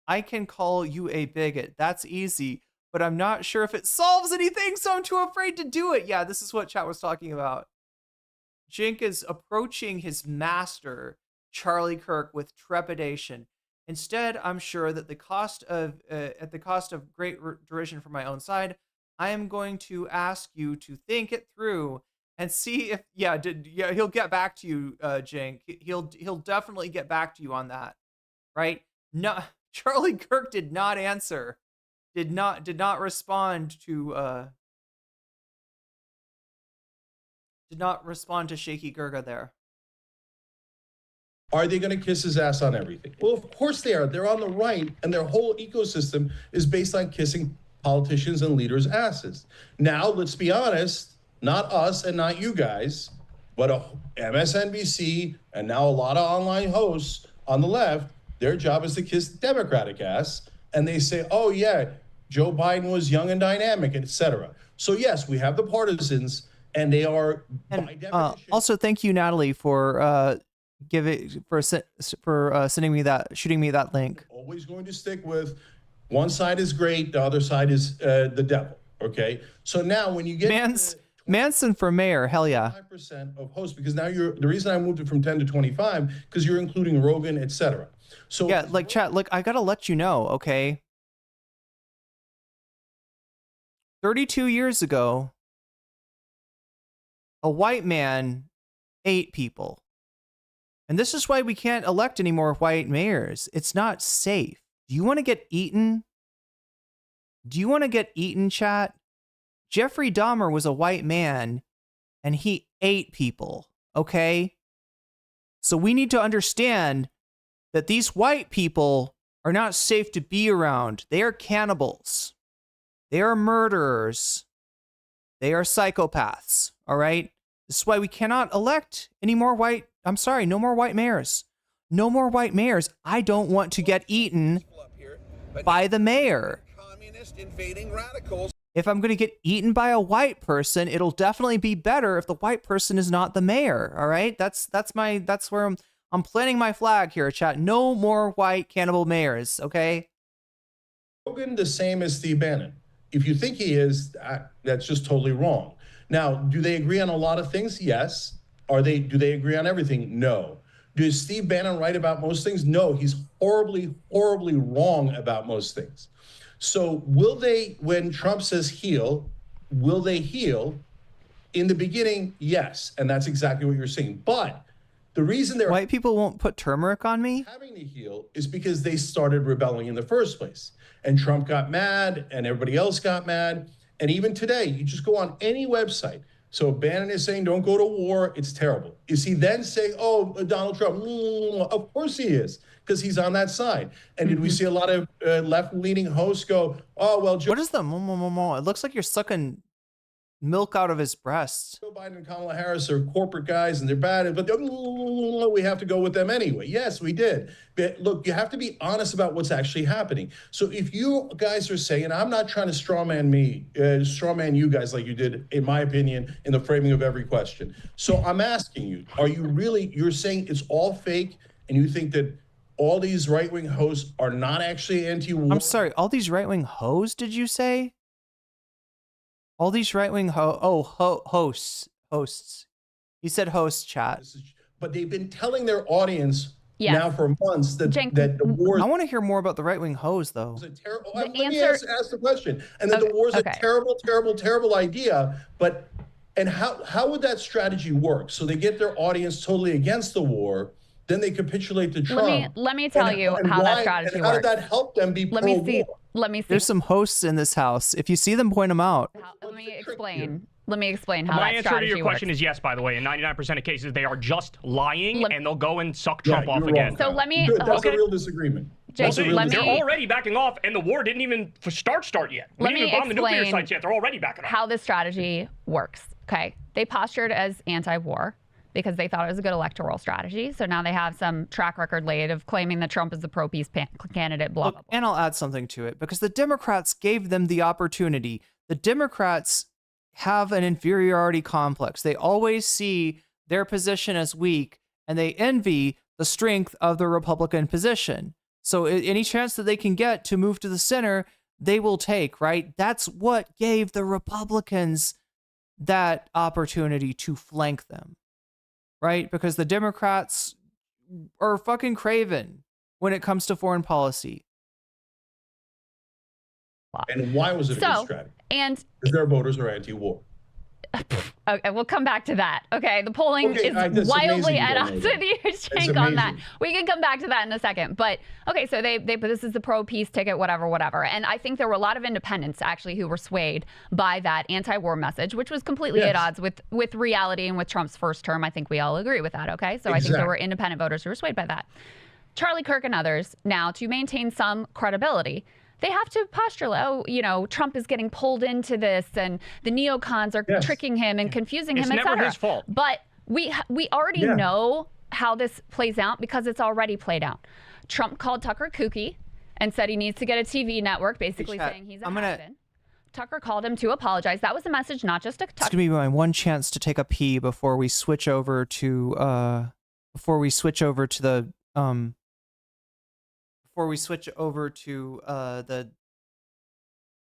I can call you a bigot. That's easy, but I'm not sure if it solves anything, so I'm too afraid to do it. Yeah, this is what chat was talking about. Cenk is approaching his master, Charlie Kirk, with trepidation. Instead, I'm sure that at the cost of great derision from my own side, I am going to ask you to think it through and see if he'll get back to you, Cenk. He'll definitely get back to you on that, right? No, Charlie Kirk did not answer, did not respond to Shaky Gurga there. Are they going to kiss his ass on everything? Well, of course they are. They're on the right, and their whole ecosystem is based on kissing politicians and leaders' asses. Now, let's be honest, not us and not you guys, but MSNBC and now a lot of online hosts on the left, their job is to kiss the Democratic ass, and they say, oh yeah, Joe Biden was young and dynamic, etc. So yes, we have the partisans, and they are by definition. Also, thank you, Natalie, for shooting me that link. Always going to stick with one side is great, the other side is the devil. Okay, so now when you get Manson for mayor, hell yeah. 5% of hosts, because now the reason I moved it from 10 to 25 because you're including Rogan, etc. So yeah, like chat, look, I gotta let you know, okay. 32 years ago, a white man ate people. And this is why we can't elect any more white mayors. It's not safe. Do you want to get eaten? Do you want to get eaten, chat? Jeffrey Dahmer was a white man, and he ate people, okay? So we need to understand that these white people are not safe to be around. They are cannibals. They are murderers. They are psychopaths, all right? This is why we cannot elect any more no more white mayors. No more white mayors. I don't want to get eaten by the mayor. Invading radicals. If I'm going to get eaten by a white person, it'll definitely be better if the white person is not the mayor, all right? That's where I'm planting my flag here, chat. No more white cannibal mayors, okay? Rogan the same as Steve Bannon. If you think he is, that's just totally wrong. Now, do they agree on a lot of things? Yes. Do they agree on everything? No. Does Steve Bannon right about most things? No, he's horribly, horribly wrong about most things. So will they, when Trump says heal, will they heal? In the beginning, yes. And that's exactly what you're saying. But the reason white people won't put turmeric on me having to heal is because they started rebelling in the first place. And Trump got mad and everybody else got mad. And even today, you just go on any website. So Bannon is saying, don't go to war. It's terrible. Is he then saying, oh, Donald Trump? Of course he is, because he's on that side. And did we see a lot of left-leaning hosts go, oh, well, what is the It looks like you're sucking milk out of his breasts. Joe Biden and Kamala Harris are corporate guys and they're bad, but we have to go with them anyway. Yes, we did. But look, you have to be honest about what's actually happening. So if you guys are saying, I'm not trying to strawman you guys like you did, in my opinion, in the framing of every question. So I'm asking you, you're saying it's all fake and you think that all these right-wing hosts are not actually anti-war? I'm sorry, all these right-wing hosts, did you say? All these right-wing hosts. He said hosts, chat. But they've been telling their audience now for months that the war. I want to hear more about the right-wing hosts, though. Let me ask the question. And that the war is a terrible, terrible, terrible idea. And how would that strategy work? So they get their audience totally against the war. Then they capitulate to Trump. Let me tell you how that strategy works. How did that help them be pro-war? Let me see. There's some hosts in this house. If you see them, point them out. Let me explain how My that answer to strategy your question works. is yes, by the way. In 99% of cases, they are just lying, and they'll go and suck Trump off again. So let me... Good. That's a real disagreement. Jake, they're already backing off, and the war didn't even start yet. We didn't even bomb the nuclear sites yet. They're already backing off. How this strategy works, okay? They postured as anti-war because they thought it was a good electoral strategy. So now they have some track record laid of claiming that Trump is the pro-peace candidate, blah, blah, blah. And I'll add something to it, because the Democrats gave them the opportunity. The Democrats have an inferiority complex. They always see their position as weak, and they envy the strength of the Republican position. So any chance that they can get to move to the center, they will take, right? That's what gave the Republicans that opportunity to flank them. Right? Because the Democrats are fucking craven when it comes to foreign policy. And why was it a good strategy? And because their voters are anti-war. Okay, we'll come back to that. Okay, the polling is wildly at odds with you, Cenk, on that. We can come back to that in a second. But okay, so this is the pro-peace ticket, whatever. And I think there were a lot of independents actually who were swayed by that anti-war message, which was completely at odds with reality and with Trump's first term. I think we all agree with that. Okay, so I think there were independent voters who were swayed by that. Charlie Kirk and others now, to maintain some credibility, they have to postulate, Trump is getting pulled into this and the neocons are tricking him and confusing him, etc. It's never his fault. But we already know how this plays out because it's already played out. Trump called Tucker kooky and said he needs to get a TV network, basically saying he's a has-been. Tucker called him to apologize. That was a message, not just to Tucker. It's gonna be my one chance to take a pee before we switch over to the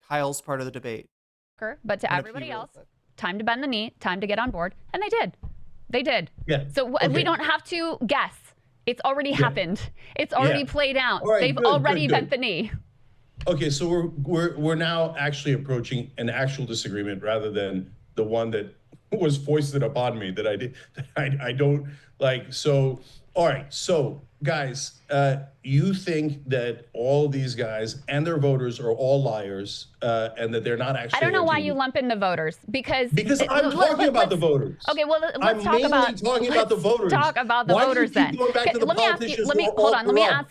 Kyle's part of the debate. But to everybody else, time to bend the knee, time to get on board. And they did. They did. Yeah. So we don't have to guess. It's already happened. It's already played out. They've already bent the knee. Okay, so we're now actually approaching an actual disagreement rather than the one that was foisted upon me that I don't like. So, all right. So, guys, you think that all these guys and their voters are all liars and that they're not actually. I don't know why you lump in the voters because I'm talking about the voters. Okay, well, let's talk about the voters. Talk about the voters then. Let me ask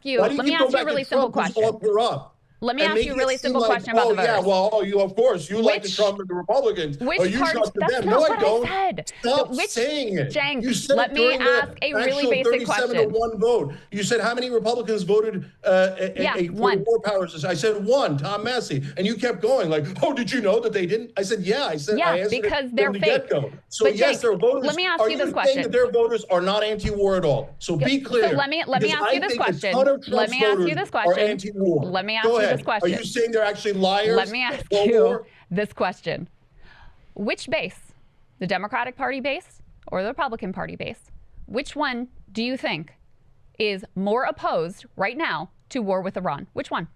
you. Let me ask you a really simple question. Let me ask you a really simple question about the voters. Yeah, well, you of course you like the Trump and the Republicans. Which you part? trust That's them. not No, what I don't. I said. Stop saying it. Cenk, you said let me ask a really basic question. 37 to 1 vote. You said how many Republicans voted one. war powers? I said one, Tom Massey, and you kept going like, oh, did you know that they didn't? I said yeah. I said I answered because it they're from fake. The get-go. So but yes, Cenk, their voters. Let me ask you this saying question. That their voters are not anti-war at all. So be clear. So let me ask you this question. Let me ask you this question. Let me ask you this question. Are you saying they're actually liars? Let me ask you this question. Which base, the Democratic Party base or the Republican Party base, which one do you think is more opposed right now to war with Iran? Which one?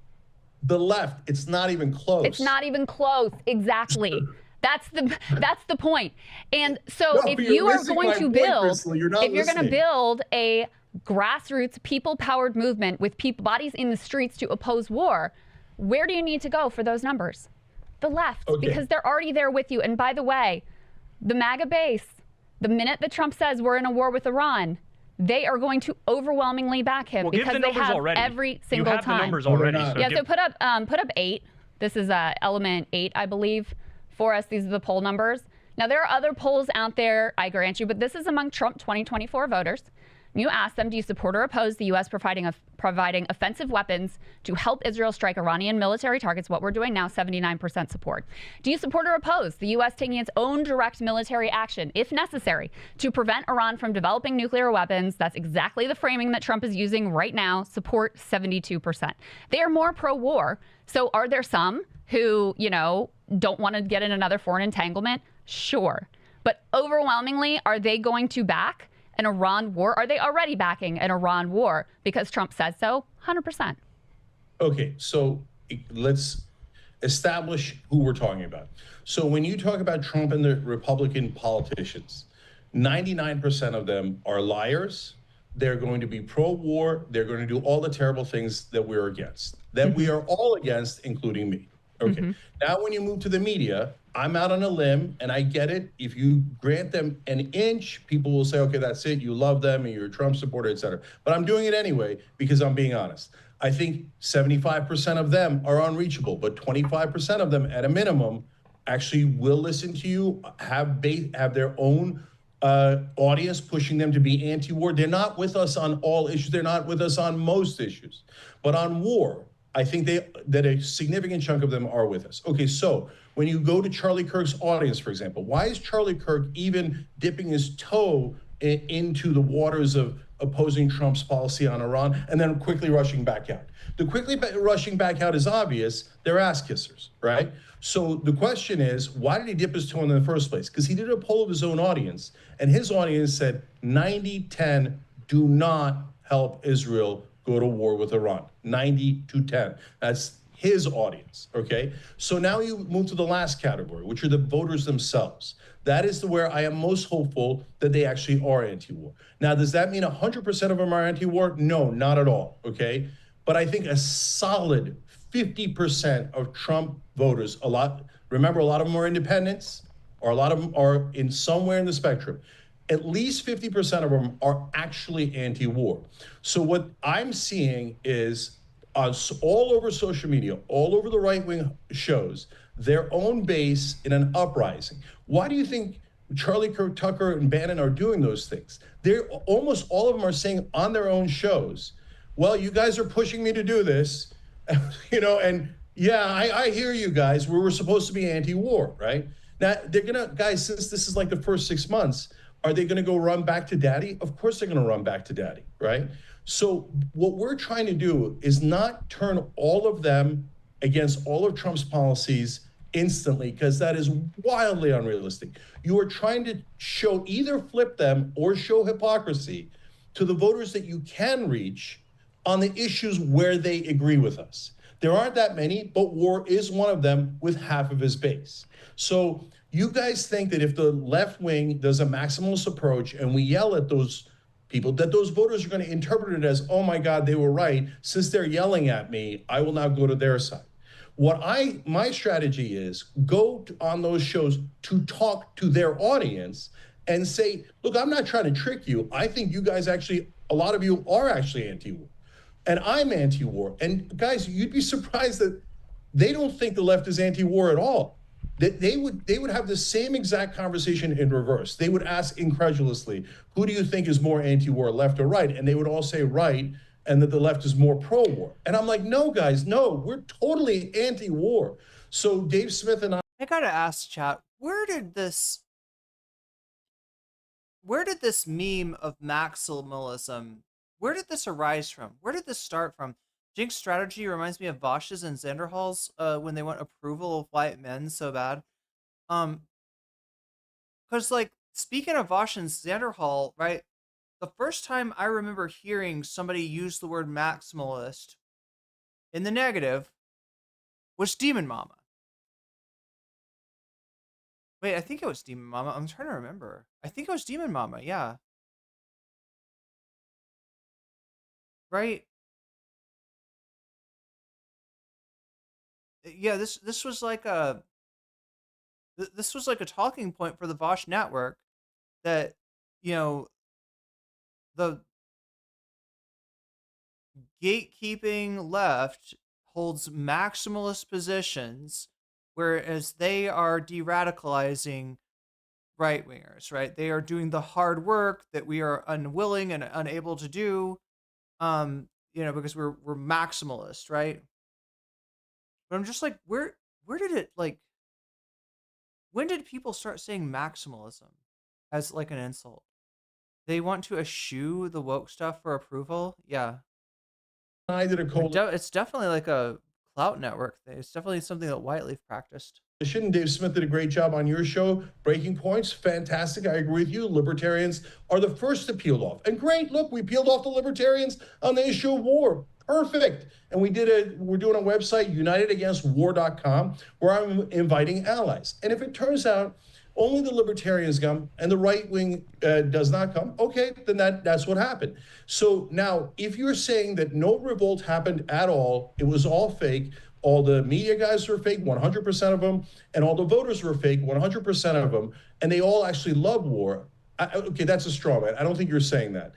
The left. It's not even close. It's not even close. Exactly. That's the point. And so if you are going to build, if you're going to build a grassroots people-powered movement with bodies in the streets to oppose war, where do you need to go for those numbers? The left, because they're already there with you. And by the way, the MAGA base, the minute that Trump says we're in a war with Iran, they are going to overwhelmingly back him because they have every single time. You have the numbers already. So put up 8. This is element 8, I believe, for us. These are the poll numbers. Now, there are other polls out there, I grant you, but this is among Trump 2024 voters. You ask them, do you support or oppose the U.S. providing offensive weapons to help Israel strike Iranian military targets? What we're doing now, 79% support. Do you support or oppose the U.S. taking its own direct military action, if necessary, to prevent Iran from developing nuclear weapons? That's exactly the framing that Trump is using right now. Support 72%. They are more pro-war. So are there some who, don't want to get in another foreign entanglement? Sure. But overwhelmingly, are they going to back an Iran war? Are they already backing an Iran war because Trump says so? 100%. Okay, so let's establish who we're talking about. So when you talk about Trump and the Republican politicians, 99% of them are liars. They're going to be pro-war. They're going to do all the terrible things that we're against, that we are all against, including me. Okay. Now, when you move to the media, I'm out on a limb, and I get it. If you grant them an inch, people will say, okay, that's it. You love them, and you're a Trump supporter, et cetera. But I'm doing it anyway because I'm being honest. I think 75% of them are unreachable, but 25% of them, at a minimum, actually will listen to you, have their own audience pushing them to be anti-war. They're not with us on all issues. They're not with us on most issues. But on war, I think that a significant chunk of them are with us. Okay, so when you go to Charlie Kirk's audience, for example, why is Charlie Kirk even dipping his toe into the waters of opposing Trump's policy on Iran and then quickly rushing back out? The quickly rushing back out is obvious. They're ass kissers, right? So the question is, why did he dip his toe in the first place? Because he did a poll of his own audience, and his audience said 90-10 do not help Israel go to war with Iran. 90-10. That's his audience, okay? So now you move to the last category, which are the voters themselves. That is where I am most hopeful that they actually are anti-war. Now, does that mean 100% of them are anti-war? No, not at all, okay? But I think a solid 50% of Trump voters, remember, a lot of them are independents, or a lot of them are in somewhere in the spectrum. At least 50% of them are actually anti-war. So what I'm seeing is all over social media, all over the right-wing shows, their own base in an uprising. Why do you think Charlie Kirk Tucker and Bannon are doing those things? Almost all of them are saying on their own shows, well, you guys are pushing me to do this, and yeah, I hear you guys. We were supposed to be anti-war, right? Now, guys, since this is like the first 6 months, are they gonna go run back to daddy? Of course they're gonna run back to daddy, right? So what we're trying to do is not turn all of them against all of Trump's policies instantly, because that is wildly unrealistic. You are trying to either flip them or show hypocrisy to the voters that you can reach on the issues where they agree with us. There aren't that many, but war is one of them with half of his base. So you guys think that if the left wing does a maximalist approach and we yell at those people, that those voters are going to interpret it as, oh my God, they were right. Since they're yelling at me, I will now go to their side. My strategy is go on those shows to talk to their audience and say, look, I'm not trying to trick you. I think you guys actually, a lot of you are actually anti-war. And I'm anti-war. And guys, you'd be surprised that they don't think the left is anti-war at all. They would have the same exact conversation in reverse. They would ask incredulously, who do you think is more anti-war, left or right? And they would all say right, and that the left is more pro-war. And I'm like, no, guys, no, we're totally anti-war. So Dave Smith and I gotta ask, chat, where did this meme of maximalism, where did this arise from? Where did this start from? Jink's strategy reminds me of Vosh's and Zanderhal's when they want approval of white men so bad. Because, like, speaking of Vosh and Zanderhal, right, the first time I remember hearing somebody use the word maximalist in the negative was Demon Mama. Wait, I think it was Demon Mama. I'm trying to remember. I think it was Demon Mama, yeah. Right? Yeah, this was like a talking point for the Vosh network that, the gatekeeping left holds maximalist positions, whereas they are de-radicalizing right-wingers, right? They are doing the hard work that we are unwilling and unable to do, because we're maximalist, right? But I'm just like, where did it, like, when did people start saying maximalism as like an insult? They want to eschew the woke stuff for approval? Yeah. I did a it's definitely like a clout network thing. It's definitely something that Whiteleaf practiced. Dave Smith did a great job on your show. Breaking Points, fantastic. I agree with you. Libertarians are the first to peel off. And great, look, we peeled off the libertarians on the issue of war. Perfect. And we're doing a website, unitedagainstwar.com, where I'm inviting allies. And if it turns out only the libertarians come and the right wing does not come, okay, then that's what happened. So now, if you're saying that no revolt happened at all, it was all fake, all the media guys were fake, 100% of them, and all the voters were fake, 100% of them, and they all actually love war, okay, that's a straw man. I don't think you're saying that.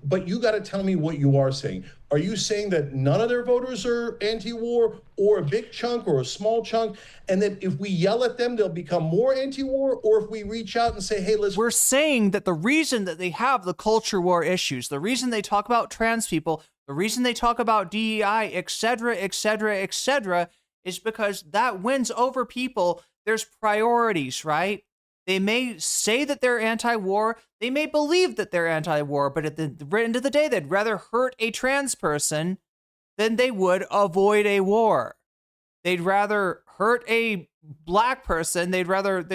But you got to tell me what you are saying. Are you saying that none of their voters are anti-war, or a big chunk or a small chunk, and that if we yell at them, they'll become more anti-war? Or if we reach out and say, hey, we're saying that the reason that they have the culture war issues, the reason they talk about trans people, the reason they talk about DEI, etc., etc., etc., is because that wins over people. There's priorities, right? They may say that they're anti-war, they may believe that they're anti-war, but at the end of the day, they'd rather hurt a trans person than they would avoid a war. They'd rather hurt a black person, they'd rather,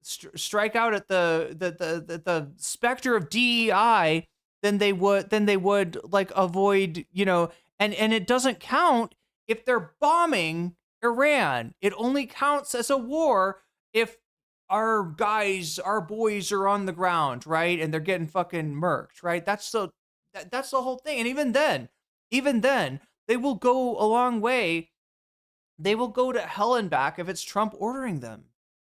strike out at the specter of DEI than they would like avoid, and it doesn't count if they're bombing Iran, it only counts as a war if our guys, our boys are on the ground, right? And they're getting fucking murked, right? That's the whole thing. And even then, they will go a long way. They will go to hell and back if it's Trump ordering them.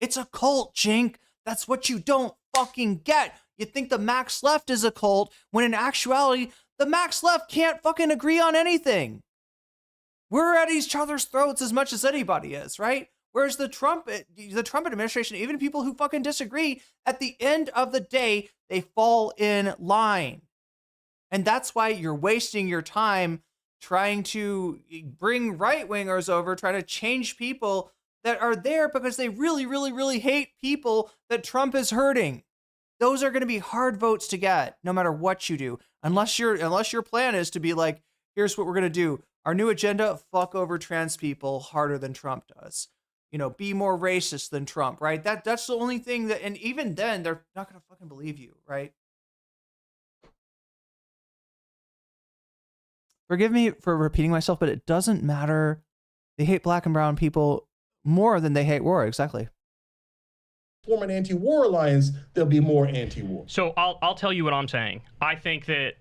It's a cult, Cenk. That's what you don't fucking get. You think the max left is a cult, when in actuality, the max left can't fucking agree on anything. We're at each other's throats as much as anybody is, right? Whereas the Trump administration, even people who fucking disagree, at the end of the day, they fall in line. And that's why you're wasting your time trying to bring right-wingers over, trying to change people that are there because they really, really, really hate people that Trump is hurting. Those are going to be hard votes to get, no matter what you do. Unless your plan is to be like, here's what we're going to do. Our new agenda, fuck over trans people harder than Trump does. Be more racist than Trump, right? That's the only thing that, and even then, they're not going to fucking believe you, right? Forgive me for repeating myself, but it doesn't matter. They hate black and brown people more than they hate war. Exactly. Form an anti-war alliance, there'll be more anti-war. So I'll tell you what I'm saying. I think that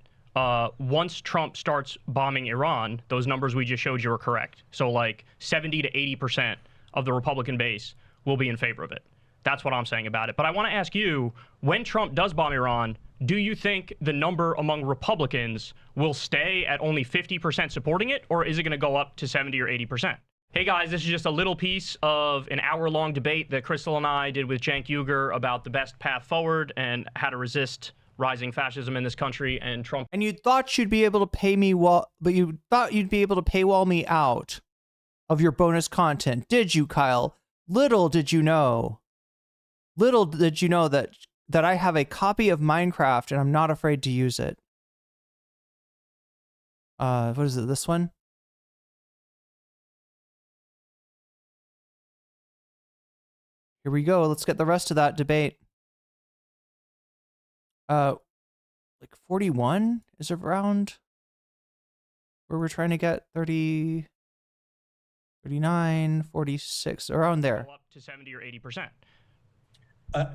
once Trump starts bombing Iran, those numbers we just showed you are correct. So like 70 to 80% of the Republican base will be in favor of it. That's what I'm saying about it. But I want to ask you, when Trump does bomb Iran, do you think the number among Republicans will stay at only 50% supporting it, or is it going to go up to 70 or 80%? Hey guys, this is just a little piece of an hour-long debate that Krystal and I did with Cenk Uygur about the best path forward and how to resist rising fascism in this country and Trump. And you thought you'd be able to pay me but you thought you'd be able to paywall me out of your bonus content, did you, Kyle? Little did you know. Little did you know that I have a copy of Minecraft and I'm not afraid to use it. What is it? This one? Here we go. Let's get the rest of that debate. Like 41 is around where we're trying to get 30, 39, 46, around there. Up to 70 or 80%.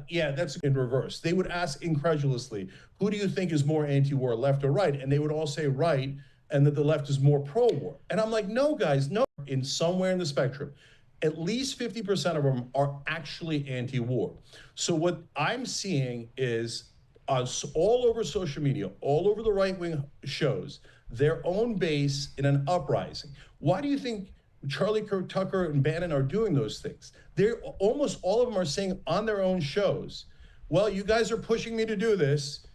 Yeah, that's in reverse. They would ask incredulously, who do you think is more anti-war, left or right? And they would all say right, and that the left is more pro-war. And I'm like, no, guys, no. In somewhere in the spectrum, at least 50% of them are actually anti-war. So what I'm seeing is all over social media, all over the right-wing shows, their own base in an uprising. Why do you think Charlie Kirk Tucker and Bannon are doing those things? They're almost all of them are saying on their own shows, well, you guys are pushing me to do this,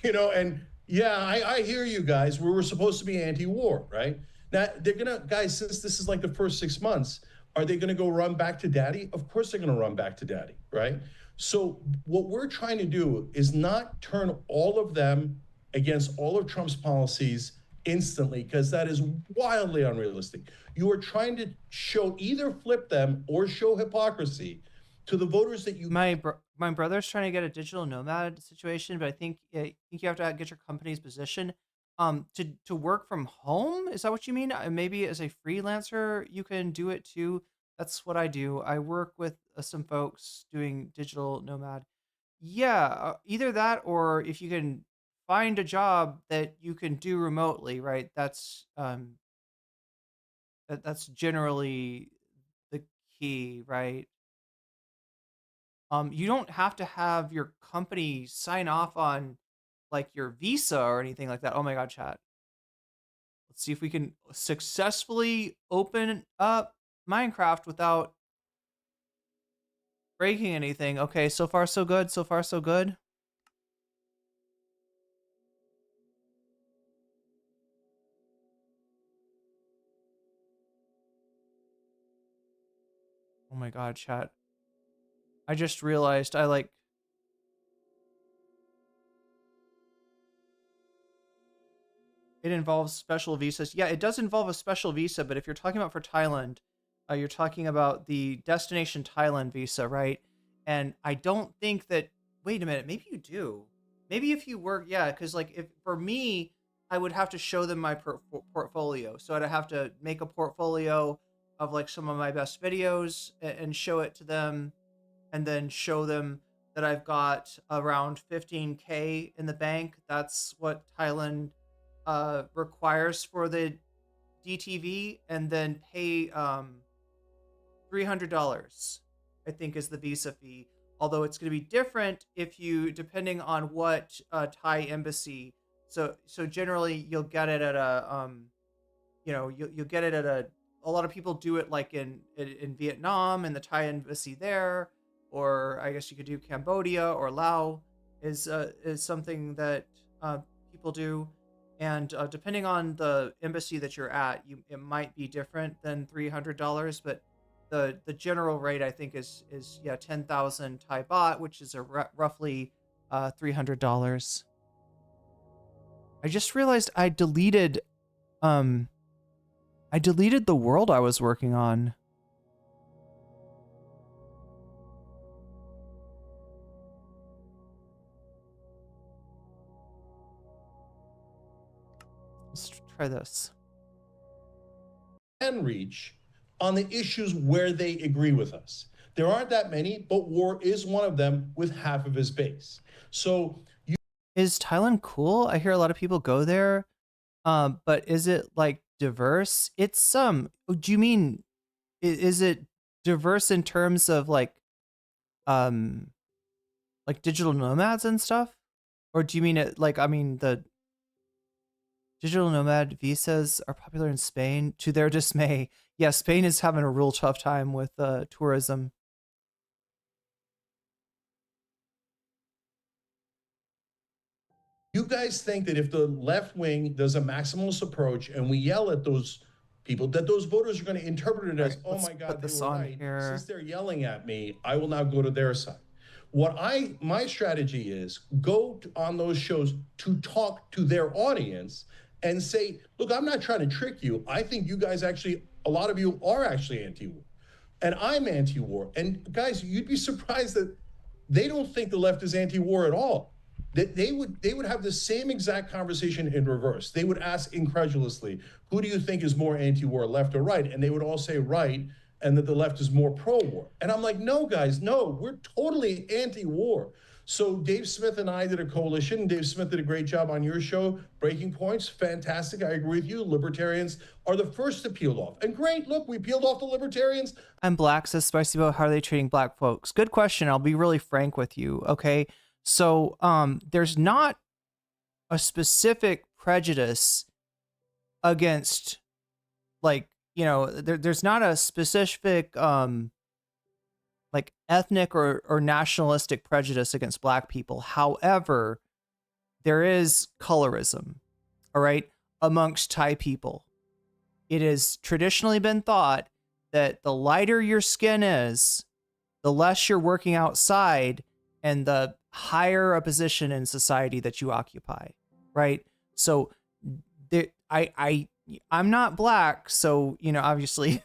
and yeah, I hear you guys. We were supposed to be anti-war, right? Now, they're going to, guys, since this is like the first 6 months, are they going to go run back to daddy? Of course they're going to run back to daddy, right? So what we're trying to do is not turn all of them against all of Trump's policies instantly, because that is wildly unrealistic. You are trying to show, either flip them or show hypocrisy to the voters that you... My brother's trying to get a digital nomad situation, but I think you have to get your company's position. To work from home? Is that what you mean? Maybe as a freelancer, you can do it too. That's what I do. I work with some folks doing digital nomad. Yeah, either that, or if you can find a job that you can do remotely, right? That's generally the key, right? You don't have to have your company sign off on like your visa or anything like that. Oh my God, chat. Let's see if we can successfully open up Minecraft without breaking anything. Okay, so far so good. So far so good. Oh my God, chat. I just realized it involves special visas. Yeah, it does involve a special visa, but if you're talking about for Thailand, you're talking about the destination Thailand visa, right? And I don't think that, wait a minute, maybe you do. Maybe if you work, yeah, because like if for me, I would have to show them my portfolio. So I'd have to make a portfolio of like some of my best videos and show it to them, and then show them that I've got around 15K in the bank. That's what Thailand requires for the DTV, and then pay $300, I think, is the visa fee. Although it's going to be different if you, depending on what Thai embassy. So generally you'll get it at a you'll get it at a lot of people do it like in Vietnam and the Thai embassy there, or I guess you could do Cambodia or Laos is something that people do. And depending on the embassy that you're at, it might be different than $300, but the general rate I think is 10,000 Thai baht, which is roughly $300. I just realized I deleted the world I was working on. Let's try this. And reach on the issues where they agree with us. There aren't that many, but war is one of them with half of his base. So is Thailand cool? I hear a lot of people go there. But is it like diverse? It's do you mean is it diverse in terms of like digital nomads and stuff? Or do you mean it like, I mean, the digital nomad visas are popular in Spain to their dismay. Yeah, Spain is having a real tough time with tourism. You guys think that if the left wing does a maximalist approach and we yell at those people, that those voters are going to interpret it as, oh my God, they were right. Since they're yelling at me, I will now go to their side. My strategy is go on those shows to talk to their audience and say, look, I'm not trying to trick you. I think you guys actually, a lot of you are actually anti-war. And I'm anti-war. And guys, you'd be surprised that they don't think the left is anti-war at all. They would have the same exact conversation in reverse. They would ask incredulously, who do you think is more anti-war, left or right? And they would all say right, and that the left is more pro-war. And I'm like, no, guys, no, we're totally anti-war. So Dave Smith and I did a coalition. Dave Smith did a great job on your show, Breaking Points. Fantastic. I agree with you. Libertarians are the first to peel off. And great, look, we peeled off the libertarians. I'm black, says Spicy Boat. How are they treating black folks? Good question. I'll be really frank with you, okay? So there's not a specific prejudice against, like, you know, there's not a specific like ethnic or nationalistic prejudice against black people. However, there is colorism, all right, amongst Thai people. It has traditionally been thought that the lighter your skin is, the less you're working outside, and the higher a position in society that you occupy, right? So I'm not black, so, you know, obviously,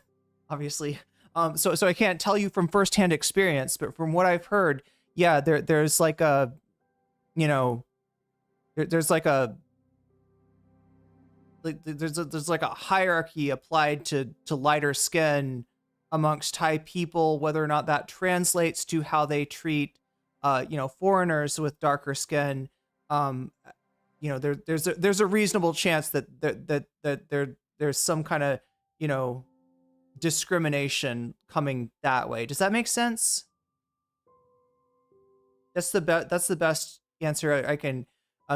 so I can't tell you from firsthand experience, but from what I've heard, yeah, there's like a, you know, there's like a hierarchy applied to lighter skin amongst Thai people, whether or not that translates to how they treat you know, foreigners with darker skin. You know, there's a reasonable chance that there's some kind of, you know, discrimination coming that way. Does that make sense? That's the best answer I can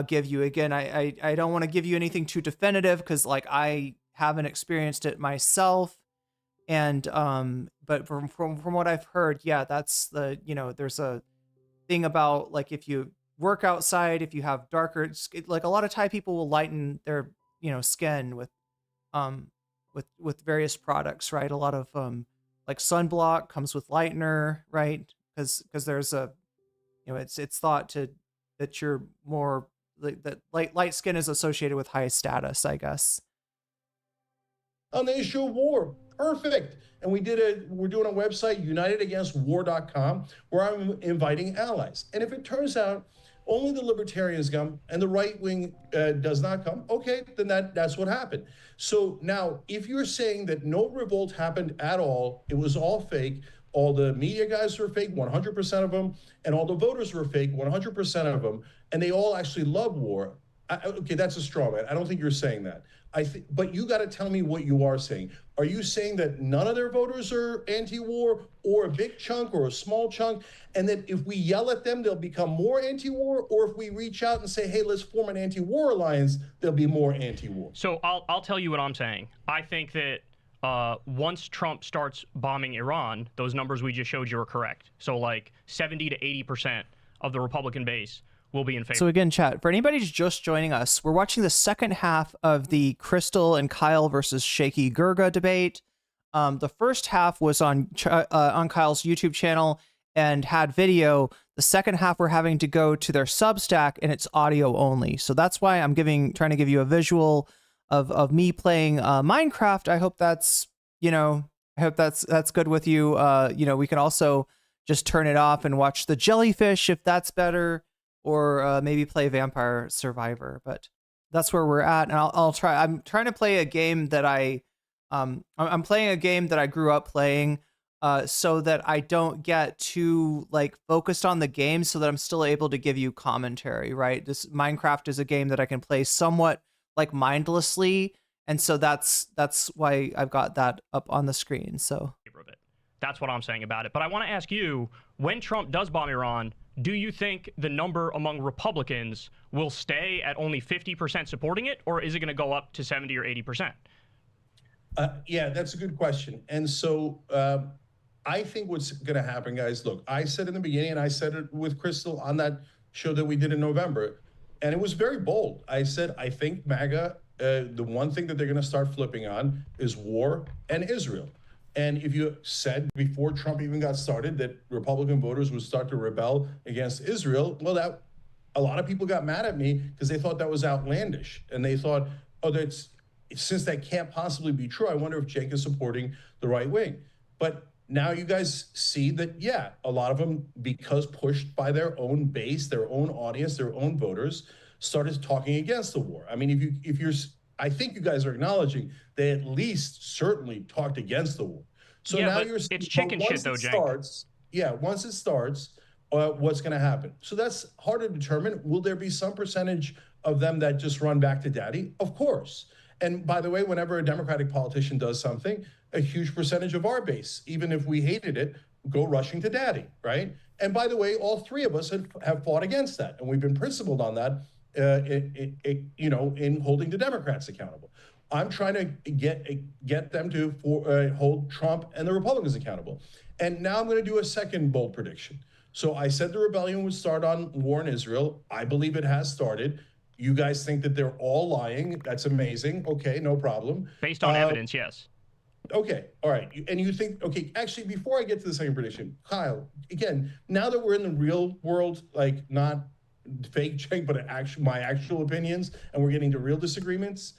give you. Again, I don't want to give you anything too definitive because, like, I haven't experienced it myself, and but from what I've heard, yeah, that's the, you know, there's a thing about, like, if you work outside, if you have darker, like, a lot of Thai people will lighten their, you know, skin with various products, right? A lot of like sunblock comes with lightener, right? Because there's a, you know, it's thought that you're more that light skin is associated with high status, I guess. On the issue of war, perfect. And we're doing a website, unitedagainstwar.com, where I'm inviting allies. And if it turns out Only the libertarians come and the right wing does not come. Okay, then that's what happened. So now, if you're saying that no revolt happened at all, it was all fake, all the media guys were fake, 100% of them, and all the voters were fake, 100% of them, and they all actually love war. Okay, that's a straw man. I don't think you're saying that. But you got to tell me what you are saying. Are you saying that none of their voters are anti-war, or a big chunk or a small chunk, and that if we yell at them, they'll become more anti-war? Or if we reach out and say, hey, let's form an anti-war alliance, they'll be more anti-war? So I'll tell you what I'm saying. I think that once Trump starts bombing Iran, those numbers we just showed you are correct. So like 70 to 80% of the Republican base will be in favor. So again, chat, for anybody who's just joining us, we're watching the second half of the Krystal and Kyle versus Shaky Gurga debate. The first half was on Kyle's YouTube channel and had video. The second half we're having to go to their Substack and it's audio only. So that's why I'm trying to give you a visual of me playing Minecraft. I hope that's, that's good with you. We can also just turn it off and watch the jellyfish if that's better. Or maybe play Vampire Survivor, but that's where we're at. And I'll try. I'm trying to play a game that I'm playing a game that I grew up playing, so that I don't get too focused on the game, so that I'm still able to give you commentary. Right? This Minecraft is a game that I can play somewhat mindlessly, and so that's why I've got that up on the screen. So that's what I'm saying about it. But I want to ask you, when Trump does bomb Iran, do you think the number among Republicans will stay at only 50% supporting it, or is it going to go up to 70 or 80%? Yeah, that's a good question. And so I think what's going to happen, guys, look, I said in the beginning, and I said it with Krystal on that show that we did in November, and it was very bold. I said, I think MAGA, the one thing that they're going to start flipping on is war and Israel. And if you said before Trump even got started that Republican voters would start to rebel against Israel, well, that a lot of people got mad at me because they thought that was outlandish. And they thought, since that can't possibly be true, I wonder if Cenk is supporting the right wing. But now you guys see that, yeah, a lot of them, because pushed by their own base, their own audience, their own voters, started talking against the war. I mean, I think you guys are acknowledging they at least certainly talked against the war. So yeah, now it's chicken shit though, Cenk. Once it starts, what's going to happen? So that's hard to determine. Will there be some percentage of them that just run back to daddy? Of course. And by the way, whenever a Democratic politician does something, a huge percentage of our base, even if we hated it, go rushing to daddy, right? And by the way, all three of us have fought against that. And we've been principled on that. In holding the Democrats accountable. I'm trying to get them to hold Trump and the Republicans accountable. And now I'm going to do a second bold prediction. So I said the rebellion would start on war in Israel. I believe it has started. You guys think that they're all lying. That's amazing. Okay, no problem. Based on evidence, yes. Okay, all right. And you think, okay, actually, before I get to the second prediction, Kyle, again, now that we're in the real world, not fake Cenk, but my actual opinions, and we're getting to real disagreements.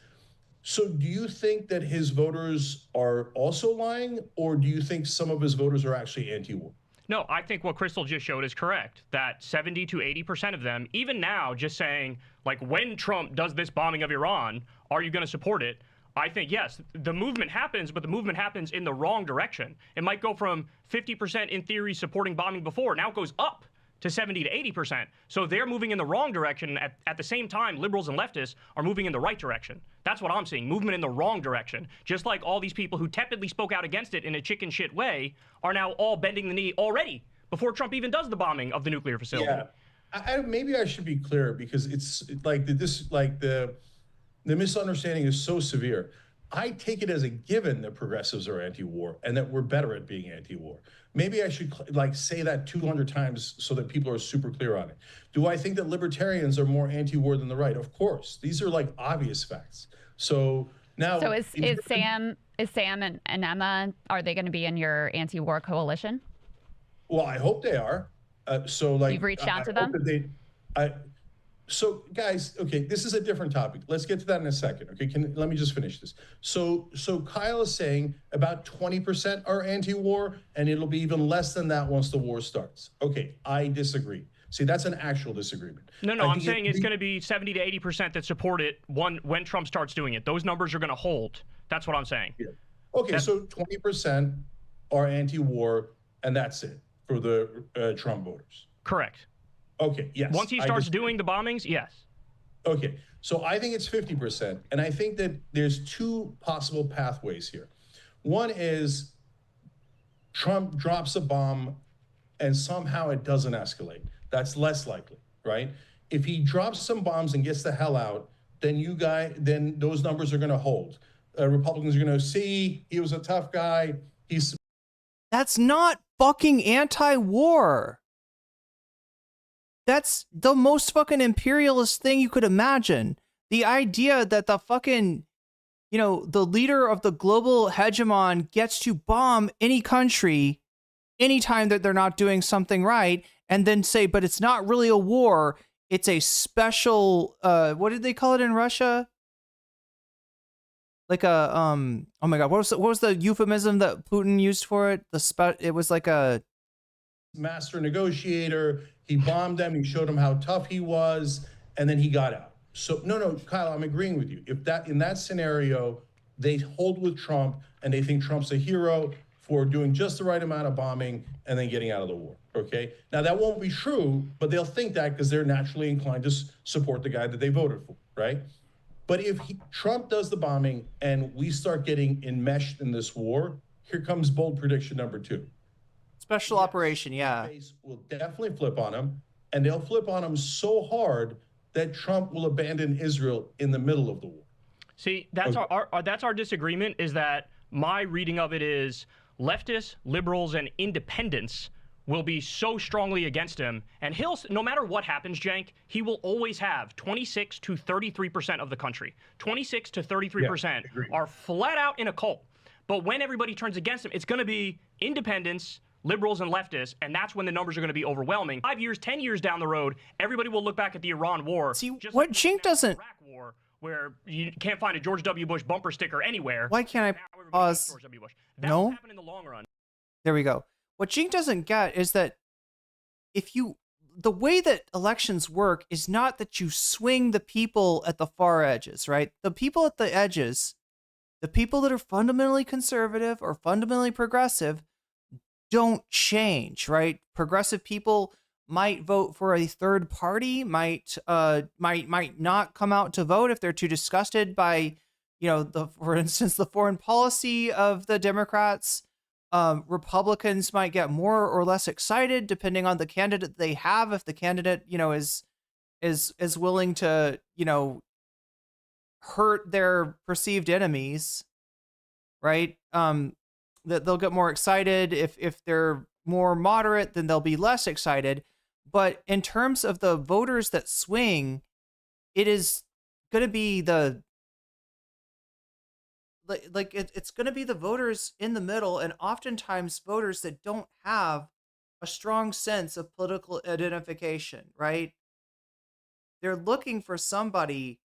So do you think that his voters are also lying, or do you think some of his voters are actually anti-war? No, I think what Krystal just showed is correct, that 70 to 80% of them, even now, just saying, when Trump does this bombing of Iran, are you going to support it? I think, yes, the movement happens, but the movement happens in the wrong direction. It might go from 50% in theory supporting bombing before, now it goes up to 70 to 80%. So they're moving in the wrong direction. At the same time, liberals and leftists are moving in the right direction. That's what I'm seeing, movement in the wrong direction. Just like all these people who tepidly spoke out against it in a chicken shit way are now all bending the knee already before Trump even does the bombing of the nuclear facility. Yeah, maybe I should be clear, because it's the misunderstanding is so severe. I take it as a given that progressives are anti-war and that we're better at being anti-war. Maybe I should say that 200 times so that people are super clear on it. Do I think that libertarians are more anti-war than the right? Of course. These are obvious facts. So now, so is Sam and Emma, are they going to be in your anti-war coalition? Well, I hope they are. You've reached out to them? So guys, okay, this is a different topic. Let's get to that in a second. Okay, let me just finish this. So Kyle is saying about 20% are anti-war, and it'll be even less than that once the war starts. Okay, I disagree. See, that's an actual disagreement. No, I'm saying it's going to be 70 to 80% that support it when Trump starts doing it. Those numbers are going to hold. That's what I'm saying. Yeah. Okay, so 20% are anti-war, and that's it for the Trump voters. Correct. Okay, yes. Once he starts doing the bombings, yes. Okay, so I think it's 50%, and I think that there's two possible pathways here. One is Trump drops a bomb and somehow it doesn't escalate. That's less likely, right? If he drops some bombs and gets the hell out, then those numbers are going to hold. Republicans are going to see he was a tough guy. That's not fucking anti-war. That's the most fucking imperialist thing you could imagine. The idea that the fucking, the leader of the global hegemon gets to bomb any country anytime that they're not doing something right, and then say, but it's not really a war, it's a special, what did they call it in Russia? Like a, oh my God, what was the euphemism that Putin used for it? It was like a master negotiator. He bombed them. He showed them how tough he was, and then he got out. So no, Kyle, I'm agreeing with you. If in that scenario, they hold with Trump and they think Trump's a hero for doing just the right amount of bombing and then getting out of the war. Okay. Now that won't be true, but they'll think that because they're naturally inclined to support the guy that they voted for, right? But if Trump does the bombing and we start getting enmeshed in this war, here comes bold prediction number 2. Special operation, yeah. Will definitely flip on him, and they'll flip on him so hard that Trump will abandon Israel in the middle of the war. See, that's that's our disagreement, is that my reading of it is leftists, liberals, and independents will be so strongly against him, and no matter what happens, Cenk, he will always have 26 to 33% of the country. 26 to 33% are flat out in a cult. But when everybody turns against him, it's going to be independents, liberals, and leftists, and that's when the numbers are going to be overwhelming. 5 years, 10 years down the road, everybody will look back at the Iran war. See, what Cenk doesn't... Iraq war, where you can't find a George W. Bush bumper sticker anywhere. Why can't I pause? George W. Bush. That No? will happen in the long run. There we go. What Cenk doesn't get is that the way that elections work is not that you swing the people at the far edges, right? The people at the edges, the people that are fundamentally conservative or fundamentally progressive, don't change, right? Progressive people might vote for a third party, might not come out to vote if they're too disgusted by, for instance, the foreign policy of the Democrats. Republicans might get more or less excited depending on the candidate they have. If the candidate, is willing to, hurt their perceived enemies, right? That they'll get more excited. If they're more moderate, then they'll be less excited. But in terms of the voters that swing, it is going to be it's going to be the voters in the middle, and oftentimes voters that don't have a strong sense of political identification, right? They're looking for somebody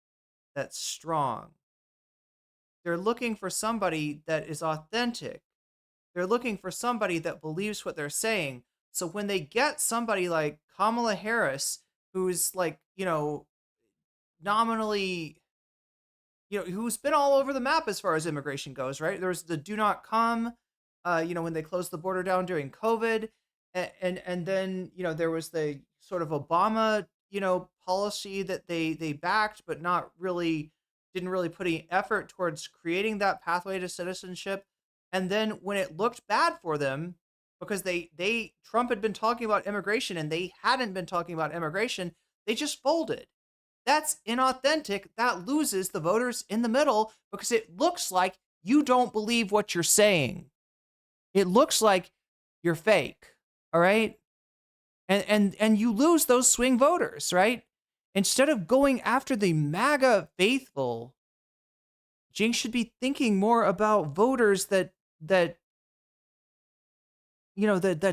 that's strong. They're looking for somebody that is authentic. They're looking for somebody that believes what they're saying. So when they get somebody like Kamala Harris, who's nominally, who's been all over the map as far as immigration goes, right? There was the do not come, when they closed the border down during COVID. And then, there was the sort of Obama, policy that they backed, but didn't really put any effort towards creating that pathway to citizenship. And then when it looked bad for them, because Trump had been talking about immigration and they hadn't been talking about immigration, they just folded. That's inauthentic. That loses the voters in the middle because it looks like you don't believe what you're saying. It looks like you're fake. All right. And you lose those swing voters, right? Instead of going after the MAGA faithful, Cenk should be thinking more about voters that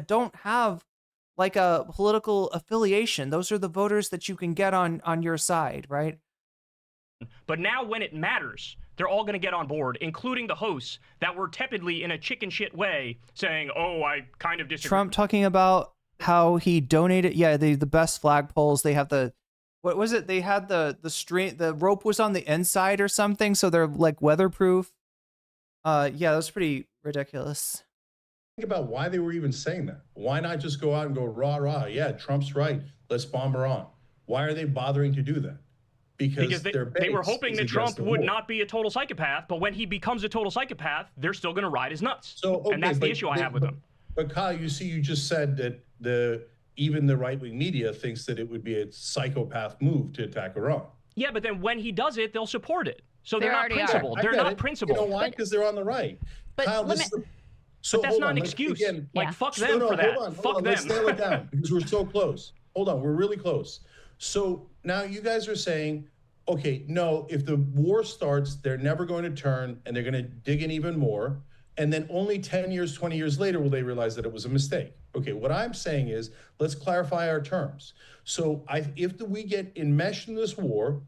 don't have like a political affiliation. Those are the voters that you can get on your side, right? But now when it matters, they're all going to get on board, including the hosts that were tepidly in a chicken shit way saying, oh, I kind of disagree. Trump talking about how he donated. Yeah, the best flagpoles. They have the, what was it? They had the string, the rope was on the inside or something, so they're like weatherproof. Yeah, that was pretty ridiculous. Think about why they were even saying that. Why not just go out and go rah rah? Yeah, Trump's right. Let's bomb Iran. Why are they bothering to do that? Because they were base hoping is that Trump against the would war. not be a total psychopath, but when he becomes a total psychopath, they're still going to ride his nuts. So, okay, and that's the but issue I have with them. But Kyle, you see, you just said that even the right-wing media thinks that it would be a psychopath move to attack Iran. Yeah, but then when he does it, they'll support it. So They they're not already are. principled. They're not principled. You know why? Because they're on the right. But Kyle, let this me- is so But that's hold not on, an let's- excuse. Again, Like, fuck so them no, for that. Hold on, Fuck hold on. them. Let's nail it down because we're so close. Hold on, we're really close. So now you guys are saying, okay, no, if the war starts, they're never going to turn and they're going to dig in even more. And then only 10 years, 20 years later will they realize that it was a mistake. Okay, what I'm saying is, let's clarify our terms. So if we get enmeshed in this war,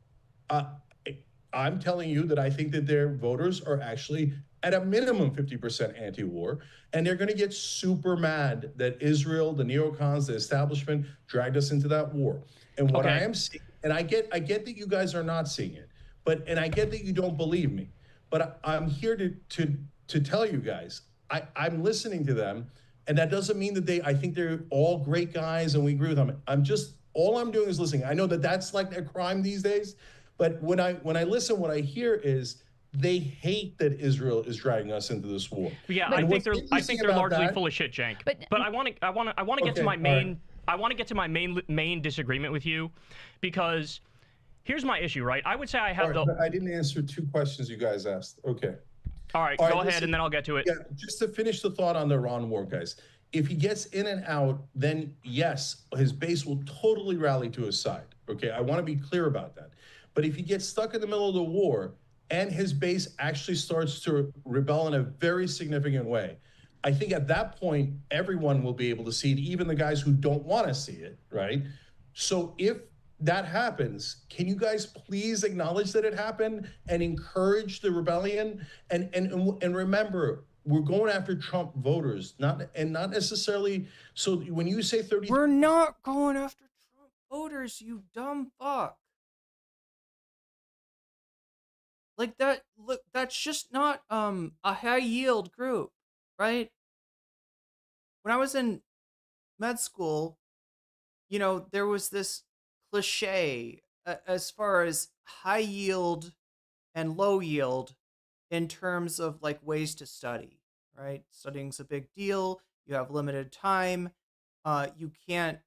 I'm telling you that I think that their voters are actually at a minimum 50% anti-war, and they're going to get super mad that Israel, the neocons, the establishment dragged us into that war. And what I am seeing, and I get that you guys are not seeing it, and I get that you don't believe me, but I'm here to tell you guys, I'm listening to them, and that doesn't mean that I think they're all great guys and we agree with them. All I'm doing is listening. I know that that's like a crime these days, but when I listen, what I hear is they hate that Israel is dragging us into this war. Yeah, And I think what's they're about largely that- full of shit, Cenk. But I want to get to my main. I want to get to my main disagreement with you, because here's my issue, right? I would say I have but I didn't answer two questions you guys asked. Okay. All right, go ahead, and then I'll get to it. Yeah, just to finish the thought on the Iran war, guys. If he gets in and out, then yes, his base will totally rally to his side. Okay, I want to be clear about that. But if he gets stuck in the middle of the war and his base actually starts to rebel in a very significant way, I think at that point, everyone will be able to see it, even the guys who don't want to see it, right? So if that happens, can you guys please acknowledge that it happened and encourage the rebellion? And remember, we're going after Trump voters, not necessarily. So when you say 30, we're not going after Trump voters, you dumb fuck. Like that. Look, that's just not a high yield group, right? When I was in med school, you know, there was this cliche as far as high yield and low yield in terms of like ways to study, right? Studying's a big deal. You have limited time. You can't,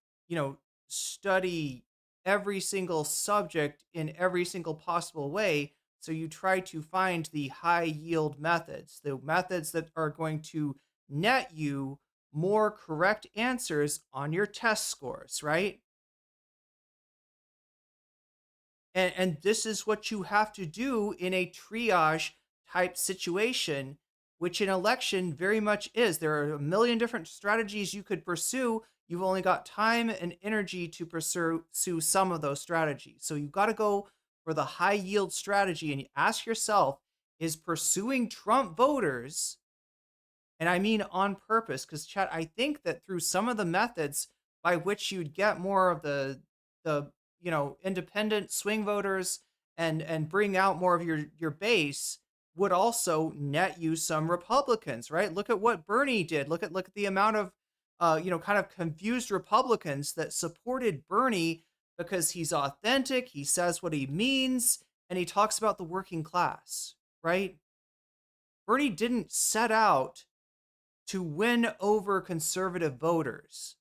study every single subject in every single possible way. So you try to find the high yield methods, the methods that are going to net you more correct answers on your test scores, right? And this is what you have to do in a triage type situation, which an election very much is. There are a million different strategies you could pursue. You've only got time and energy to pursue some of those strategies. So you've got to go for the high yield strategy and you ask yourself, is pursuing Trump voters, and I mean on purpose, because chat, I think that through some of the methods by which you'd get more of the independent swing voters and bring out more of your base would also net you some Republicans, right? Look at what Bernie did. Look at the amount of kind of confused Republicans that supported Bernie because he's authentic, he says what he means, and he talks about the working class, right? Bernie didn't set out to win over conservative voters.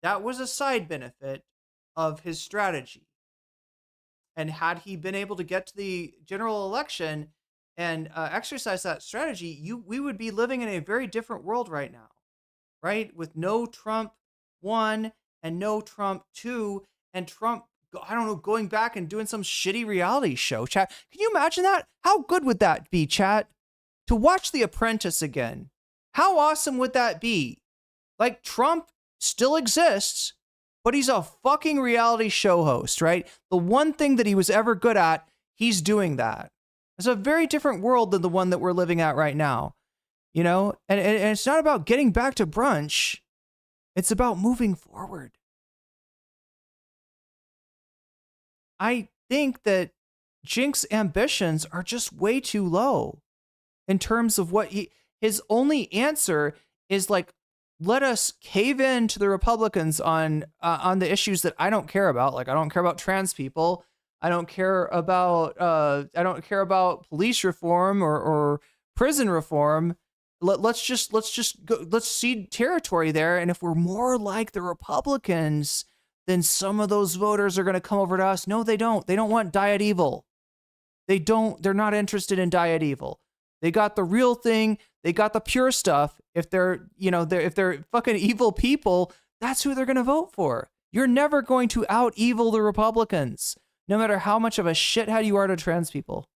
That was a side benefit of his strategy. And had he been able to get to the general election and exercise that strategy, we would be living in a very different world right now, right? With no Trump 1 and no Trump 2, and Trump, I don't know, going back and doing some shitty reality show. Chat, can you imagine that? How good would that be, chat? To watch The Apprentice again. How awesome would that be? Like, Trump still exists, but he's a fucking reality show host, right? The one thing that he was ever good at, he's doing that. It's a very different world than the one that we're living at right now, And it's not about getting back to brunch. It's about moving forward. I think that Cenk's ambitions are just way too low in terms of what his only answer is like, let us cave in to the Republicans on the issues that I don't care about. Like, I don't care about trans people. I don't care about police reform or prison reform. Let's cede territory there. And if we're more like the Republicans, then some of those voters are going to come over to us. No, they don't. They don't want diet evil. They're not interested in diet evil. They got the real thing. They got the pure stuff. If they're fucking evil people, that's who they're going to vote for. You're never going to out evil the Republicans, no matter how much of a shithead you are to trans people.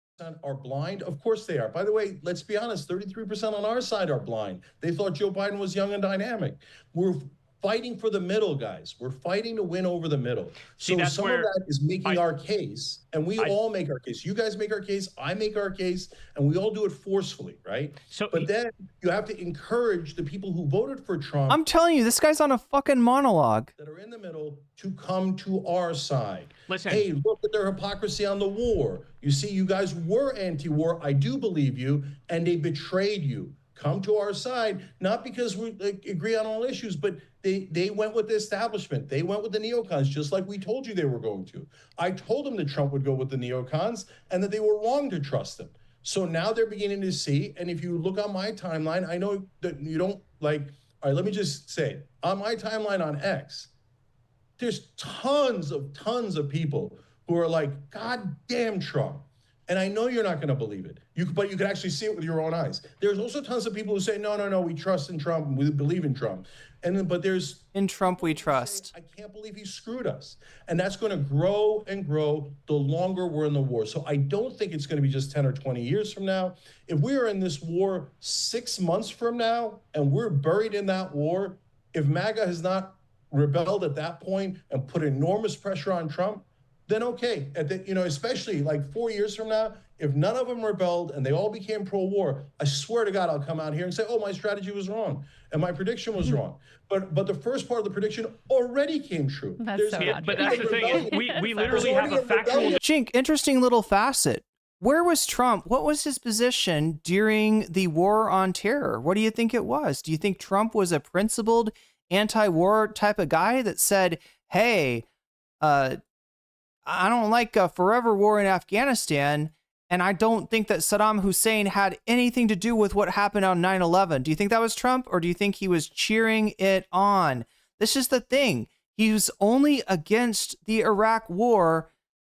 Are blind? Of course they are. By the way, let's be honest, 33% on our side are blind. They thought Joe Biden was young and dynamic. We're fighting for the middle, guys. We're fighting to win over the middle. So some of that is making our case, and we all make our case. You guys make our case, I make our case, and we all do it forcefully, right? But then you have to encourage the people who voted for Trump. I'm telling you, this guy's on a fucking monologue. That are in the middle to come to our side. Listen. Hey, look at their hypocrisy on the war. You see, you guys were anti-war. I do believe you, and they betrayed you. Come to our side, not because we agree on all issues, but they went with the establishment. They went with the neocons, just like we told you they were going to. I told them that Trump would go with the neocons and that they were wrong to trust him. So now they're beginning to see, and if you look on my timeline, I know that you don't like, all right, let me just say, on my timeline on X, there's tons of people who are like, God damn Trump. And I know you're not going to believe it, but you can actually see it with your own eyes. There's also tons of people who say, no, we trust in Trump and we believe in Trump. But there's in Trump we trust. I can't believe he screwed us. And that's going to grow and grow the longer we're in the war. So I don't think it's going to be just 10 or 20 years from now. If we are in this war 6 months from now and we're buried in that war, if MAGA has not rebelled at that point and put enormous pressure on Trump, then okay, especially like 4 years from now, if none of them rebelled and they all became pro-war, I swear to God, I'll come out here and say, oh, my strategy was wrong and my prediction was wrong. But the first part of the prediction already came true. But that's the thing is, we literally have a factual. Cenk, interesting little facet. Where was Trump? What was his position during the war on terror? What do you think it was? Do you think Trump was a principled anti-war type of guy that said, hey, I don't like a forever war in Afghanistan, and I don't think that Saddam Hussein had anything to do with what happened on 9/11. Do you think that was Trump, or do you think he was cheering it on? This is the thing. He was only against the Iraq war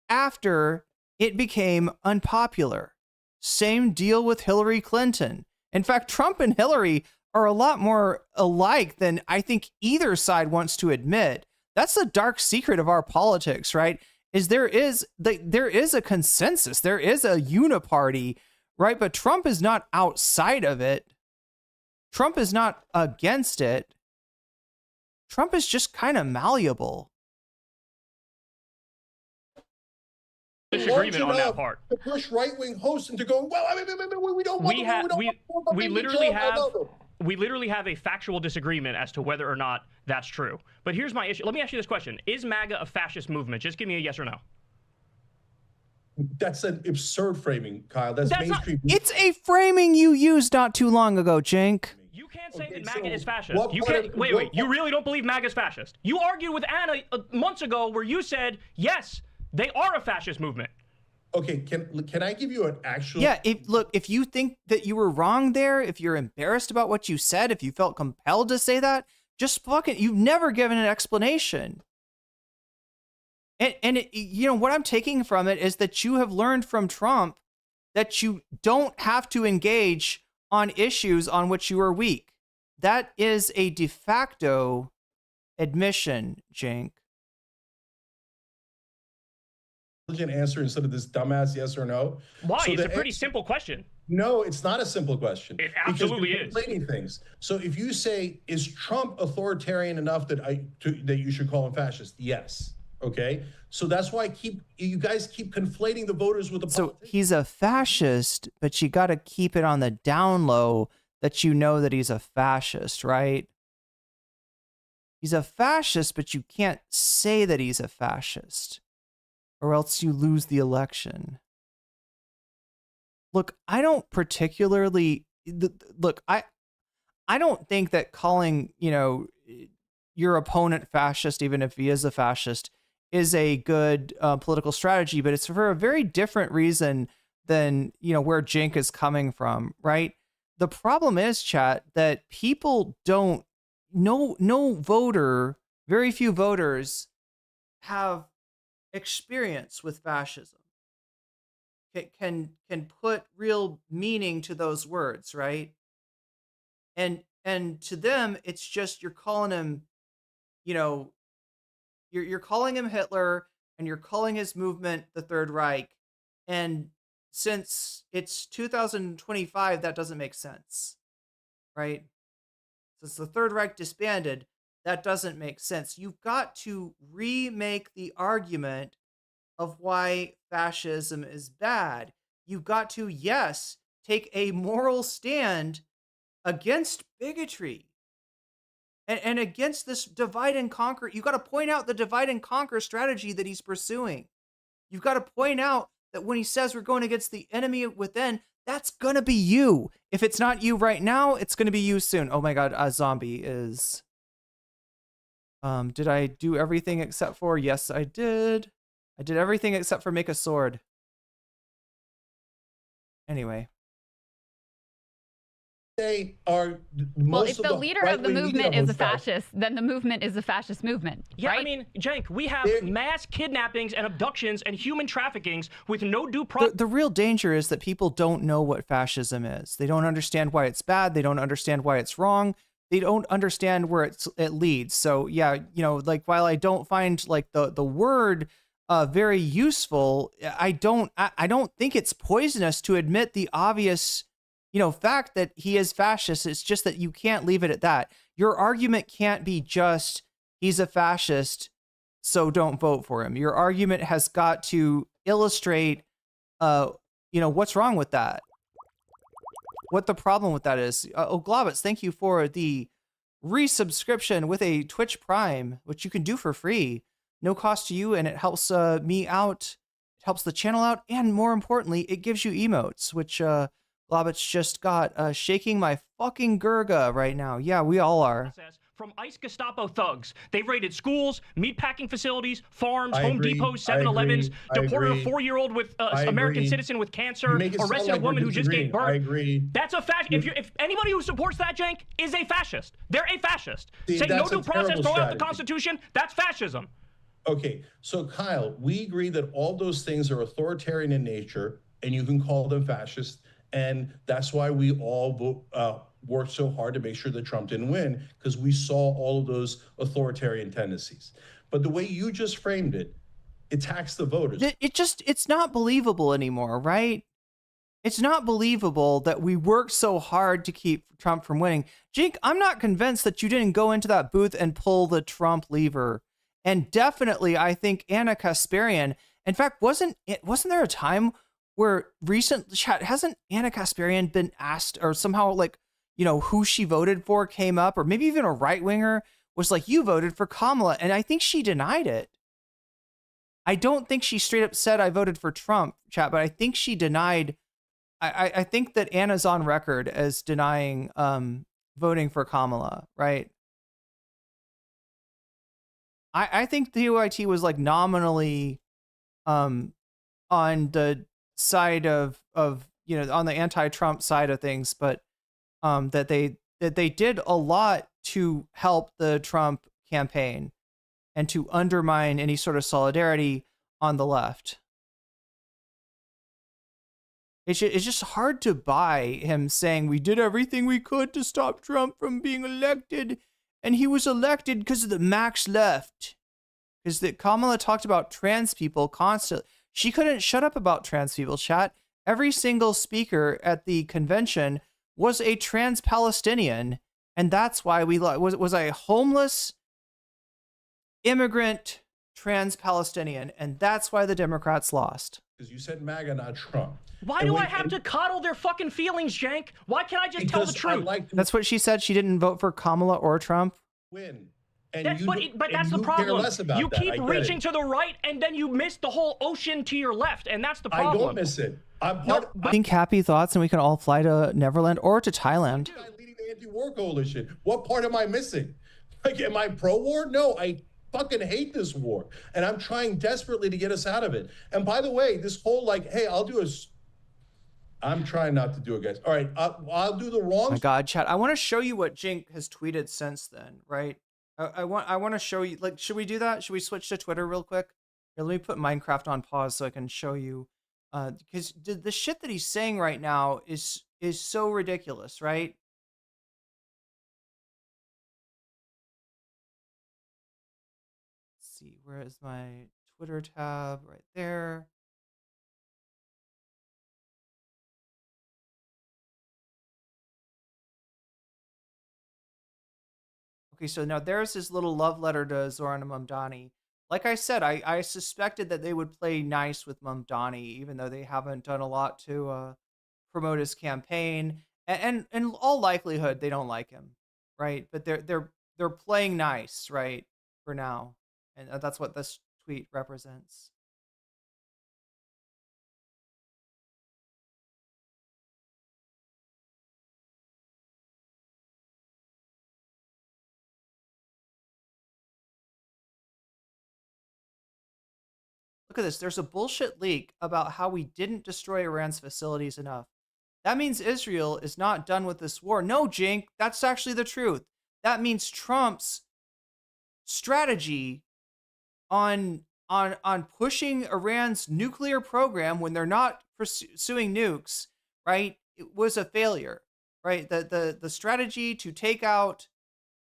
after it became unpopular. Same deal with Hillary Clinton. In fact, Trump and Hillary are a lot more alike than I think either side wants to admit. That's the dark secret of our politics, right? There is a consensus, there is a uniparty, right? But Trump is not outside of it. Trump is not against it. Trump is just kind of malleable. Disagreement on that part. To push right-wing hosts into going, well, I mean, we don't want we literally have a factual disagreement as to whether or not that's true. But here's my issue. Let me ask you this question. Is MAGA a fascist movement? Just give me a yes or no. That's an absurd framing, Kyle. That's mainstream. It's a framing you used not too long ago, Cenk. You can't say that MAGA is fascist. You can't. Wait. You really don't believe MAGA is fascist? You argued with Anna months ago where you said, yes, they are a fascist movement. Okay, can I give you an actual... Yeah, if you think that you were wrong there, if you're embarrassed about what you said, if you felt compelled to say that, just fucking... You've never given an explanation. And what I'm taking from it is that you have learned from Trump that you don't have to engage on issues on which you are weak. That is a de facto admission, Cenk. Answer instead of this dumbass yes or no. Why? It's a pretty simple question. No, it's not a simple question. It absolutely is. Conflating things. So if you say, is Trump authoritarian enough that you should call him fascist? Yes. Okay. So that's why you guys keep conflating the voters with the politicians. So he's a fascist, but you got to keep it on the down low that you know that he's a fascist, right? He's a fascist, but you can't say that he's a fascist, or else you lose the election. Look, I don't particularly look. I don't think that calling your opponent fascist, even if he is a fascist, is a good political strategy. But it's for a very different reason than where Cenk is coming from, right? The problem is, chat, that people don't. No voter, very few voters have experience with fascism. Can put real meaning to those words, right? And to them, it's just you're calling him, you're calling him Hitler, and you're calling his movement the Third Reich. And since it's 2025, that doesn't make sense, right? Since the Third Reich disbanded, that doesn't make sense. You've got to remake the argument of why fascism is bad. You've got to, yes, take a moral stand against bigotry and against this divide and conquer. You've got to point out the divide and conquer strategy that he's pursuing. You've got to point out that when he says we're going against the enemy within, that's going to be you. If it's not you right now, it's going to be you soon. Oh my God, a zombie is... did I do everything except for... Yes, I did. I did everything except for make a sword. Anyway. They are well, if the leader of the movement is a fascist, then the movement is a fascist movement. Yeah, right? I mean, Cenk, we have mass kidnappings and abductions and human traffickings with no due process. The real danger is that people don't know what fascism is. They don't understand why it's bad. They don't understand why it's wrong. They don't understand where it leads. So yeah, like while I don't find like the word very useful, I don't think it's poisonous to admit the obvious fact that he is fascist. It's just that you can't leave it at that. Your argument can't be just he's a fascist, so don't vote for him. Your argument has got to illustrate, what's wrong with that. What the problem with that is. Globitz, thank you for the resubscription with a Twitch Prime, which you can do for free. No cost to you, and it helps me out. It helps the channel out, and more importantly, it gives you emotes, which Globitz just got. Shaking my fucking Gurga right now. Yeah, we all are. From ICE Gestapo thugs. They've raided schools, meatpacking facilities, farms, Home Depots, 7-Elevens, deported a 4-year-old with American citizen with cancer, arrested a woman who just gave birth. I agree. That's a fact. If anybody who supports that, Cenk, is a fascist. They're a fascist. Say no due process, throw out the Constitution, that's fascism. Okay, so Kyle, we agree that all those things are authoritarian in nature, and you can call them fascist, and that's why we all worked so hard to make sure that Trump didn't win, because we saw all of those authoritarian tendencies. But the way you just framed it, it attacks the voters. It's not believable anymore, right? It's not believable that we worked so hard to keep Trump from winning. Cenk, I'm not convinced that you didn't go into that booth and pull the Trump lever. And definitely, I think Anna Kasparian, in fact, wasn't there a time where hasn't Anna Kasparian been asked, or somehow like, who she voted for came up, or maybe even a right-winger was like, you voted for Kamala, and I think she denied it. I don't think she straight up said I voted for Trump, chat, but I think she denied. I think that Anna's on record as denying voting for Kamala, right? I think the UIT was like nominally on the side of on the anti-Trump side of things, but that they did a lot to help the Trump campaign and to undermine any sort of solidarity on the left. It's just hard to buy him saying we did everything we could to stop Trump from being elected, and he was elected because of the max left. Because that Kamala talked about trans people constantly. She couldn't shut up about trans people, chat. Every single speaker at the convention was a trans Palestinian, and that's why we was a homeless immigrant trans Palestinian, and that's why the Democrats lost. Because you said MAGA, not Trump. Why do I have to coddle their fucking feelings, Cenk? Why can't I just tell the truth? That's what she said. She didn't vote for Kamala or Trump. Win. And but that's the you care problem. less about You that. keep reaching to the right, and then you miss the whole ocean to your left, and that's the problem. I don't miss it. I'm Think happy thoughts, and we can all fly to Neverland or to Thailand. leading the anti-war coalition. What part am I missing? Like, am I pro-war? No, I fucking hate this war, and I'm trying desperately to get us out of it. And by the way, this whole hey, I'm trying not to do it, guys. All right, I'll do the wrong. Oh my God, chat! I want to show you what Cenk has tweeted since then, right? I want to show you. Should we do that? Should we switch to Twitter real quick? Here, let me put Minecraft on pause so I can show you. Because the shit that he's saying right now is so ridiculous, right? Let's see, where is my Twitter tab? Right there. Okay, so now there's his little love letter to Zoran Mamdani. Like I said, I suspected that they would play nice with Mamdani, even though they haven't done a lot to promote his campaign. And in all likelihood, they don't like him, right? But they're playing nice, right, for now, and that's what this tweet represents. Look at this. There's a bullshit leak about how we didn't destroy Iran's facilities enough. That means Israel is not done with this war. No, Cenk, that's actually the truth. That means Trump's strategy on pushing Iran's nuclear program when they're not pursuing nukes, right? It was a failure, right? The strategy to take out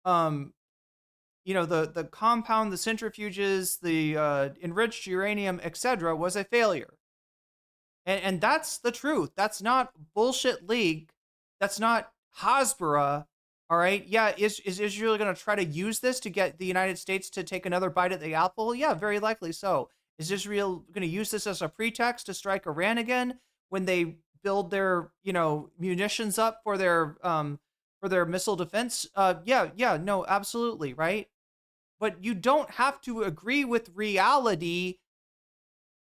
the compound, the centrifuges, the enriched uranium, etc., was a failure. And that's the truth. That's not bullshit leak. That's not Hasbara. All right. Yeah. Is Israel going to try to use this to get the United States to take another bite at the apple? Yeah, very likely so. Is Israel going to use this as a pretext to strike Iran again when they build their, munitions up for their missile defense? Yeah, no, absolutely, right? But you don't have to agree with reality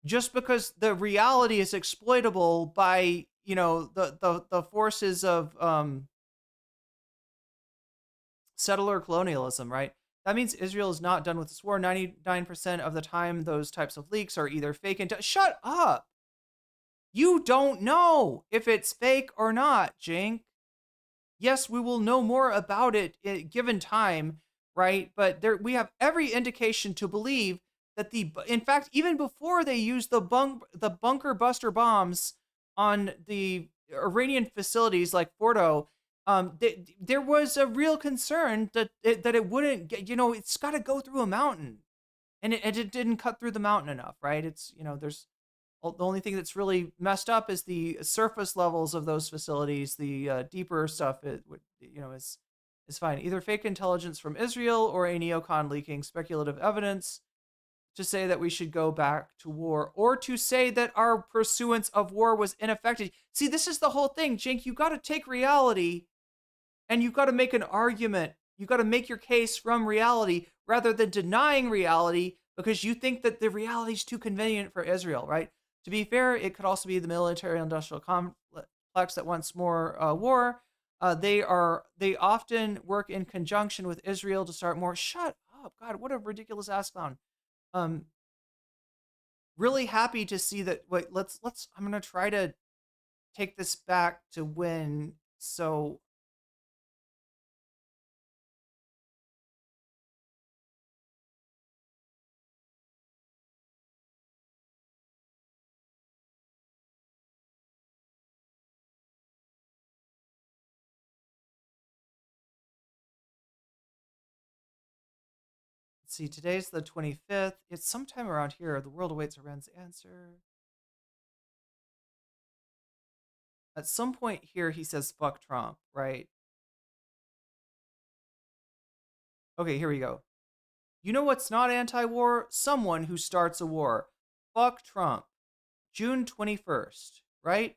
just because the reality is exploitable by, the forces of settler colonialism, right? That means Israel is not done with this war. 99% of the time, those types of leaks are either fake and... Shut up! You don't know if it's fake or not, Cenk. Yes, we will know more about it given time, right? But we have every indication to believe that in fact, even before they used the bunker buster bombs on the Iranian facilities like Fordo, there was a real concern that it wouldn't get, it's got to go through a mountain, and it didn't cut through the mountain enough, right? It's, there's the only thing that's really messed up is the surface levels of those facilities. The deeper stuff, is fine. Either fake intelligence from Israel or a neocon leaking speculative evidence to say that we should go back to war, or to say that our pursuance of war was ineffective. See, this is the whole thing, Cenk. You got to take reality and you got to make an argument. You got to make your case from reality rather than denying reality because you think that the reality is too convenient for Israel, right? To be fair, it could also be the military-industrial complex that wants more war. They often work in conjunction with Israel to start more. Shut up, God! What a ridiculous ass clown. Really happy to see that. Wait, let's. I'm gonna try to take this back to when. So. Let's see, today's the 25th. It's sometime around here. The world awaits Iran's answer. At some point here, he says, fuck Trump, right? Okay, here we go. You know what's not anti-war? Someone who starts a war. Fuck Trump. June 21st, right?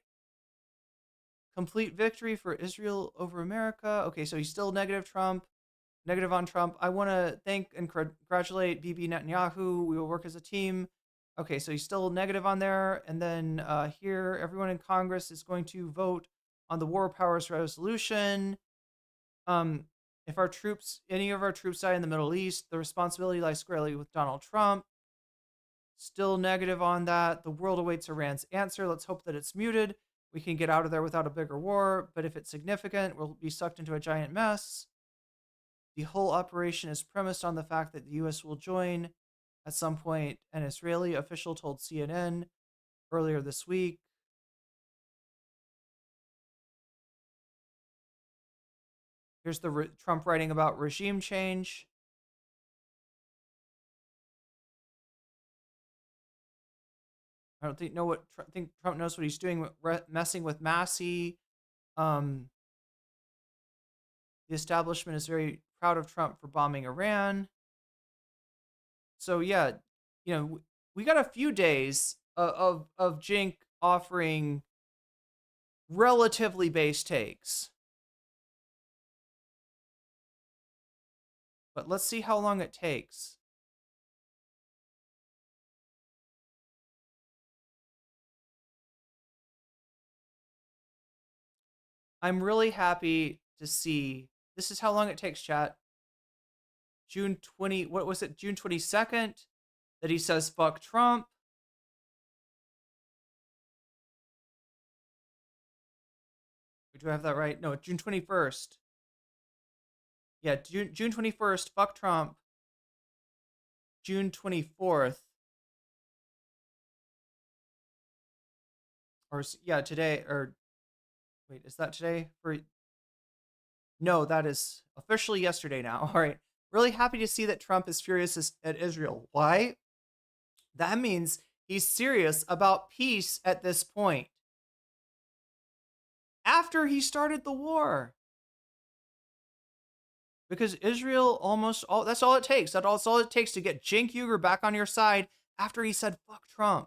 Complete victory for Israel over America. Okay, so he's still negative Trump. negative on Trump. I want to thank and congratulate Bibi Netanyahu. We will work as a team. Okay, so he's still negative on there. And then here, everyone in Congress is going to vote on the War Powers Resolution. If our troops, any of our troops die in the Middle East, the responsibility lies squarely with Donald Trump. Still negative on that. The world awaits Iran's answer. Let's hope that it's muted. We can get out of there without a bigger war. But if it's significant, we'll be sucked into a giant mess. The whole operation is premised on the fact that the U.S. will join at some point, an Israeli official told CNN earlier this week. Here's the Trump writing about regime change. I don't think Trump knows what he's doing, messing with Massey. The establishment is very proud of Trump for bombing Iran. So yeah, you know, we got a few days of Cenk offering relatively base takes. But let's see how long it takes. I'm really happy to see, this is how long it takes, chat. June 22nd, that he says, fuck Trump. Do I have that right? No, June 21st. Yeah, June 21st, fuck Trump. June 24th. Or, yeah, today, or, wait, is that today? No, that is officially yesterday now. All right. Really happy to see that Trump is furious at Israel. Why? That means he's serious about peace at this point. After he started the war. Because Israel that's all it takes. That's all it takes to get Cenk Uygur back on your side after he said, fuck Trump.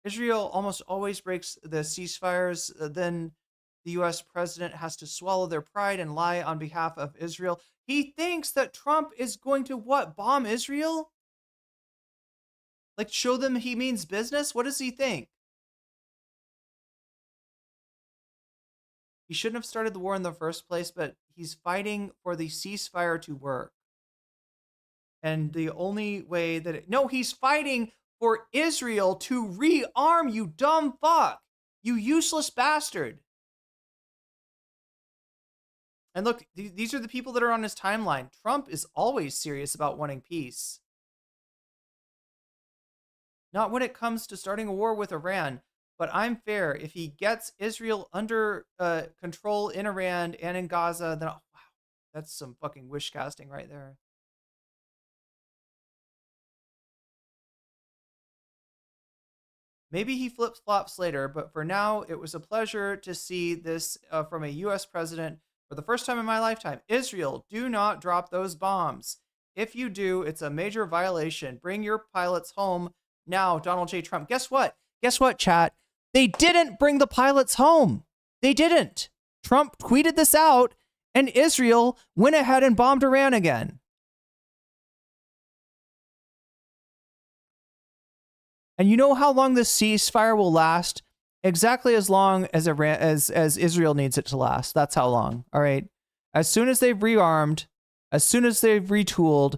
Israel almost always breaks the ceasefires. Then the U.S. president has to swallow their pride and lie on behalf of Israel. He thinks that Trump is going to what? Bomb Israel? Like show them he means business? What does he think? He shouldn't have started the war in the first place, but he's fighting for the ceasefire to work. And the only way that he's fighting for Israel to rearm, you dumb fuck. You useless bastard. And look, these are the people that are on his timeline. Trump is always serious about wanting peace. Not when it comes to starting a war with Iran, but I'm fair. If he gets Israel under control in Iran and in Gaza, then wow, that's some fucking wish casting right there. Maybe he flip-flops later, but for now, it was a pleasure to see this from a U.S. president for the first time in my lifetime. Israel, do not drop those bombs. If you do, it's a major violation. Bring your pilots home now, Donald J. Trump. Guess what? Guess what, chat? They didn't bring the pilots home. They didn't. Trump tweeted this out, and Israel went ahead and bombed Iran again. And you know how long this ceasefire will last? Exactly as long as Israel needs it to last. That's how long. All right. As soon as they've rearmed, as soon as they've retooled,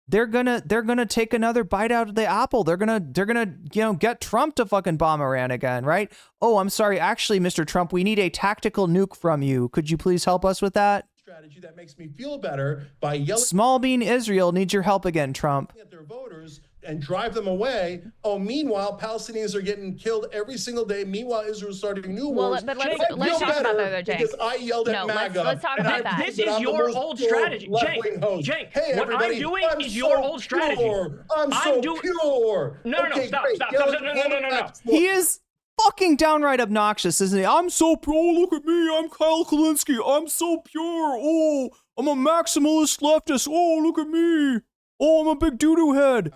they're gonna take another bite out of the apple. They're gonna get Trump to fucking bomb Iran again, right? Oh, I'm sorry. Actually, Mr. Trump, we need a tactical nuke from you. Could you please help us with that? Strategy that makes me feel better by yelling. Small bean Israel needs your help again, Trump. At their voters and drive them away. Oh, meanwhile, Palestinians are getting killed every single day. Meanwhile, Israel's starting new wars. But let's talk about that, though, Cenk. Because I yelled at MAGA. Let's talk about that. This is your old strategy. Cenk, hey, what I'm doing is your old strategy. I'm so pure. No, stop. No. He is fucking downright obnoxious, isn't he? I'm so pure. Oh, look at me. I'm Kyle Kulinski. I'm so pure. Oh, I'm a maximalist leftist. Oh, look at me. Oh, I'm a big doo-doo head.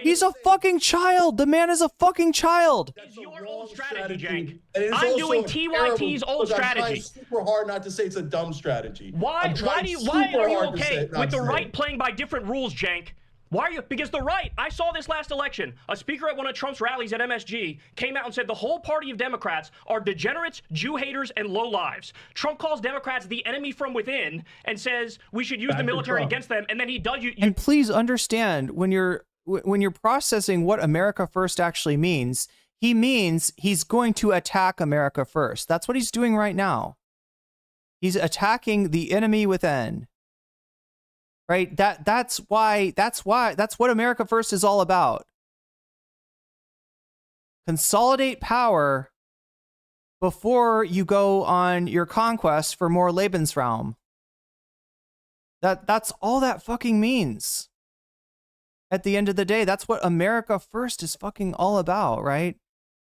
He's a fucking child. The man is a fucking child. That's your old strategy, Cenk. And it is I'm also doing a TYT's old look, I'm trying strategy. super hard not to say it's a dumb strategy. Why are you okay with the right playing by different rules, Cenk? Why are you? Because the right, I saw this last election. A speaker at one of Trump's rallies at MSG came out and said the whole party of Democrats are degenerates, Jew haters, and lowlives. Trump calls Democrats the enemy from within and says we should use the military against them. And then he does you. And please understand, when you're processing what America First actually means, he means he's going to attack America first. That's what he's doing right now. He's attacking the enemy within. Right? That's what America First is all about. Consolidate power before you go on your conquest for more Lebensraum. That's all that fucking means. At the end of the day, that's what America First is fucking all about, right?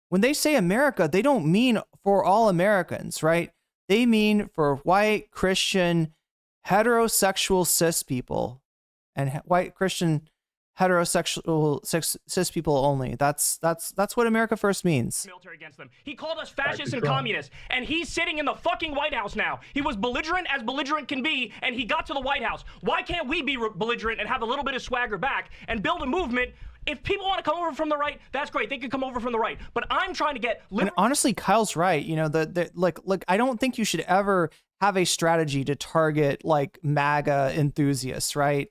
When they say America, they don't mean for all Americans, right? They mean for white, Christian, heterosexual cis people, and white Christian heterosexual cis people only. That's what America First means. Military against them. He called us fascists and communists, and he's sitting in the fucking White House now. He was belligerent as belligerent can be, and he got to the White House. Why can't we be belligerent and have a little bit of swagger back and build a movement? If people want to come over from the right, that's great. They can come over from the right. But I'm trying to get. And honestly, Kyle's right. You know, like I don't think you should ever have a strategy to target like MAGA enthusiasts, right?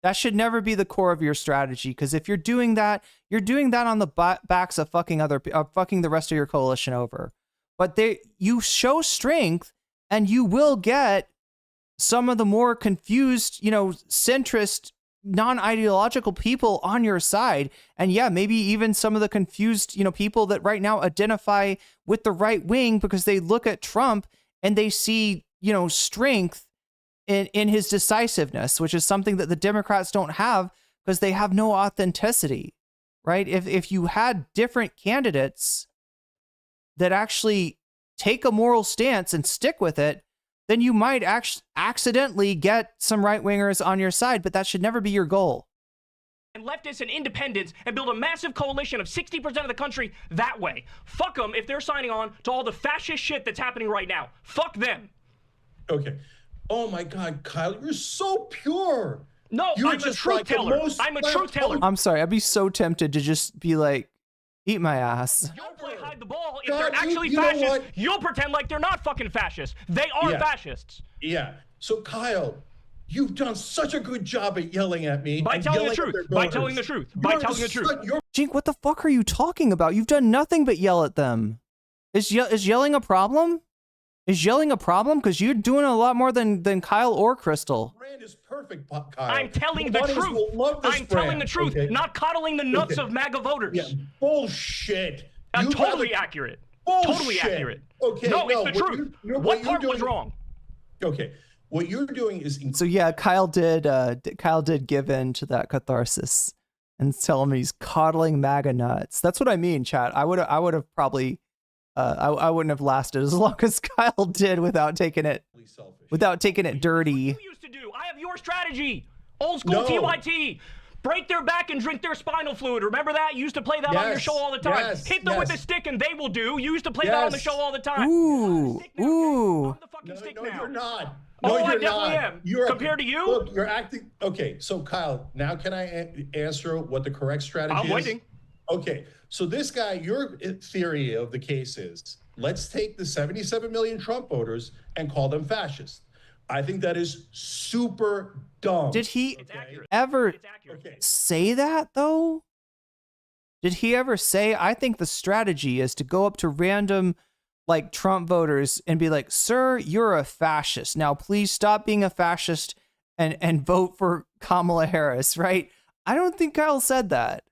That should never be the core of your strategy, because if you're doing that on the backs of fucking the rest of your coalition over. But you show strength, and you will get some of the more confused, centrist, non-ideological people on your side. And yeah, maybe even some of the confused, people that right now identify with the right wing because they look at Trump and they see, strength in his decisiveness, which is something that the Democrats don't have because they have no authenticity, right? If you had different candidates that actually take a moral stance and stick with it, then you might accidentally get some right-wingers on your side, but that should never be your goal. And leftists and independents and build a massive coalition of 60% of the country that way. Fuck them if they're signing on to all the fascist shit that's happening right now. Fuck them. Okay. Oh my God, Kyle, you're so pure. No, I'm a truth teller. I'm a truth teller. I'm sorry. I'd be so tempted to just be like, eat my ass. You'll play hide the ball. If they're actually fascists, you'll pretend like they're not fucking fascists. They are fascists. Yeah. So Kyle, you've done such a good job at yelling at me. By telling the truth. By telling the truth. By telling the truth. Cenk, what the fuck are you talking about? You've done nothing but yell at them. Is yelling a problem? Is yelling a problem? Because you're doing a lot more than Kyle or Krystal. Brand is perfect, Kyle. I'm telling the truth. I'm telling the truth, not coddling the nuts of MAGA voters. Yeah, bullshit. Totally accurate. Bullshit. Totally accurate. Okay. No, it's the truth. What part was wrong? Okay. What you're doing is so yeah, Kyle did give in to that catharsis and tell him he's coddling MAGA nuts. That's what I mean, chat. I would have probably I wouldn't have lasted as long as Kyle did without taking it dirty. You used to do. I have your strategy. Old school TYT. Break their back and drink their spinal fluid. Remember that? You used to play that on your show all the time. Hit them with a stick and they will do. You used to play that on the show all the time. Ooh. I'm the fucking stick no, now. You're not. No, you're I definitely not. am. Compared to you? Look, you're acting. Okay, so Kyle, now can I answer what the correct strategy is? I'm waiting. Okay, so this guy, your theory of the case is, let's take the 77 million Trump voters and call them fascist. I think that is super dumb. Did he ever say that, though? Did he ever say, I think the strategy is to go up to random, like, Trump voters and be like, sir, you're a fascist. Now, please stop being a fascist and vote for Kamala Harris, right? I don't think Kyle said that.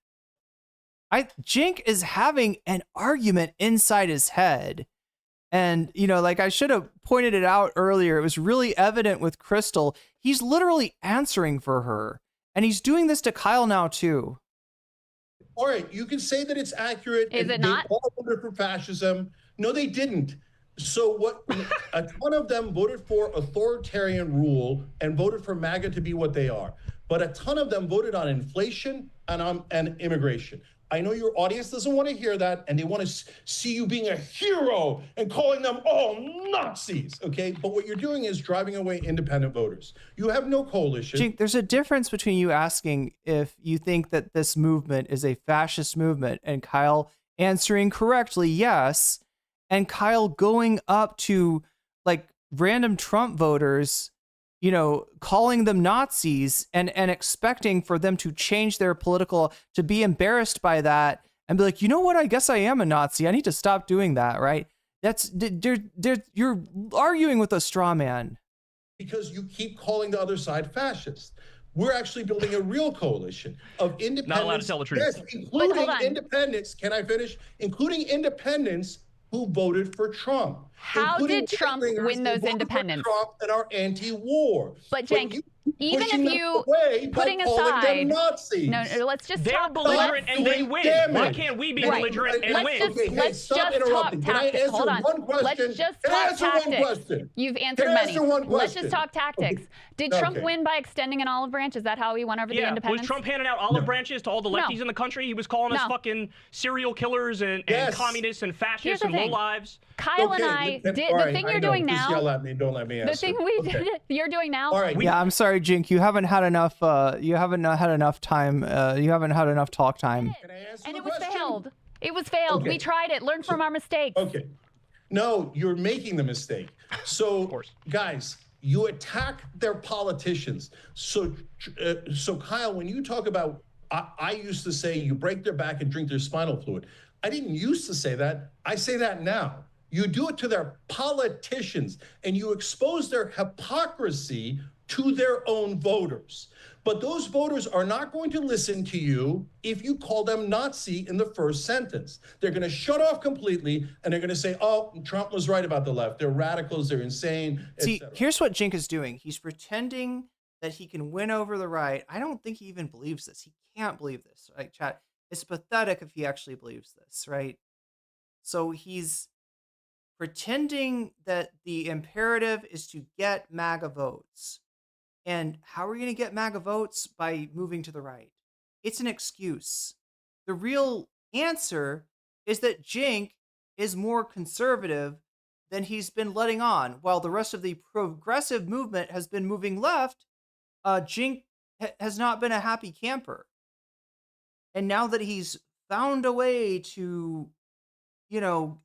Cenk is having an argument inside his head. And, like I should have pointed it out earlier, it was really evident with Krystal. He's literally answering for her. And he's doing this to Kyle now, too. All right, you can say that it's accurate. Is it not? They all voted for fascism. No, they didn't. So what? A ton of them voted for authoritarian rule and voted for MAGA to be what they are. but a ton of them voted on inflation and immigration. I know your audience doesn't want to hear that, and they want to see you being a hero and calling them all Nazis, okay? But what you're doing is driving away independent voters. You have no coalition. Jink, there's a difference between you asking if you think that this movement is a fascist movement and Kyle answering correctly yes, and Kyle going up to like random Trump voters, you know, calling them Nazis and expecting for them to change their political, to be embarrassed by that and be like, you know what, I guess I am a Nazi. I need to stop doing that, right? That's, you're arguing with a straw man. Because you keep calling the other side fascist. We're actually building a real coalition of independents. Not allowed to tell the truth. Yes, including independents. Can I finish? Including independents who voted for Trump. How did Trump win those independents? Trump and are anti-war. But Cenk, even if you putting aside, no, let's just they're talk. belligerent and they win. Why can't we be belligerent and win? Let's just talk tactics. Hold on. Let's just talk tactics. You've answered many. Let's just talk tactics. Did Trump win by extending an olive branch? Is that how he won over the independents? Was Trump handing out olive branches to all the lefties in the country? He was calling us fucking serial killers and communists and fascists and lowlives. Kyle and I did the thing you're doing now. Just yell at me. Don't let me answer. The thing we did, you're doing now. All right. Yeah, I'm sorry, Jink. You haven't had enough. You haven't had enough time. You haven't had enough talk time. And it was failed. It was failed. We tried it. Learn from our mistakes. Okay. No, you're making the mistake. So, guys, you attack their politicians. So Kyle, when you talk about, I used to say you break their back and drink their spinal fluid. I didn't used to say that. I say that now. You do it to their politicians, and you expose their hypocrisy to their own voters. But those voters are not going to listen to you if you call them Nazi in the first sentence. They're going to shut off completely, and they're going to say, oh, Trump was right about the left. They're radicals. They're insane. See, here's what Jink is doing. He's pretending that he can win over the right. I don't think he even believes this. He can't believe this, right, chat? It's pathetic if he actually believes this, right? So he's pretending that the imperative is to get MAGA votes. And how are we going to get MAGA votes? By moving to the right. It's an excuse. The real answer is that Jink is more conservative than he's been letting on. While the rest of the progressive movement has been moving left, Jink has not been a happy camper. And now that he's found a way to, you know,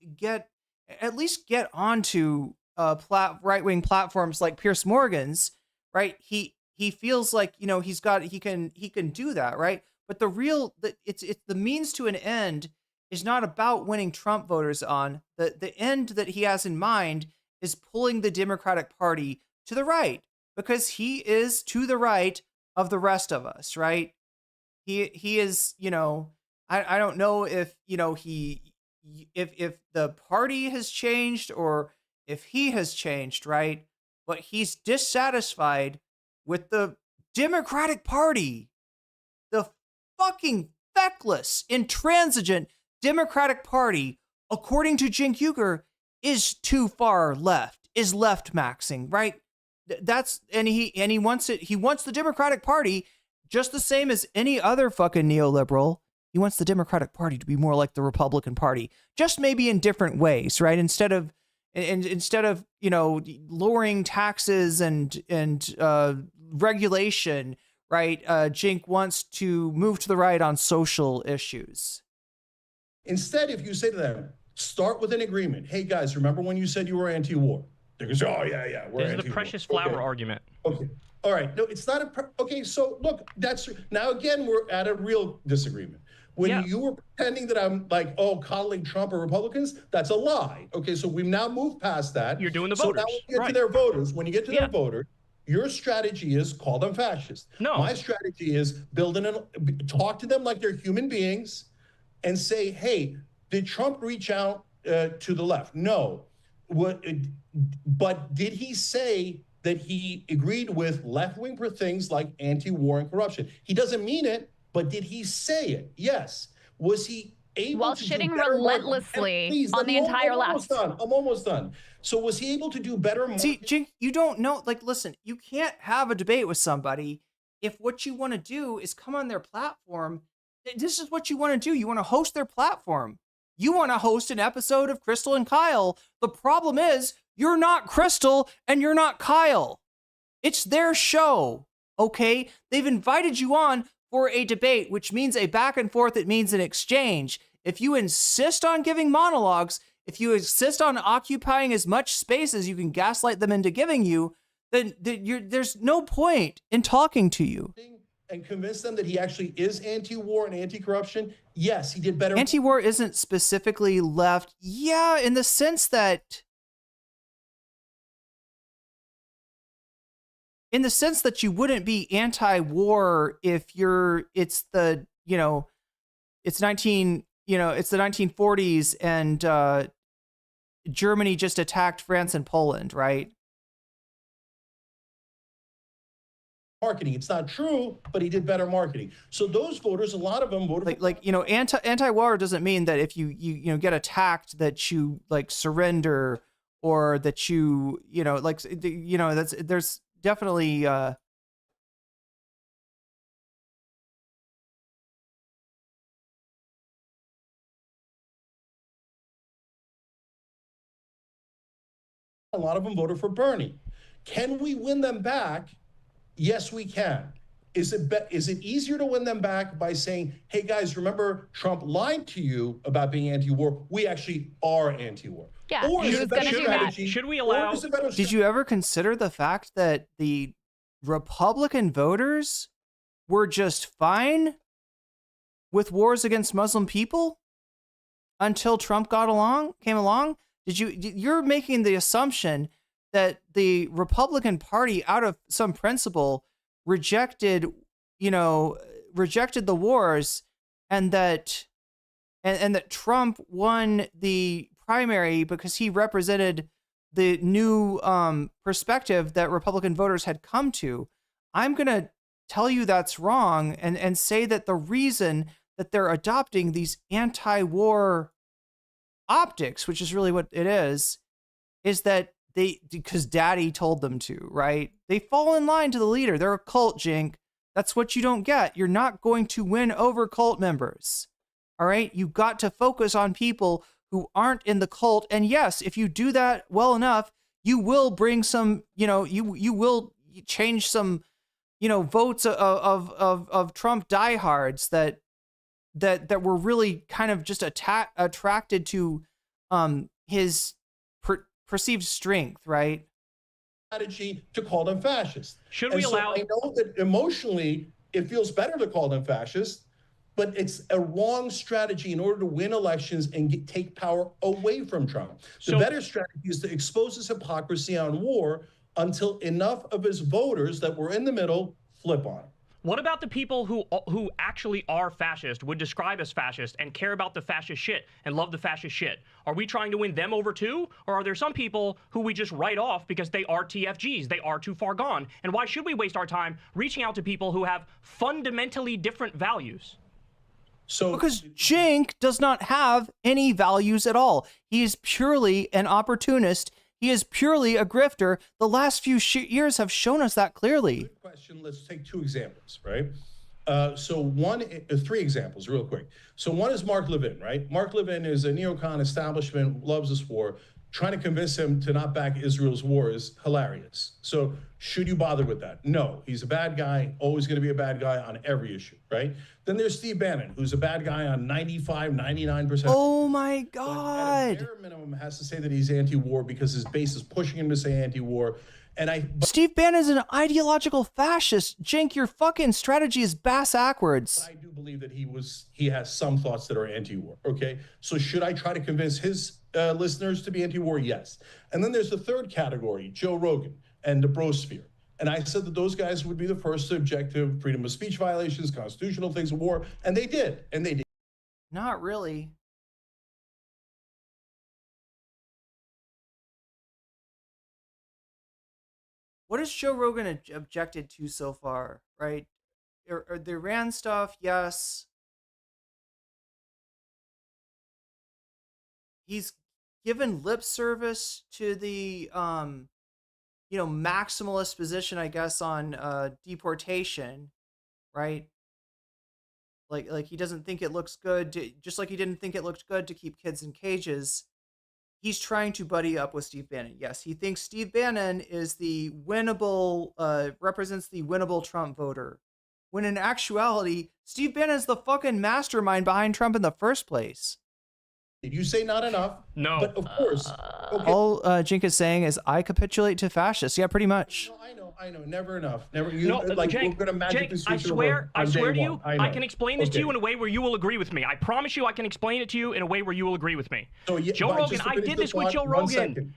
at least get onto right-wing platforms like Piers Morgan's, right? He feels like, you know, he can do that, right? But it's the means to an end is not about winning Trump voters on. The end that he has in mind is pulling the Democratic Party to the right, because he is to the right of the rest of us, right? He is, you know, I don't know if, you know, if the party has changed or if he has changed, right? But he's dissatisfied with the Democratic Party, the fucking feckless, intransigent Democratic Party, according to Cenk Uygur, is too far left, is left maxing, right? He wants it. He wants the Democratic Party just the same as any other fucking neoliberal. He wants the Democratic Party to be more like the Republican Party, just maybe in different ways, right? Instead of, you know, lowering taxes and regulation, right? Cenk wants to move to the right on social issues. Instead, if you say to them, start with an agreement. Hey, guys, remember when you said you were anti-war? They're going to say, oh, yeah, we're anti-war. This is the precious flower argument. Okay. All right. No, it's not okay, so look, now again, we're at a real disagreement. When you were pretending that I'm like, oh, coddling Trump or Republicans, that's a lie. Okay, so we've now moved past that. You're doing the So voters. now when you get to their voters, their voter, your strategy is call them fascist. No. My strategy is talk to them like they're human beings and say, hey, did Trump reach out to the left? No. But did he say that he agreed with left-wing for things like anti-war and corruption? He doesn't mean it, but did he say it? Yes. Was he able while to shitting do better relentlessly on the entire left? I'm almost done. So was he able to do better? See, Cenk, you don't know. Like, listen, you can't have a debate with somebody if what you want to do is come on their platform, this is what you want to do. You want to host their platform. You want to host an episode of Krystal and Kyle. The problem is you're not Krystal and you're not Kyle. It's their show, okay? They've invited you on for a debate, which means a back and forth. It means an exchange. If you insist on giving monologues, if you insist on occupying as much space as you can gaslight them into giving you, then there's no point in talking to you. And convince them that he actually is anti-war and anti-corruption. Yes, he did better. Anti-war isn't specifically left. Yeah, in the sense that you wouldn't be anti-war if it's the 1940s and Germany just attacked France and Poland, right? Marketing. It's not true, but he did better marketing. So those voters, a lot of them voted anti-war doesn't mean that if you get attacked that you like surrender, or that there's definitely a lot of them voted for Bernie. Can we win them back? Yes, we can. Is it easier to win them back by saying, hey guys, remember Trump lied to you about being anti-war? We actually are anti-war. Yeah, or he was going to do that. Should we allow? Did you ever consider the fact that the Republican voters were just fine with wars against Muslim people until Trump came along? You're making the assumption that the Republican Party, out of some principle, rejected the wars, and that Trump won the primary because he represented the new perspective that Republican voters had come to. I'm gonna tell you that's wrong, and say that the reason that they're adopting these anti-war optics, which is really what it is that because daddy told them to, right? They fall in line to the leader. They're a cult, Cenk. That's what you don't get. You're not going to win over cult members. All right? You got to focus on people who aren't in the cult. And yes, if you do that well enough, you will bring some, you will change some, votes of Trump diehards that were really kind of just attracted to his perceived strength, right? Strategy to call them fascist. Should we allow? I know that emotionally it feels better to call them fascist, but it's a wrong strategy in order to win elections and take power away from Trump. The better strategy is to expose his hypocrisy on war until enough of his voters that were in the middle flip on him. What about the people who actually are fascist, would describe as fascist, and care about the fascist shit and love the fascist shit? Are we trying to win them over too? Or are there some people who we just write off because they are TFGs, they are too far gone? And why should we waste our time reaching out to people who have fundamentally different values? Because Cenk does not have any values at all. He is purely an opportunist. He is purely a grifter. The last few years have shown us that clearly. Good question. Let's take two examples, right? Three examples real quick. So one is Mark Levin, right? Mark Levin is a neocon establishment, loves this war. Trying to convince him to not back Israel's war is hilarious. So should you bother with that? No, he's a bad guy, always going to be a bad guy on every issue, right? Then there's Steve Bannon, who's a bad guy on 95, 99%. Oh my God. But at a bare minimum has to say that he's anti-war because his base is pushing him to say anti-war. Steve Bannon is an ideological fascist. Cenk, your fucking strategy is bass-ackwards. I do believe that he has some thoughts that are anti-war, okay? So should I try to convince his listeners to be anti-war? Yes. And then there's the third category, Joe Rogan and the brosphere. And I said that those guys would be the first to object to freedom of speech violations, constitutional things of war, and they did. Not really. What has Joe Rogan objected to so far, right? Or the Iran stuff, yes. He's given lip service to the maximalist position, I guess, on deportation, right? Like he doesn't think it looks good, just like he didn't think it looked good to keep kids in cages. He's trying to buddy up with Steve Bannon. Yes, he thinks Steve Bannon is the winnable, represents the winnable Trump voter. When in actuality, Steve Bannon is the fucking mastermind behind Trump in the first place. Did you say not enough? No. But of course. Okay. All Cenk is saying is, I capitulate to fascists. Yeah, pretty much. I know. Never enough. Never. Cenk, we're gonna magically Cenk, I switch it swear over on to day you, one. I know. I can explain this to you in a way where you will agree with me. I promise you I can explain it to you in a way where you will agree with me. So, Joe Rogan, I did this with Joe Rogan.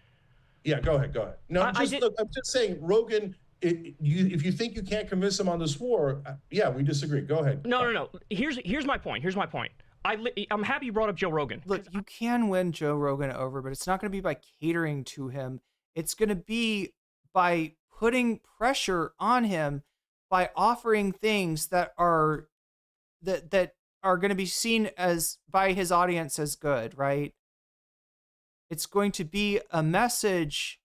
Yeah, go ahead. No, I'm just saying, Rogan, if you think you can't convince him on this war, yeah, we disagree. Go ahead. No. Here's my point. I'm happy you brought up Joe Rogan. Look, you can win Joe Rogan over, but it's not going to be by catering to him. It's going to be by putting pressure on him, by offering things that are going to be seen as by his audience as good, right? It's going to be a message.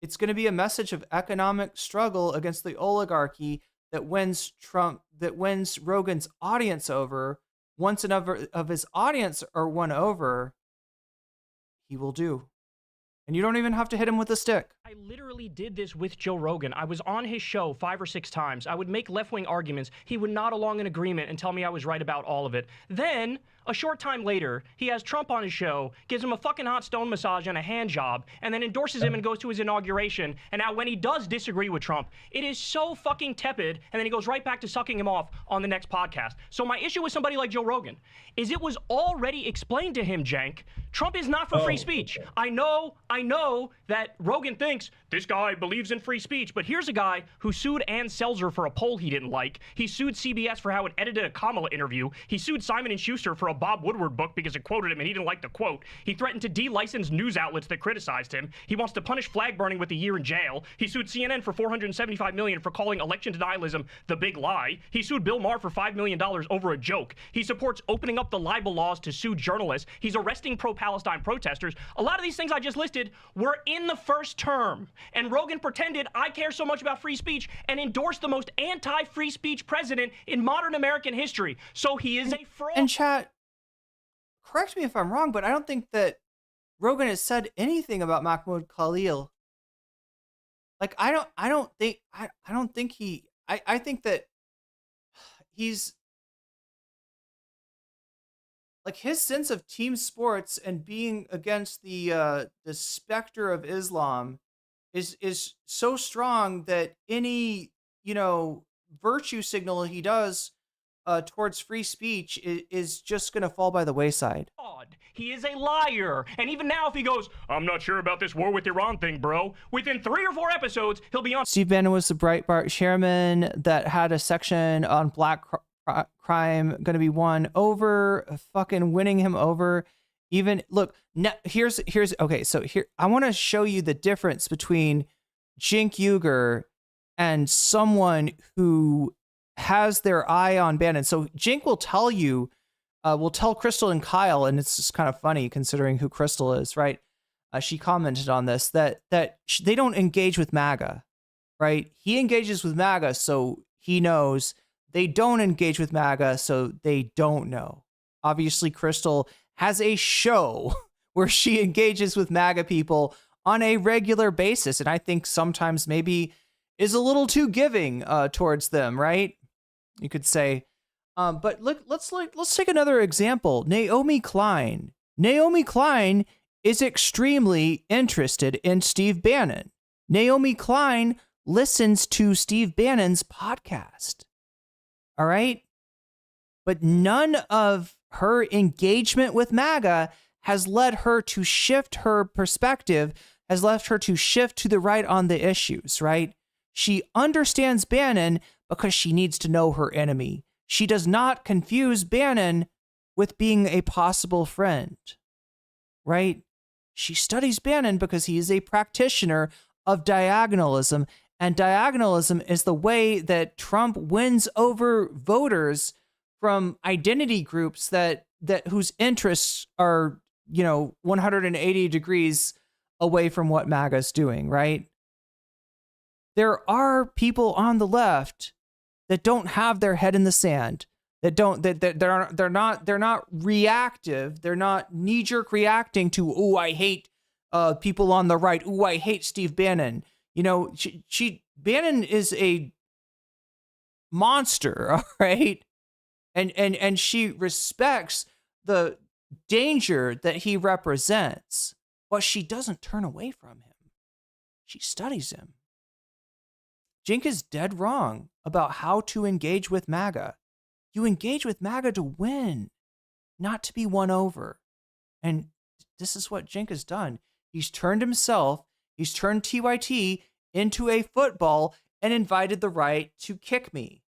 It's going to be a message of economic struggle against the oligarchy that wins Rogan's audience over. Once enough of his audience are won over, he will do. And you don't even have to hit him with a stick. I literally did this with Joe Rogan. I was on his show 5 or 6 times. I would make left-wing arguments. He would nod along in agreement and tell me I was right about all of it. Then, a short time later, he has Trump on his show, gives him a fucking hot stone massage and a hand job, and then endorses him and goes to his inauguration. And now when he does disagree with Trump, it is so fucking tepid, and then he goes right back to sucking him off on the next podcast. So my issue with somebody like Joe Rogan is it was already explained to him, Cenk, Trump is not for free speech. Okay. I know that Rogan thinks this guy believes in free speech, but here's a guy who sued Ann Selzer for a poll he didn't like. He sued CBS for how it edited a Kamala interview. He sued Simon & Schuster for a Bob Woodward book because it quoted him and he didn't like the quote. He threatened to de-license news outlets that criticized him. He wants to punish flag burning with a year in jail. He sued CNN for $475 million for calling election denialism the big lie. He sued Bill Maher for $5 million over a joke. He supports opening up the libel laws to sue journalists. He's arresting pro-Palestine protesters. A lot of these things I just listed were in the first term. And Rogan pretended I care so much about free speech and endorsed the most anti-free speech president in modern American history. So he is a fraud. And chat, correct me if I'm wrong, but I don't think that Rogan has said anything about Mahmoud Khalil. Like, I think that he's like, his sense of team sports and being against the specter of Islam is so strong that any, virtue signal he does towards free speech is just going to fall by the wayside. He is a liar. And even now, if he goes, I'm not sure about this war with Iran thing, bro, within 3 or 4 episodes, he'll be on. Steve Bannon was the Breitbart chairman that had a section on black crime going to be won over, fucking winning him over. Even look, here's okay. So here, I want to show you the difference between Cenk Uygur and someone who has their eye on Bannon. So Cenk will tell you, will tell Krystal and Kyle, and it's just kind of funny considering who Krystal is, right? She commented on this, that they don't engage with MAGA, right? He engages with MAGA, so he knows. They don't engage with MAGA, so they don't know. Obviously, Krystal has a show where she engages with MAGA people on a regular basis, and I think sometimes maybe is a little too giving towards them, right? You could say. But look, let's take another example. Naomi Klein. Naomi Klein is extremely interested in Steve Bannon. Naomi Klein listens to Steve Bannon's podcast. All right? But none of her engagement with MAGA has led her to shift her perspective, has left her to shift to the right on the issues, right? She understands Bannon because she needs to know her enemy. She does not confuse Bannon with being a possible friend, right? She studies Bannon because he is a practitioner of diagonalism, and diagonalism is the way that Trump wins over voters from identity groups that whose interests are, 180 degrees away from what MAGA's doing, right? There are people on the left that don't have their head in the sand, they're not reactive, they're not knee-jerk reacting to, oh, I hate people on the right, oh, I hate Steve Bannon. Bannon is a monster, all right? And she respects the danger that he represents, but she doesn't turn away from him. She studies him. Cenk is dead wrong about how to engage with MAGA. You engage with MAGA to win, not to be won over. And this is what Cenk has done. He's turned TYT into a football and invited the right to kick me.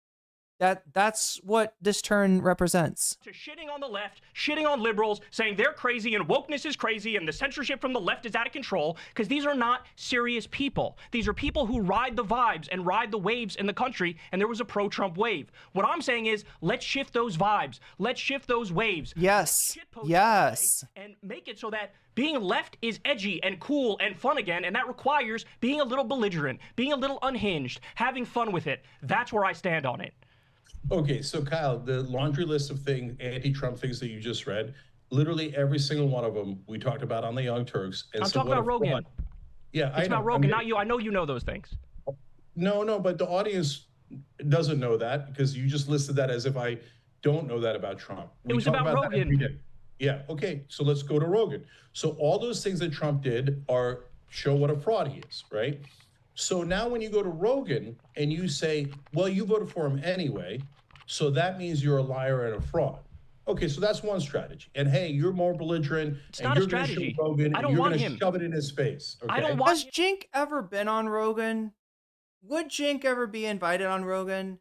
That's what this turn represents. To shitting on the left, shitting on liberals, saying they're crazy and wokeness is crazy and the censorship from the left is out of control, because these are not serious people. These are people who ride the vibes and ride the waves in the country, and there was a pro-Trump wave. What I'm saying is, let's shift those vibes. Let's shift those waves. Yes. Yes. And make it so that being left is edgy and cool and fun again, and that requires being a little belligerent, being a little unhinged, having fun with it. That's where I stand on it. Okay, so Kyle, the laundry list of things, anti-Trump things that you just read, literally every single one of them we talked about on the Young Turks. And I'm talking about Rogan. Yeah, it's about Rogan, not you. I know you know those things. No, but the audience doesn't know that because you just listed that as if I don't know that about Trump. It was about Rogan. Yeah, okay, so let's go to Rogan. So all those things that Trump did show what a fraud he is, right? So now when you go to Rogan and you say, well, you voted for him anyway, so that means you're a liar and a fraud. Okay, so that's one strategy. And hey, you're more belligerent. It's not a strategy. I don't want him. Shove it in his face. Okay? I don't want. Has Cenk ever been on Rogan? Would Cenk ever be invited on Rogan?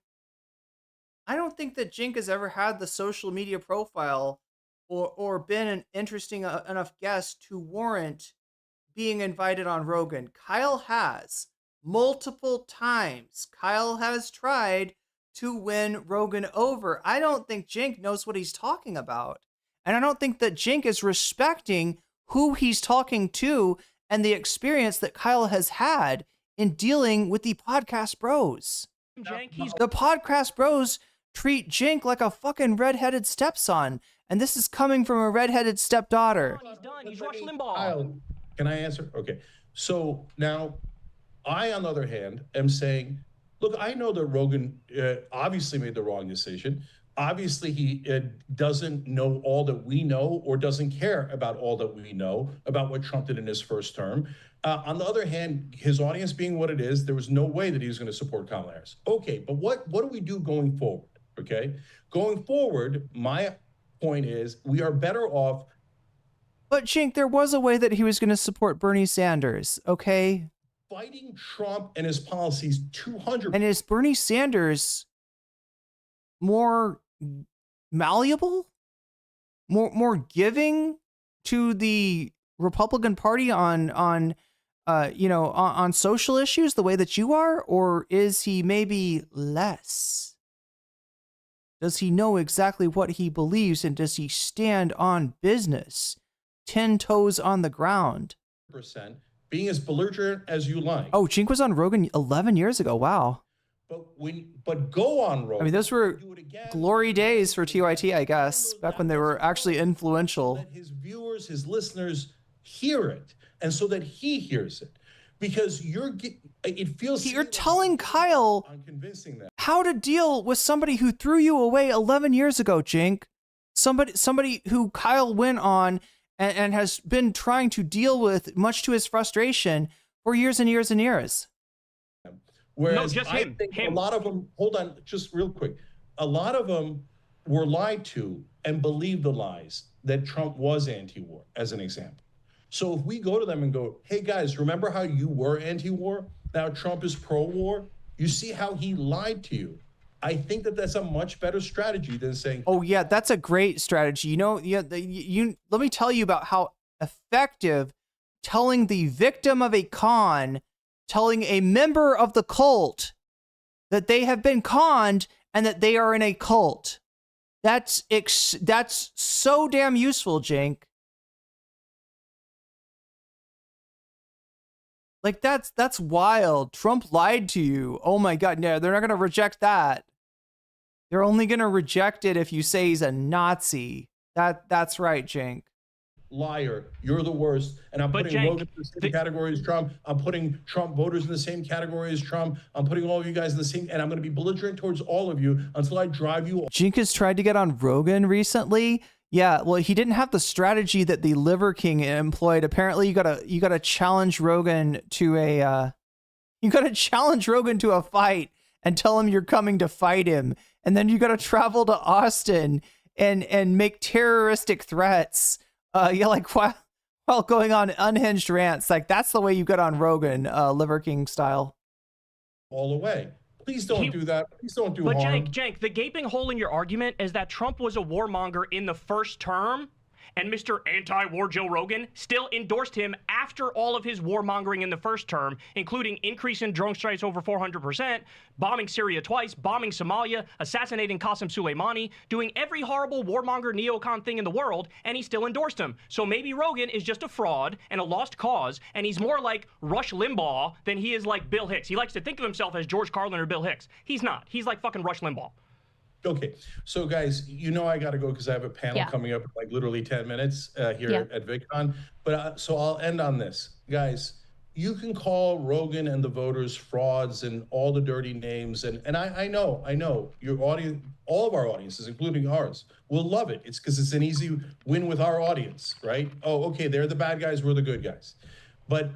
I don't think that Cenk has ever had the social media profile or been an interesting enough guest to warrant being invited on Rogan. Kyle has. Multiple times, Kyle has tried to win Rogan over. I don't think Cenk knows what he's talking about. And I don't think that Cenk is respecting who he's talking to and the experience that Kyle has had in dealing with the podcast bros. The podcast bros treat Cenk like a fucking redheaded stepson. And this is coming from a redheaded stepdaughter. He's done. He's Rush Limbaugh. Kyle, can I answer? Okay. So now, I, on the other hand, am saying, look, I know that Rogan obviously made the wrong decision. Obviously, he doesn't know all that we know or doesn't care about all that we know about what Trump did in his first term. On the other hand, his audience being what it is, there was no way that he was going to support Kamala Harris. Okay, but what do we do going forward? Okay, going forward, my point is we are better off. But Cenk, there was a way that he was going to support Bernie Sanders, okay? Fighting Trump and his policies 200. And is Bernie Sanders more malleable, more giving to the Republican Party on social issues the way that you are, or is he maybe less? Does he know exactly what he believes, and does he stand on business, 10 toes on the ground? Being as belligerent as you like. Oh, Cenk was on Rogan 11 years ago. Wow. But go on Rogan. I mean, those were glory days for TYT, I guess, back when they were actually influential. Let his viewers, his listeners hear it, and so that he hears it, because it feels you're telling Kyle how to deal with somebody who threw you away 11 years ago, Cenk. Somebody who Kyle went on and has been trying to deal with, much to his frustration, for years and years and years. Whereas I think a lot of them, hold on, just real quick, a lot of them were lied to and believed the lies that Trump was anti-war, as an example. So if we go to them and go, hey guys, remember how you were anti-war? Now Trump is pro-war. You see how he lied to you. I think that that's a much better strategy than saying, oh yeah, that's a great strategy. Let me tell you about how effective telling the victim of a con, telling a member of the cult that they have been conned and that they are in a cult. That's so damn useful, Cenk. Like that's wild. Trump lied to you. Oh my God. No, they're not going to reject that. They're only going to reject it if you say he's a Nazi. That's right, Cenk. Liar. You're the worst. And I'm putting Cenk, Rogan in the same category as Trump. I'm putting Trump voters in the same category as Trump. I'm putting all of you guys in the same, and I'm going to be belligerent towards all of you until I drive you. Cenk has tried to get on Rogan recently. Yeah, well, he didn't have the strategy that the Liver King employed. Apparently, you gotta challenge Rogan to a fight and tell him you're coming to fight him, and then you gotta travel to Austin and make terroristic threats. While going on unhinged rants. Like, that's the way you get on Rogan, Liver King style. All the way. Please don't do that. Please don't do harm. But Cenk, the gaping hole in your argument is that Trump was a warmonger in the first term, and Mr. Anti-War Joe Rogan still endorsed him after all of his warmongering in the first term, including increase in drone strikes over 400%, bombing Syria twice, bombing Somalia, assassinating Qasem Soleimani, doing every horrible warmonger neocon thing in the world, and he still endorsed him. So maybe Rogan is just a fraud and a lost cause, and he's more like Rush Limbaugh than he is like Bill Hicks. He likes to think of himself as George Carlin or Bill Hicks. He's not. He's like fucking Rush Limbaugh. Okay, so guys, you know I got to go because I have a panel coming up in like literally 10 minutes here at VidCon. But so I'll end on this. Guys, you can call Rogan and the voters frauds and all the dirty names. And I know your audience, all of our audiences, including ours, will love it. It's because it's an easy win with our audience, right? Oh, okay, they're the bad guys, we're the good guys. But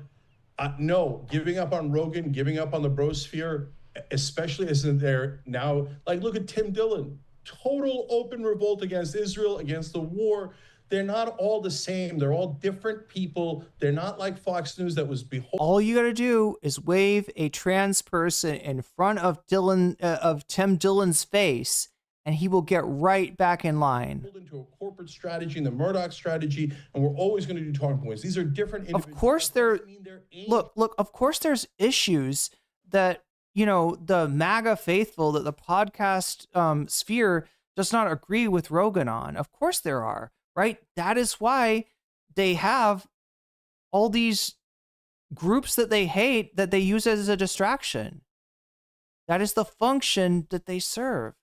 no, giving up on Rogan, giving up on the brosphere, especially as they're now, like, look at Tim Dillon, total open revolt against Israel, against the war. They're not all the same. They're all different people. They're not like Fox News that was all you got to do is wave a trans person in front of Tim Dillon's face, and he will get right back in line. Into a corporate strategy and the Murdoch strategy, and we're always going to do talking points. These are different individuals. Of course, look. Of course, there's issues that, you know, the MAGA faithful, that the podcast sphere does not agree with Rogan on. Of course there are, right? That is why they have all these groups that they hate that they use as a distraction. That is the function that they serve.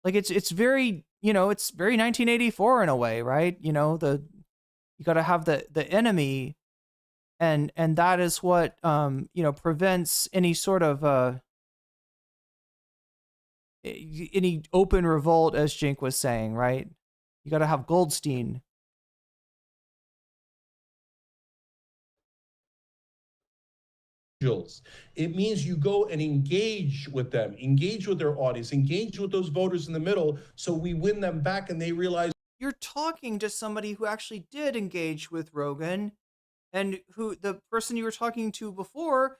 Like, it's very, you know, it's very 1984 in a way, right? You know, you got to have the enemy. And that is what, you know, prevents any sort of any open revolt, as Cenk was saying, right? You got to have Goldstein. It means you go and engage with them, engage with their audience, engage with those voters in the middle, so we win them back and they realize. You're talking to somebody who actually did engage with Rogan, and who the person you were talking to before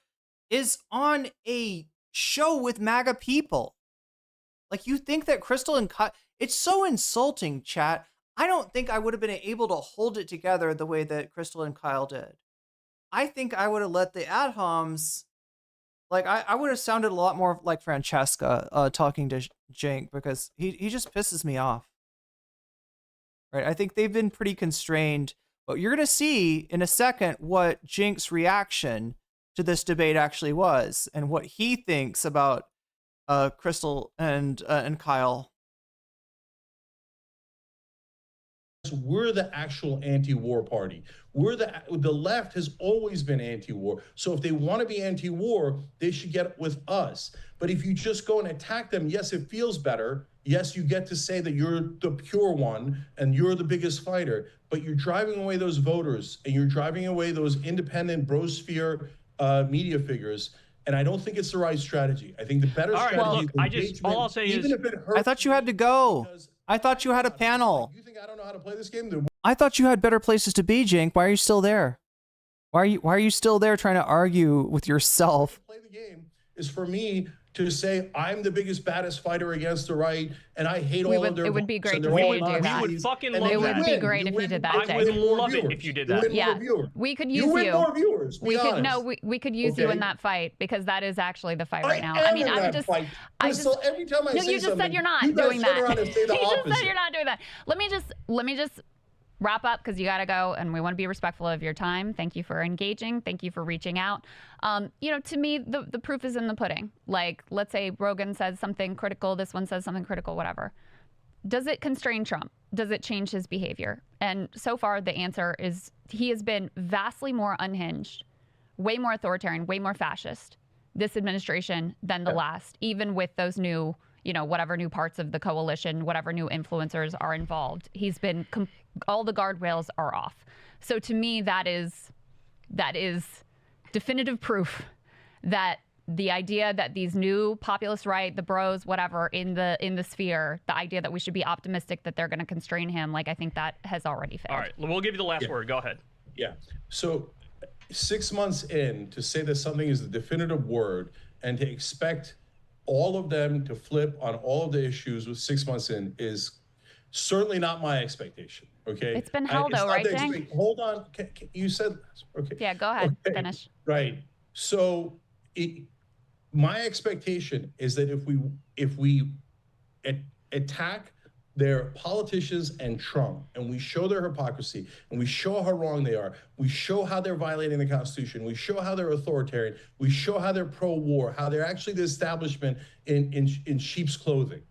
is on a show with MAGA people. Like, you think that Krystal and Kyle, it's so insulting, chat. I don't think I would have been able to hold it together the way that Krystal and Kyle did. I think I would have let the ad homs, like, I would have sounded a lot more like Francesca talking to Cenk, because he just pisses me off. Right? I think they've been pretty constrained. But you're going to see in a second what Cenk's reaction to this debate actually was, and what he thinks about Krystal and Kyle. We're the actual anti-war party. We're the left has always been anti-war. So if they want to be anti-war, they should get with us. But if you just go and attack them, yes, it feels better. Yes, you get to say that you're the pure one and you're the biggest fighter, but you're driving away those voters and you're driving away those independent brosphere media figures. And I don't think it's the right strategy. I think the better strategy is all I'll say is, it hurts, I thought you had to go. I thought you had a panel. You think I don't know how to play this game? I thought you had better places to be, Cenk. Why are you still there? Why are you still there trying to argue with yourself? Play the game is for me to say I'm the biggest, baddest fighter against the right, and I hate all of their. It would be great and to they're see all you do that. Nazis, We would fucking and love then It that. would be win. great if you win did that, because I Cenk. would you win more love it viewers. if you did You that. win Yeah, more viewers. we could use You win more viewers. Be We could honest. we could use you Okay? in that fight because that is actually the fight I right now. am I mean, in I would that just fight. Krystal, every time I no, say you just something, said you're not you guys doing turn that. around and say the You just opposite. said you're not doing that. Let me just wrap up because you got to go and we want to be respectful of your time. Thank you for engaging. Thank you for reaching out. To me, the proof is in the pudding. Like, let's say Rogan says something critical, this one says something critical, whatever. Does it constrain Trump? Does it change his behavior? And so far, the answer is he has been vastly more unhinged, way more authoritarian, way more fascist, this administration than the last, even with those new, whatever new parts of the coalition, whatever new influencers are involved. He's been, all the guardrails are off. So to me, that is definitive proof that the idea that these new populist right, the bros, whatever, in the sphere, the idea that we should be optimistic that they're going to constrain him, I think that has already failed. All right, we'll give you the last word. Go ahead. Yeah. So 6 months in, to say that something is the definitive word and to expect all of them to flip on all of the issues with 6 months in is certainly not my expectation. Okay. It's been hell though, right, Cenk? Hold on. You said, okay. Yeah, go ahead. Okay. Finish. Right. So my expectation is that if we attack their politicians and Trump, and we show their hypocrisy, and we show how wrong they are, we show how they're violating the Constitution, we show how they're authoritarian, we show how they're pro-war, how they're actually the establishment in sheep's clothing,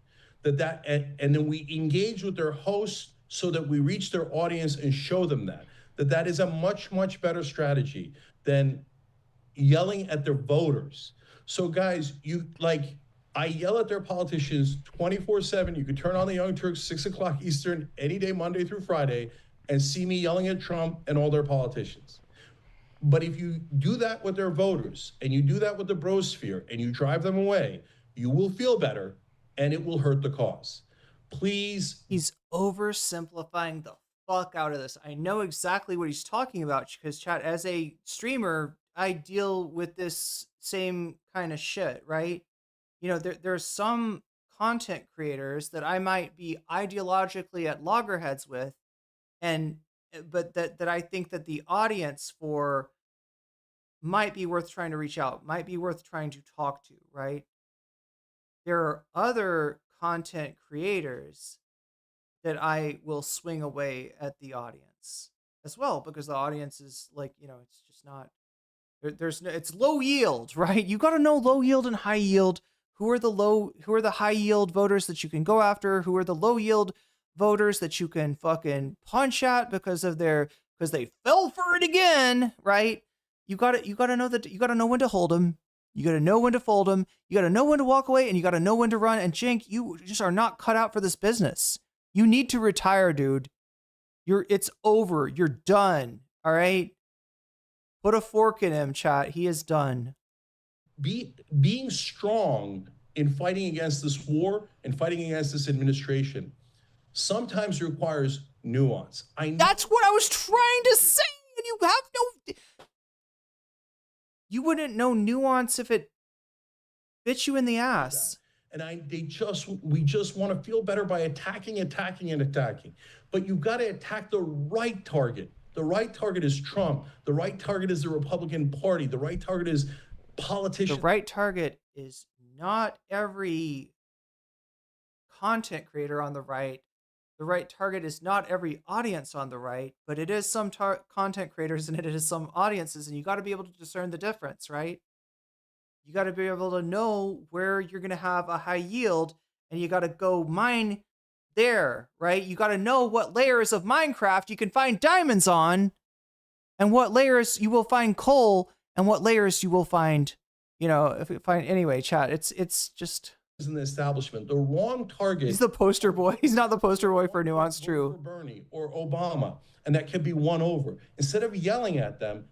and then we engage with their hosts so that we reach their audience and show them that is a much, much better strategy than yelling at their voters. So guys, I yell at their politicians 24/7. You can turn on the Young Turks 6 o'clock Eastern any day, Monday through Friday, and see me yelling at Trump and all their politicians. But if you do that with their voters and you do that with the brosphere and you drive them away, you will feel better and it will hurt the cause. Please. He's oversimplifying the fuck out of this. I know exactly what he's talking about because, chat, as a streamer, I deal with this same kind of shit, right? There's some content creators that I might be ideologically at loggerheads with, but that I think that the audience for might be worth trying to reach out, might be worth trying to talk to, right? There are other content creators that I will swing away at the audience as well, because the audience is it's just not, it's low yield, right? You got to know low yield and high yield. Who are the high yield voters that you can go after? Who are the low yield voters that you can fucking punch at because they fell for it again, right? You got to know when to hold them. You got to know when to fold them. You got to know when to walk away, and you got to know when to run. And Cenk, you just are not cut out for this business. You need to retire, dude. It's over. You're done. All right. Put a fork in him, chat. He is done. Being strong in fighting against this war and fighting against this administration sometimes requires nuance. That's what I was trying to say. And you wouldn't know nuance if it bit you in the ass. And we just want to feel better by attacking. But you've got to attack the right target. The right target is Trump. The right target is the Republican Party. The right target is politicians. The right target is not every content creator on the right. The right target is not every audience on the right, but it is some content creators and it is some audiences, and you got to be able to discern the difference, right? You got to be able to know where you're going to have a high yield, and you got to go mine there, right? You got to know what layers of Minecraft you can find diamonds on, and what layers you will find coal, and what layers you will find, anyway, chat. It's just in the establishment, the wrong target. He's the poster boy. He's not the poster boy for nuance. True. For Bernie or Obama, and that can be won over. Instead of yelling at them,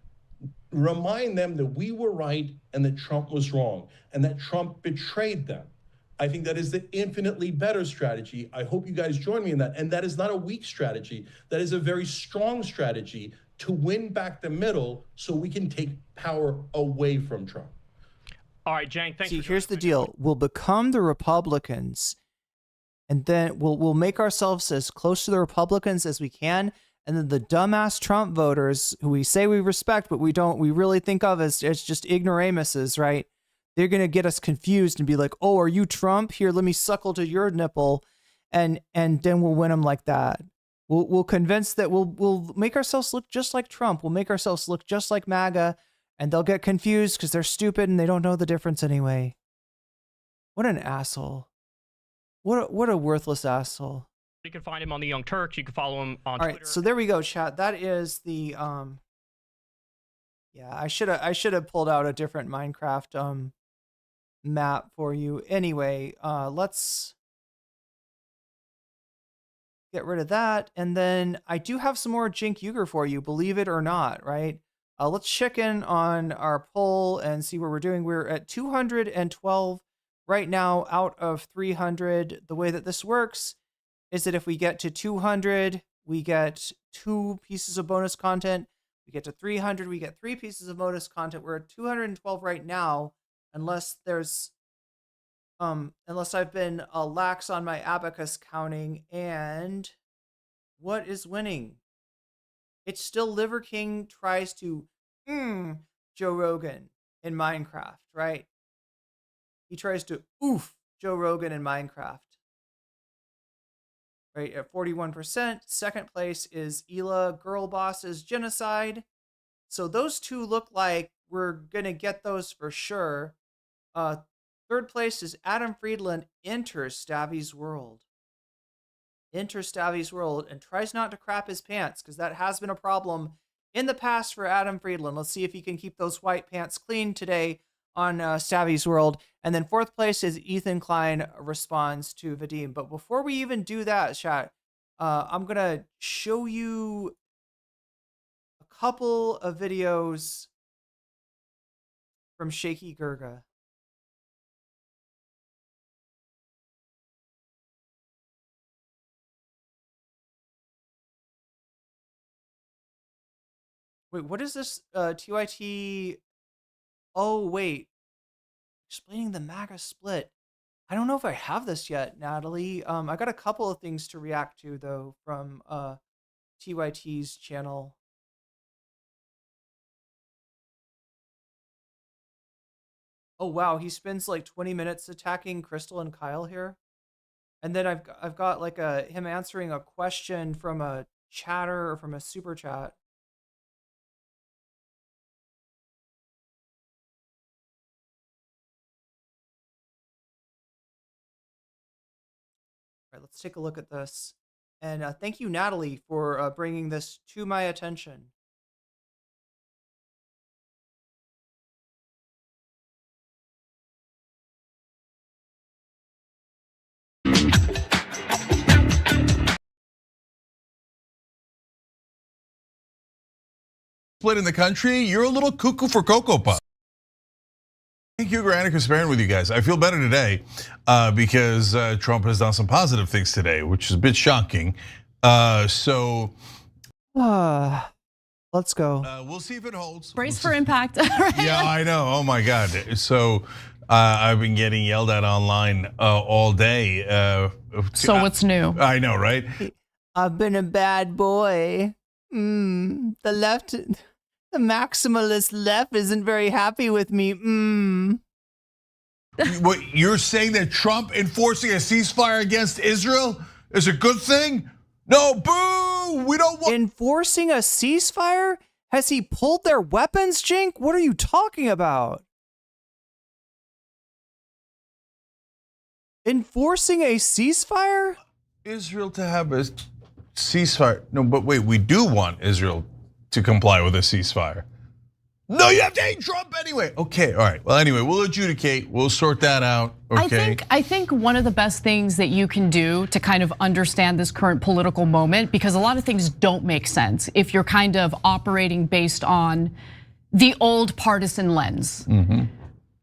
remind them that we were right and that Trump was wrong and that Trump betrayed them. I think that is the infinitely better strategy. I hope you guys join me in that. And that is not a weak strategy. That is a very strong strategy to win back the middle so we can take power away from Trump. All right, Cenk, thanks. See, here's the deal. We'll become the Republicans, and then we'll make ourselves as close to the Republicans as we can. And then the dumbass Trump voters, who we say we respect, but we really think of as just ignoramuses, right? They're going to get us confused and be like, oh, are you Trump? Here, let me suckle to your nipple. And then we'll win them like that. We'll convince that we'll make ourselves look just like Trump. We'll make ourselves look just like MAGA, and they'll get confused because they're stupid and they don't know the difference anyway. What an asshole. What a worthless asshole. You can find him on the Young Turks. You can follow him on All Twitter. right, so there we go, chat. That is the yeah, I should have pulled out a different Minecraft map for you. Anyway, let's get rid of that, and then I do have some more Cenk Uygur for you, believe it or not, right? Let's check in on our poll and see where we're doing. We're at 212 right now out of 300. The way that this works is that if we get to 200, we get 2 pieces of bonus content. We get to 300, we get 3 pieces of bonus content. We're at 212 right now, unless I've been lax on my abacus counting. And what is winning? It's still Liver King tries to Joe Rogan in Minecraft, right? He tries to oof Joe Rogan in Minecraft. Right, at 41%. Second place is Ela Girl Boss's Genocide. So those two look like we're going to get those for sure. Third place is Adam Friedland enters Stabby's World. Enters Stabby's World and tries not to crap his pants, because that has been a problem in the past for Adam Friedland. Let's see if he can keep those white pants clean today on Stabby's World. And then fourth place is Ethan Klein responds to Vadim. But before we even do that, chat, I'm going to show you a couple of videos from Shaky Gurga. Wait, what is this TYT? Oh, wait. Explaining the MAGA split. I don't know if I have this yet, Natalie. I got a couple of things to react to, though, from TYT's channel. Oh, wow. He spends like 20 minutes attacking Krystal and Kyle here. And then I've got like him answering a question from a chatter or from a super chat. All right, let's take a look at this. And thank you, Natalie, for bringing this to my attention. Split in the country, you're a little cuckoo for Cocoa Puffs. Thank you, Granica, sparing with you guys. I feel better today because Trump has done some positive things today, which is a bit shocking. Let's go. We'll see if it holds. Brace for impact. Right? Yeah, I know. Oh my God. So I've been getting yelled at online all day. So what's new? I know, right? I've been a bad boy. The left, the maximalist left isn't very happy with me. What, you're saying that Trump enforcing a ceasefire against Israel is a good thing? No, boo! We don't want enforcing a ceasefire? Has he pulled their weapons, Cenk? What are you talking about? Enforcing a ceasefire? Israel to have a ceasefire. No, but wait, we do want Israel to comply with a ceasefire. No, you have to hate Trump anyway. Okay, all right. Well, anyway, we'll adjudicate. We'll sort that out. Okay. I think one of the best things that you can do to kind of understand this current political moment, because a lot of things don't make sense if you're kind of operating based on the old partisan lens.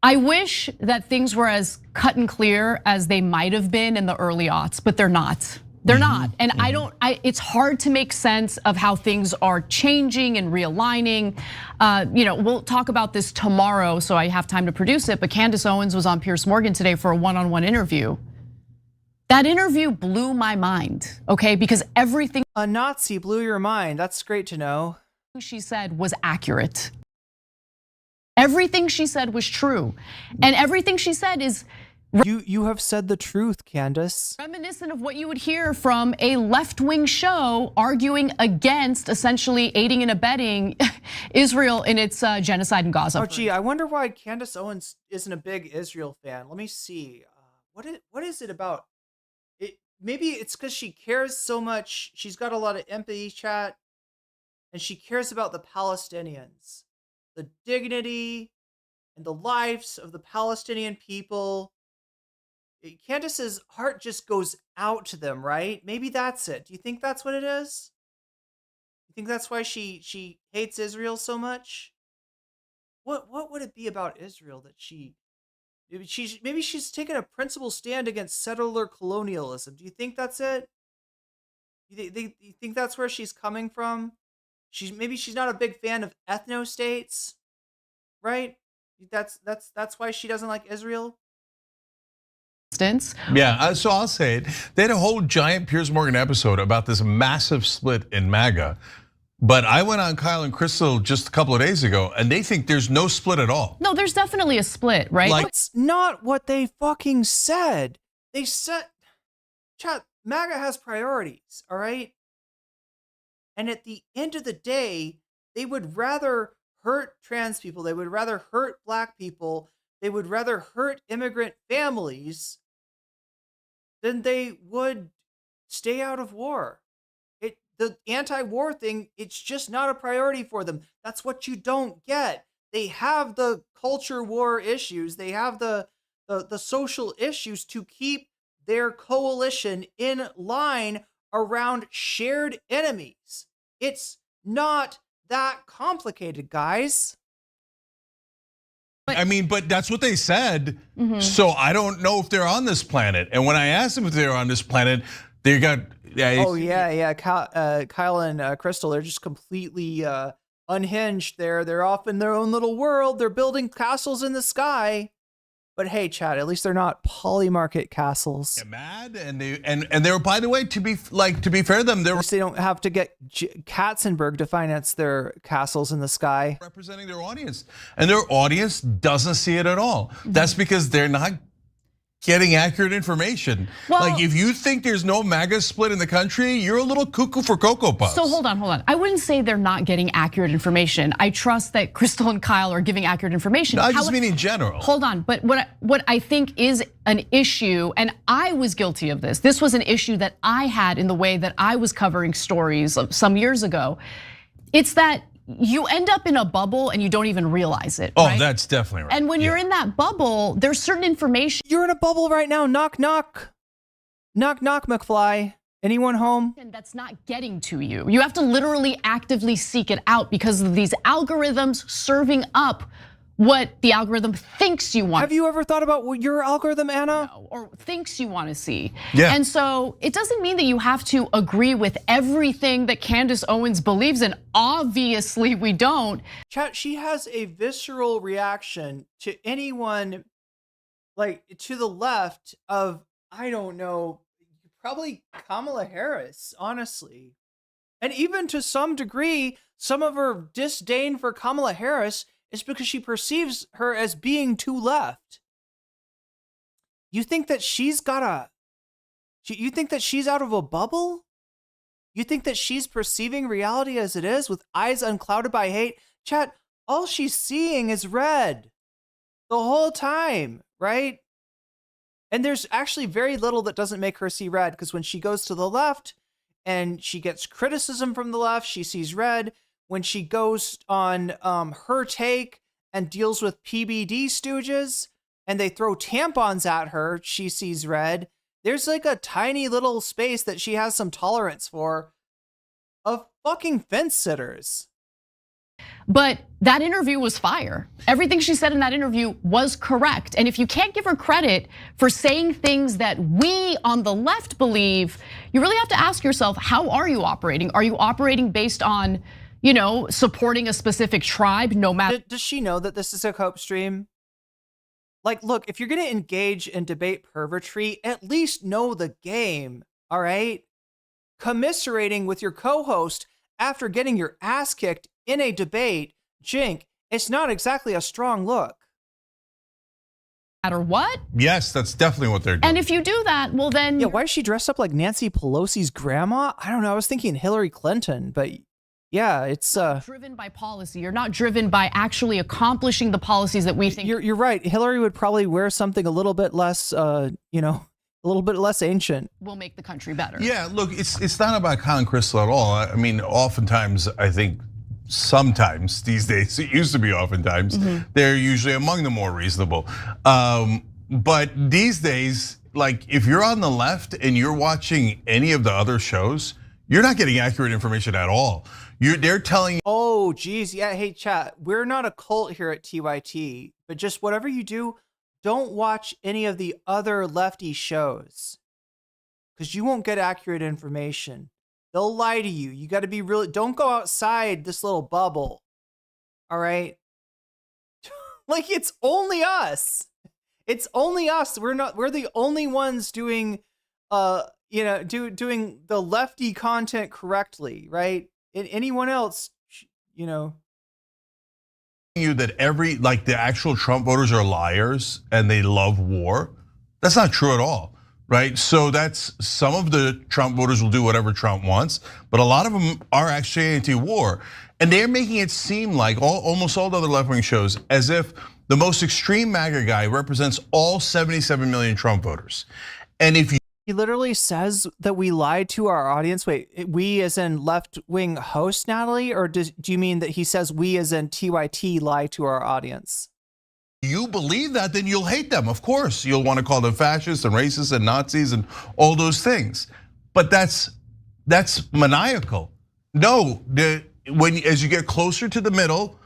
I wish that things were as cut and clear as they might have been in the early aughts, but they're not. They're not. And it's hard to make sense of how things are changing and realigning. We'll talk about this tomorrow, so I have time to produce it. But Candace Owens was on Piers Morgan today for a one-on-one interview. That interview blew my mind, okay? Because everything a Nazi blew your mind. That's great to know. She said was accurate. Everything she said was true. And everything she said is you have said the truth, Candace. Reminiscent of what you would hear from a left-wing show arguing against essentially aiding and abetting Israel in its genocide in Gaza. Oh, gee, I wonder why Candace Owens isn't a big Israel fan. Let me see. What is it about? Maybe it's because she cares so much. She's got a lot of empathy, chat, and she cares about the Palestinians, the dignity and the lives of the Palestinian people. Candace's heart just goes out to them, right? Maybe that's it. Do you think that's what it is? You think that's why she hates Israel so much? What would it be about Israel that maybe she's taken a principled stand against settler colonialism? Do you think that's it? You think that's where she's coming from? Maybe she's not a big fan of ethno-states, right? That's why she doesn't like Israel. Yeah, so I'll say it. They had a whole giant Piers Morgan episode about this massive split in MAGA. But I went on Kyle and Krystal just a couple of days ago, and they think there's no split at all. No, there's definitely a split, right? That's not what they fucking said. They said, chat, MAGA has priorities, all right? And at the end of the day, they would rather hurt trans people. They would rather hurt black people. They would rather hurt immigrant families than they would stay out of war. The anti-war thing, it's just not a priority for them. That's what you don't get. They have the culture war issues. They have the social issues to keep their coalition in line around shared enemies. It's not that complicated, guys. I mean, but that's what they said. So I don't know if they're on this planet. And when I asked them if they were on this planet, they got. Kyle and Krystal, they're just completely unhinged. They're off in their own little world. They're building castles in the sky. But hey, Chad, at least they're not polymarket castles. They're mad, and they were, by the way, to be fair to them, they don't have to get Katzenberg to finance their castles in the sky. Representing their audience, and their audience doesn't see it at all. That's because they're not getting accurate information. Well, like if you think there's no MAGA split in the country, you're a little cuckoo for Cocoa Puffs. So hold on. I wouldn't say they're not getting accurate information. I trust that Krystal and Kyle are giving accurate information. No, I just mean in general. Hold on, but what I think is an issue, and I was guilty of this. This was an issue that I had in the way that I was covering stories of some years ago. It's that you end up in a bubble and you don't even realize it. Oh, right? That's definitely right. And when you're in that bubble, there's certain information. You're in a bubble right now. Knock, knock. Knock, knock, McFly. Anyone home? That's not getting to you. You have to literally actively seek it out because of these algorithms serving up what the algorithm thinks you want. Have you ever thought about what your algorithm, Anna? No, or thinks you want to see. Yeah. And so it doesn't mean that you have to agree with everything that Candace Owens believes in. Obviously, we don't. Chat, she has a visceral reaction to anyone like to the left of, I don't know, probably Kamala Harris, honestly. And even to some degree, some of her disdain for Kamala Harris is because she perceives her as being too left. You think that she's you think that she's out of a bubble? You think that she's perceiving reality as it is with eyes unclouded by hate? Chat, all she's seeing is red the whole time, right? And there's actually very little that doesn't make her see red, because when she goes to the left and she gets criticism from the left, she sees red. When she goes on her take and deals with PBD stooges and they throw tampons at her, she sees red. There's like a tiny little space that she has some tolerance for of fucking fence sitters. But that interview was fire. Everything she said in that interview was correct. And if you can't give her credit for saying things that we on the left believe, you really have to ask yourself, how are you operating? Are you operating based on, supporting a specific tribe, no matter? Does she know that this is a cope stream? Like, look, if you're going to engage in debate pervertry, at least know the game, all right? Commiserating with your co-host after getting your ass kicked in a debate, Cenk, it's not exactly a strong look. Matter what? Yes, that's definitely what they're doing. And if you do that, well then... Yeah, why is she dressed up like Nancy Pelosi's grandma? I don't know. I was thinking Hillary Clinton, but yeah, it's... driven by policy. You're not driven by actually accomplishing the policies that we think... You're right. Hillary would probably wear something a little bit less, a little bit less ancient. Will make the country better. Yeah, look, it's not about Colin Krystal at all. I mean, oftentimes, I think, sometimes these days, it used to be oftentimes, they're usually among the more reasonable. But these days, like, if you're on the left and you're watching any of the other shows, you're not getting accurate information at all. They're telling you. Oh, geez. Yeah. Hey, chat. We're not a cult here at TYT, but just whatever you do, don't watch any of the other lefty shows because you won't get accurate information. They'll lie to you. You got to be really, don't go outside this little bubble. All right. Like, it's only us. It's only us. We're the only ones doing, doing the lefty content correctly, right? And anyone else, you that the actual Trump voters are liars and they love war. That's not true at all, right? So that's some of the Trump voters will do whatever Trump wants, but a lot of them are actually anti-war. And they're making it seem like almost all the other left-wing shows as if the most extreme MAGA guy represents all 77 million Trump voters. And if he literally says that we lied to our audience. Wait, we as in left-wing host, Natalie? Or do you mean that he says we as in TYT lie to our audience? You believe that, then you'll hate them. Of course, you'll want to call them fascists and racists and Nazis and all those things. But that's maniacal. No, as you get closer to the middle,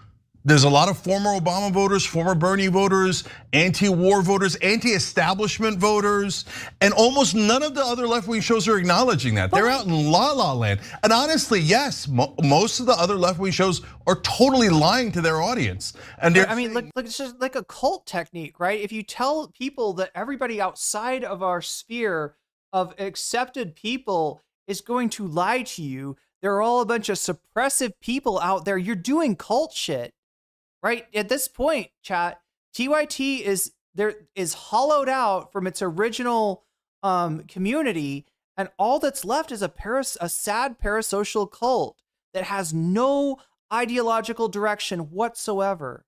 there's a lot of former Obama voters, former Bernie voters, anti-war voters, anti-establishment voters, and almost none of the other left-wing shows are acknowledging that. They're out in la-la land. And honestly, yes, most of the other left-wing shows are totally lying to their audience. And look, it's just like a cult technique, right? If you tell people that everybody outside of our sphere of accepted people is going to lie to you, they're all a bunch of suppressive people out there, you're doing cult shit. Right at this point, chat, TYT is hollowed out from its original community, and all that's left is a sad parasocial cult that has no ideological direction whatsoever.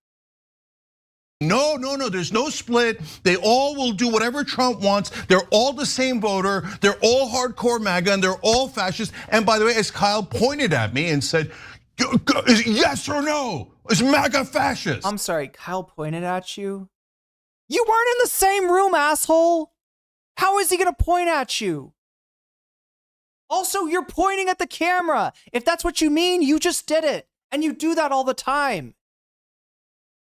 No, there's no split. They all will do whatever Trump wants. They're all the same voter. They're all hardcore MAGA, and they're all fascist. And by the way, as Kyle pointed at me and said, yes or no? Is MAGA fascist? I'm sorry, Kyle pointed at you? You weren't in the same room, asshole! How is he gonna point at you? Also, you're pointing at the camera. If that's what you mean, you just did it. And you do that all the time.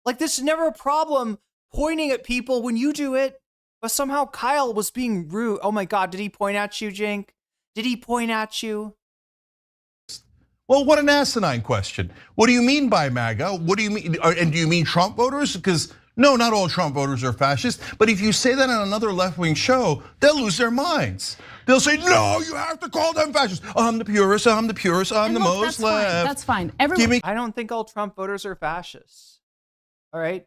Like, this is never a problem pointing at people when you do it. But somehow Kyle was being rude. Oh my God, did he point at you, Cenk? Did he point at you? Well, what an asinine question. What do you mean by MAGA? What do you mean? And do you mean Trump voters? Because no, not all Trump voters are fascist. But if you say that on another left-wing show, they'll lose their minds. They'll say, no, you have to call them fascists. I'm the purist, I'm the purist, I'm the most left. That's fine. I don't think all Trump voters are fascists. All right?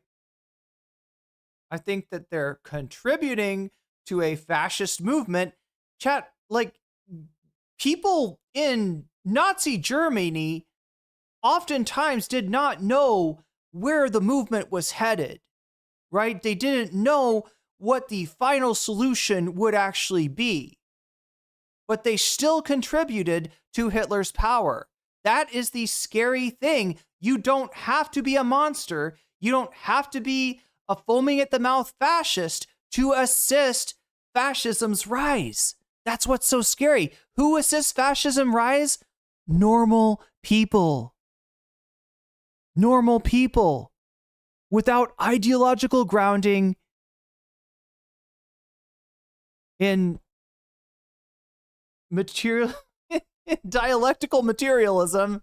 I think that they're contributing to a fascist movement. Chat, like, people in Nazi Germany oftentimes did not know where the movement was headed, right? They didn't know what the final solution would actually be, but they still contributed to Hitler's power. That is the scary thing. You don't have to be a monster. You don't have to be a foaming at the mouth fascist to assist fascism's rise. That's what's so scary. Who assists fascism rise? Normal people. Normal people without ideological grounding in dialectical materialism,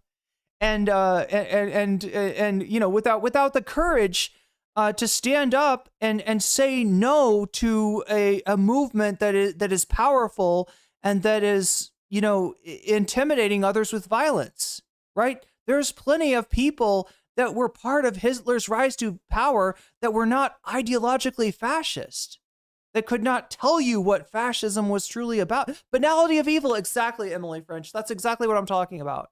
and without the courage to stand up and say no to a movement that is powerful and that is intimidating others with violence, right? There's plenty of people that were part of Hitler's rise to power that were not ideologically fascist, that could not tell you what fascism was truly about. Banality of evil, exactly, Emily French. That's exactly what I'm talking about.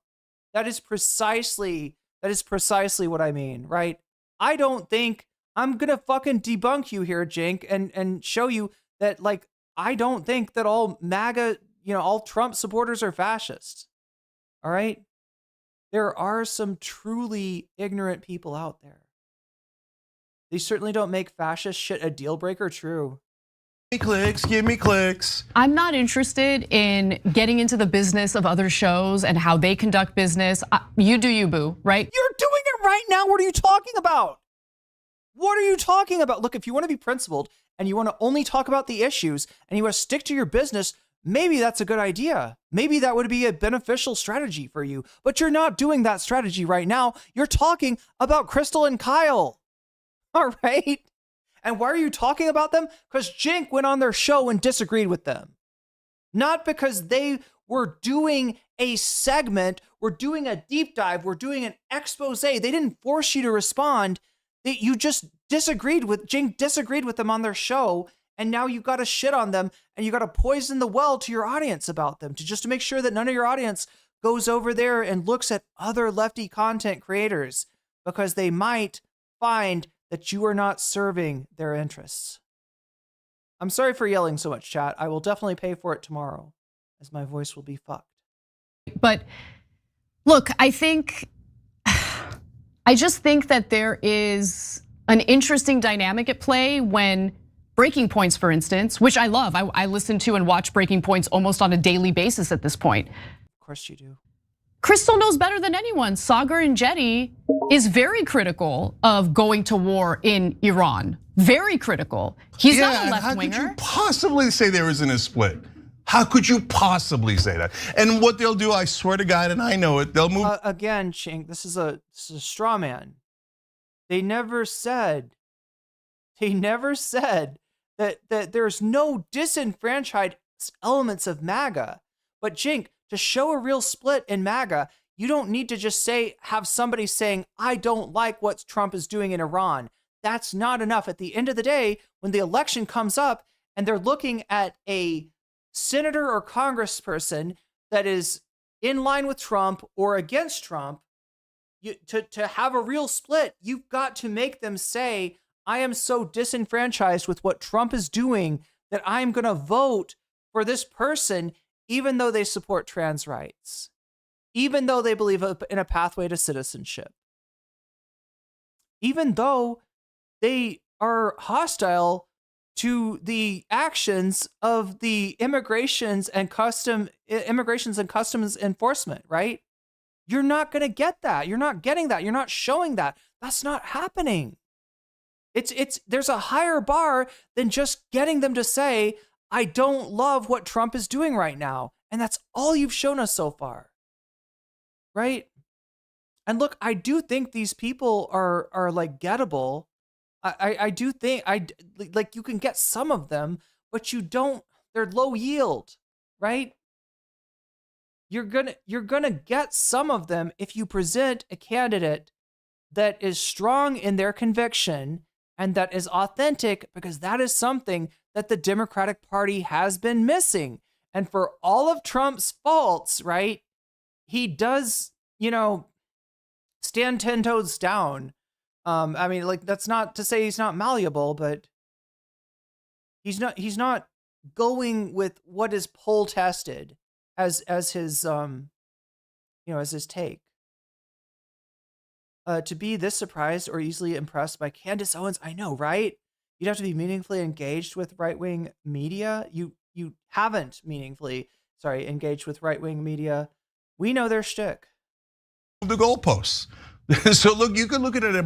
That is precisely what I mean, right? I don't think I'm gonna fucking debunk you here, Cenk, and show you that, like, I don't think that all MAGA, all Trump supporters are fascists. All right? There are some truly ignorant people out there. They certainly don't make fascist shit a deal breaker, true. Give me clicks. I'm not interested in getting into the business of other shows and how they conduct business. You do you, boo, right? You're doing it right now. What are you talking about? What are you talking about? Look, if you want to be principled and you want to only talk about the issues and you want to stick to your business, maybe that's a good idea. Maybe that would be a beneficial strategy for you. But you're not doing that strategy right now. You're talking about Krystal and Kyle. All right? And why are you talking about them? Because Cenk went on their show and disagreed with them. Not because they were doing a segment, we're doing a deep dive, we're doing an expose. They didn't force you to respond. You just disagreed with, Cenk disagreed with them on their show, and now you got to shit on them, and you got to poison the well to your audience about them, just to make sure that none of your audience goes over there and looks at other lefty content creators, because they might find that you are not serving their interests. I'm sorry for yelling so much, chat. I will definitely pay for it tomorrow, as my voice will be fucked. But look, I just think that there is an interesting dynamic at play when Breaking Points, for instance, which I love. I listen to and watch Breaking Points almost on a daily basis at this point. Of course you do. Krystal knows better than anyone. Sagar and Jetty is very critical of going to war in Iran. Very critical. He's not a left winger. How could you possibly say there isn't a split? How could you possibly say that? And what they'll do, I swear to God, and I know it, they'll move. Again, Cenk, this is a straw man. They never said that there's no disenfranchised elements of MAGA. But Cenk, to show a real split in MAGA, you don't need to just have somebody saying, I don't like what Trump is doing in Iran. That's not enough. At the end of the day, when the election comes up and they're looking at a senator or congressperson that is in line with Trump or against Trump, to have a real split, you've got to make them say, I am so disenfranchised with what Trump is doing that I'm going to vote for this person, even though they support trans rights, even though they believe in a pathway to citizenship, even though they are hostile to the actions of the immigrations and customs enforcement, right? You're not going to get that. You're not getting that. You're not showing that. That's not happening. There's a higher bar than just getting them to say, I don't love what Trump is doing right now. And that's all you've shown us so far. Right? And look, I do think these people are like gettable. I do think like you can get some of them, but you don't, they're low yield, right? You're gonna get some of them if you present a candidate that is strong in their conviction and that is authentic, because that is something that the Democratic Party has been missing. And for all of Trump's faults, right, he does, stand 10 toes down. I mean, like, that's not to say he's not malleable, but he's not going with what is poll tested as his as his take. To be this surprised or easily impressed by Candace Owens, I know, right? You'd have to be meaningfully engaged with right-wing media. You haven't meaningfully, engaged with right-wing media. We know their shtick. The goalposts. So look, you can look at it.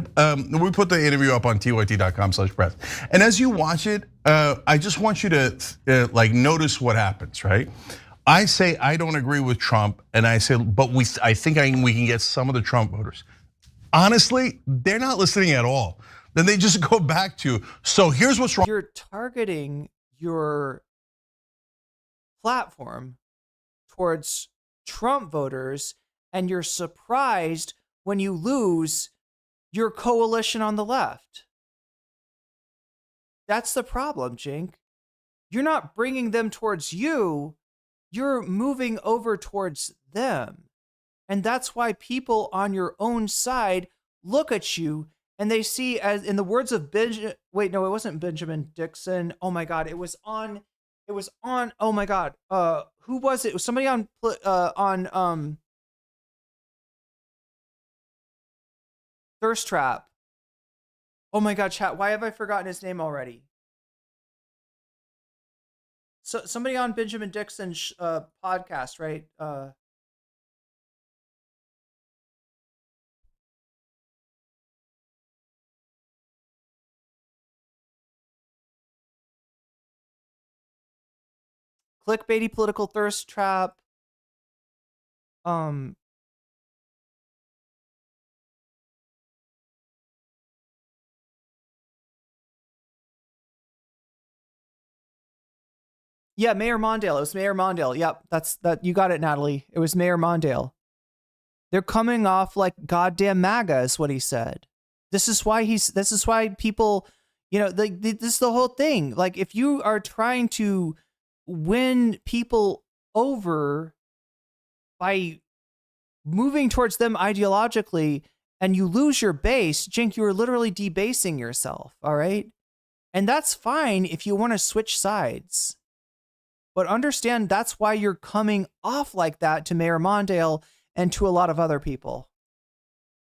We put the interview up on tyt.com/press, and as you watch it, I just want you to like notice what happens. Right, I say I don't agree with Trump, and I say, but I think we can get some of the Trump voters. Honestly, they're not listening at all. Then they just go back to, so here's what's wrong. You're targeting your platform towards Trump voters, and you're surprised when you lose your coalition on the left. That's the problem, Cenk. You're not bringing them towards you. You're moving over towards them. And that's why people on your own side look at you and they see, as in the words of it wasn't Benjamin Dixon. Oh my God, it was on, oh my God. Who was it? It was somebody on Thirst Trap. Oh my God, chat, why have I forgotten his name already? So somebody on Benjamin Dixon's podcast, right? Clickbaity political thirst trap. Yeah, Mayor Mondale. It was Mayor Mondale. Yep, that. You got it, Natalie. It was Mayor Mondale. They're coming off like goddamn MAGA, is what he said. This is why people, this is the whole thing. Like, if you are trying to win people over by moving towards them ideologically and you lose your base, Cenk, you are literally debasing yourself, all right? And that's fine if you want to switch sides. But understand that's why you're coming off like that to Mayor Mondale and to a lot of other people.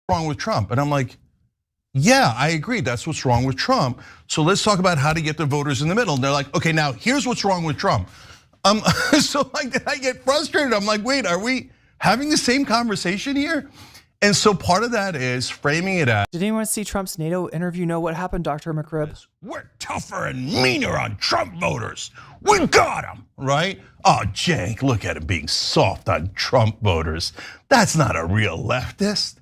Wrong with Trump. And I'm like, yeah, I agree. That's what's wrong with Trump. So let's talk about how to get the voters in the middle. And they're like, okay, now here's what's wrong with Trump. So like, I get frustrated. I'm like, wait, are we having the same conversation here? And so part of that is framing it as. Did anyone see Trump's NATO interview? Know what happened, Dr. McCribb? We're tougher and meaner on Trump voters. We got them, right? Oh, Cenk, look at him being soft on Trump voters. That's not a real leftist.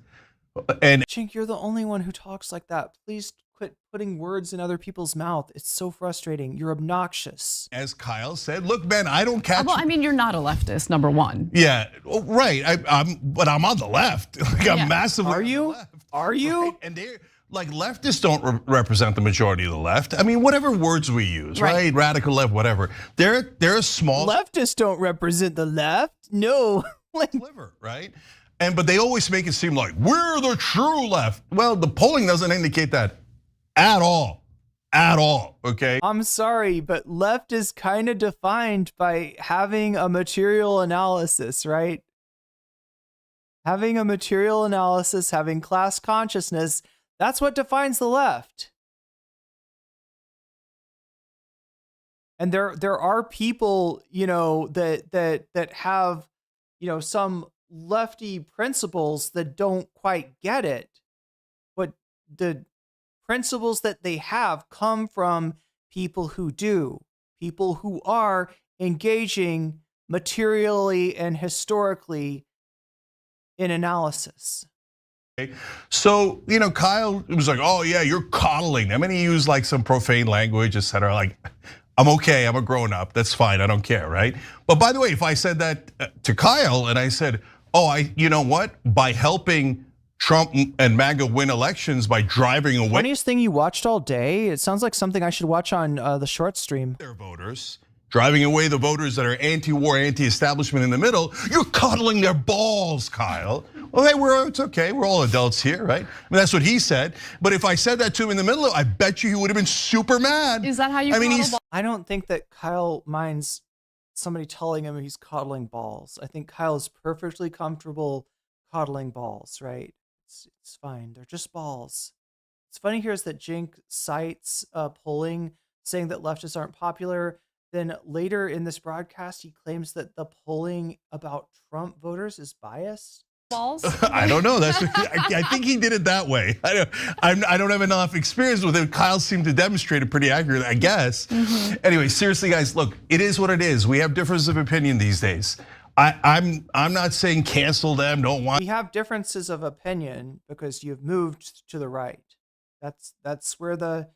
And Cenk, you're the only one who talks like that. Please quit putting words in other people's mouth. It's so frustrating. You're obnoxious. As Kyle said, look, Ben, I don't catch. Well, I mean, you're not a leftist, number one. Yeah, right. But I'm on the left. Like, I'm massively. Are you? On the left. Are you? Right? And they're like, leftists don't represent the majority of the left. I mean, whatever words we use, right? Radical left, whatever. They're a small. Leftists don't represent the left. No. Sliver, right? But they always make it seem like we're the true left. Well, the polling doesn't indicate that at all. At all, okay? I'm sorry, but left is kind of defined by having a material analysis, right? Having a material analysis, having class consciousness, that's what defines the left. And there are people, that have, some lefty principles that don't quite get it. But the principles that they have come from people who do, people who are engaging materially and historically in analysis. So, Kyle was like, oh yeah, you're coddling them. And he used like some profane language, etc. Like, I'm okay, I'm a grown up, that's fine, I don't care, right? But by the way, if I said that to Kyle and I said, you know what? By helping Trump and MAGA win elections by driving away. Funniest thing you watched all day? It sounds like something I should watch on the short stream. Their voters, driving away the voters that are anti-war, anti-establishment in the middle. You're coddling their balls, Kyle. Well, hey, it's okay. We're all adults here, right? I mean, that's what he said. But if I said that to him in the middle, I bet you he would have been super mad. Is that how you? I don't think that Kyle minds somebody telling him he's coddling balls. I think Kyle is perfectly comfortable coddling balls, right? It's fine. They're just balls. It's funny here is that Cenk cites polling saying that leftists aren't popular. Then later in this broadcast, he claims that the polling about Trump voters is biased. balls? I don't know. I think he did it that way. I don't have enough experience with it. Kyle seemed to demonstrate it pretty accurately, I guess. Anyway, seriously, guys, look, it is what it is. We have differences of opinion these days. I'm not saying cancel them. Don't want. We have differences of opinion because you've moved to the right. That's where the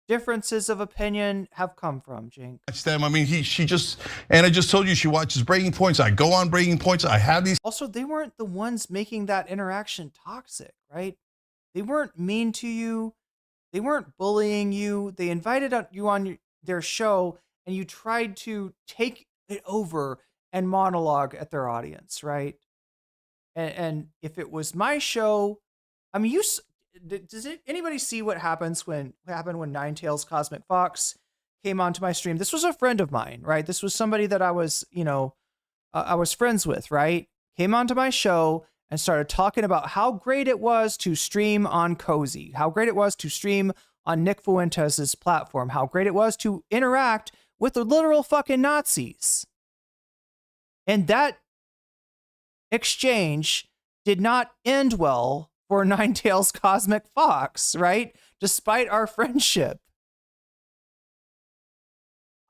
differences of opinion have come from, Cenk. Them. I mean, Anna just told you she watches Breaking Points. I go on Breaking Points. I have these. Also, they weren't the ones making that interaction toxic, right? They weren't mean to you. They weren't bullying you. They invited you on their show, and you tried to take it over and monologue at their audience, right? And if it was my show, I mean, anybody see what happened when Nine Tails Cosmic Fox came onto my stream? This was a friend of mine, right? This was somebody that I was, I was friends with, right? Came onto my show and started talking about how great it was to stream on Cozy, how great it was to stream on Nick Fuentes' platform, how great it was to interact with the literal fucking Nazis. And that exchange did not end well for Nine Tails Cosmic Fox, right? Despite our friendship.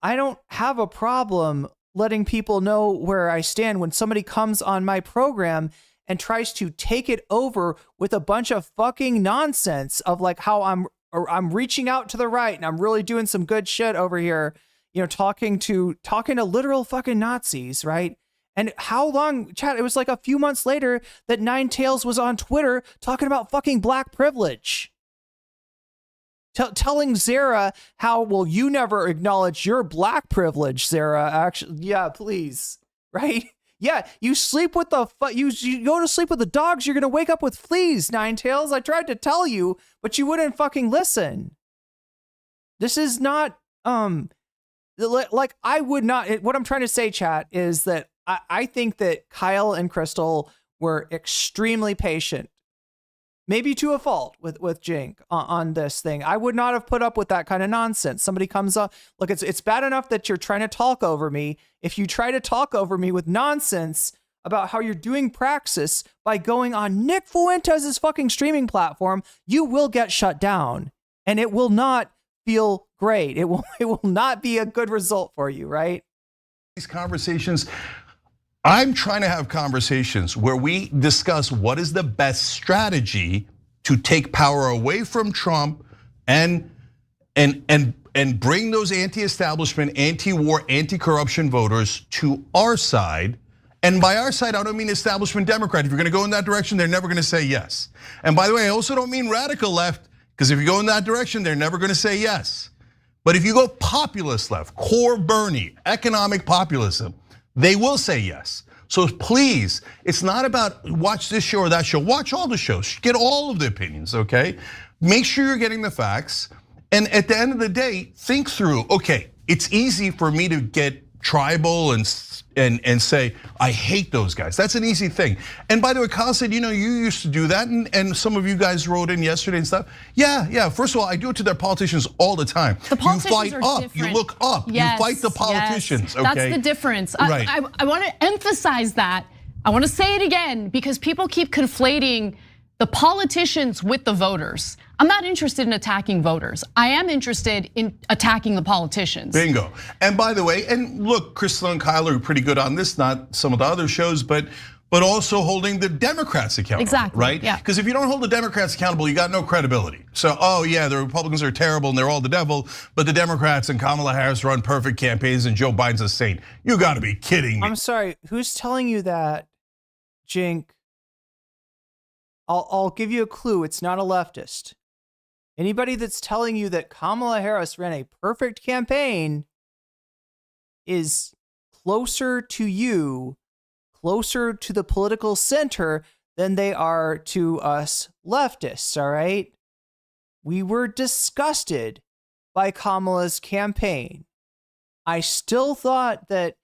I don't have a problem letting people know where I stand when somebody comes on my program and tries to take it over with a bunch of fucking nonsense of like how I'm reaching out to the right and I'm really doing some good shit over here, talking to literal fucking Nazis, right? And how long, chat, it was like a few months later that Nine Tails was on Twitter talking about fucking black privilege. Telling Zara how, well, you never acknowledge your black privilege, Zara. Actually, yeah, please, right? Yeah, you sleep with you go to sleep with the dogs, you're going to wake up with fleas, Nine Tails. I tried to tell you, but you wouldn't fucking listen. This is not, like, I would not, what I'm trying to say, chat, is that I think that Kyle and Krystal were extremely patient, maybe to a fault with Cenk on this thing. I would not have put up with that kind of nonsense. Somebody comes up, look, it's bad enough that you're trying to talk over me. If you try to talk over me with nonsense about how you're doing praxis by going on Nick Fuentes' fucking streaming platform, you will get shut down, and it will not feel great. It will not be a good result for you, right? These conversations. I'm trying to have conversations where we discuss what is the best strategy to take power away from Trump and bring those anti-establishment, anti-war, anti-corruption voters to our side. And by our side, I don't mean establishment Democrat. If you're going to go in that direction, they're never going to say yes. And by the way, I also don't mean radical left, because if you go in that direction, they're never going to say yes. But if you go populist left, core Bernie, economic populism, they will say yes. So please, it's not about watch this show or that show. Watch all the shows. Get all of the opinions, okay? Make sure you're getting the facts. And at the end of the day, think through, okay, it's easy for me to get tribal and say, I hate those guys. That's an easy thing. And by the way, Kyle said, you used to do that, and some of you guys wrote in yesterday and stuff. Yeah. First of all, I do it to their politicians all the time. The politicians you fight are up, different. you look up, yes, you fight the politicians. Yes. Okay, that's the difference. Right. I want to emphasize that. I want to say it again because people keep conflating the politicians with the voters. I'm not interested in attacking voters. I am interested in attacking the politicians. Bingo. And by the way, and look, Krystal and Kyle are pretty good on this, not some of the other shows, but also holding the Democrats accountable. Exactly. Right? Yeah. Because if you don't hold the Democrats accountable, you got no credibility. So, oh yeah, the Republicans are terrible and they're all the devil, but the Democrats and Kamala Harris run perfect campaigns and Joe Biden's a saint. You got to be kidding me. I'm sorry, who's telling you that, Cenk? I'll give you a clue. It's not a leftist. Anybody that's telling you that Kamala Harris ran a perfect campaign is closer to you, closer to the political center than they are to us leftists, all right? We were disgusted by Kamala's campaign. I still thought that,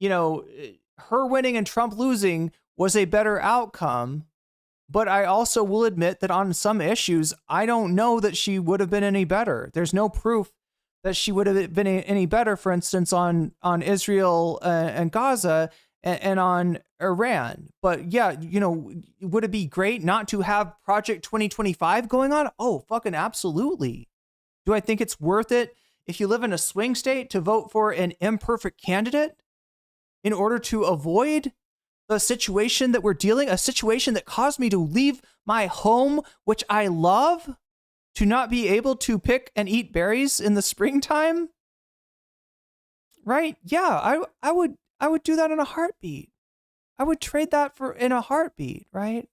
her winning and Trump losing was a better outcome. But I also will admit that on some issues, I don't know that she would have been any better. There's no proof that she would have been any better, for instance, on Israel and Gaza and on Iran. But yeah, would it be great not to have Project 2025 going on? Oh, fucking absolutely. Do I think it's worth it if you live in a swing state to vote for an imperfect candidate in order to avoid the situation that we're a situation that caused me to leave my home, which I love, to not be able to pick and eat berries in the springtime? Right? Yeah, I would do that in a heartbeat. I would trade that in a heartbeat, right?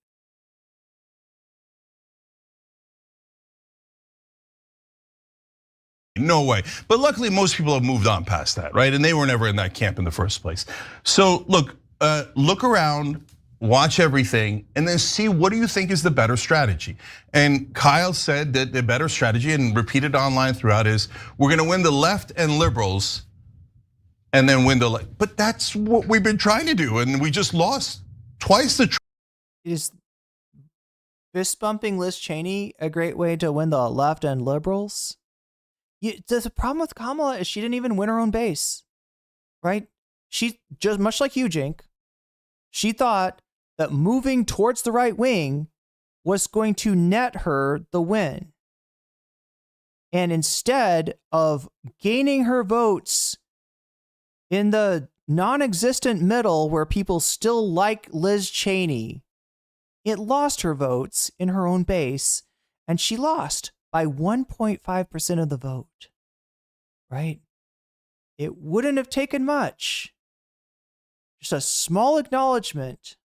No way. But luckily, most people have moved on past that, right? And they were never in that camp in the first place. So look around, watch everything, and then see what do you think is the better strategy. And Kyle said that the better strategy, and repeated online throughout, is we're going to win the left and liberals, and then win the left. But that's what we've been trying to do, and we just lost twice the. Is fist bumping Liz Cheney a great way to win the left and liberals? The problem with Kamala is she didn't even win her own base, right? She, just much like you, Cenk, she thought that moving towards the right wing was going to net her the win. And instead of gaining her votes in the non-existent middle where people still like Liz Cheney, it lost her votes in her own base, and she lost by 1.5% of the vote, right? It wouldn't have taken much. Just a small acknowledgement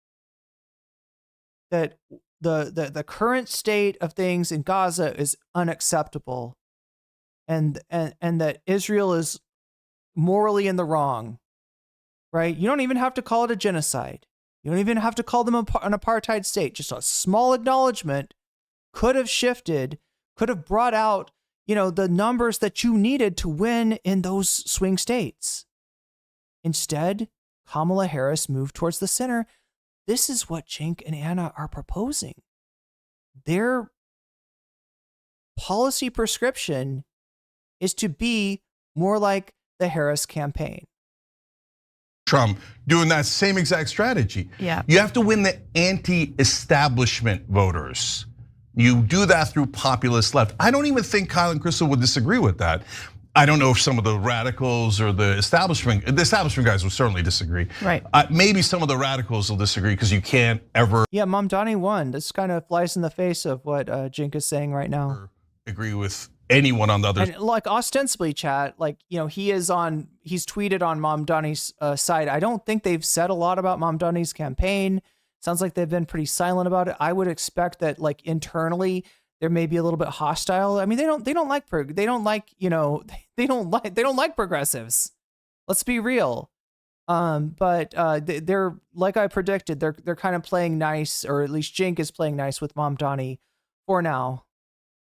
that the current state of things in Gaza is unacceptable, and that Israel is morally in the wrong, right? You don't even have to call it a genocide. You don't even have to call them an apartheid state. Just a small acknowledgement could have shifted, could have brought out, the numbers that you needed to win in those swing states. Instead, Kamala Harris moved towards the center. This is what Cenk and Anna are proposing. Their policy prescription is to be more like the Harris campaign. Trump doing that same exact strategy. Yeah. You have to win the anti-establishment voters. You do that through populist left. I don't even think Kyle and Krystal would disagree with that. I don't know if some of the radicals or the establishment guys will certainly disagree. Right. Maybe some of the radicals will disagree because you can't ever. Yeah, Mamdani won. This kind of flies in the face of what Cenk is saying right now. Agree with anyone on the other. And like ostensibly, chat, he's tweeted on Mamdani's side. I don't think they've said a lot about Mamdani's campaign. Sounds like they've been pretty silent about it. I would expect that internally there may be a little bit hostile. I mean, they don't like progressives. Let's be real. But they're, like I predicted, they're kind of playing nice, or at least Cenk is playing nice with Mamdani for now.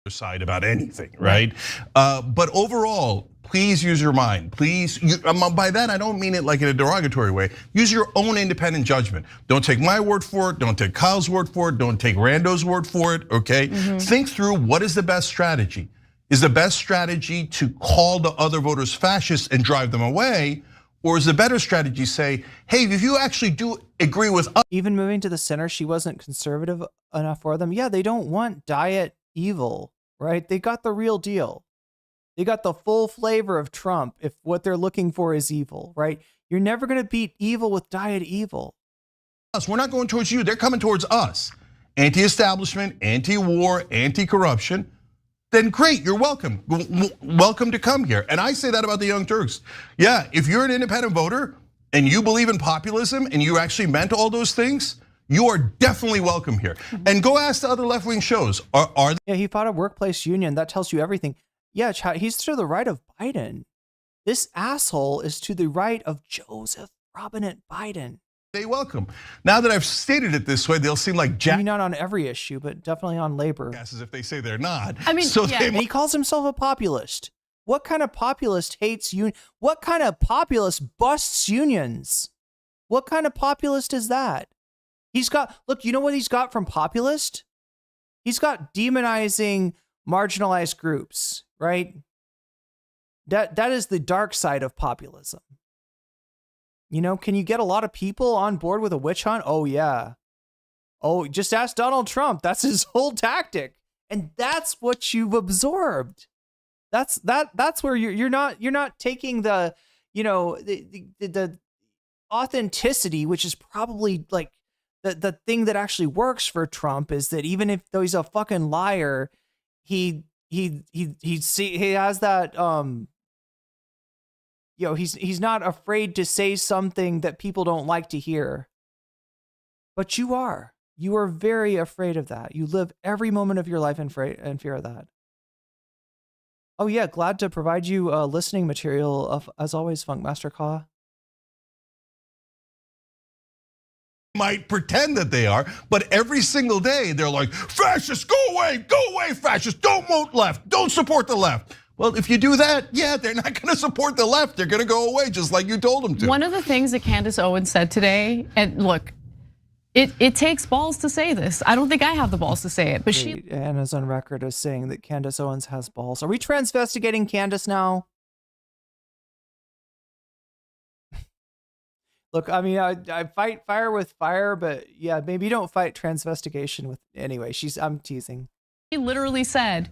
Side about anything, right? But overall, please use your mind. Please, by that I don't mean it like in a derogatory way. Use your own independent judgment. Don't take my word for it. Don't take Kyle's word for it. Don't take Rando's word for it. Okay, think through what is the best strategy. Is the best strategy to call the other voters fascists and drive them away, or is the better strategy say, hey, if you actually do agree with us, even moving to the center, she wasn't conservative enough for them. Yeah, they don't want diet evil, right? They got the real deal. They got the full flavor of Trump if what they're looking for is evil, right? You're never going to beat evil with diet evil. We're not going towards you. They're coming towards us. Anti-establishment, anti-war, anti-corruption. Then great, you're welcome. Welcome to come here. And I say that about the Young Turks. Yeah, if you're an independent voter and you believe in populism and you actually meant all those things, you are definitely welcome here. And go ask the other left-wing shows. Yeah, he fought a workplace union. That tells you everything. Yeah, he's to the right of Biden. This asshole is to the right of Joseph Robinette Biden. They welcome. Now that I've stated it this way, they'll seem like Jack. Maybe not on every issue, but definitely on labor. As if they say they're not. I mean, so yeah. He calls himself a populist. What kind of populist hates union? What kind of populist busts unions? What kind of populist is that? He's got, look, you know what he's got from populist? He's got demonizing marginalized groups, right? That is the dark side of populism. You know, can you get a lot of people on board with a witch hunt? Oh yeah. Oh, just ask Donald Trump. That's his whole tactic. And that's what you've absorbed. That's where you're not taking the, you know, the authenticity, which is probably like the thing that actually works for Trump, is that even if though he's a fucking liar, he has that you know, he's not afraid to say something that people don't like to hear. But you are very afraid of that. You live every moment of your life in fear of that. Oh yeah, glad to provide you listening material of, as always, Funkmaster Ka. Might pretend that they are, but every single day they're like, fascists, go away, fascists, don't vote left, don't support the left. Well, if you do that, yeah, they're not going to support the left. They're going to go away just like you told them to. One of the things that Candace Owens said today, and look, it takes balls to say this. I don't think I have the balls to say it, but she. Anna's on record as saying that Candace Owens has balls. Are we transvestigating Candace now? Look, I mean, I fight fire with fire, but yeah, maybe you don't fight transvestigation with. Anyway, I'm teasing. She literally said,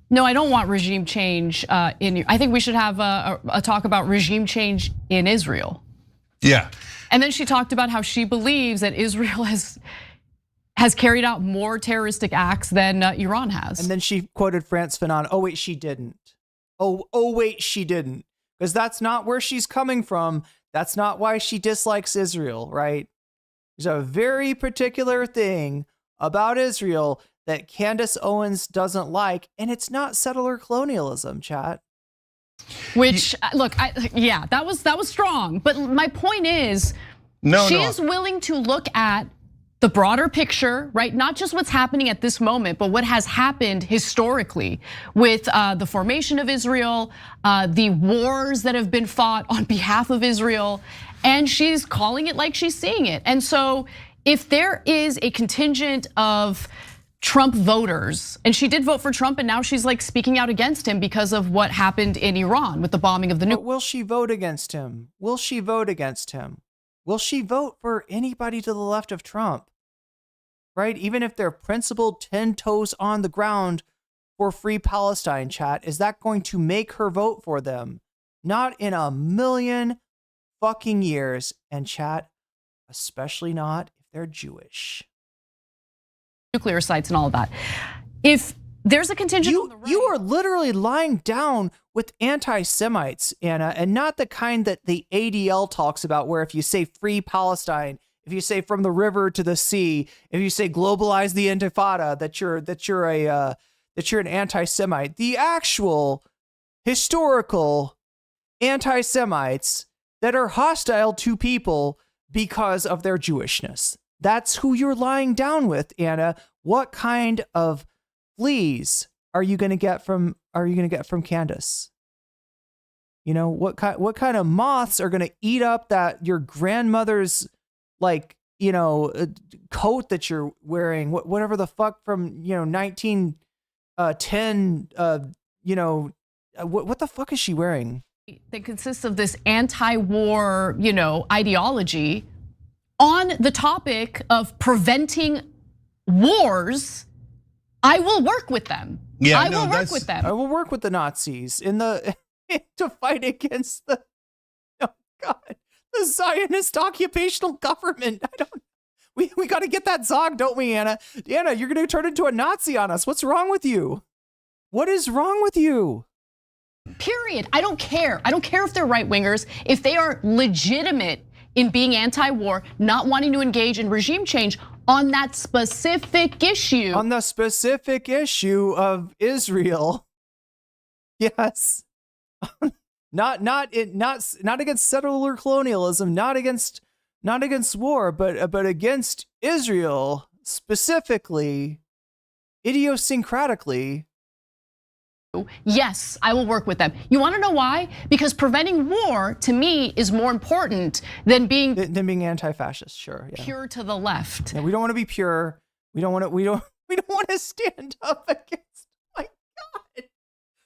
"No, I don't want regime change in. I think we should have a talk about regime change in Israel." Yeah. And then she talked about how she believes that Israel has carried out more terroristic acts than Iran has. And then she quoted Frantz Fanon. Oh wait, she didn't. Oh wait, she didn't. Because that's not where she's coming from. That's not why she dislikes Israel, right? There's a very particular thing about Israel that Candace Owens doesn't like, and it's not settler colonialism, chat. Which, look, yeah, that was strong. But my point is, she is willing to look at the broader picture, right? Not just what's happening at this moment, but what has happened historically with the formation of Israel, the wars that have been fought on behalf of Israel, and she's calling it like she's seeing it. And so if there is a contingent of Trump voters, and she did vote for Trump, and now she's like speaking out against him because of what happened in Iran with the bombing of the nuclear. Will she vote against him? Will she vote against him? Will she vote for anybody to the left of Trump? Right? Even if they're principled 10 toes on the ground for free Palestine, chat, is that going to make her vote for them? Not in a million fucking years. And chat, especially not if they're Jewish. Nuclear sites and all of that. If there's a contingent on the right, you are literally lying down with anti-Semites, Anna, and not the kind that the ADL talks about, where if you say free Palestine, if you say from the river to the sea, if you say globalize the Intifada, that you're an anti-Semite. The actual historical anti-Semites that are hostile to people because of their Jewishness. That's who you're lying down with, Anna. What kind of fleas are you going to get from Candace? You know, what kind of moths are going to eat up that your grandmother's coat that you're wearing, whatever the fuck from 1910 what the fuck is she wearing? That consists of this anti-war, ideology on the topic of preventing wars. I will work with them. Yeah, I will work with them. I will work with the Nazis to fight against the Zionist occupational government. We got to get that Zog, don't we, Anna? Anna, you're going to turn into a Nazi on us. What's wrong with you? What is wrong with you? Period. I don't care. I don't care if they're right wingers. If they are legitimate in being anti-war, not wanting to engage in regime change on that specific issue. On the specific issue of Israel. Yes. Not against settler colonialism, not against war, but against Israel specifically, idiosyncratically. Yes, I will work with them. You want to know why? Because preventing war to me is more important than being anti-fascist. Sure, yeah. Pure to the left. Yeah, we don't want to be pure. We don't want to stand up against. My God,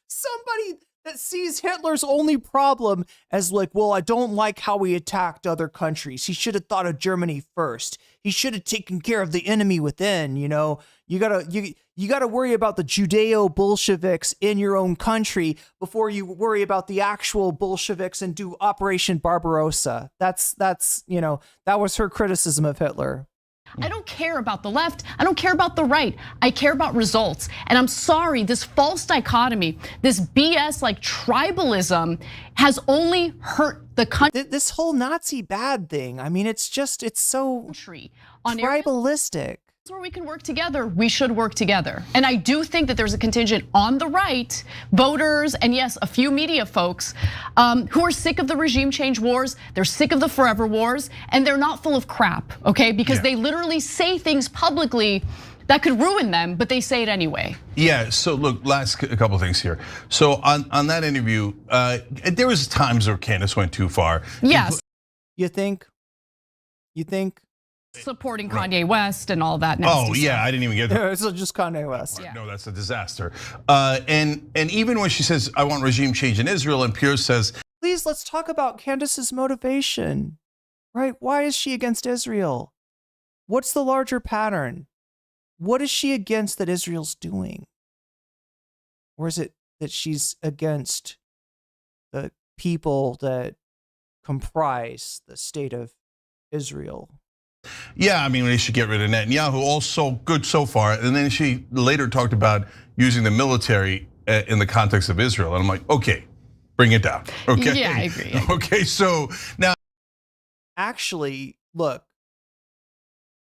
somebody that sees Hitler's only problem as like, well, I don't like how he attacked other countries. He should have thought of Germany first. He should have taken care of the enemy within. You know, you gotta worry about the Judeo-Bolsheviks in your own country before you worry about the actual Bolsheviks and do Operation Barbarossa. That's you know, that was her criticism of Hitler. I don't care about the left. I don't care about the right. I care about results. And I'm sorry, this false dichotomy, this BS like tribalism has only hurt the country. This whole Nazi bad thing. I mean, it's so tribalistic. Where we can work together, we should work together. And I do think that there's a contingent on the right, voters, and yes, a few media folks who are sick of the regime change wars, they're sick of the forever wars, and they're not full of crap, okay? Because they literally say things publicly that could ruin them, but they say it anyway. Yeah, so look, last couple things here. So on that interview, there was times where Candace went too far. Yes. You think? Supporting Kanye West and all that nasty stuff. Yeah, I didn't even get that. It's just Kanye West. Yeah. No, that's a disaster. And even when she says, I want regime change in Israel, and Pierce says, please, let's talk about Candace's motivation, right? Why is she against Israel? What's the larger pattern? What is she against that Israel's doing? Or is it that she's against the people that comprise the state of Israel? yeah, I mean, they should get rid of Netanyahu, all so good so far. And then she later talked about using the military in the context of Israel. And I'm like, okay, bring it down, okay? Yeah, I agree. Okay, so now. Actually, look,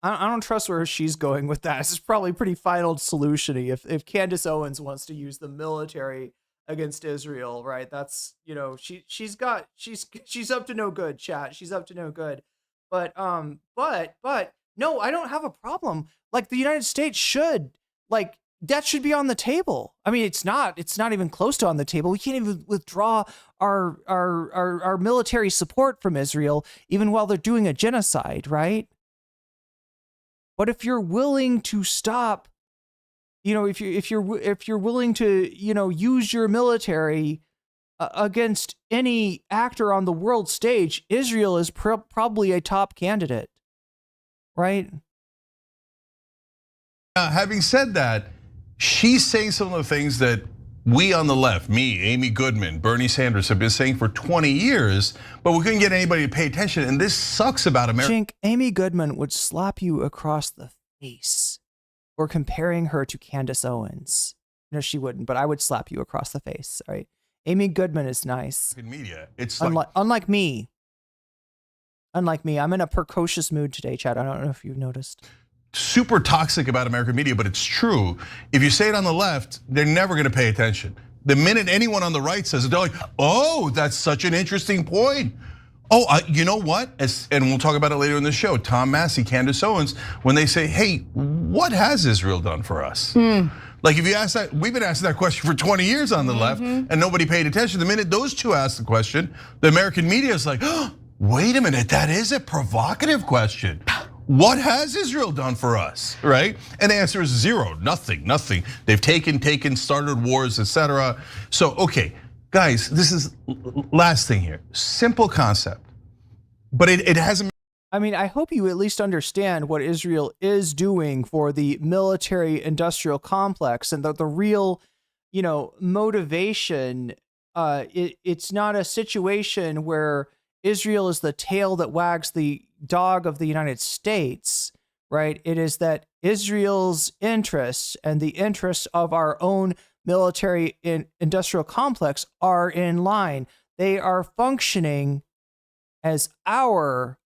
I don't trust where she's going with that. This is probably pretty final solution-y. If Candace Owens wants to use the military against Israel, right? That's, you know, she's up to no good, chat. She's up to no good. But no, I don't have a problem. Like, the United States should, like, that should be on the table. I mean, it's not even close to on the table. We can't even withdraw our military support from Israel, even while they're doing a genocide, right? But if you're willing to stop, you know, if you're willing to, you know, use your military against any actor on the world stage, Israel is probably a top candidate, right? Having said that, she's saying some of the things that we on the left, me, Amy Goodman, Bernie Sanders, have been saying for 20 years, but we couldn't get anybody to pay attention. And this sucks about America. Cenk, Amy Goodman would slap you across the face for comparing her to Candace Owens. No, she wouldn't, but I would slap you across the face. All right. Amy Goodman is nice. In media, it's unlike me. Unlike me, I'm in a precocious mood today, Chad. I don't know if you've noticed. Super toxic about American media, but it's true. If you say it on the left, they're never going to pay attention. The minute anyone on the right says it, they're like, "Oh, that's such an interesting point." Oh, you know what? And we'll talk about it later in the show. Tom Massey, Candace Owens, when they say, "Hey, what has Israel done for us?" Like, if you ask that, we've been asking that question for 20 years on the left, and nobody paid attention. The minute those two asked the question, the American media is like, "Oh, wait a minute, that is a provocative question. What has Israel done for us?" Right? And the answer is zero, nothing. They've taken, started wars, etc. So, okay, guys, this is last thing here. Simple concept, but it hasn't. I mean, I hope you at least understand what Israel is doing for the military-industrial complex and the real, you know, motivation. It's not a situation where Israel is the tail that wags the dog of the United States, right? It is that Israel's interests and the interests of our own military industrial complex are in line. They are functioning as our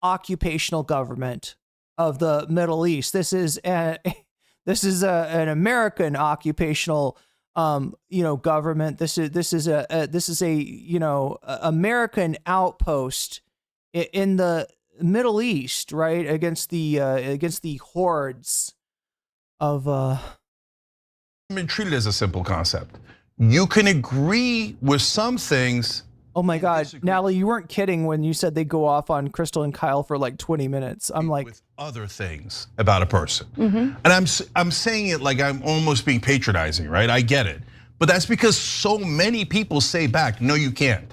occupational government of the Middle East. This is an American occupational government. This is a you know, American outpost in the Middle East, right? Against the hordes of been treated as a simple concept. You can agree with some things. Oh my God, Natalie, you weren't kidding when you said they go off on Krystal and Kyle for like 20 minutes. I'm like, with other things about a person. And I'm saying it like I'm almost being patronizing, right? I get it. But that's because so many people say back, no, you can't.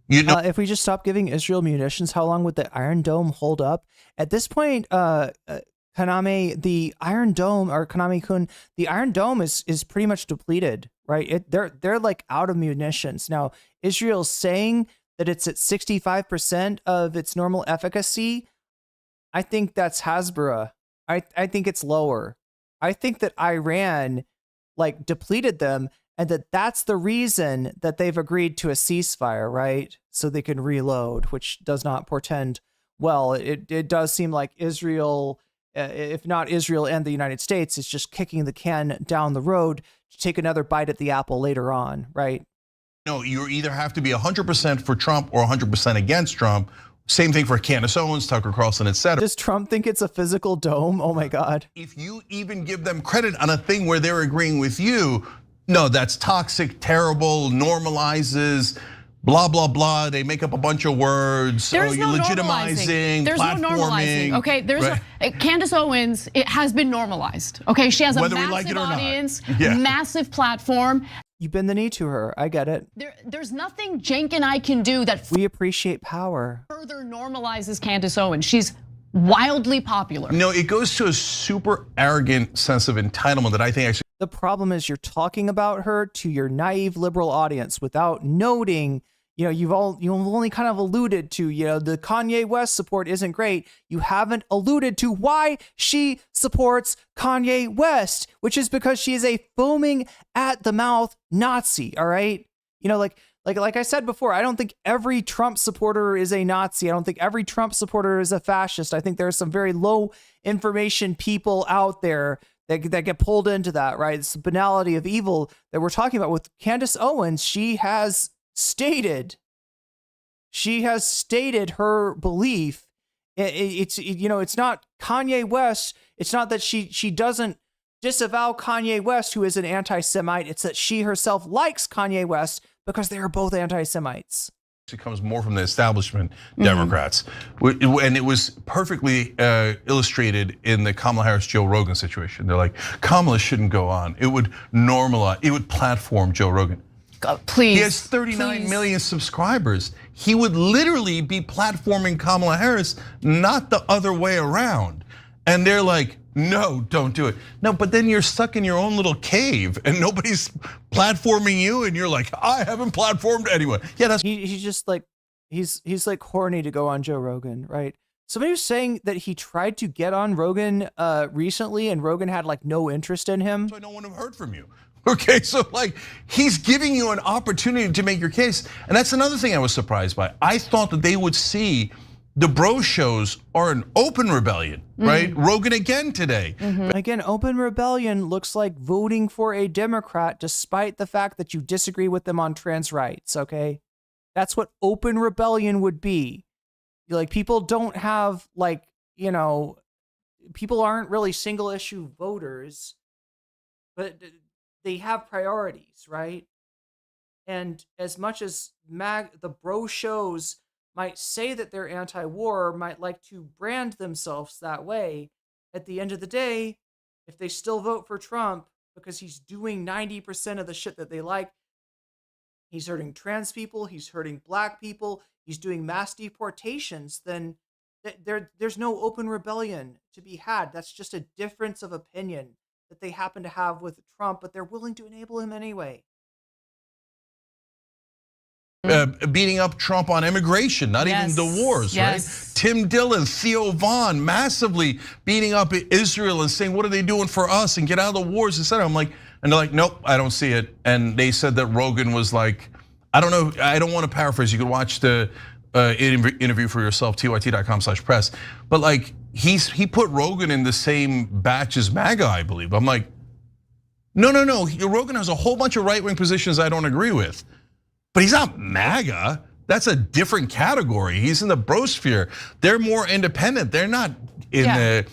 You know, if we just stop giving Israel munitions, how long would the Iron Dome hold up? At this point, Kaname, the Iron Dome, or Kaname-kun, the Iron Dome is pretty much depleted, right? They're like out of munitions. Now, Israel's saying that it's at 65% of its normal efficacy. I think that's Hasbara. I think it's lower. I think that Iran like depleted them, and that's the reason that they've agreed to a ceasefire, right? So they can reload, which does not portend well. It does seem like Israel, if not Israel and the United States, is just kicking the can down the road to take another bite at the apple later on, right? No, you either have to be 100% for Trump or 100% against Trump. Same thing for Candace Owens, Tucker Carlson, etc. Does Trump think it's a physical dome? Oh my God. If you even give them credit on a thing where they're agreeing with you, no, that's toxic, terrible, normalizes, blah, blah, blah. They make up a bunch of words. There's no legitimizing, There's platforming. no normalizing, okay? There's Candace Owens, it has been normalized, okay? She has a massive audience, massive platform. You bend the knee to her, I get it. There's nothing Cenk and I can do that we appreciate power. Further normalizes Candace Owens. She's wildly popular. No, it goes to a super arrogant sense of entitlement that I think actually. The problem is you're talking about her to your naive liberal audience without noting, you know, you've only kind of alluded to, you know, the Kanye West support isn't great. You haven't alluded to why she supports Kanye West, which is because she is a foaming at the mouth Nazi. All right. You know, like I said before, I don't think every Trump supporter is a Nazi. I don't think every Trump supporter is a fascist. I think there are some very low information people out there that get pulled into that, right? It's the banality of evil that we're talking about. With Candace Owens, she has stated her belief. It's not Kanye West. It's not that she doesn't disavow Kanye West, who is an anti-Semite. It's that she herself likes Kanye West because they are both anti-Semites. It comes more from the establishment Democrats. And it was perfectly illustrated in the Kamala Harris-Joe Rogan situation. They're like, Kamala shouldn't go on. It would normalize, it would platform Joe Rogan. Please. He has 39 million subscribers. He would literally be platforming Kamala Harris, not the other way around. And they're like, no, don't do it. No, but then you're stuck in your own little cave and nobody's platforming you and you're like, I haven't platformed anyone. Yeah, that's he's just like he's like horny to go on Joe Rogan, right? Somebody was saying that he tried to get on Rogan recently and Rogan had like no interest in him. So no one have heard from you. Okay, so like he's giving you an opportunity to make your case. And that's another thing I was surprised by. I thought that they would see the bro shows are an open rebellion, right? Rogan again today. Again, open rebellion looks like voting for a Democrat despite the fact that you disagree with them on trans rights, okay? That's what open rebellion would be. Like people don't have like, you know, people aren't really single issue voters, but they have priorities, right? And as much as the bro shows might say that they're anti-war, might like to brand themselves that way, at the end of the day, if they still vote for Trump because he's doing 90% of the shit that they like, he's hurting trans people, he's hurting black people, he's doing mass deportations, then there's no open rebellion to be had. That's just a difference of opinion that they happen to have with Trump, but they're willing to enable him anyway. Beating up Trump on immigration, not even the wars, right? Tim Dillon, Theo Vaughn, massively beating up Israel and saying, what are they doing for us and get out of the wars, etc. I'm like, and they're like, nope, I don't see it. And they said that Rogan was like, I don't know, I don't want to paraphrase. You can watch the interview for yourself, tyt.com/press. But like, he put Rogan in the same batch as MAGA, I believe. I'm like, no. Rogan has a whole bunch of right-wing positions I don't agree with. But he's not MAGA. That's a different category. He's in the brosphere. They're more independent. They're not in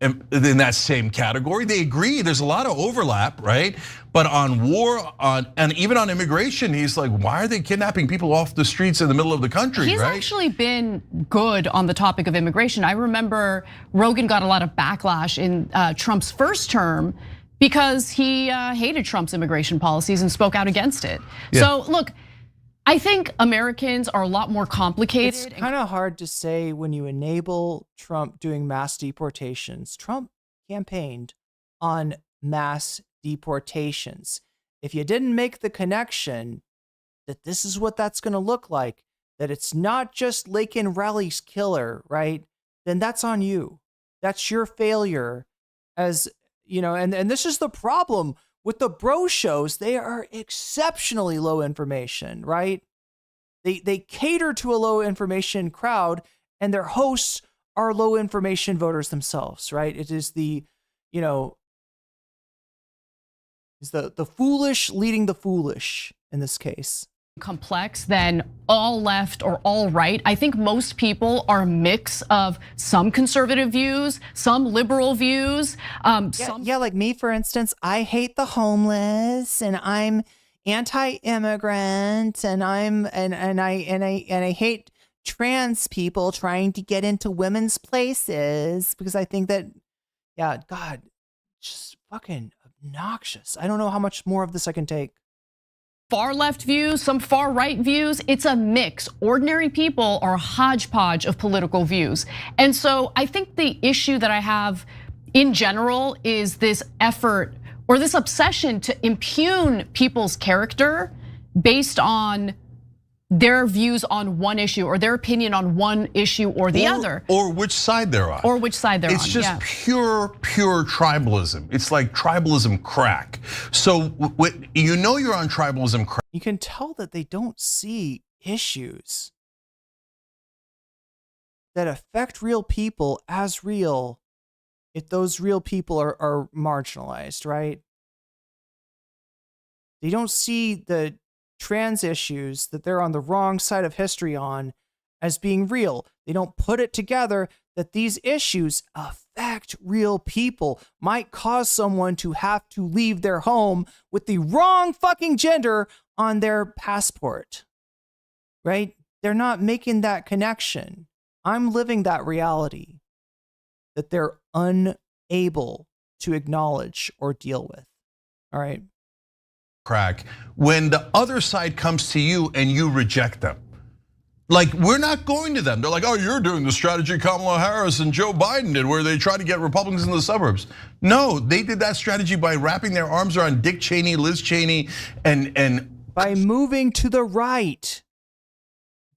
in that same category. They agree. There's a lot of overlap, right? But on war, and even on immigration, he's like, why are they kidnapping people off the streets in the middle of the country? He's actually been good on the topic of immigration. I remember Rogan got a lot of backlash in Trump's first term because he hated Trump's immigration policies and spoke out against it. Yeah. So look, I think Americans are a lot more complicated. It's kind of hard to say when you enable Trump doing mass deportations. Trump campaigned on mass deportations. If you didn't make the connection that this is what that's going to look like, that it's not just Laken Riley's killer, right? Then that's on you. That's your failure. As you know, and this is the problem with the bro shows. They are exceptionally low information, right? They cater to a low information crowd, and their hosts are low information voters themselves, right? It is the, you know, is the foolish leading the foolish in this case. Complex than all left or all right. I think most people are a mix of some conservative views, some liberal views. Yeah, like me, for instance. I hate the homeless, and I'm anti-immigrant, and I hate trans people trying to get into women's places because I think that, yeah, God, just fucking obnoxious. I don't know how much more of this I can take. Far left views, some far right views. It's a mix. Ordinary people are a hodgepodge of political views. And so I think the issue that I have in general is this effort or this obsession to impugn people's character based on their views on one issue or their opinion on one issue or the other. Or which side they're on. Or which side they're on, It's just pure tribalism. It's like tribalism crack. So you know you're on tribalism crack. You can tell that they don't see issues that affect real people as real if those real people are marginalized, right? They don't see the trans issues that they're on the wrong side of history on as being real. They don't put it together that these issues affect real people, might cause someone to have to leave their home with the wrong fucking gender on their passport, right? They're not making that connection. I'm living that reality that they're unable to acknowledge or deal with. All right. Crack when the other side comes to you and you reject them. Like, we're not going to them. They're like, oh, you're doing the strategy Kamala Harris and Joe Biden did where they try to get Republicans in the suburbs. No, they did that strategy by wrapping their arms around Dick Cheney, Liz Cheney, and by moving to the right,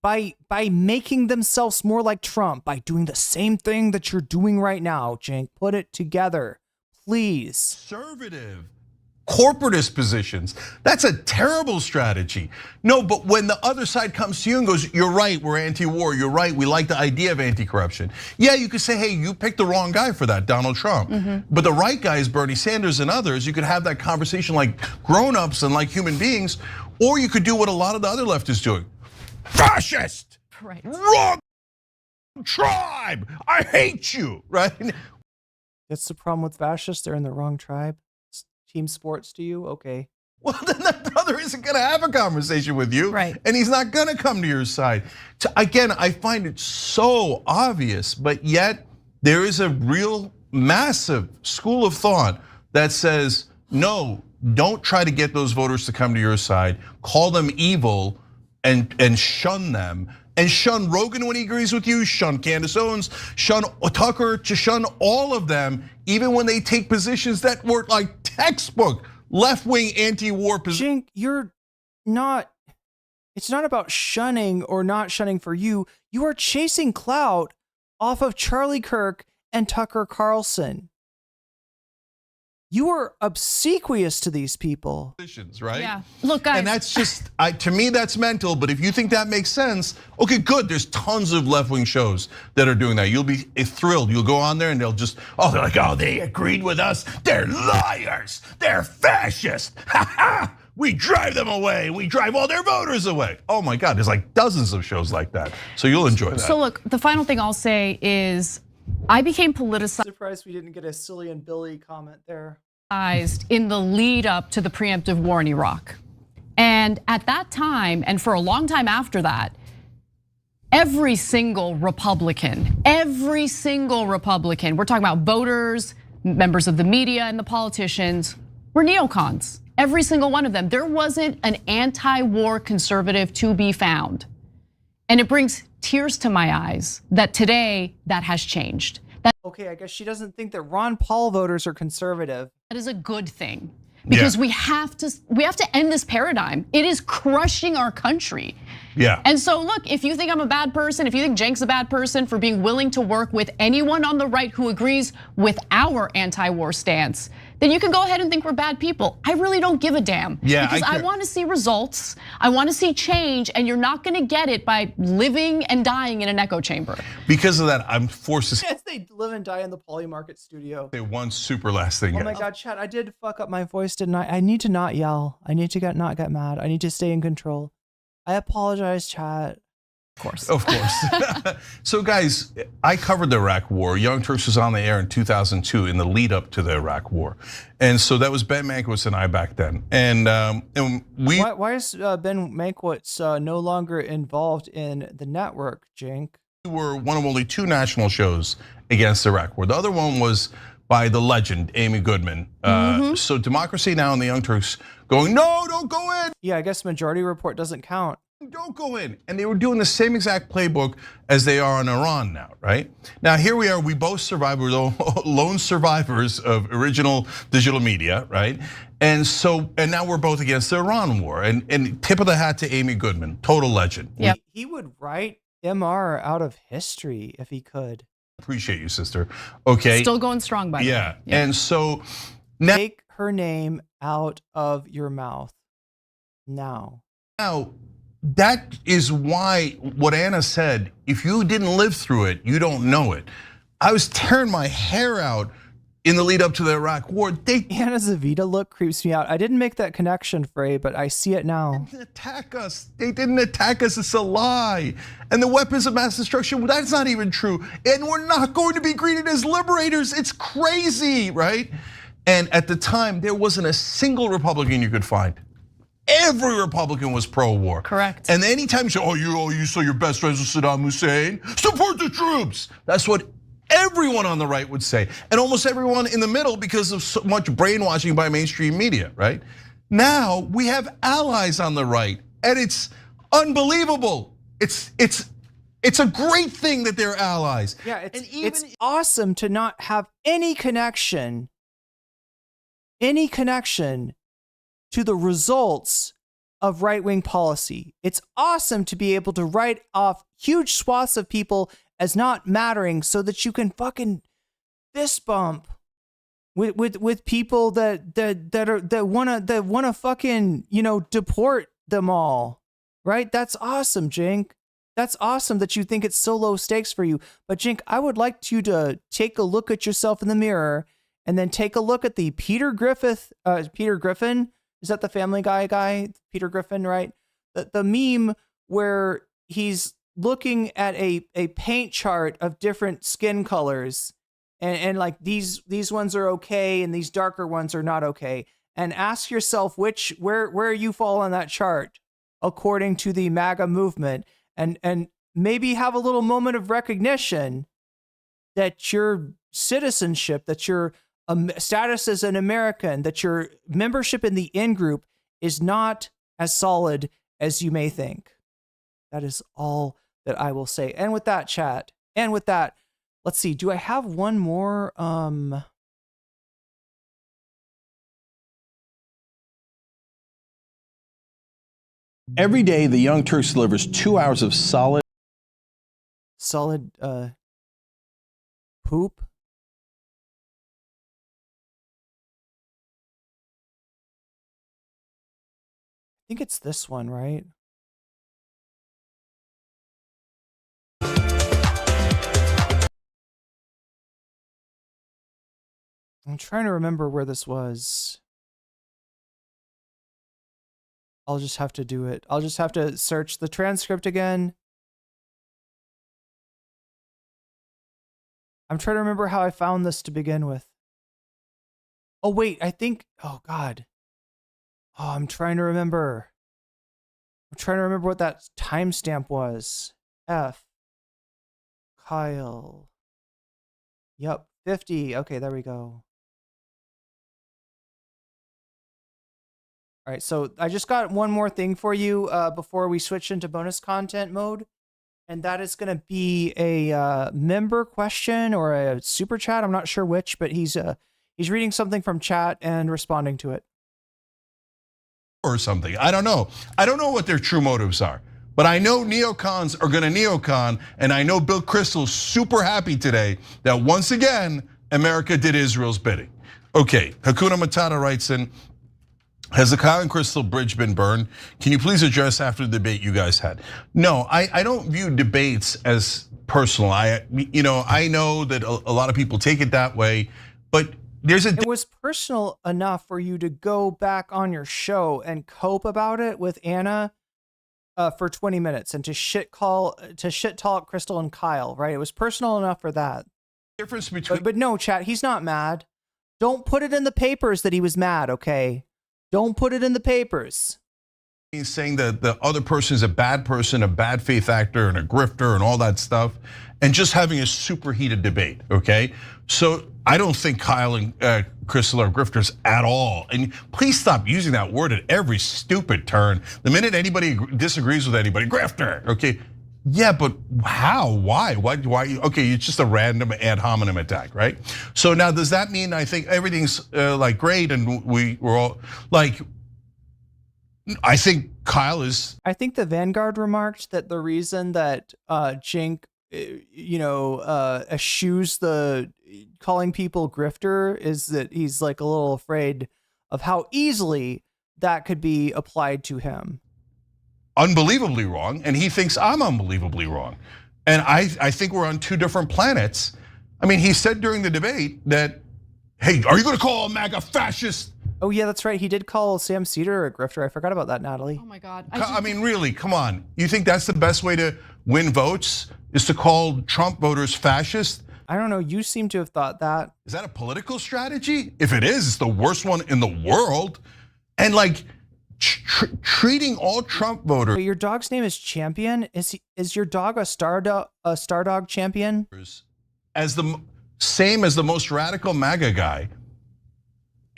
by making themselves more like Trump, by doing the same thing that you're doing right now, Cenk. Put it together, please. Conservative, corporatist positions. That's a terrible strategy. No, but when the other side comes to you and goes, you're right, we're anti-war, you're right, we like the idea of anti-corruption. Yeah, you could say, hey, you picked the wrong guy for that, Donald Trump. But the right guy is Bernie Sanders and others. You could have that conversation like grown-ups and like human beings, or you could do what a lot of the other left is doing. Fascist! Right. Wrong tribe! I hate you, right? That's the problem with fascists. They're in the wrong tribe. Team sports to you? Okay. Well, then that brother isn't gonna have a conversation with you. Right. And he's not gonna come to your side. Again, I find it so obvious, but yet there is a real massive school of thought that says, no, don't try to get those voters to come to your side. Call them evil and shun them. And shun Rogan when he agrees with you, shun Candace Owens, shun Tucker, to shun all of them, even when they take positions that were like textbook left-wing anti-war positions. Cenk, you're not, it's not about shunning or not shunning for you. You are chasing clout off of Charlie Kirk and Tucker Carlson. You are obsequious to these people. Right? Yeah. Look, guys. And that's just, to me, that's mental. But if you think that makes sense, okay, good. There's tons of left-wing shows that are doing that. You'll be thrilled. You'll go on there and they'll just, oh, they're like, oh, they agreed with us. They're liars. They're fascists. Ha ha. We drive them away. We drive all their voters away. Oh my God, there's like dozens of shows like that. So you'll enjoy that. So look, the final thing I'll say is I became politicized. Surprised we didn't get a Silly and Billy comment there. In the lead up to the preemptive war in Iraq. And at that time, and for a long time after that, every single Republican, we're talking about voters, members of the media and the politicians were neocons. Every single one of them. There wasn't an anti-war conservative to be found. And it brings tears to my eyes that today that has changed. Okay, I guess she doesn't think that Ron Paul voters are conservative. That is a good thing. Because we have to end this paradigm. It is crushing our country. Yeah. And so look, if you think I'm a bad person, if you think Cenk's a bad person for being willing to work with anyone on the right who agrees with our anti-war stance, then you can go ahead and think we're bad people. I really don't give a damn. Yeah, because I want to see results. I want to see change, and you're not going to get it by living and dying in an echo chamber. Because of that, I'm forced to Yes, they live and die in the Poly Market studio. say one super last thing. Oh my God, Chad, I did fuck up my voice, didn't I? I need to not yell. I need to not get mad. I need to stay in control. I apologize, Chad. Of course. Of course. So guys, I covered the Iraq War. Young Turks was on the air in 2002 in the lead up to the Iraq War. And so that was Ben Mankiewicz and I back then. And we- Why is Ben Mankiewicz no longer involved in the network, Cenk? We were one of only 2 national shows against the Iraq War. The other one was by the legend, Amy Goodman. So Democracy Now! And the Young Turks going, no, don't go in. Yeah, I guess Majority Report doesn't count. Don't go in. And they were doing the same exact playbook as they are in Iran now, right? Now here we are, we both survived, we're lone survivors of original digital media, right? And now we're both against the Iran war. And tip of the hat to Amy Goodman, total legend. Yeah. He would write MR out of history if he could. Appreciate you, sister. Okay. Still going strong, by the way. Yeah. And so now, take her name out of your mouth now. Now, that is why what Anna said, if you didn't live through it, you don't know it. I was tearing my hair out in the lead up to the Iraq war. Anna Zavita look creeps me out. I didn't make that connection, Frey, but I see it now. They didn't attack us. They didn't attack us. It's a lie. And the weapons of mass destruction, well, that's not even true. And we're not going to be greeted as liberators. It's crazy, right? And at the time, there wasn't a single Republican you could find. Every Republican was pro-war. Correct. And anytime you say, you so you're best friends with Saddam Hussein, support the troops. That's what everyone on the right would say. And almost everyone in the middle because of so much brainwashing by mainstream media, right? Now we have allies on the right, and it's unbelievable. It's a great thing that they're allies. Yeah, it's awesome to not have any connection to the results of right-wing policy. It's awesome to be able to write off huge swaths of people as not mattering so that you can fucking fist bump with people that wanna fucking, deport them all. Right? That's awesome, Cenk. That's awesome that you think it's so low stakes for you. But Cenk, I would like you to take a look at yourself in the mirror and then take a look at the Peter Griffin. Is that the Family Guy guy? Peter Griffin, right? The meme where he's looking at a paint chart of different skin colors and like these ones are okay and these darker ones are not okay. And ask yourself where you fall on that chart according to the MAGA movement, and maybe have a little moment of recognition that your citizenship, that your status as an American, that your membership in the in-group is not as solid as you may think. That is all that I will say. And with that, chat, and with that, let's see, do I have one more? Every day, the Young Turks delivers 2 hours of solid poop. I think it's this one, right? I'm trying to remember where this was. I'll just have to do it. I'll just have to search the transcript again. I'm trying to remember how I found this to begin with. Oh, wait, I think, oh God. Oh, I'm trying to remember. I'm trying to remember what that timestamp was. F. Kyle. Yep, 50. Okay, there we go. All right, so I just got one more thing for you before we switch into bonus content mode, and that is going to be a member question or a super chat. I'm not sure which, but he's reading something from chat and responding to it. Or something. I don't know. I don't know what their true motives are. But I know neocons are going to neocon, and I know Bill Krystal's super happy today that once again, America did Israel's bidding. Okay, Hakuna Matata writes in, has the Kyle and Krystal bridge been burned? Can you please address after the debate you guys had? No, I don't view debates as personal. I know that a lot of people take it that way, but it was personal enough for you to go back on your show and cope about it with Anna for 20 minutes and to shit talk Krystal and Kyle, right? It was personal enough for that. Difference between but no, chat, he's not mad. Don't put it in the papers that he was mad, okay? Don't put it in the papers. He's saying that the other person is a bad person, a bad faith actor, and a grifter, and all that stuff, and just having a super heated debate. Okay, so I don't think Kyle and Krystal are grifters at all. And please stop using that word at every stupid turn. The minute anybody disagrees with anybody, grifter. Okay, yeah, but how? Why? Okay, it's just a random ad hominem attack, right? So now, does that mean I think everything's like great and we're all like? I think Kyle is. I think the Vanguard remarked that the reason that Cenk, eschews the calling people grifter is that he's like a little afraid of how easily that could be applied to him. Unbelievably wrong, and he thinks I'm unbelievably wrong. And I think we're on two different planets. I mean, he said during the debate that, hey, are you gonna call a MAGA fascist? Oh yeah, that's right. He did call Sam Cedar a grifter. I forgot about that, Natalie. Oh my God. I mean, really, come on. You think that's the best way to win votes, is to call Trump voters fascist? I don't know, you seem to have thought that. Is that a political strategy? If it is, it's the worst one in the world. And like, treating all Trump voters. But your dog's name is Champion. Is your dog a star dog champion? As the same as the most radical MAGA guy.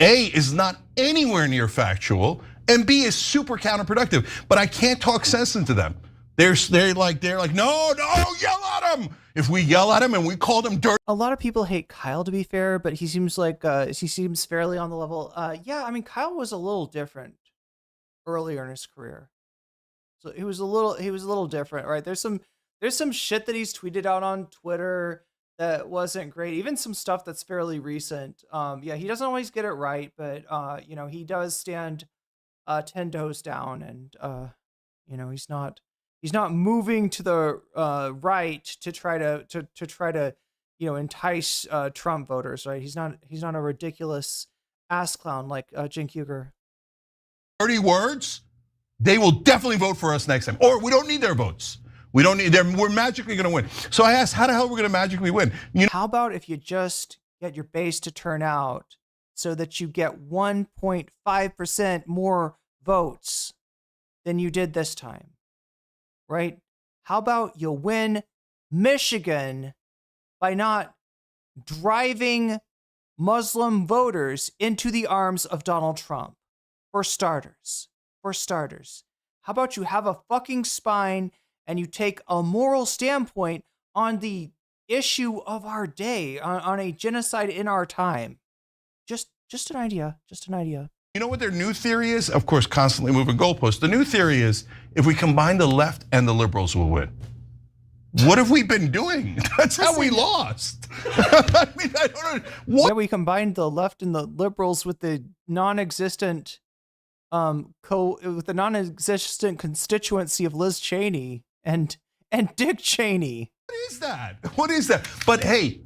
A is not anywhere near factual, and B is super counterproductive. But I can't talk sense into them. They're like, no, yell at him. If we yell at him and we call them dirty. A lot of people hate Kyle, to be fair, but he seems like he seems fairly on the level. Yeah, I mean, Kyle was a little different earlier in his career, so he was a little different, right? There's some shit that he's tweeted out on Twitter that wasn't great. Even some stuff that's fairly recent. Yeah, he doesn't always get it right, but he does stand 10 toes down, and he's not moving to the right to try to entice Trump voters, right? He's not a ridiculous ass clown like Cenk Uygur. 30 words, they will definitely vote for us next time. Or we don't need their votes. We don't need them. We're magically going to win. So I asked, how the hell are we going to magically win? How about if you just get your base to turn out so that you get 1.5% more votes than you did this time, right? How about you win Michigan by not driving Muslim voters into the arms of Donald Trump? For starters, how about you have a fucking spine and you take a moral standpoint on the issue of our day, on a genocide in our time? Just an idea. You know what their new theory is? Of course, constantly moving goalposts. The new theory is if we combine the left and the liberals, we'll win. What have we been doing? That's how we lost. I mean, I don't know. What? Yeah, we combined the left and the liberals with the non-existent constituency of Liz Cheney and Dick Cheney. What is that? But hey,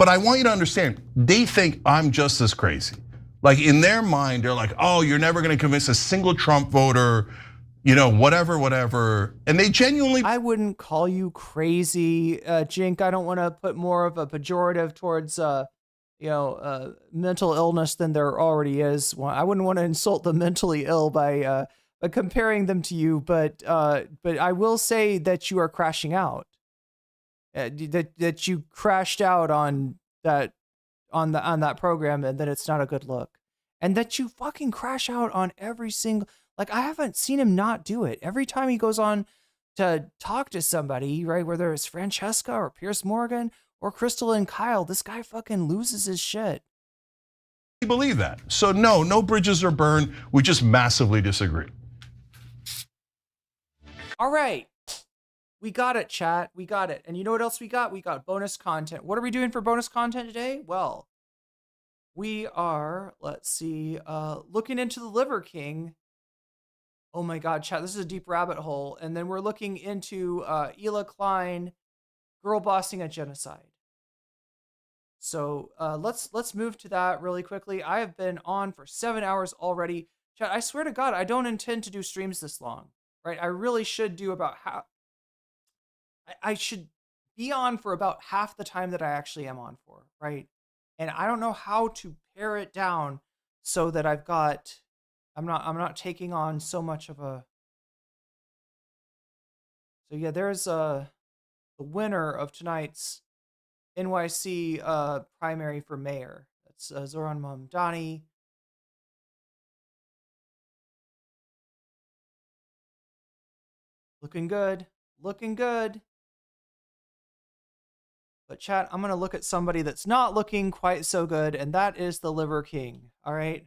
I want you to understand, they think I'm just as crazy. Like in their mind, they're like, oh, you're never gonna convince a single Trump voter, whatever. And they genuinely. I wouldn't call you crazy, Cenk. I don't wanna put more of a pejorative towards mental illness than there already is. I wouldn't want to insult the mentally ill by comparing them to you, but I will say that you are crashing out. That you crashed out on that program, and that it's not a good look. and that you fucking crash out on every single, like, I haven't seen him not do it. Every time he goes on to talk to somebody, right, whether it's Francesca or Pierce Morgan or Krystal and Kyle, this guy fucking loses his shit. Believe that. So no bridges are burned. We just massively disagree. All right. We got it, chat. We got it. And you know what else we got? We got bonus content. What are we doing for bonus content today? Well, we are, let's see, looking into the Liver King. Oh my God, chat, this is a deep rabbit hole. And then we're looking into Ela Klein, girl bossing a genocide. So let's move to that really quickly. I have been on for 7 hours already. Chat, I swear to God, I don't intend to do streams this long, right? I really should do about half. I should be on for about half the time that I actually am on for, right? And I don't know how to pare it down so that I'm not taking on so much of a. So yeah, there's the winner of tonight's NYC primary for mayor. That's Zoran Mamdani. Looking good. Looking good. But chat, I'm going to look at somebody that's not looking quite so good, and that is the Liver King. All right.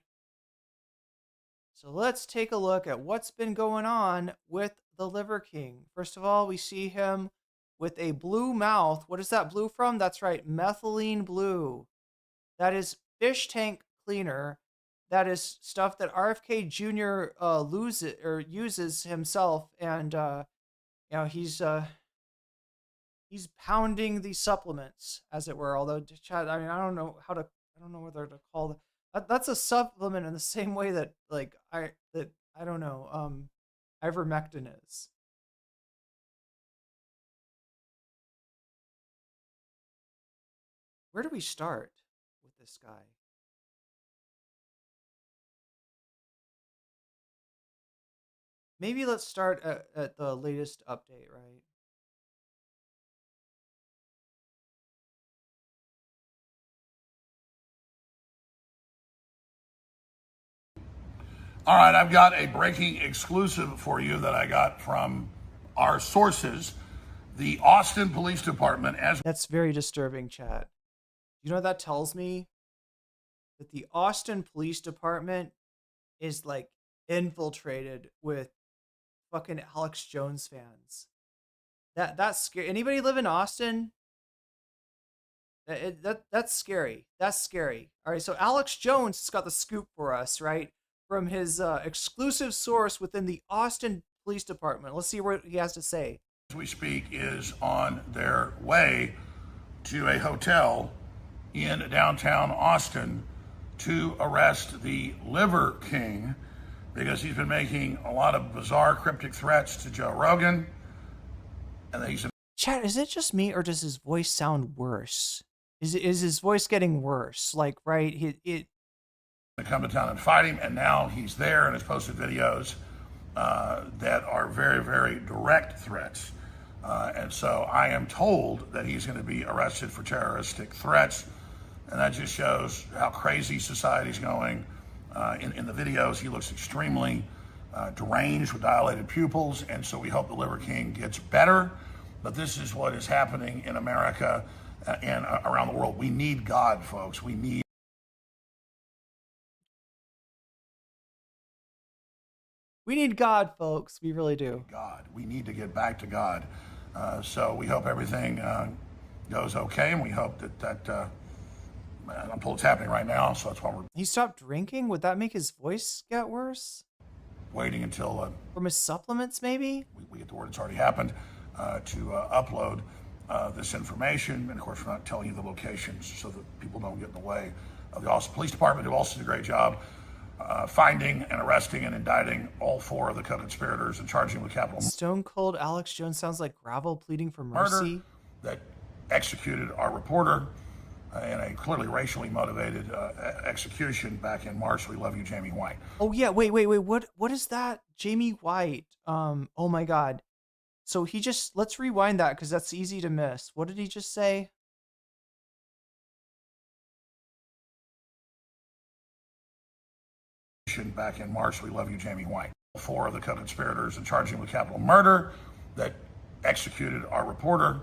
So let's take a look at what's been going on with the Liver King. First of all, we see him with a blue mouth. What is that blue from? That's right, methylene blue. That is fish tank cleaner. That is stuff that RFK Jr. uses himself, and he's pounding the supplements, as it were. Although, Chad, I mean, I don't know whether to call that's a supplement in the same way that I don't know, ivermectin is. Where do we start with this guy? Maybe let's start at the latest update, right? All right, I've got a breaking exclusive for you that I got from our sources. The Austin Police Department, That's very disturbing, chat. You know what that tells me? That the Austin Police Department is like infiltrated with fucking Alex Jones fans. That's scary. Anybody live in Austin? That's scary. That's scary. All right, so Alex Jones has got the scoop for us, right? From his exclusive source within the Austin Police Department. Let's see what he has to say. as we speak, is on their way to a hotel in downtown Austin to arrest the Liver King because he's been making a lot of bizarre, cryptic threats to Joe Rogan. And he's Chat, is it just me or does his voice sound worse? Is his voice getting worse? Like, right? To come to town and fight him, and now he's there and has posted videos that are very, very direct threats. And so I am told that he's going to be arrested for terroristic threats. And that just shows how crazy society's going. In the videos, he looks extremely deranged with dilated pupils. And so we hope the Liver King gets better. But this is what is happening in America and around the world. We need God, folks. We need God, folks. We really do. God. We need to get back to God. So we hope everything goes okay, and we hope that I'm told it's happening right now, so that's why we're He stopped drinking? Would that make his voice get worse? waiting until From his supplements, maybe? we get the word it's already happened to upload this information. And of course, we're not telling you the locations so that people don't get in the way of the Austin Police Department, who also did a great job finding and arresting and indicting all four of the co-conspirators and charging them with capital Stone Cold Alex Jones sounds like Gravel pleading for mercy. murder that executed our reporter in a clearly racially motivated execution back in March. We love you, Jamie White. Oh yeah, wait. What is that? Jamie White. Oh my God. So let's rewind that because that's easy to miss. What did he just say? Back in March, we love you, Jamie White. 4 of the co-conspirators and charging with capital murder that executed our reporter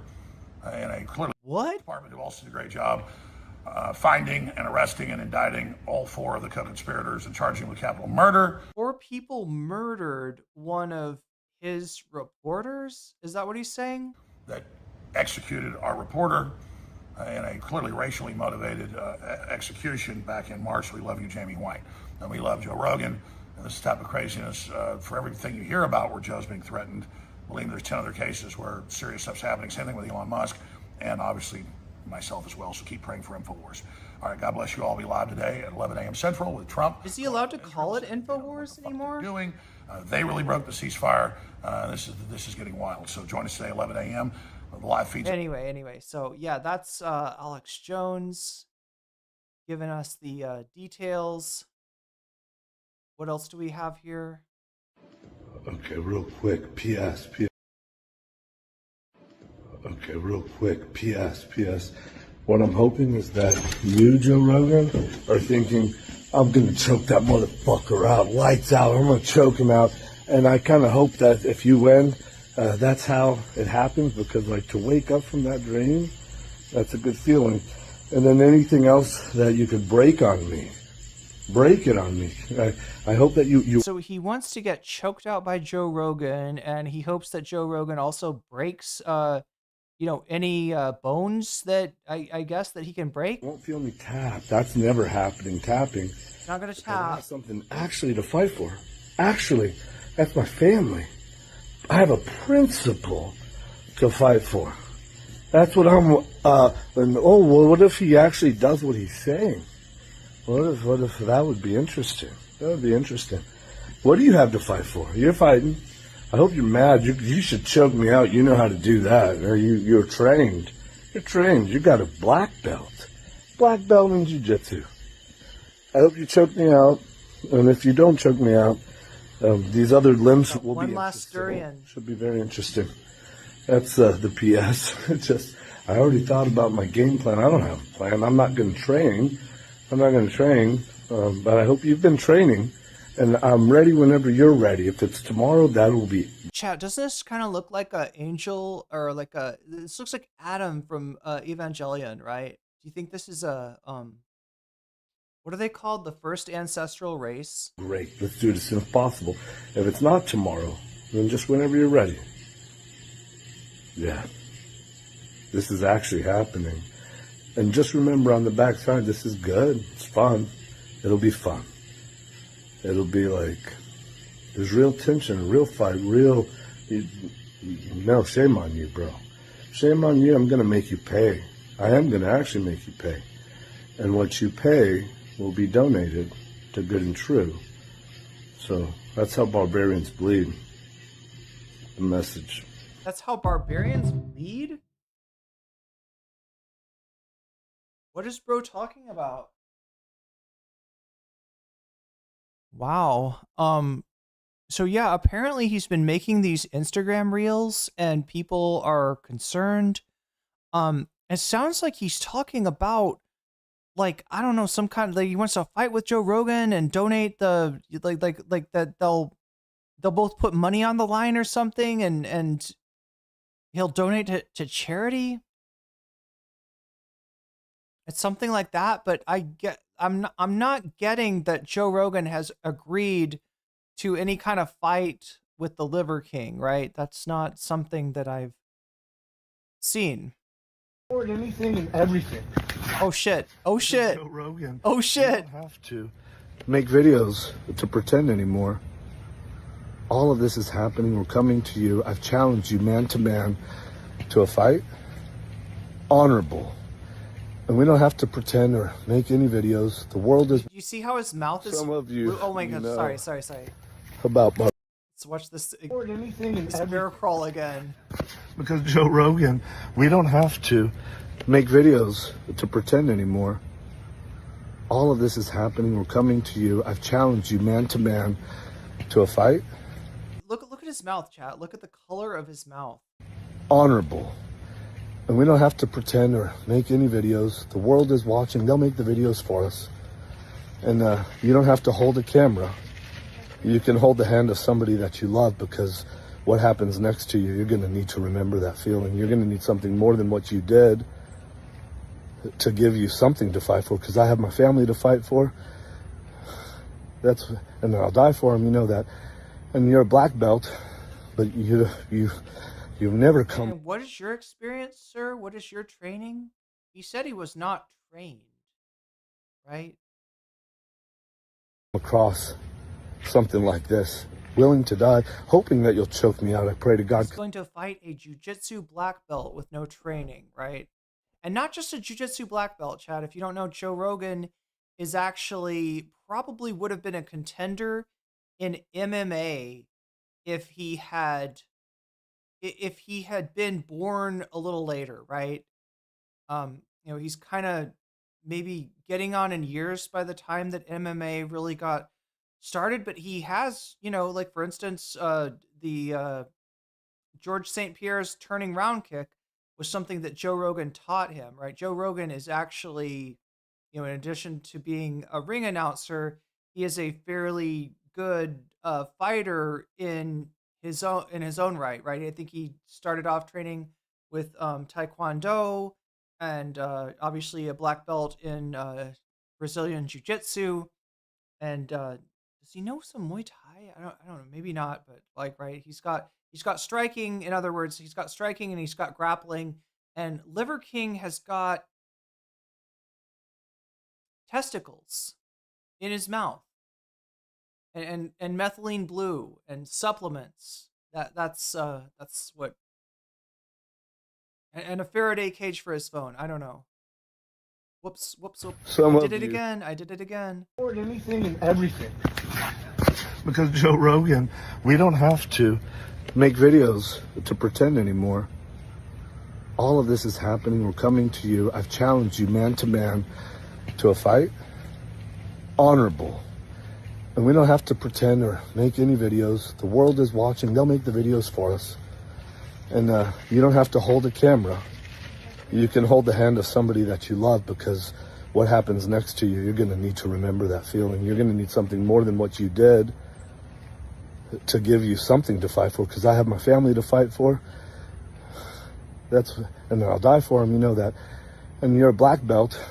in a clearly department who also did a great job finding and arresting and indicting all 4 of the co-conspirators and charging with capital murder. 4 people murdered one of his reporters? Is that what he's saying? That executed our reporter in a clearly racially motivated execution back in March. We love you, Jamie White. And we love Joe Rogan. And this type of craziness, for everything you hear about where Joe's being threatened, believe me, there's 10 other cases where serious stuff's happening. Same thing with Elon Musk and obviously myself as well. So keep praying for InfoWars. All right, God bless you all. I'll be live today at 11 a.m. Central with Trump. Is he allowed to call it InfoWars anymore? They really broke the ceasefire. This is getting wild. So join us today, 11 a.m. The live feeds. Anyway, so yeah, that's Alex Jones giving us the details. What else do we have here? Okay, real quick, P.S. Okay, real quick, P.S. What I'm hoping is that you, Joe Rogan, are thinking, I'm going to choke that motherfucker out, lights out, I'm going to choke him out. And I kind of hope that if you win, that's how it happens, because like to wake up from that dream, that's a good feeling. And then anything else that you could break on me, break it on me. I hope that you. So he wants to get choked out by Joe Rogan, and he hopes that Joe Rogan also breaks, any bones that I guess that he can break. Won't feel me tap. That's never happening. Tapping. It's not gonna I tap. have something actually to fight for. Actually, that's my family. I have a principle to fight for. That's what I'm. What if he actually does what he's saying? What if that would be interesting? That would be interesting. What do you have to fight for? You're fighting. I hope you're mad. You should choke me out. You know how to do that. You're trained. You're trained. You got a black belt. Black belt in jiu-jitsu. I hope you choke me out. And if you don't choke me out, these other limbs will be One last Durian. Should be very interesting. That's the PS. I already thought about my game plan. I don't have a plan. I'm not going to train. But I hope you've been training. And I'm ready whenever you're ready. If it's tomorrow, that will be. Chat, doesn't this kind of look like an angel or like this looks like Adam from Evangelion, right? Do you think this is a, what are they called? The first ancestral race? Great. Let's do it as soon as possible. If it's not tomorrow, then just whenever you're ready. Yeah. This is actually happening. And just remember on the backside, this is good. It's fun. It'll be fun. It'll be like, there's real tension, real fight, no, shame on you, bro. Shame on you. I'm going to make you pay. I am going to actually make you pay. And what you pay will be donated to Good and True. So that's how barbarians bleed. The message. That's how barbarians bleed? What is bro talking about? Wow. So yeah, apparently he's been making these Instagram reels and people are concerned. It sounds like he's talking about, like, I don't know, some kind of, like, he wants to fight with Joe Rogan and donate the like that they'll both put money on the line or something, and he'll donate to charity. It's something like that, but I'm not getting that Joe Rogan has agreed to any kind of fight with the Liver King, right? That's not something that I've seen. Or anything and everything. Oh shit. Oh shit. Joe Rogan. Oh shit. You don't have to make videos to pretend anymore. All of this is happening. We're coming to you. I've challenged you man to man to a fight. Honorable. And we don't have to pretend or make any videos. The world is. You see how his mouth is. Some of you. Oh my god! Know sorry. About. Let's watch this. Or anything and this bear crawl again. Because Joe Rogan, we don't have to make videos to pretend anymore. All of this is happening. We're coming to you. I've challenged you man to man to a fight. Look at his mouth, chat. Look at the color of his mouth. Honorable. And we don't have to pretend or make any videos. The world is watching. They'll make the videos for us. And you don't have to hold a camera. You can hold the hand of somebody that you love, because what happens next to you, you're going to need to remember that feeling. You're going to need something more than what you did to give you something to fight for, because I have my family to fight for. And I'll die for them, you know that. And you're a black belt, but you've never come. And what is your experience, sir? What is your training? He said he was not trained, right? Across something like this, willing to die, hoping that you'll choke me out. I pray to God. He's going to fight a jiu-jitsu black belt with no training, right? And not just a jiu-jitsu black belt, Chad. If you don't know, Joe Rogan is actually probably would have been a contender in MMA if he had been born a little later, right? He's kind of maybe getting on in years by the time that MMA really got started, but he has, like for instance, the George St. Pierre's turning round kick was something that Joe Rogan taught him, right? Joe Rogan is actually, in addition to being a ring announcer, he is a fairly good fighter in his own right, right? I think he started off training with Taekwondo and obviously a black belt in Brazilian Jiu-Jitsu. And does he know some Muay Thai? I don't know, maybe not, but right, he's got striking. In other words, he's got striking and he's got grappling. And Liver King has got testicles in his mouth, and methylene blue and supplements. That's what. And a Faraday cage for his phone. I don't know. Whoops. I did it again. Or anything and everything. Because Joe Rogan, we don't have to make videos to pretend anymore. All of this is happening. We're coming to you. I've challenged you man to man to a fight. Honorable. And we don't have to pretend or make any videos. The world is watching. They'll make the videos for us. And you don't have to hold a camera. You can hold the hand of somebody that you love, because what happens next to you, you're going to need to remember that feeling. You're going to need something more than what you did to give you something to fight for, because I have my family to fight for. And I'll die for them, you know that. And you're a black belt,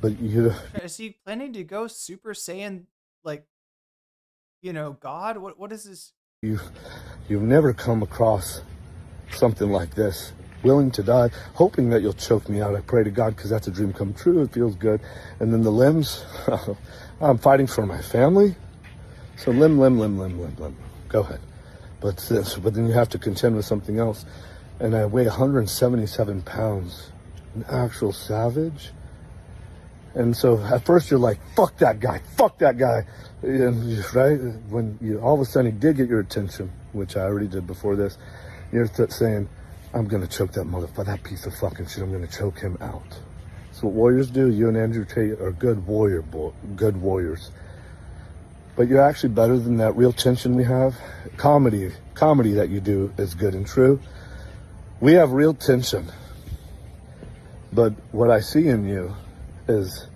but Is he planning to go Super Saiyan, God? What is this? You've never come across something like this, willing to die, hoping that you'll choke me out. I pray to God, because that's a dream come true. It feels good. And then the limbs, I'm fighting for my family. So limb. Go ahead. But then you have to contend with something else. And I weigh 177 pounds, an actual savage. And so at first you're like, fuck that guy. And, right? When you all of a sudden he did get your attention, which I already did before this, you're saying, I'm going to choke that motherfucker, that piece of fucking shit, I'm going to choke him out. That's what warriors do. You and Andrew Tate are good warriors. But you're actually better than that real tension we have. Comedy that you do is good and true. We have real tension. But what I see in you is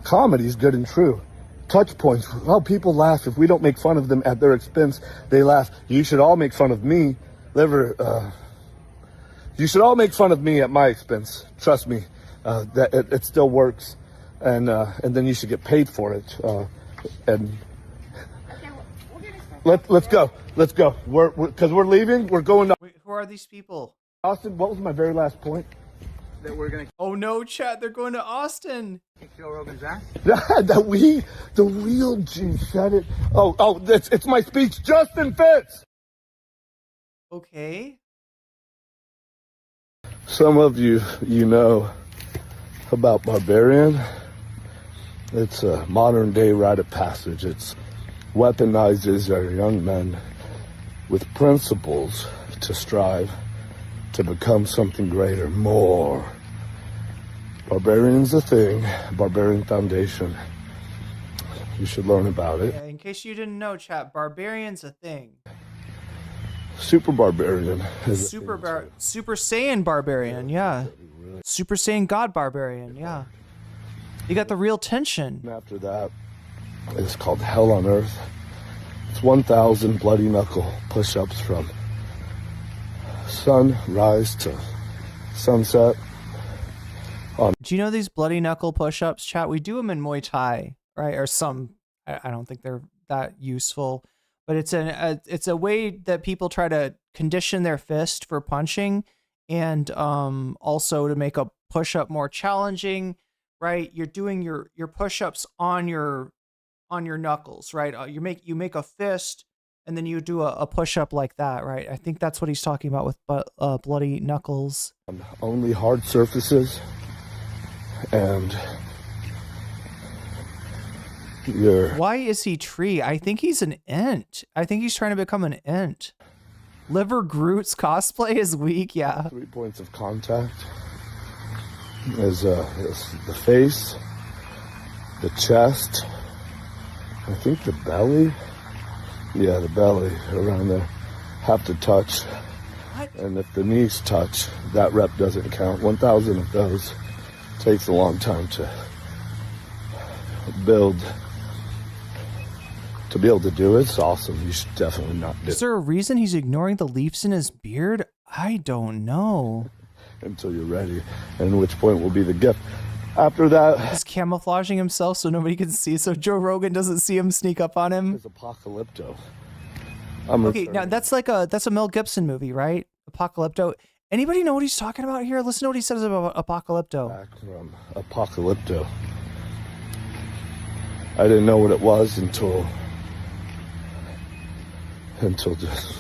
comedy is good and true. Touch points. Oh, people laugh. If we don't make fun of them at their expense, they laugh. You should all make fun of me. You should all make fun of me at my expense. Trust me, that it still works. And then you should get paid for it. And let's go. Because we're leaving. We're going to. Wait, who are these people? Austin, what was my very last point? That we're gonna. Oh no, chat! They're going to Austin. Joe Rogan's ass. The real G said it. Oh, it's my speech. Justin Fitz. Okay. Some of you know about Barbarian. It's a modern day rite of passage. It's weaponizes our young men with principles to strive to become something greater, more. Barbarian's a thing, Barbarian Foundation. You should learn about it. Yeah, in case you didn't know, chat, Barbarian's a thing. Super Barbarian. Super Saiyan Barbarian, yeah. Super Saiyan God Barbarian, yeah. You got the real tension. And after that, it's called Hell on Earth. It's 1,000 bloody knuckle push-ups from sunrise to sunset. Do you know these bloody knuckle push-ups, chat? We do them in Muay Thai, right? Or some, I don't think they're that useful, but it's a way that people try to condition their fist for punching, and also to make a push-up more challenging, right? You're doing your push-ups on your knuckles, right? You make a fist, and then you do a push-up like that, right? I think that's what he's talking about with bloody knuckles. Only hard surfaces, and Why is he tree? I think he's an ent. I think he's trying to become an ent. Liver Groot's cosplay is weak, yeah. 3 points of contact is the face, the chest, I think the belly. Yeah, the belly around there have to touch. What? And if the knees touch, that rep doesn't count. 1,000 of those takes a long time to build. To be able to do it's awesome. You should definitely not do it. Is there a reason he's ignoring the leaves in his beard? I don't know. Until you're ready, and which point will be the gift. After that, he's camouflaging himself so nobody can see, so Joe Rogan doesn't see him sneak up on him. It's Apocalypto. Okay, now that's a Mel Gibson movie, right? Apocalypto. Anybody know what he's talking about here? Listen to what he says about Apocalypto. Back from Apocalypto. I didn't know what it was until just.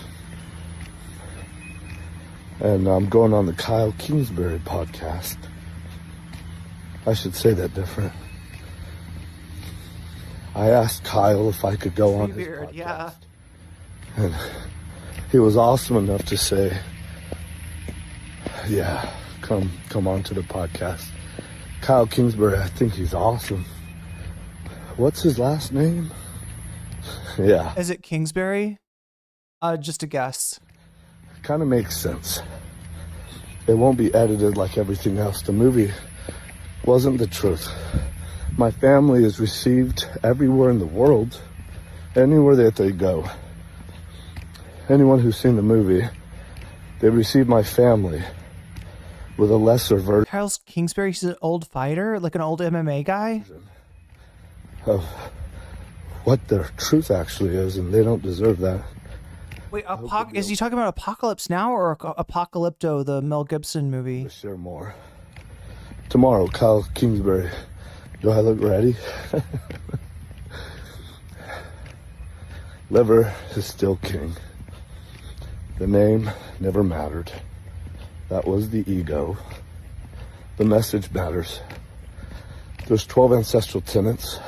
And I'm going on the Kyle Kingsbury podcast. I should say that different. I asked Kyle if I could go on his podcast. Yeah. And he was awesome enough to say, yeah, come on to the podcast. Kyle Kingsbury, I think he's awesome. What's his last name? Yeah. Is it Kingsbury? Just a guess. Kind of makes sense. It won't be edited like everything else. The movie wasn't the truth. My family is received everywhere in the world, anywhere that they go. Anyone who's seen the movie, they receive my family with a lesser version. Kyle Kingsbury, he's an old fighter, like an old MMA guy. Of what their truth actually is, and they don't deserve that. Wait, is he talking about Apocalypse Now or Apocalypto, the Mel Gibson movie? Share more. Tomorrow, Kyle Kingsbury. Do I look ready? Liver is still king. The name never mattered. That was the ego. The message matters. There's 12 ancestral tenets.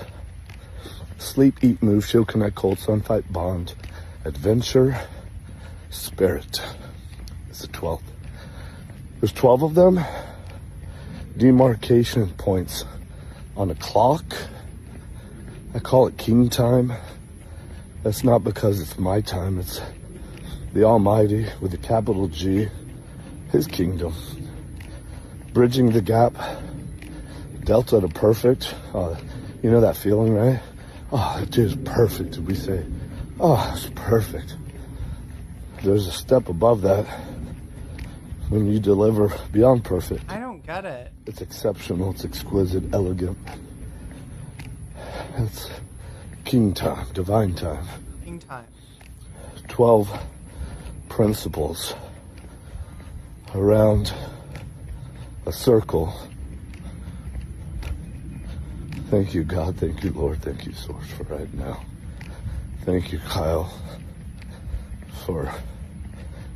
Sleep, eat, move, shield, connect, cold, sun, fight, bond, adventure, spirit. It's the 12th. There's 12 of them. Demarcation points on a clock. I call it king time. That's not because it's my time. It's the Almighty with a capital G, his kingdom. Bridging the gap, delta to perfect. You know that feeling, right? Oh, that dude's perfect. We say, oh, it's perfect. There's a step above that when you deliver beyond perfect. I don't get it. It's exceptional. It's exquisite, elegant. It's king time, divine time. King time. 12 principles around a circle. Thank you, God. Thank you, Lord. Thank you, Source, for right now. Thank you, Kyle, for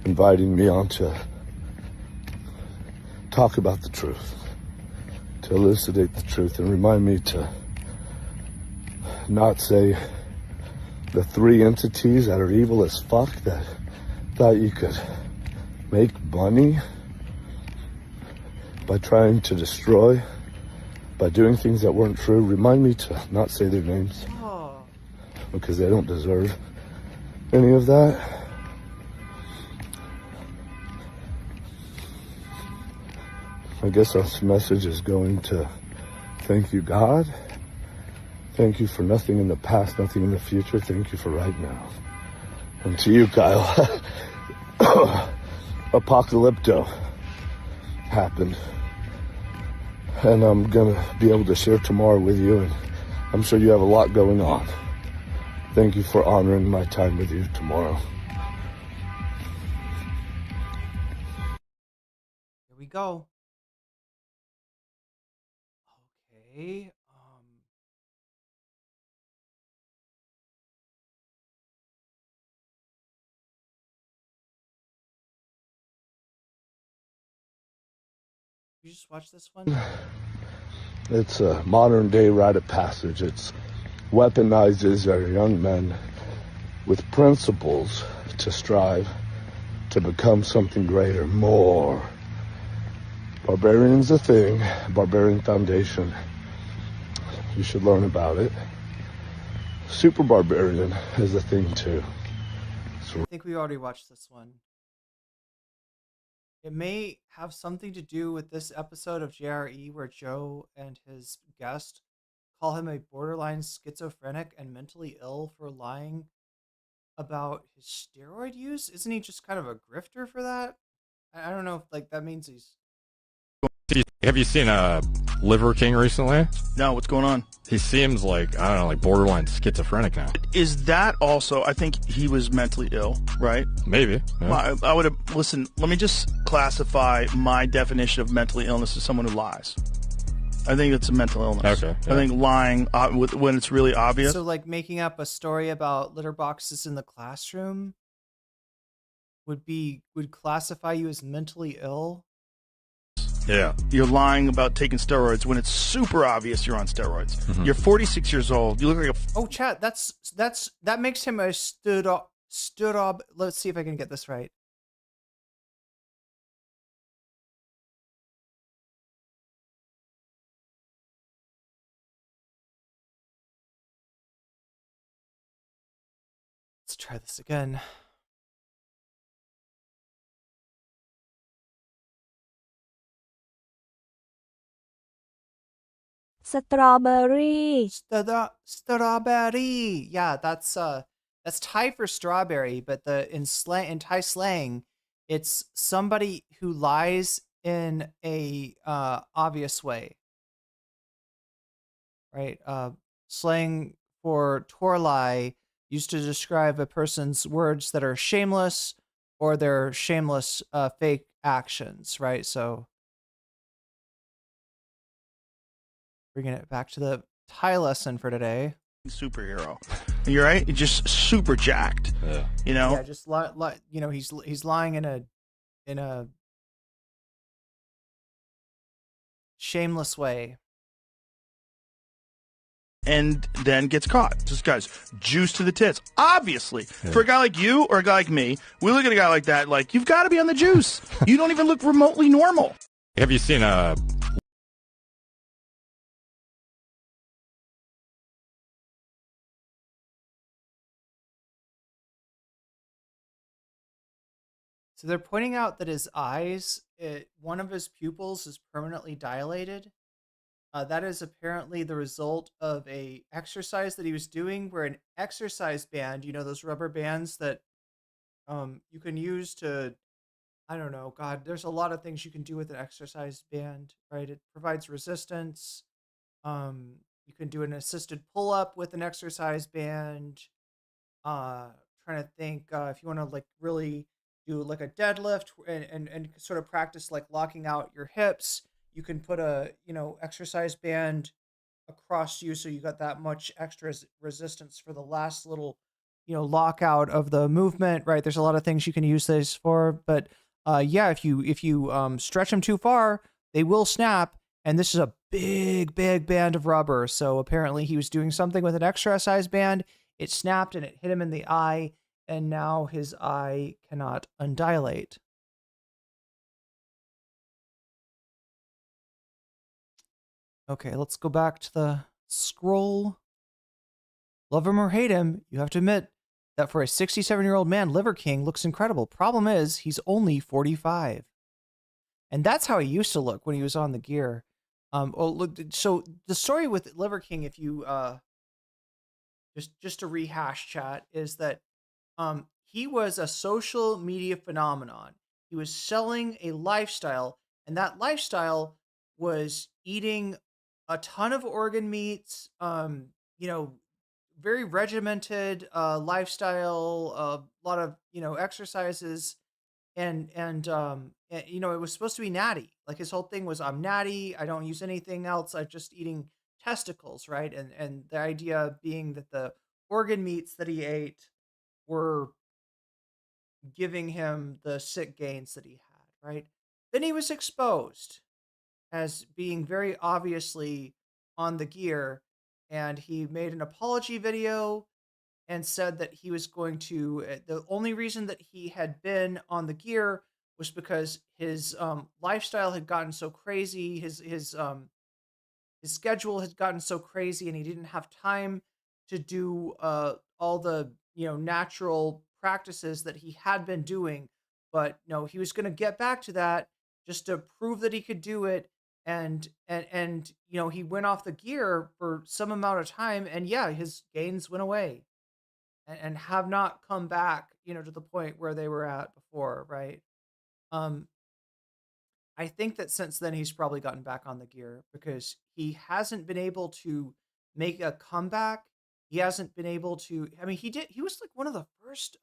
inviting me on to talk about the truth, to elucidate the truth, and remind me to not say the three entities that are evil as fuck that thought you could make money by trying to destroy, by doing things that weren't true. Remind me to not say their names, because they don't deserve any of that. I guess this message is going to Thank you, God. Thank you for nothing in the past, nothing in the future. Thank you for right now. And to you, Kyle, Apocalypto happened. And I'm going to be able to share tomorrow with you, and I'm sure you have a lot going on. Thank you for honoring my time with you tomorrow. Here we go. Okay. You just watch this one? It's a modern day rite of passage. It's weaponizes our young men with principles to strive to become something greater, more. Barbarian's a thing, Barbarian Foundation. You should learn about it. Super Barbarian is a thing too. I think we already watched this one. It may have something to do with this episode of JRE where Joe and his guest call him a borderline schizophrenic and mentally ill for lying about his steroid use. Isn't he just kind of a grifter for that? I don't know if like that means he's... Have you seen Liver King recently? No, what's going on? He seems like, I don't know, like borderline schizophrenic now. Is that also, I think he was mentally ill, right? Maybe. Yeah. I would have, listen, let me just classify my definition of mentally illness as someone who lies. I think it's a mental illness. Okay. I think lying when it's really obvious. So like making up a story about litter boxes in the classroom would classify you as mentally ill? Yeah. You're lying about taking steroids when it's super obvious you're on steroids. Mm-hmm. You're 46 years old. You look like a... Oh, chat, that makes him a stood up. Let's see if I can get this right. Let's try this again. Strawberry. Strawberry. Yeah, that's Thai for strawberry, but in Thai slang, it's somebody who lies in a obvious way. Right? Slang for torlie used to describe a person's words that are shameless or their shameless fake actions, right? So bringing it back to the Thai lesson for today. Superhero. You're right. You're just super jacked. Yeah. You know. Yeah, just he's lying in a shameless way. And then gets caught. Just guys, juice to the tits. Obviously, for a guy like you or a guy like me, we look at a guy like that, like you've got to be on the juice. You don't even look remotely normal. Have you seen So they're pointing out that his eyes, one of his pupils is permanently dilated. That is apparently the result of a exercise that he was doing where an exercise band, those rubber bands that you can use to, I don't know, God, there's a lot of things you can do with an exercise band, right? It provides resistance. You can do an assisted pull-up with an exercise band. Trying to think if you want to like really do like a deadlift and sort of practice like locking out your hips, you can put a exercise band across you so you got that much extra resistance for the last little lockout of the movement, right? There's a lot of things you can use this for, but yeah, if you stretch them too far, they will snap, and this is a big band of rubber. So apparently he was doing something with an exercise band, it snapped and it hit him in the eye, and now his eye cannot undilate. Okay, let's go back to the scroll. Love him or hate him, you have to admit that for a 67-year-old man, Liver King looks incredible. Problem is, he's only 45. And that's how he used to look when he was on the gear. Oh, look. So the story with Liver King, if you just to rehash, chat, is that he was a social media phenomenon. He was selling a lifestyle, and that lifestyle was eating a ton of organ meats. You know, very regimented lifestyle, a lot of exercises, and you know, it was supposed to be natty. Like his whole thing was, I'm natty. I don't use anything else. I'm just eating testicles, right? And the idea being that the organ meats that he ate were giving him the sick gains that he had, right? Then he was exposed as being very obviously on the gear, and he made an apology video and said that he was going to the only reason that he had been on the gear was because his lifestyle had gotten so crazy, his schedule had gotten so crazy, and he didn't have time to do all the natural practices that he had been doing. But no, he was going to get back to that just to prove that he could do it. And he went off the gear for some amount of time, and yeah, his gains went away and have not come back, to the point where they were at before, right? I think that since then he's probably gotten back on the gear because he hasn't been able to make a comeback. He hasn't been able to. I mean, he was like one of the first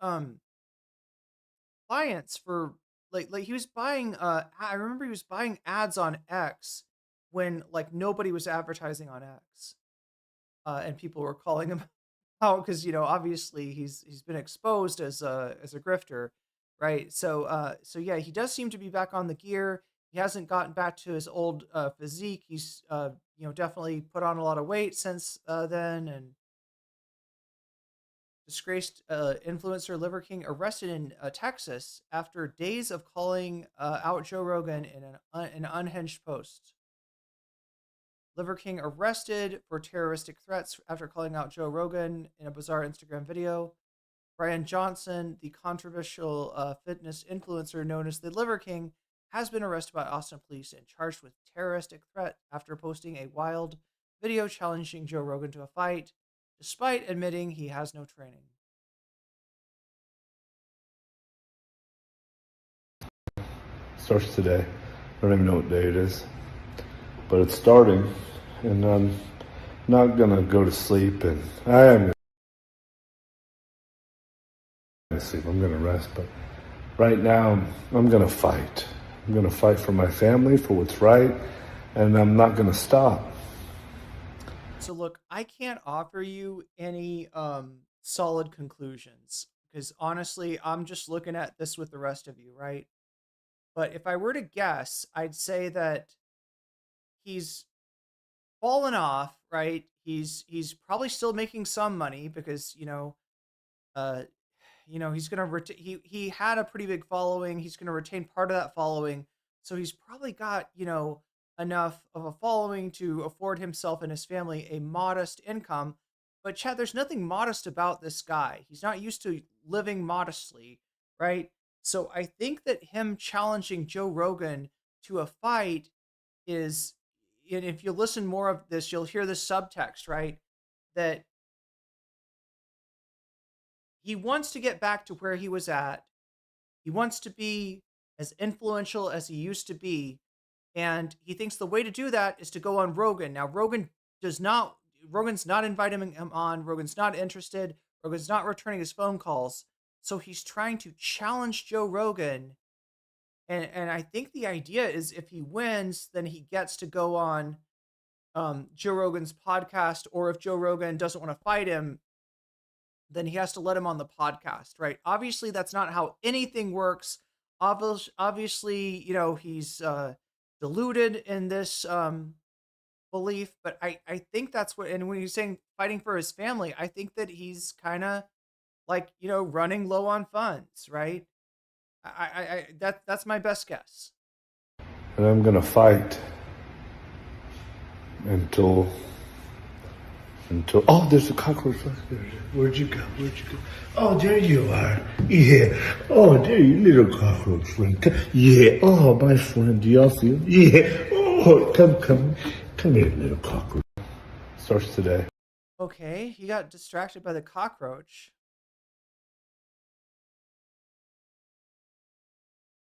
clients for like he was buying I remember he was buying ads on X when like nobody was advertising on X. And people were calling him out because obviously he's been exposed as a grifter, right? So yeah, he does seem to be back on the gear. He hasn't gotten back to his old physique. He's definitely put on a lot of weight since then. And disgraced influencer Liver King arrested in Texas after days of calling out Joe Rogan in an unhinged post. Liver King arrested for terroristic threats after calling out Joe Rogan in a bizarre Instagram video. Brian Johnson, the controversial fitness influencer known as the Liver King, has been arrested by Austin police and charged with terroristic threat after posting a wild video challenging Joe Rogan to a fight, despite admitting he has no training. Starts today. I don't even know what day it is, but it's starting, and I'm not gonna go to sleep, and I am gonna sleep. I'm gonna rest, but right now I'm gonna fight. I'm gonna fight for my family, for what's right, and I'm not gonna stop. So look, I can't offer you any solid conclusions because honestly, I'm just looking at this with the rest of you, right? But if I were to guess, I'd say that he's fallen off, right? He's probably still making some money because he's gonna he had a pretty big following. He's gonna retain part of that following, so he's probably got enough of a following to afford himself and his family a modest income. But Chad, there's nothing modest about this guy. He's not used to living modestly, right? So I think that him challenging Joe Rogan to a fight is, and if you listen more of this, you'll hear the subtext, right? That he wants to get back to where he was at. He wants to be as influential as he used to be. And he thinks the way to do that is to go on Rogan. Now, Rogan's not inviting him on. Rogan's not interested. Rogan's not returning his phone calls. So he's trying to challenge Joe Rogan. And I think the idea is if he wins, then he gets to go on Joe Rogan's podcast. Or if Joe Rogan doesn't want to fight him, then he has to let him on the podcast, right? Obviously, that's not how anything works. Obviously, he's deluded in this belief, but I think that's what, and when he's saying fighting for his family, I think that he's kind of like, running low on funds, right? That's my best guess. And I'm gonna fight until oh, there's a cockroach. Where'd you go? Oh, there you are. Yeah. Oh, there you little cockroach friend. Yeah. Oh, my friend, do y'all see him? Yeah. Oh, Oh, come here, little cockroach. Starts today. Okay, he got distracted by the cockroach.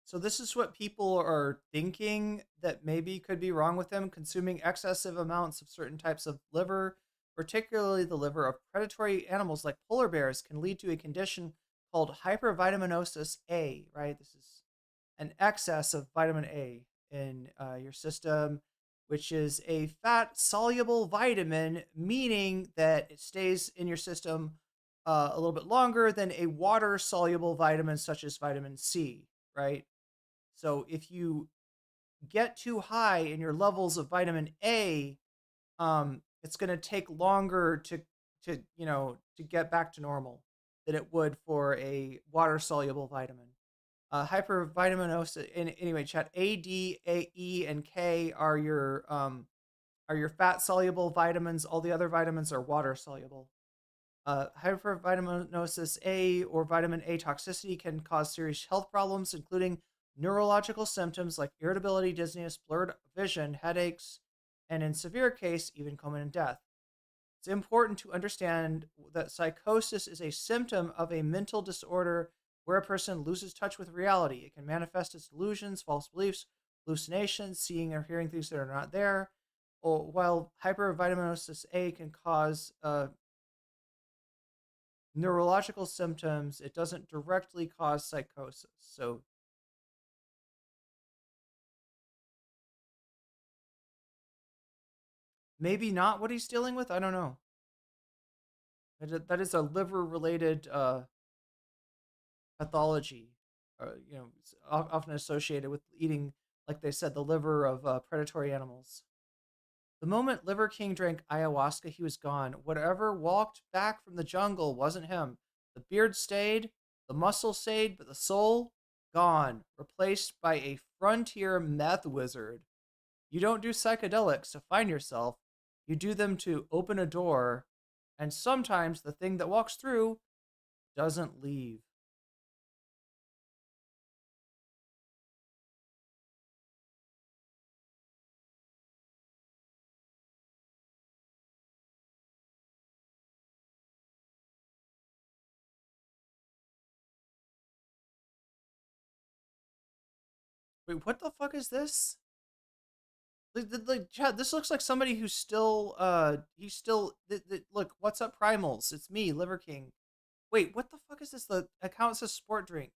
So this is what people are thinking that maybe could be wrong with them. Consuming excessive amounts of certain types of liver, particularly the liver of predatory animals like polar bears, can lead to a condition called hypervitaminosis A, right? This is an excess of vitamin A in your system, which is a fat-soluble vitamin, meaning that it stays in your system a little bit longer than a water-soluble vitamin such as vitamin C, right? So if you get too high in your levels of vitamin A, it's going to take longer to get back to normal than it would for a water soluble vitamin. Hypervitaminosis. Anyway, chat. A, D, A, E, and K are your fat soluble vitamins. All the other vitamins are water soluble. Hypervitaminosis A or vitamin A toxicity can cause serious health problems, including neurological symptoms like irritability, dizziness, blurred vision, headaches, and in severe case, even coma and death. It's important to understand that psychosis is a symptom of a mental disorder where a person loses touch with reality. It can manifest as delusions, false beliefs, hallucinations, seeing or hearing things that are not there. While hypervitaminosis A can cause neurological symptoms, it doesn't directly cause psychosis. So maybe not what he's dealing with. I don't know. That is a liver-related pathology, it's often associated with eating, like they said, the liver of predatory animals. The moment Liver King drank ayahuasca, he was gone. Whatever walked back from the jungle wasn't him. The beard stayed, the muscle stayed, but the soul, gone, replaced by a frontier meth wizard. You don't do psychedelics to find yourself. You do them to open a door, and sometimes the thing that walks through doesn't leave. Wait, what the fuck is this? Like, Chad, this looks like somebody who's still, look, what's up, Primals? It's me, Liver King. Wait, what the fuck is this? The account says sport drink.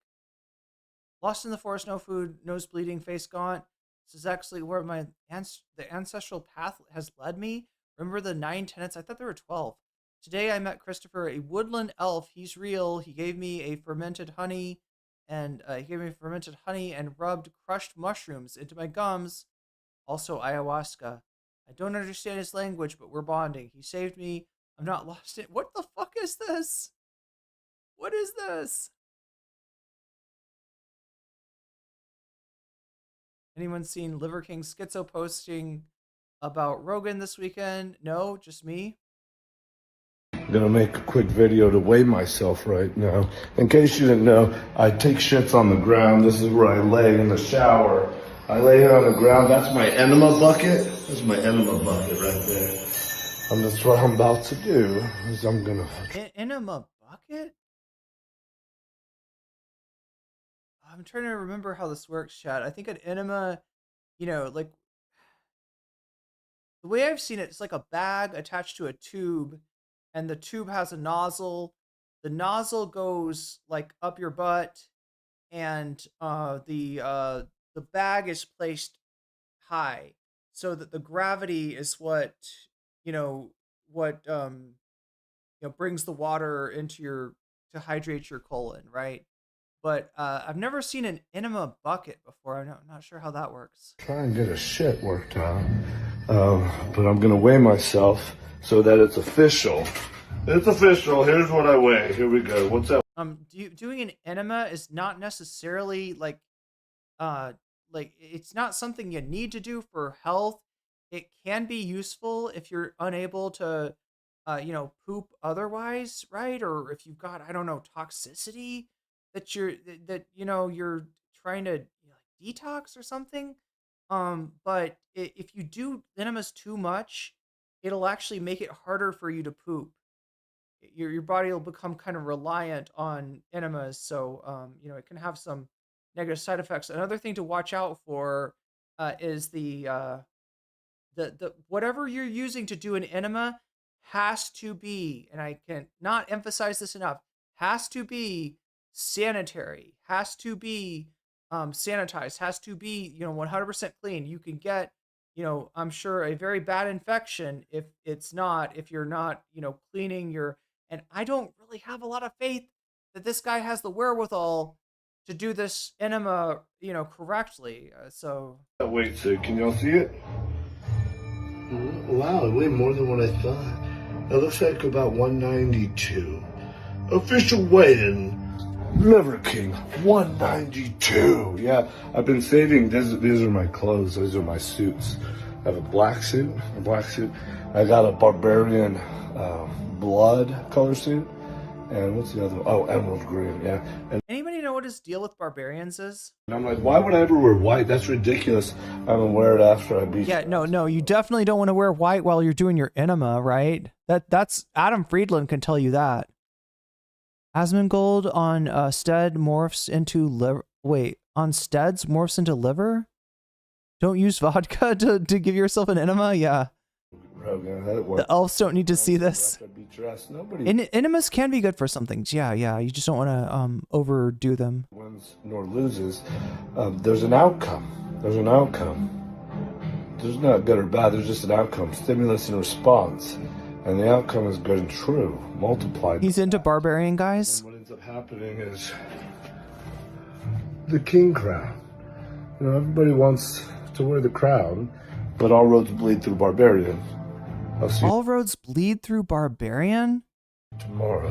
Lost in the forest, no food, nose bleeding, face gaunt. This is actually where the ancestral path has led me. Remember the 9 tenets? I thought there were 12. Today I met Christopher, a woodland elf. He's real. He gave me a fermented honey, and rubbed crushed mushrooms into my gums. Also ayahuasca. I don't understand his language, but we're bonding. He saved me. I'm not lost in. What the fuck is this? What is this? Anyone seen Liver King Schizo posting about Rogan this weekend? No, just me. I'm gonna make a quick video to weigh myself right now. In case you didn't know, I take shits on the ground. This is where I lay in the shower. I lay here on the ground. That's my enema bucket. That's my enema bucket right there. And that's what I'm about to do. Is I'm gonna Enema bucket? I'm trying to remember how this works, Chad. I think an enema, like the way I've seen it, it's like a bag attached to a tube, and the tube has a nozzle. The nozzle goes like up your butt, and the bag is placed high so that the gravity is what brings the water into to hydrate your colon, right? But I've never seen an enema bucket before. I'm not sure how that works. try and get a shit worked out. But I'm gonna weigh myself so that it's official. It's official. Here's what I weigh. Here we go. What's up? Doing an enema is not necessarily like it's not something you need to do for health. It can be useful if you're unable to poop otherwise, right? Or if you've got, I don't know, toxicity that you're trying to detox or something. But if you do enemas too much, it'll actually make it harder for you to poop. Your body will become kind of reliant on enemas, so it can have some negative side effects. Another thing to watch out for is the whatever you're using to do an enema has to be, and I can not emphasize this enough, has to be sanitary, has to be sanitized, has to be 100% clean. You can get I'm sure a very bad infection if you're not cleaning your. And I don't really have a lot of faith that this guy has the wherewithal to do this enema correctly. So Wait, so can y'all see it? Wow, way more than what I thought. It looks like about 192. Official weigh-in. Liver King, 192. Yeah, I've been saving. These are my clothes. These are my suits. I have a black suit. I got a barbarian blood color suit. And what's the other one? Oh, emerald green. Yeah. And anybody know what his deal with barbarians is? I'm like, why would I ever wear white? That's ridiculous. I'm gonna wear it after I beat. Yeah, no, you definitely don't want to wear white while you're doing your enema, right? That's Adam Friedland can tell you that. Asmongold on Stead morphs into liver. Wait, on Steads morphs into liver? Don't use vodka to give yourself an enema? Yeah. The elves don't need to see this. Enemas can be good for some things. Yeah. You just don't want to overdo them. Wins nor loses. There's an outcome. There's not good or bad. There's just an outcome. Stimulus and response. And the outcome is good and true. Multiplied. He's into barbarian guys. And what ends up happening is the king crown. Everybody wants to wear the crown, but all roads bleed through barbarian. All roads bleed through barbarian? Tomorrow.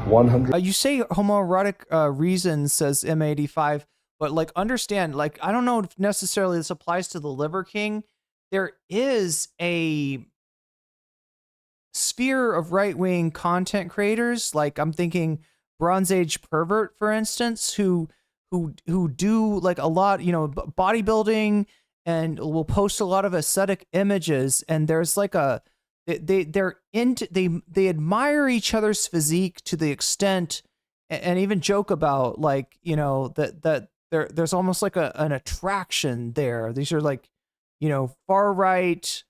100. You say homoerotic reasons, says M85, but understand, I don't know if necessarily this applies to the Liver King. There is a sphere of right-wing content creators, I'm thinking Bronze Age Pervert, for instance, who do a lot, bodybuilding and will post a lot of aesthetic images, and there's they admire each other's physique to the extent, and even joke about that there's almost an attraction there. These are far right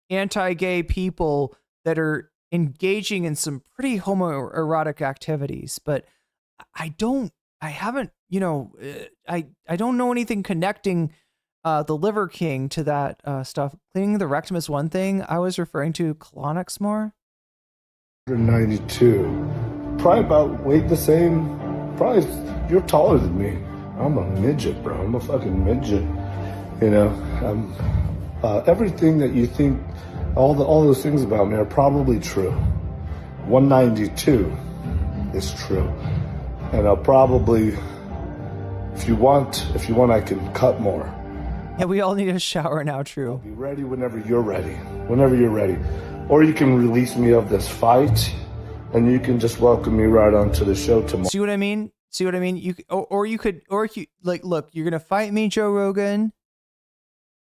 anti-gay people that are engaging in some pretty homoerotic activities, but I don't know anything connecting the Liver King to that stuff. Cleaning the rectum is one thing. I was referring to colonics more. 192. Probably about weight the same. Probably you're taller than me. I'm a midget, bro. I'm a fucking midget. Everything that you think, all those things about me are probably true. 192 is true. And I'll probably, if you want, I can cut more. Yeah, we all need a shower now, true. I'll be ready whenever you're ready. Or you can release me of this fight, and you can just welcome me right onto the show tomorrow. See what I mean? Look, you're gonna fight me, Joe Rogan,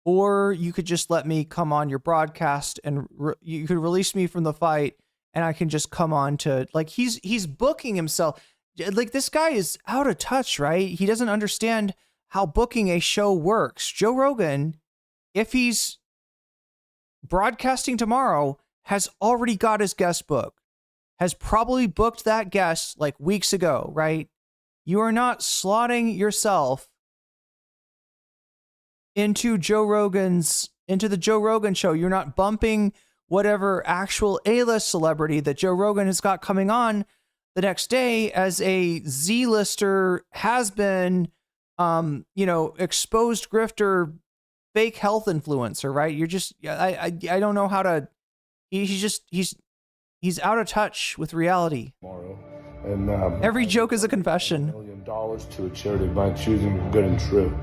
or you could just let me come on your broadcast, and you could release me from the fight, and I can just come on to he's booking himself. This guy is out of touch, right? He doesn't understand how booking a show works. Joe Rogan, if he's broadcasting tomorrow, has already got his guest booked, has probably booked that guest weeks ago, right? You are not slotting yourself into the Joe Rogan show. You're not bumping whatever actual A-list celebrity that Joe Rogan has got coming on the next day as a Z-lister has been, exposed grifter, fake health influencer, right? You're just, I don't know how to, he's out of touch with reality. Tomorrow. And every joke is a confession. $1 million to a charity of my choosing, good and true.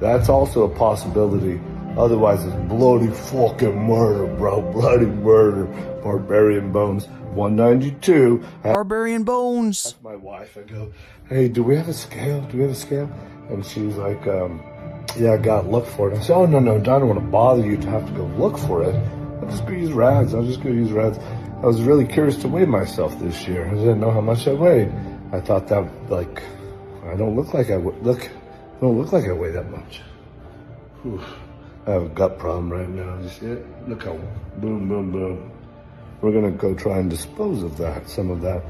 That's also a possibility. Otherwise, it's bloody fucking murder, bro. Bloody murder. Barbarian Bones, 192. Barbarian Bones. That's my wife. I go, hey, do we have a scale? And she's like, yeah, I got to look for it. I said, oh, no, I don't want to bother you to have to go look for it. I'll just go use rads. I was really curious to weigh myself this year. I didn't know how much I weighed. I thought that, like, I don't look like I weigh that much. Whew. I have a gut problem right now. You see it? Look how boom, boom, boom. We're going to go try and dispose of some of that,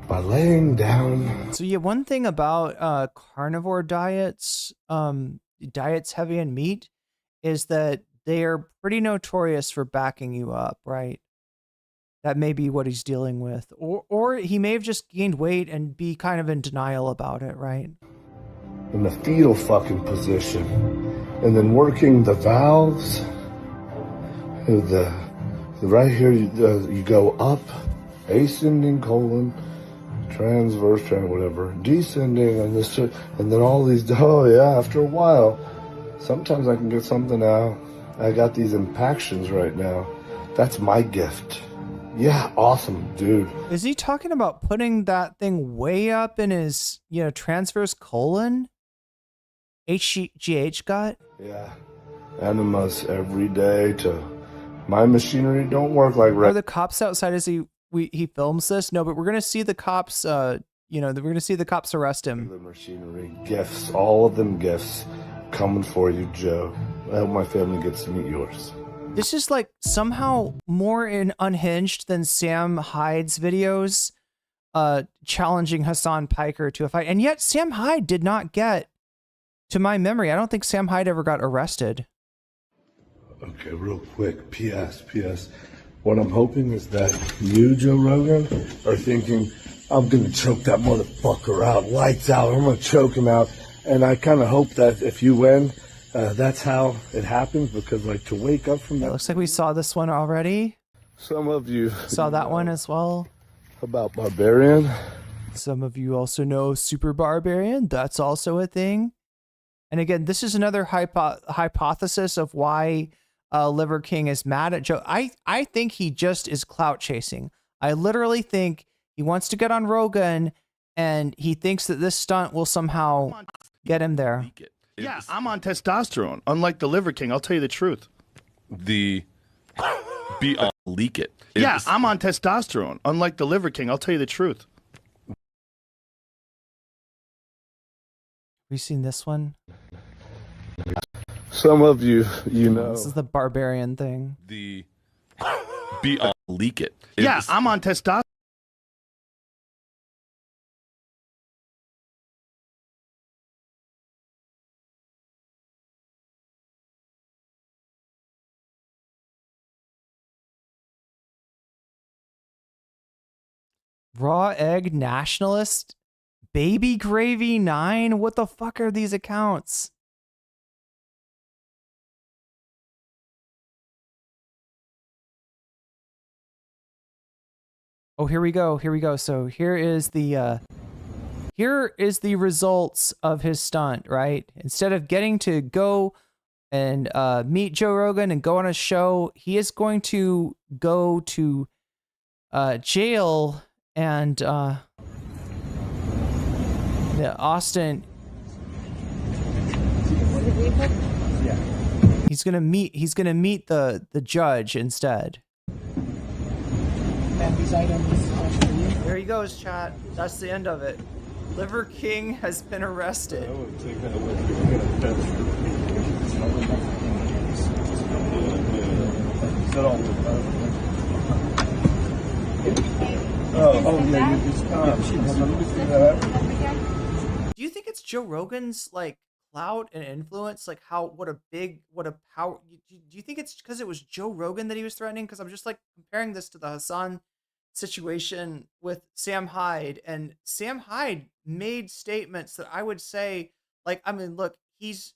by laying down. So yeah, one thing about carnivore diets, diets heavy in meat, is that they are pretty notorious for backing you up, right? That may be what he's dealing with. Or he may have just gained weight and be kind of in denial about it, right? In the fetal fucking position. And then working the valves. Right here, you go up, ascending colon, transverse, whatever, descending, and then all these, oh yeah, after a while, sometimes I can get something out. I got these impactions right now. That's my gift. Yeah, awesome, dude. Is he talking about putting that thing way up in his, transverse colon? HGH gut? Yeah. Enemas every day my machinery don't work like Are the cops outside as he films this? No, but we're gonna see the cops. We're gonna see the cops arrest him. The machinery gifts, all of them gifts, coming for you, Joe. I hope my family gets to meet yours. This is like somehow more unhinged than Sam Hyde's videos, challenging Hassan Piker to a fight, and yet Sam Hyde did not get, to my memory, I don't think Sam Hyde ever got arrested. Okay, real quick, P.S. What I'm hoping is that you, Joe Rogan, are thinking, I'm going to choke that motherfucker out, lights out, I'm going to choke him out. And I kind of hope that if you win, that's how it happens, because like to wake up from that. It looks like we saw this one already. Some of you saw that one as well. About Barbarian. Some of you also know Super Barbarian. That's also a thing. And again, this is another hypothesis of why Liver King is mad at Joe. I think he just is clout chasing. I literally think he wants to get on Rogan, and he thinks that this stunt will somehow get him there. Yeah, I'm on testosterone. Unlike the Liver King, I'll tell you the truth. Be leak it. Yeah, I'm on testosterone. Unlike the Liver King, I'll tell you the truth. Have you seen this one? Some of you, know. This is the Barbarian thing. Leak it. Yeah, I'm on testosterone. Raw Egg Nationalist? Baby Gravy 9? What the fuck are these accounts? Oh, here we go. So here is the results of his stunt, right? Instead of getting to go and meet Joe Rogan and go on a show, he is going to go to jail and Austin. He's gonna meet the judge instead. There he goes, chat. That's the end of it. Liver King has been arrested. Do you think it's Joe Rogan's like clout and influence? Like what a power. Do you think it's because it was Joe Rogan that he was threatening? Because I'm just like comparing this to the Hassan situation with Sam Hyde, and Sam Hyde made statements that I would say, like, I mean, look, he's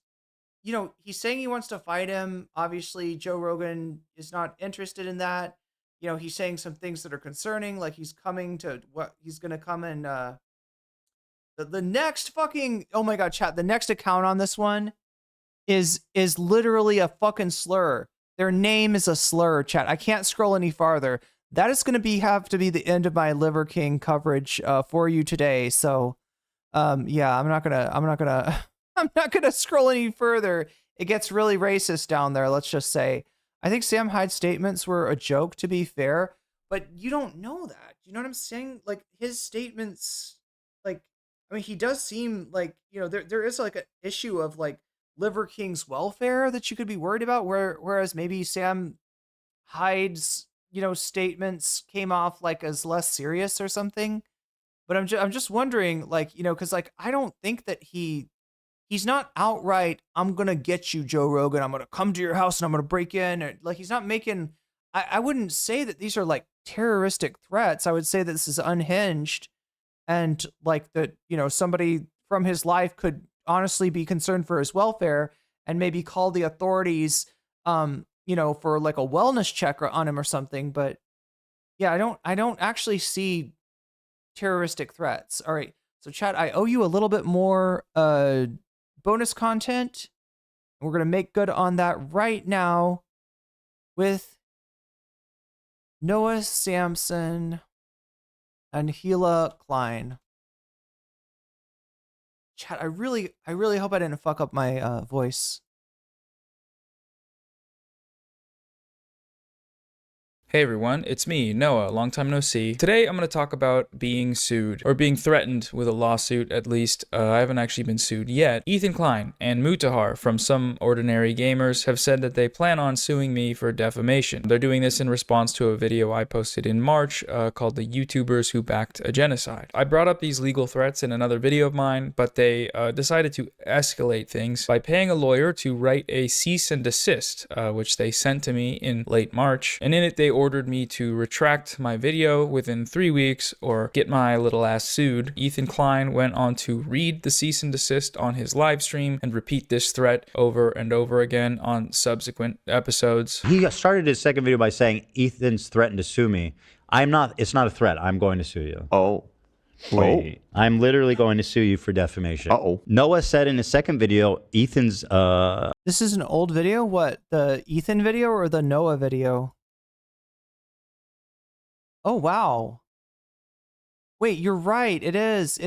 saying he wants to fight him. Obviously, Joe Rogan is not interested in that. He's saying some things that are concerning, like he's going to come and the next fucking, oh my God, chat, the next account on this one is literally a fucking slur. Their name is a slur, chat. I can't scroll any farther. That is going to have to be the end of my Liver King coverage for you today. So, yeah, I'm not gonna I'm not going to scroll any further. It gets really racist down there, let's just say. I think Sam Hyde's statements were a joke, to be fair, but you don't know that. You know what I'm saying? Like, his statements, like, I mean, he does seem like, you know, there is like an issue of like Liver King's welfare that you could be worried about, whereas maybe Sam Hyde's, you know, statements came off like as less serious or something. But I'm just wondering, like, you know, because like I don't think that he's not outright, I'm gonna get you, Joe Rogan. I'm gonna come to your house and I'm gonna break in. Or, like, he's not making. I wouldn't say that these are like terroristic threats. I would say that this is unhinged, and like that, you know, somebody from his life could honestly be concerned for his welfare and maybe call the authorities, you know, for like a wellness check on him or something. But yeah, I don't actually see terroristic threats. All right, so chat, I owe you a little bit more bonus content. We're gonna make good on that right now with Noah Samson and Gila Klein. Chat, I really hope I didn't fuck up my voice. Hey everyone, it's me, Noah, long time no see. Today I'm going to talk about being sued, or being threatened with a lawsuit at least. I haven't actually been sued yet. Ethan Klein and Mutahar from Some Ordinary Gamers have said that they plan on suing me for defamation. They're doing this in response to a video I posted in March called The YouTubers Who Backed a Genocide. I brought up these legal threats in another video of mine, but they decided to escalate things by paying a lawyer to write a cease and desist, which they sent to me in late March, and in it they ordered me to retract my video within 3 weeks or get my little ass sued. Ethan Klein went on to read the cease and desist on his live stream and repeat this threat over and over again on subsequent episodes. He started his second video by saying, Ethan's threatened to sue me. It's not a threat. I'm going to sue you. Oh. Wait. I'm literally going to sue you for defamation. Uh-oh. Noah said in his second video, Ethan's This is an old video? What? The Ethan video or the Noah video? Oh, wow. Wait, you're right. It is.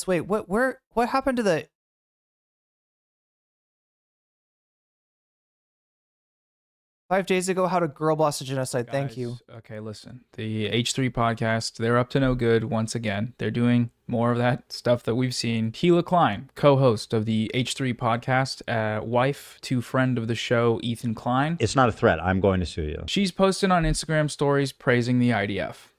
Wait, what happened to the... "5 days ago, how to girl boss a genocide." Thank you. Okay, listen. The H3 podcast, they're up to no good once again. They're doing more of that stuff that we've seen. Gila Klein, co-host of the H3 podcast, wife to friend of the show, Ethan Klein. It's not a threat. I'm going to sue you. She's posted on Instagram stories praising the IDF.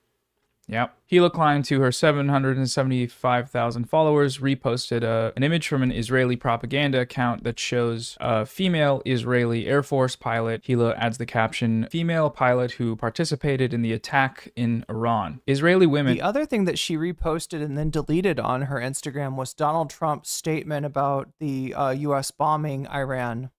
Yep. Gila Klein, to her 775,000 followers, reposted an image from an Israeli propaganda account that shows a female Israeli Air Force pilot. Gila adds the caption, "Female pilot who participated in the attack in Iran." Israeli women... The other thing that she reposted and then deleted on her Instagram was Donald Trump's statement about the U.S. bombing Iran.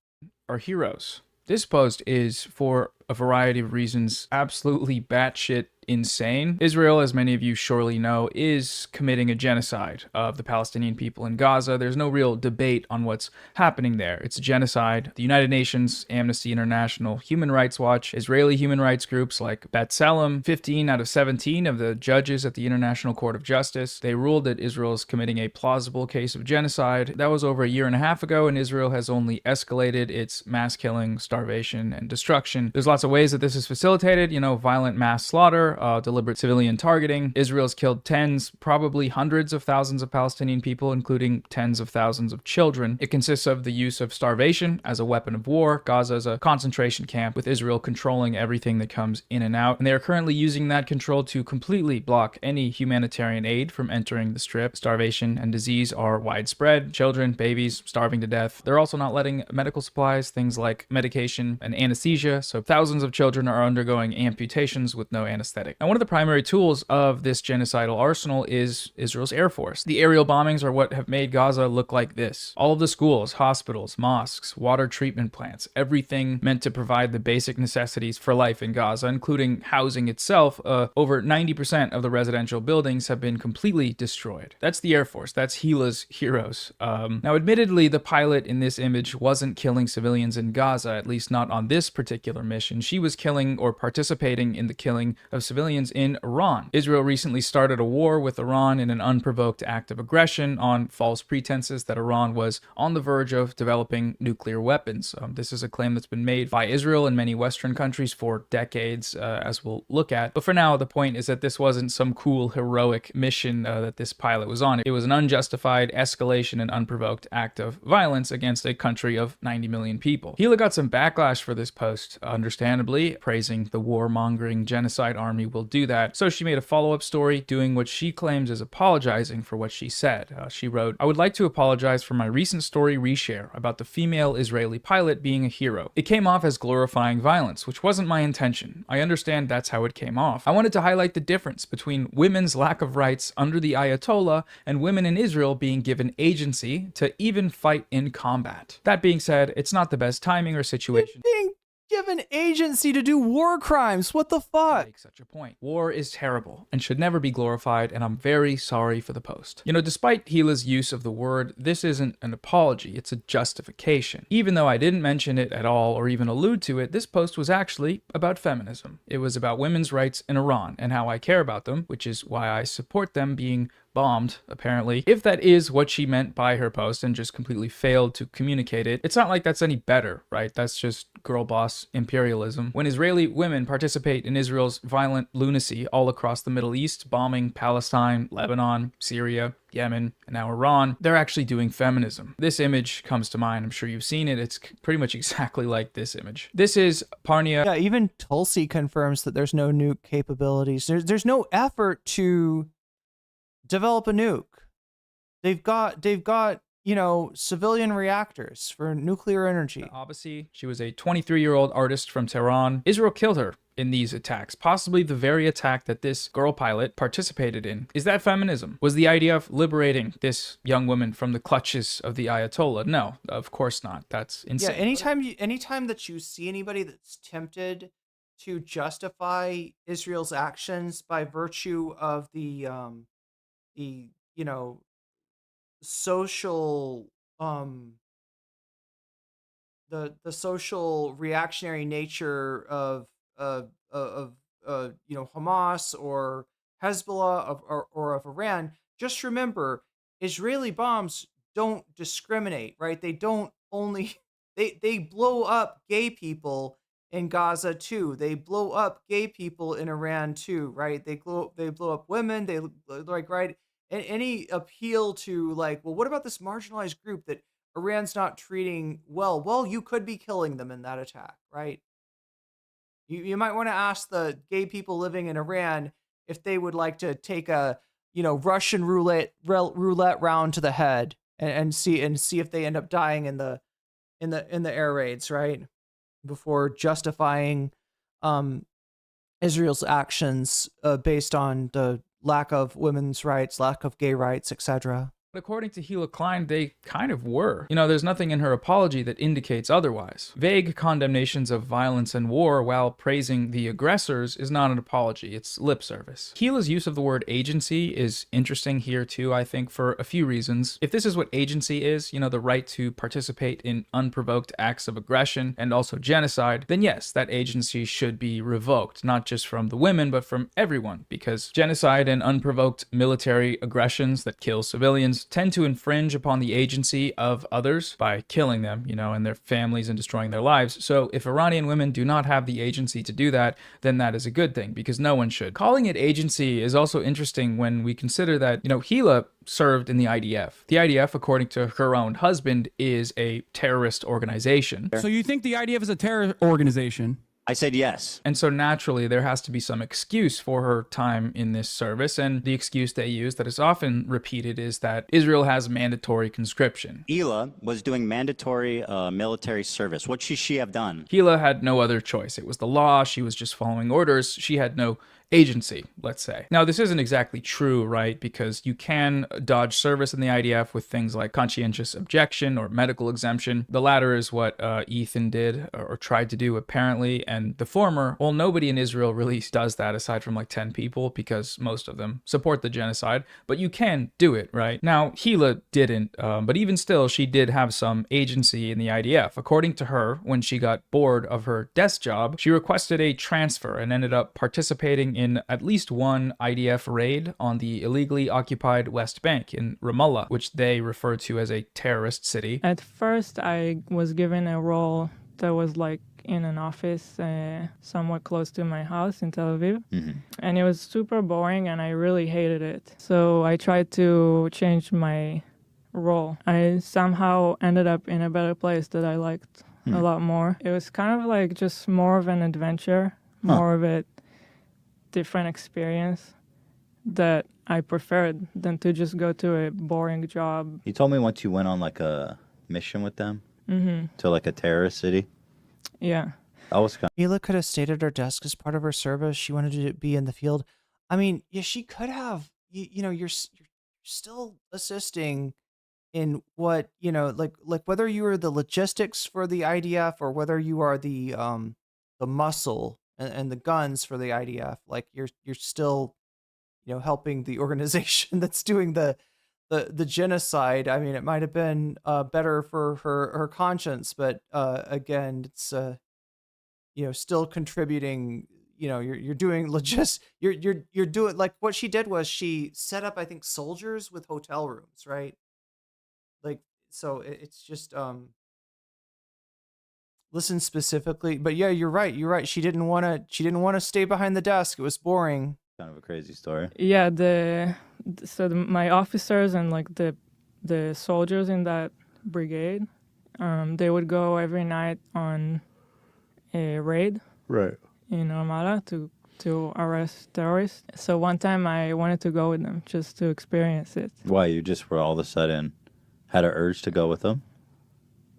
Are heroes. This post is, for a variety of reasons, absolutely batshit insane. Israel, as many of you surely know, is committing a genocide of the Palestinian people in Gaza. There's no real debate on what's happening there. It's a genocide. The United Nations, Amnesty International, Human Rights Watch, Israeli human rights groups like B'Tselem, 15 out of 17 of the judges at the International Court of Justice, they ruled that Israel is committing a plausible case of genocide. That was over a year and a half ago, and Israel has only escalated its mass killing, starvation, and destruction. There's lots of ways that this is facilitated, you know, violent mass slaughter, deliberate civilian targeting. Israel's killed tens, probably hundreds of thousands of Palestinian people, including tens of thousands of children. It consists of the use of starvation as a weapon of war. Gaza is a concentration camp, with Israel controlling everything that comes in and out. And they are currently using that control to completely block any humanitarian aid from entering the Strip. Starvation and disease are widespread. Children, babies, starving to death. They're also not letting medical supplies, things like medication and anesthesia, so thousands of children are undergoing amputations with no anesthetic. Now, one of the primary tools of this genocidal arsenal is Israel's Air Force. The aerial bombings are what have made Gaza look like this. All of the schools, hospitals, mosques, water treatment plants, everything meant to provide the basic necessities for life in Gaza, including housing itself. Over 90% of the residential buildings have been completely destroyed. That's the Air Force. That's Gila's heroes. Now, admittedly, the pilot in this image wasn't killing civilians in Gaza, at least not on this particular mission. She was killing or participating in the killing of civilians civilians in Iran. Israel recently started a war with Iran in an unprovoked act of aggression on false pretenses that Iran was on the verge of developing nuclear weapons. This is a claim that's been made by Israel and many Western countries for decades, as we'll look at. But for now, the point is that this wasn't some cool, heroic mission that this pilot was on. It was an unjustified escalation and unprovoked act of violence against a country of 90 million people. Gila got some backlash for this post, understandably, praising the warmongering genocide army will do that. So she made a follow-up story doing what she claims is apologizing for what she said. She wrote, "I would like to apologize for my recent story reshare about the female Israeli pilot being a hero. It came off as glorifying violence, which wasn't my intention. I understand that's how it came off. I wanted to highlight the difference between women's lack of rights under the Ayatollah and women in Israel being given agency to even fight in combat. That being said, it's not the best timing or situation." Being given agency to do war crimes. What the fuck? Make such a point. War is terrible and should never be glorified, and I'm very sorry for the post. You know, despite Gila's use of the word, this isn't an apology, it's a justification. Even though I didn't mention it at all or even allude to it, this post was actually about feminism. It was about women's rights in Iran and how I care about them, which is why I support them being bombed, apparently. If that is what she meant by her post and just completely failed to communicate it, it's not like that's any better, right? That's just girl boss imperialism. When Israeli women participate in Israel's violent lunacy all across the Middle East, bombing Palestine, Lebanon, Syria, Yemen, and now Iran, they're actually doing feminism. This image comes to mind. I'm sure you've seen it. It's pretty much exactly like this image. This is Parnia. Yeah, even Tulsi confirms that there's no nuke capabilities. There's no effort to develop a nuke. They've got, you know, civilian reactors for nuclear energy. Abbasi, she was a 23-year-old artist from Tehran. Israel killed her in these attacks, possibly the very attack that this girl pilot participated in. Is that feminism? Was the idea of liberating this young woman from the clutches of the Ayatollah? No, of course not. That's insane. Yeah, anytime that you see anybody that's tempted to justify Israel's actions by virtue of the you know, social the social reactionary nature of you know, Hamas or Hezbollah or of Iran, just remember Israeli bombs don't discriminate, right? They don't only they blow up gay people in Gaza too. They blow up gay people in Iran too, right? They blow up women. They like, right? And any appeal to like, well, what about this marginalized group that Iran's not treating well? Well, you could be killing them in that attack, right? You might want to ask the gay people living in Iran if they would like to take a, you know, Russian roulette round to the head and see if they end up dying in the air raids, right? Before justifying Israel's actions based on the lack of women's rights, lack of gay rights, etc. But according to Gila Klein, they kind of were. You know, there's nothing in her apology that indicates otherwise. Vague condemnations of violence and war while praising the aggressors is not an apology, it's lip service. Gila's use of the word agency is interesting here too, I think, for a few reasons. If this is what agency is, you know, the right to participate in unprovoked acts of aggression and also genocide, then yes, that agency should be revoked, not just from the women, but from everyone, because genocide and unprovoked military aggressions that kill civilians tend to infringe upon the agency of others by killing them, you know, and their families and destroying their lives. So if Iranian women do not have the agency to do that, then that is a good thing, because no one should. Calling it agency is also interesting when we consider that, you know, Gila served in the IDF. The IDF, according to her own husband, is a terrorist organization. So you think the IDF is a terror organization? I said yes. And so naturally, there has to be some excuse for her time in this service. And the excuse they use that is often repeated is that Israel has mandatory conscription. Gila was doing mandatory military service. What should she have done? Gila had no other choice. It was the law. She was just following orders. She had no agency, let's say. Now, this isn't exactly true, right? Because you can dodge service in the IDF with things like conscientious objection or medical exemption. The latter is what Ethan did or tried to do, apparently. And the former, well, nobody in Israel really does that aside from like 10 people, because most of them support the genocide. But you can do it, right? Now, Gila didn't, but even still, she did have some agency in the IDF. According to her, when she got bored of her desk job, she requested a transfer and ended up participating in at least one IDF raid on the illegally occupied West Bank in Ramallah, which they refer to as a terrorist city. At first, I was given a role that was like in an office somewhat close to my house in Tel Aviv. And it was super boring and I really hated it. So I tried to change my role. I somehow ended up in a better place that I liked a lot more. It was kind of like just more of an adventure, more of a different experience that I preferred than to just go to a boring job. You told me once you went on like a mission with them to like a terrorist city. Yeah. I was kind Mila could have stayed at her desk as part of her service. She wanted to be in the field. I mean, yeah, she could have. You know, you're still assisting in what, you know, like whether you are the logistics for the IDF or whether you are the muscle and the guns for the IDF. Like you're still, you know, helping the organization that's doing the genocide. I mean, it might have been better for her conscience, but again, it's you know, still contributing. You know, you're doing you're doing, like, what she did was she set up, I think, soldiers with hotel rooms, right? Like, so it's just listen specifically, but yeah, you're right. She didn't want to stay behind the desk. It was boring. of a crazy story. Yeah, my officers and like the soldiers in that brigade, they would go every night on a raid. Right. In Ramallah to arrest terrorists. So one time I wanted to go with them just to experience it. Why, you just were all of a sudden had an urge to go with them?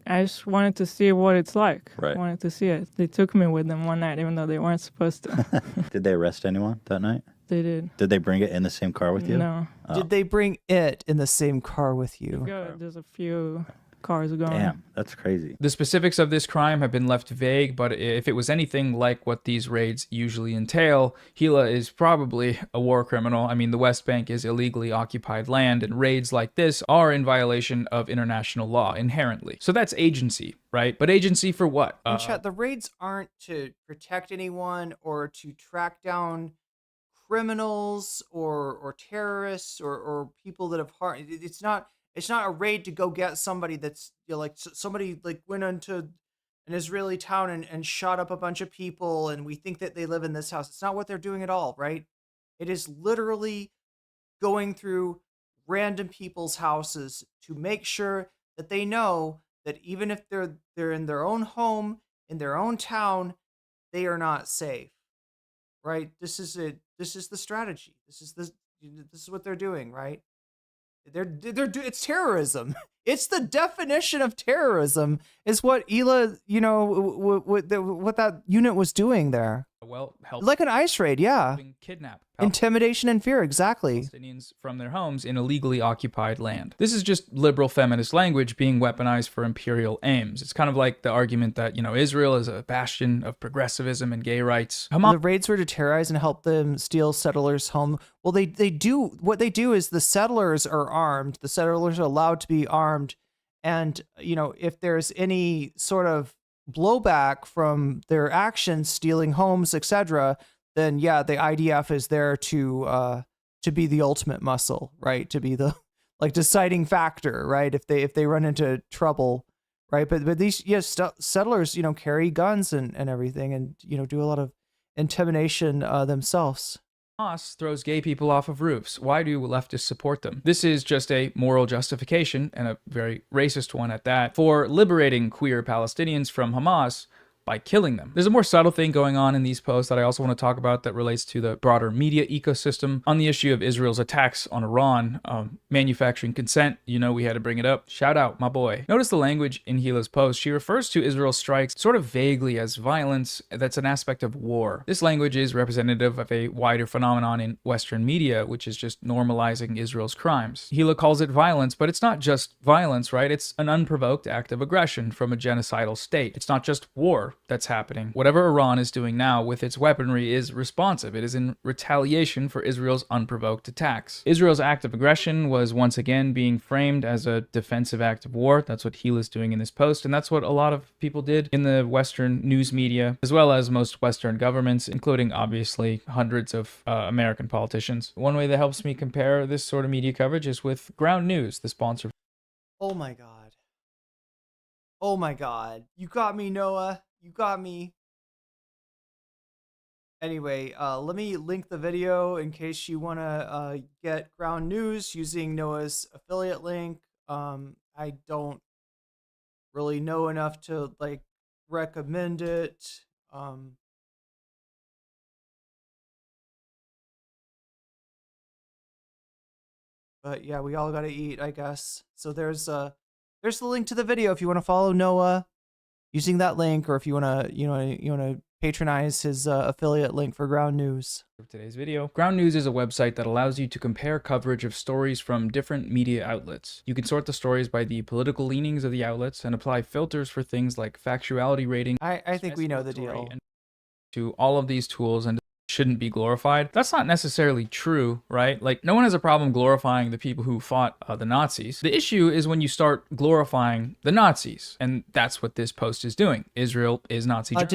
I just wanted to see what it's like. Right. I wanted to see it. They took me with them one night, even though they weren't supposed to. Did they arrest anyone that night? They did. Did they bring it in the same car with you? No. Oh. Did they bring it in the same car with you? There's a few cars going. Damn, that's crazy. The specifics of this crime have been left vague, but if it was anything like what these raids usually entail, Hila is probably a war criminal. I mean, the West Bank is illegally occupied land, and raids like this are in violation of international law inherently. So that's agency, right? But agency for what? And chat, the raids aren't to protect anyone or to track down criminals or terrorists or people that have harmed. It's not a raid to go get somebody that's, you know, like somebody like went into an Israeli town and shot up a bunch of people and we think that they live in this house. It's not what they're doing at all, right? It is literally going through random people's houses to make sure that they know that even if they're in their own home, in their own town, they are not safe. Right? This is it. This is the strategy. This is what they're doing, right? It's terrorism. It's the definition of terrorism. Is what Hila, you know, what that unit was doing there. Well, like an ICE raid, yeah. Kidnap. Intimidation and fear, exactly. Palestinians from their homes in illegally occupied land. This is just liberal feminist language being weaponized for imperial aims. It's kind of like the argument that, you know, Israel is a bastion of progressivism and gay rights. The raids were to terrorize and help them steal settlers' home. Well, they do, what they do is the settlers are armed. The settlers are allowed to be armed. And, you know, if there's any sort of blowback from their actions, stealing homes, etc., then yeah, the IDF is there to be the ultimate muscle, right? To be the like deciding factor, right? If they run into trouble, right? But these settlers, you know, carry guns and everything, and you know, do a lot of intimidation themselves. Hamas throws gay people off of roofs. Why do leftists support them? This is just a moral justification, and a very racist one at that, for liberating queer Palestinians from Hamas by killing them. There's a more subtle thing going on in these posts that I also want to talk about that relates to the broader media ecosystem on the issue of Israel's attacks on Iran, manufacturing consent. You know, we had to bring it up. Shout out, my boy. Notice the language in Hila's post. She refers to Israel's strikes sort of vaguely as violence that's an aspect of war. This language is representative of a wider phenomenon in Western media, which is just normalizing Israel's crimes. Hila calls it violence, but it's not just violence, right? It's an unprovoked act of aggression from a genocidal state. It's not just war. that's happening. Whatever Iran is doing now with its weaponry is responsive. It is in retaliation for Israel's unprovoked attacks. Israel's act of aggression was once again being framed as a defensive act of war. That's what Gila's doing in this post, and that's what a lot of people did in the Western news media, as well as most Western governments, including obviously hundreds of American politicians. One way that helps me compare this sort of media coverage is with Ground News, the sponsor. Oh my god. Oh my god. You got me, Noah. You got me. Anyway, let me link the video in case you want to get Ground News using Noah's affiliate link. I don't really know enough to like recommend it. But yeah, we all gotta eat, I guess. So there's the link to the video if you want to follow Noah using that link, or if you wanna patronize his affiliate link for Ground News. For today's video, Ground News is a website that allows you to compare coverage of stories from different media outlets. You can sort the stories by the political leanings of the outlets and apply filters for things like factuality rating. I think we know the deal. To all of these tools and shouldn't be glorified. That's not necessarily true, right? Like, no one has a problem glorifying the people who fought the Nazis. The issue is when you start glorifying the Nazis, and that's what this post is doing. Israel is Nazi Germany.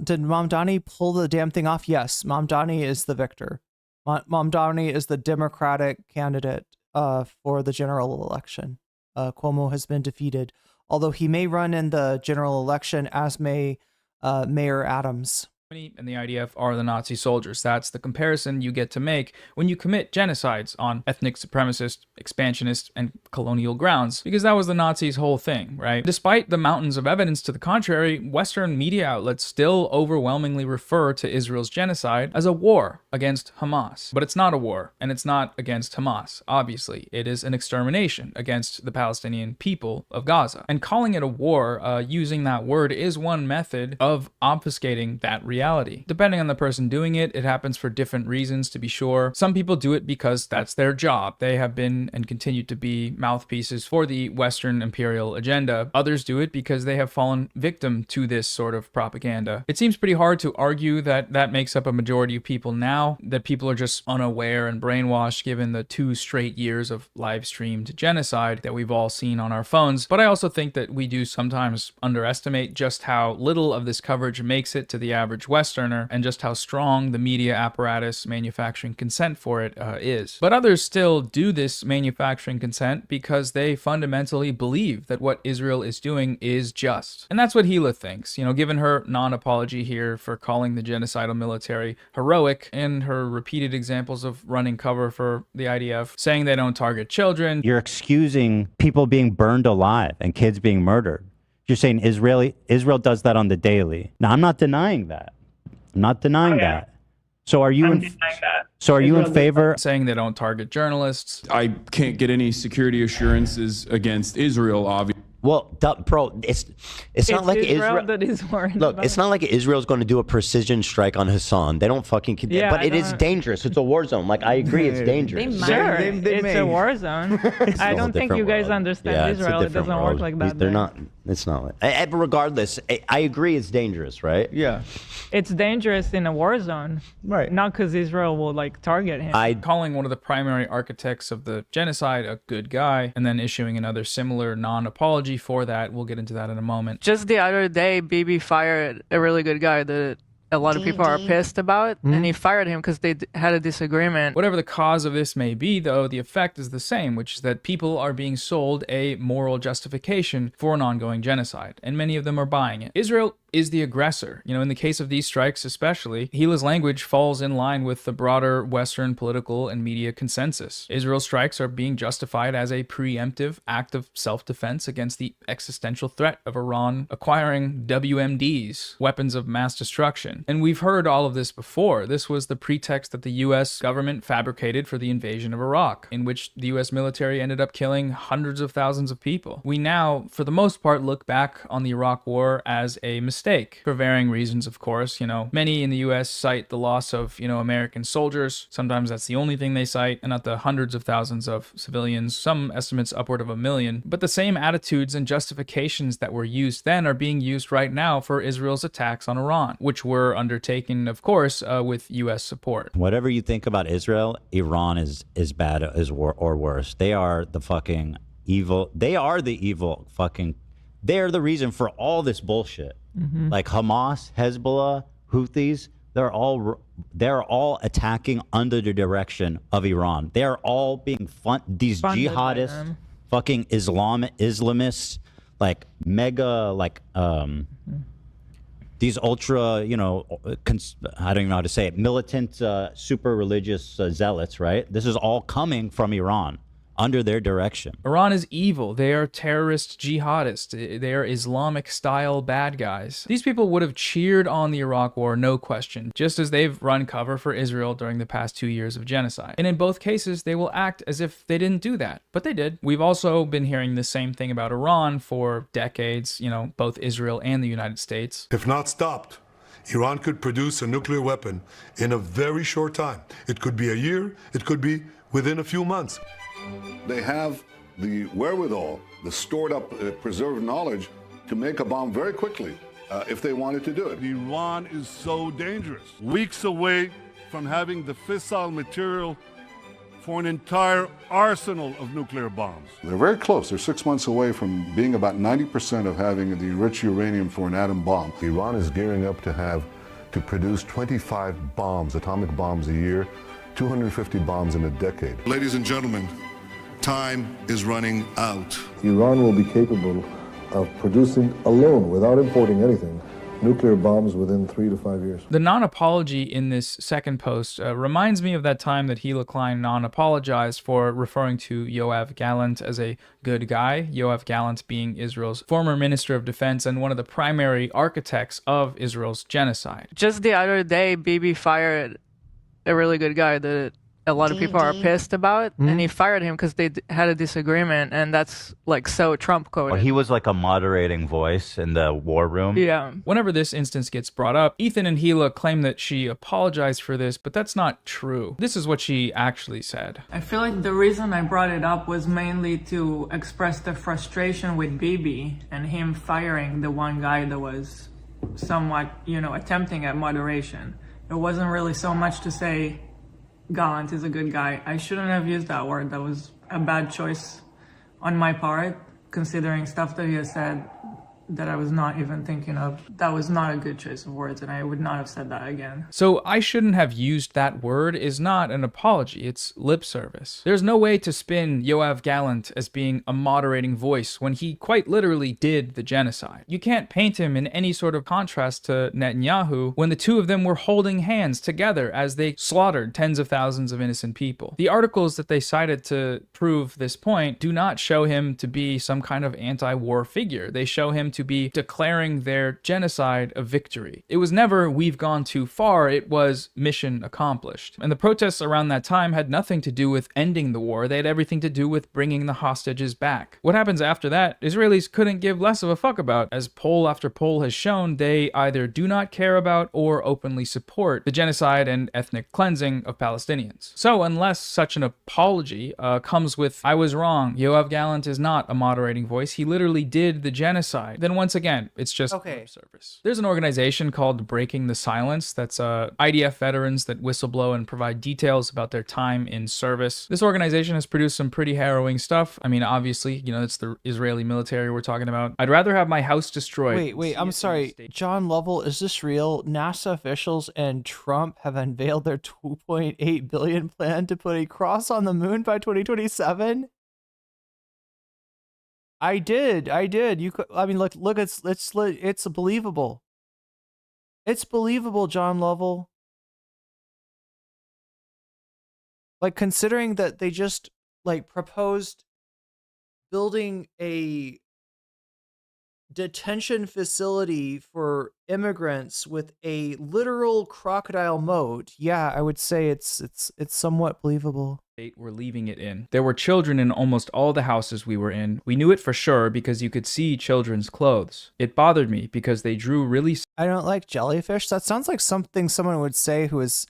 Did Mamdani pull the damn thing off? Yes, Mamdani is the victor. Mamdani is the Democratic candidate for the general election. Cuomo has been defeated, although he may run in the general election, as may Mayor Adams. And the IDF are the Nazi soldiers. That's the comparison you get to make when you commit genocides on ethnic supremacist, expansionist, and colonial grounds, because that was the Nazis' whole thing, right? Despite the mountains of evidence to the contrary, Western media outlets still overwhelmingly refer to Israel's genocide as a war against Hamas. But it's not a war, and it's not against Hamas, obviously. It is an extermination against the Palestinian people of Gaza. And calling it a war, using that word, is one method of obfuscating that reality. Depending on the person doing it, it happens for different reasons, to be sure. Some people do it because that's their job. They have been and continue to be mouthpieces for the Western imperial agenda. Others do it because they have fallen victim to this sort of propaganda. It seems pretty hard to argue that that makes up a majority of people now, that people are just unaware and brainwashed given the 2 straight years of live-streamed genocide that we've all seen on our phones. But I also think that we do sometimes underestimate just how little of this coverage makes it to the average Westerner, and just how strong the media apparatus manufacturing consent for it is. But others still do this manufacturing consent because they fundamentally believe that what Israel is doing is just. And that's what Gila thinks. You know, given her non-apology here for calling the genocidal military heroic, and her repeated examples of running cover for the IDF, saying they don't target children. You're excusing people being burned alive and kids being murdered. You're saying Israel does that on the daily. Now, I'm not denying that. I'm not denying that. So are you you in favor? Saying they don't target journalists. I can't get any security assurances against Israel, obviously. Well, bro, it's not like Israel that is worried. Look, about. It's not like Israel's going to do a precision strike on Hassan. They don't fucking. Yeah, but it is dangerous. It's a war zone. Like, I agree, it's dangerous. Sure, it's a war zone. I don't think you guys understand Israel. It doesn't work like that. They're not. It's not. Regardless, I agree. It's dangerous, right? Yeah. It's dangerous in a war zone, right? Not because Israel will like target him. Calling one of the primary architects of the genocide a good guy, and then issuing another similar non-apology for that. We'll get into that in a moment. Just the other day, Bibi fired a really good guy that a lot of people are pissed about, and he fired him because they had a disagreement. Whatever the cause of this may be, though, the effect is the same, which is that people are being sold a moral justification for an ongoing genocide, and many of them are buying it. Israel is the aggressor. You know, in the case of these strikes especially, Gila's language falls in line with the broader Western political and media consensus. Israel's strikes are being justified as a preemptive act of self-defense against the existential threat of Iran acquiring WMDs, weapons of mass destruction. And we've heard all of this before. This was the pretext that the US government fabricated for the invasion of Iraq, in which the US military ended up killing hundreds of thousands of people. We now, for the most part, look back on the Iraq War as a mistake mistake for varying reasons, of course. Many in the US cite the loss of, American soldiers. Sometimes that's the only thing they cite, and not the hundreds of thousands of civilians, some estimates upward of 1 million. But the same attitudes and justifications that were used then are being used right now for Israel's attacks on Iran, which were undertaken, of course, with US support. Whatever you think about Israel, Iran is bad or worse. They are the fucking evil. They are the evil fucking. They're the reason for all this bullshit. Like Hamas, Hezbollah, Houthis, they're all attacking under the direction of Iran. They're all being these Funded by jihadists, them. fucking Islamists, like mega, like these ultra, I don't even know how to say it, militant, super religious zealots, right? This is all coming from Iran. Under their direction. Iran is evil. They are terrorist jihadists. They are Islamic-style bad guys. These people would have cheered on the Iraq War, no question, just as they've run cover for Israel during the past 2 years of genocide. And in both cases, they will act as if they didn't do that. But they did. We've also been hearing the same thing about Iran for decades, both Israel and the United States. If not stopped, Iran could produce a nuclear weapon in a very short time. It could be a year, it could be within a few months. They have the wherewithal, the stored up, preserved knowledge to make a bomb very quickly if they wanted to do it. Iran is so dangerous. Weeks away from having the fissile material for an entire arsenal of nuclear bombs. They're very close. They're 6 months away from being about 90% of having the enriched uranium for an atom bomb. Iran is gearing up to produce 25 bombs, atomic bombs a year, 250 bombs in a decade. Ladies and gentlemen, time is running out. Iran will be capable of producing alone, without importing anything, nuclear bombs within 3 to 5 years. The non-apology in this second post reminds me of that time that Gila Klein non-apologized for referring to Yoav Gallant as a good guy, Yoav Gallant being Israel's former Minister of Defense and one of the primary architects of Israel's genocide. Just the other day, Bibi fired a really good guy that a lot of people are pissed about, and he fired him because they had a disagreement, and that's like so Trump coded. He was like a moderating voice in the war room. Yeah. Whenever this instance gets brought up, Ethan and Gila claim that she apologized for this, but that's not true. This is what she actually said. I feel like the reason I brought it up was mainly to express the frustration with Bibi and him firing the one guy that was somewhat, attempting at moderation. It wasn't really so much to say Gallant is a good guy. I shouldn't have used that word. That was a bad choice on my part, considering stuff that he has said that I was not even thinking of. That was not a good choice of words, and I would not have said that again. So I shouldn't have used that word is not an apology, it's lip service. There's no way to spin Yoav Gallant as being a moderating voice when he quite literally did the genocide. You can't paint him in any sort of contrast to Netanyahu when the two of them were holding hands together as they slaughtered tens of thousands of innocent people. The articles that they cited to prove this point do not show him to be some kind of anti-war figure. They show him to be declaring their genocide a victory. It was never "we've gone too far," it was mission accomplished. And the protests around that time had nothing to do with ending the war, they had everything to do with bringing the hostages back. What happens after that, Israelis couldn't give less of a fuck about. As poll after poll has shown, they either do not care about or openly support the genocide and ethnic cleansing of Palestinians. So unless such an apology comes with, "I was wrong, Yoav Gallant is not a moderating voice, he literally did the genocide," then once again, it's just lip service. There's an organization called Breaking the Silence that's IDF veterans that whistleblow and provide details about their time in service. This organization has produced some pretty harrowing stuff. I mean, obviously, it's the Israeli military we're talking about. I'd rather have my house destroyed. Wait, I'm sorry. John Lovell, is this real? NASA officials and Trump have unveiled their $2.8 billion plan to put a cross on the moon by 2027? I did. You could. I mean, look. It's believable. It's believable, John Lovell. Like, considering that they just proposed building a detention facility for immigrants with a literal crocodile moat, yeah, I would say it's somewhat believable. We're leaving it in. There were children in almost all the houses we were in. We knew it for sure because you could see children's clothes. It bothered me because they drew really... I don't like jellyfish. That sounds like something someone would say who was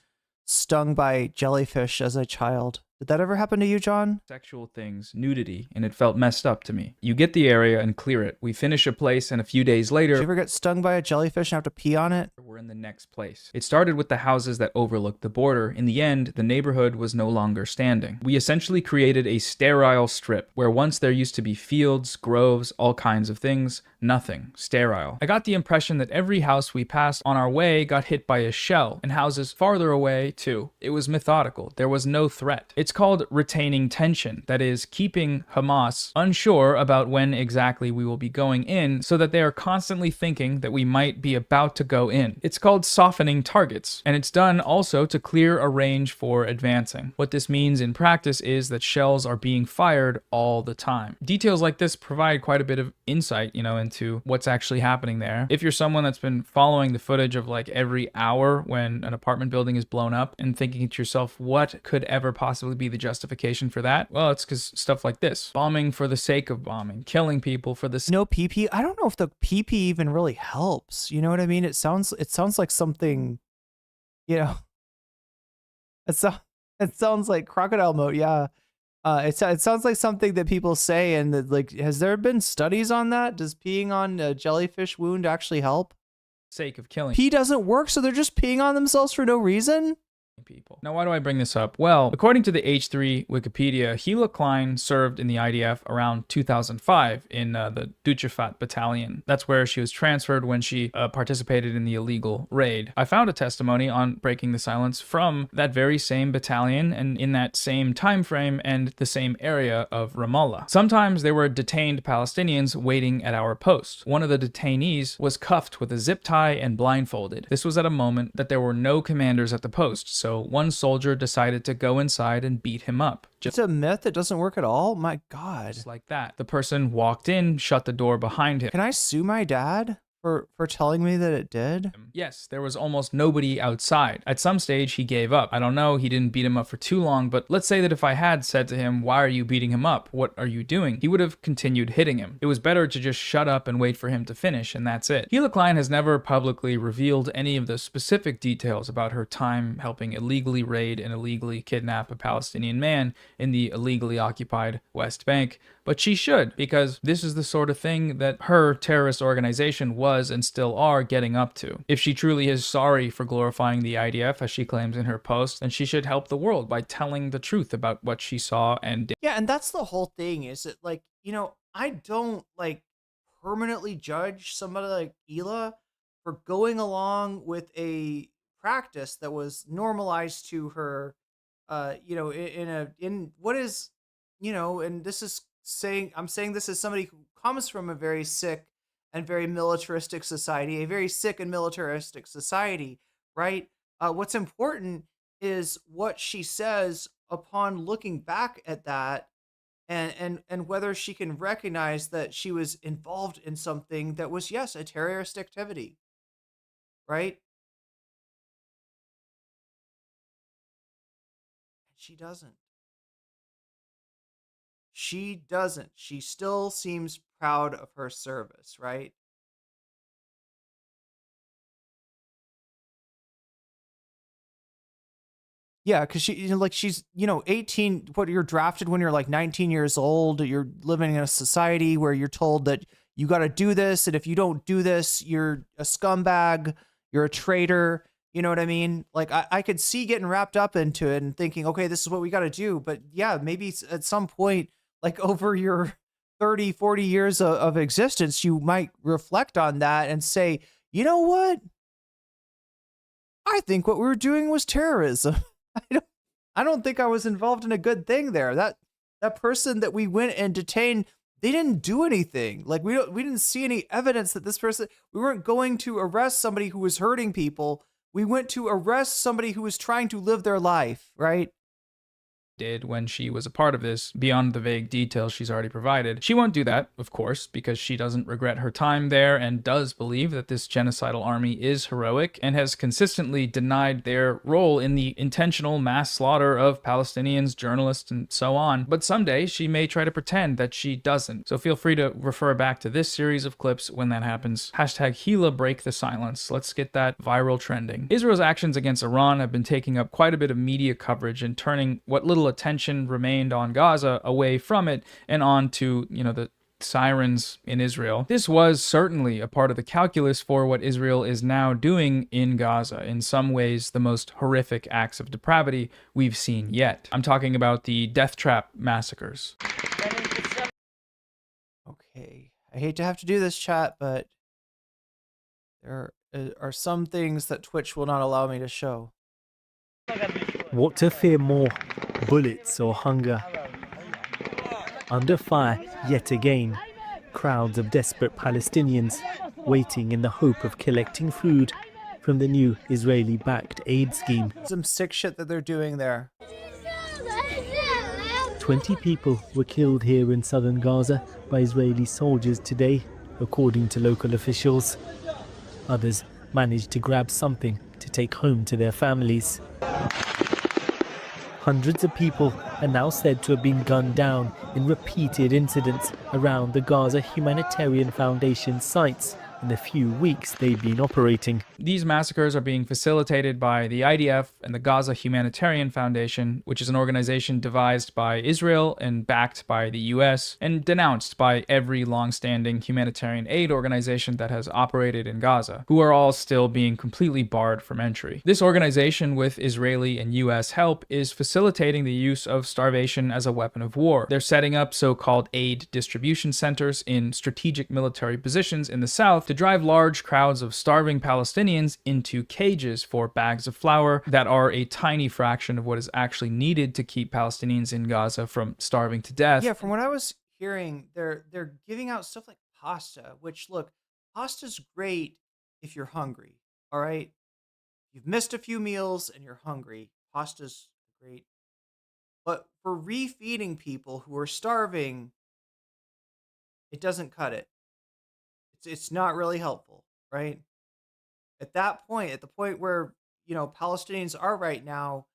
stung by jellyfish as a child. Did that ever happen to you, John? Sexual things, nudity, and it felt messed up to me. You get the area and clear it. We finish a place, and a few days later... Did you ever get stung by a jellyfish and have to pee on it? We're in the next place. It started with the houses that overlooked the border. In the end, the neighborhood was no longer standing. We essentially created a sterile strip, where once there used to be fields, groves, all kinds of things, nothing. Sterile. I got the impression that every house we passed on our way got hit by a shell, and houses farther away, too. It was methodical. There was no threat. It's called retaining tension, that is, keeping Hamas unsure about when exactly we will be going in so that they are constantly thinking that we might be about to go in. It's called softening targets, and it's done also to clear a range for advancing. What this means in practice is that shells are being fired all the time. Details like this provide quite a bit of insight, into what's actually happening there. If you're someone that's been following the footage of like every hour when an apartment building is blown up and thinking to yourself, what could ever possibly be the justification for that? Well, it's because stuff like this. Bombing for the sake of bombing. Killing people for the... No PP. I don't know if the PP even really helps. You know what I mean? It sounds like something, it sounds like crocodile moat. Yeah. It sounds like something that people say, and that, like, has there been studies on that? Does peeing on a jellyfish wound actually help? Sake of killing. Pee doesn't work, so they're just peeing on themselves for no reason? People. Now, why do I bring this up? Well, according to the H3 Wikipedia, Gila Klein served in the IDF around 2005 in the Duchefat Battalion. That's where she was transferred when she participated in the illegal raid. I found a testimony on Breaking the Silence from that very same battalion and in that same time frame and the same area of Ramallah. Sometimes there were detained Palestinians waiting at our post. One of the detainees was cuffed with a zip tie and blindfolded. This was at a moment that there were no commanders at the post, so one soldier decided to go inside and beat him up. It's a myth that doesn't work at all? My God. Just like that. The person walked in, shut the door behind him. Can I sue my dad for telling me that it did? Yes, there was almost nobody outside. At some stage, he gave up. I don't know, he didn't beat him up for too long, but let's say that if I had said to him, why are you beating him up? What are you doing? He would have continued hitting him. It was better to just shut up and wait for him to finish, and that's it. Gila Klein has never publicly revealed any of the specific details about her time helping illegally raid and illegally kidnap a Palestinian man in the illegally occupied West Bank, but she should, because this is the sort of thing that her terrorist organization was and still are getting up to. If she truly is sorry for glorifying the IDF, as she claims in her post, then she should help the world by telling the truth about what she saw and did. Yeah, and that's the whole thing, is that, like, I don't, like, permanently judge somebody like Gila for going along with a practice that was normalized to her, in what is, and this is I'm saying this as somebody who comes from a very sick and very militaristic society, right? What's important is what she says upon looking back at that, and whether she can recognize that she was involved in something that was, yes, a terrorist activity, right? She doesn't. She still seems proud of her service, right? Yeah, because she's 18. What, you're drafted when you're like 19 years old. You're living in a society where you're told that you got to do this, and if you don't do this, you're a scumbag, you're a traitor. You know what I mean? Like, I could see getting wrapped up into it and thinking, okay, this is what we got to do. But yeah, maybe at some point, like over your 30, 40 years of existence, you might reflect on that and say, you know what? I think what we were doing was terrorism. I don't think I was involved in a good thing there. That person that we went and detained, they didn't do anything. Like, we didn't see any evidence that this person, we weren't going to arrest somebody who was hurting people. We went to arrest somebody who was trying to live their life, right? did when she was a part of this, beyond the vague details she's already provided. She won't do that, of course, because she doesn't regret her time there and does believe that this genocidal army is heroic and has consistently denied their role in the intentional mass slaughter of Palestinians, journalists, and so on. But someday she may try to pretend that she doesn't. So feel free to refer back to this series of clips when that happens. Hashtag Gila break the silence. Let's get that viral trending. Israel's actions against Iran have been taking up quite a bit of media coverage and turning what little attention remained on Gaza away from it and on to, the sirens in Israel. This was certainly a part of the calculus for what Israel is now doing in Gaza, in some ways the most horrific acts of depravity we've seen yet. I'm talking about the death trap massacres. Okay, I hate to have to do this, chat, but there are some things that Twitch will not allow me to show. What to fear more, bullets or hunger? Under fire yet again, crowds of desperate Palestinians waiting in the hope of collecting food from the new Israeli-backed aid scheme. Some sick shit that they're doing there. 20 people were killed here in southern Gaza by Israeli soldiers today, according to local officials. Others managed to grab something to take home to their families. Hundreds of people are now said to have been gunned down in repeated incidents around the Gaza Humanitarian Foundation sites in the few weeks they've been operating. These massacres are being facilitated by the IDF and the Gaza Humanitarian Foundation, which is an organization devised by Israel and backed by the US and denounced by every long-standing humanitarian aid organization that has operated in Gaza, who are all still being completely barred from entry. This organization, with Israeli and US help, is facilitating the use of starvation as a weapon of war. They're setting up so-called aid distribution centers in strategic military positions in the south to drive large crowds of starving Palestinians into cages for bags of flour that are a tiny fraction of what is actually needed to keep Palestinians in Gaza from starving to death. Yeah, from what I was hearing, they're giving out stuff like pasta, which, look, pasta's great if you're hungry, all right? You've missed a few meals and you're hungry. Pasta's great. But for refeeding people who are starving, it doesn't cut it. It's not really helpful, right? At that point, at the point where, Palestinians are right now,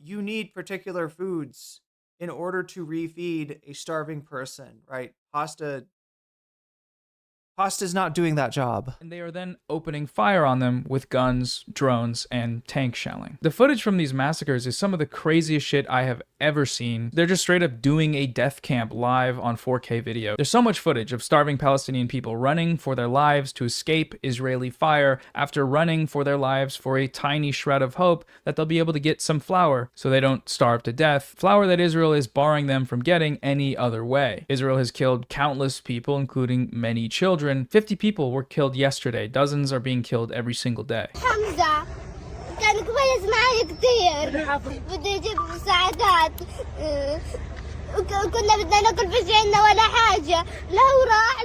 you need particular foods in order to refeed a starving person, right? Pasta's not doing that job. And they are then opening fire on them with guns, drones, and tank shelling. The footage from these massacres is some of the craziest shit I have ever seen. They're just straight up doing a death camp live on 4K video. There's so much footage of starving Palestinian people running for their lives to escape Israeli fire after running for their lives for a tiny shred of hope that they'll be able to get some flour so they don't starve to death. Flour that Israel is barring them from getting any other way. Israel has killed countless people, including many children. 50 people were killed yesterday. Dozens are being killed every single day. كان كويس معي كتير بده يجيب مساعدات كنا بدنا ناكل فيش عنا ولا حاجة لو راح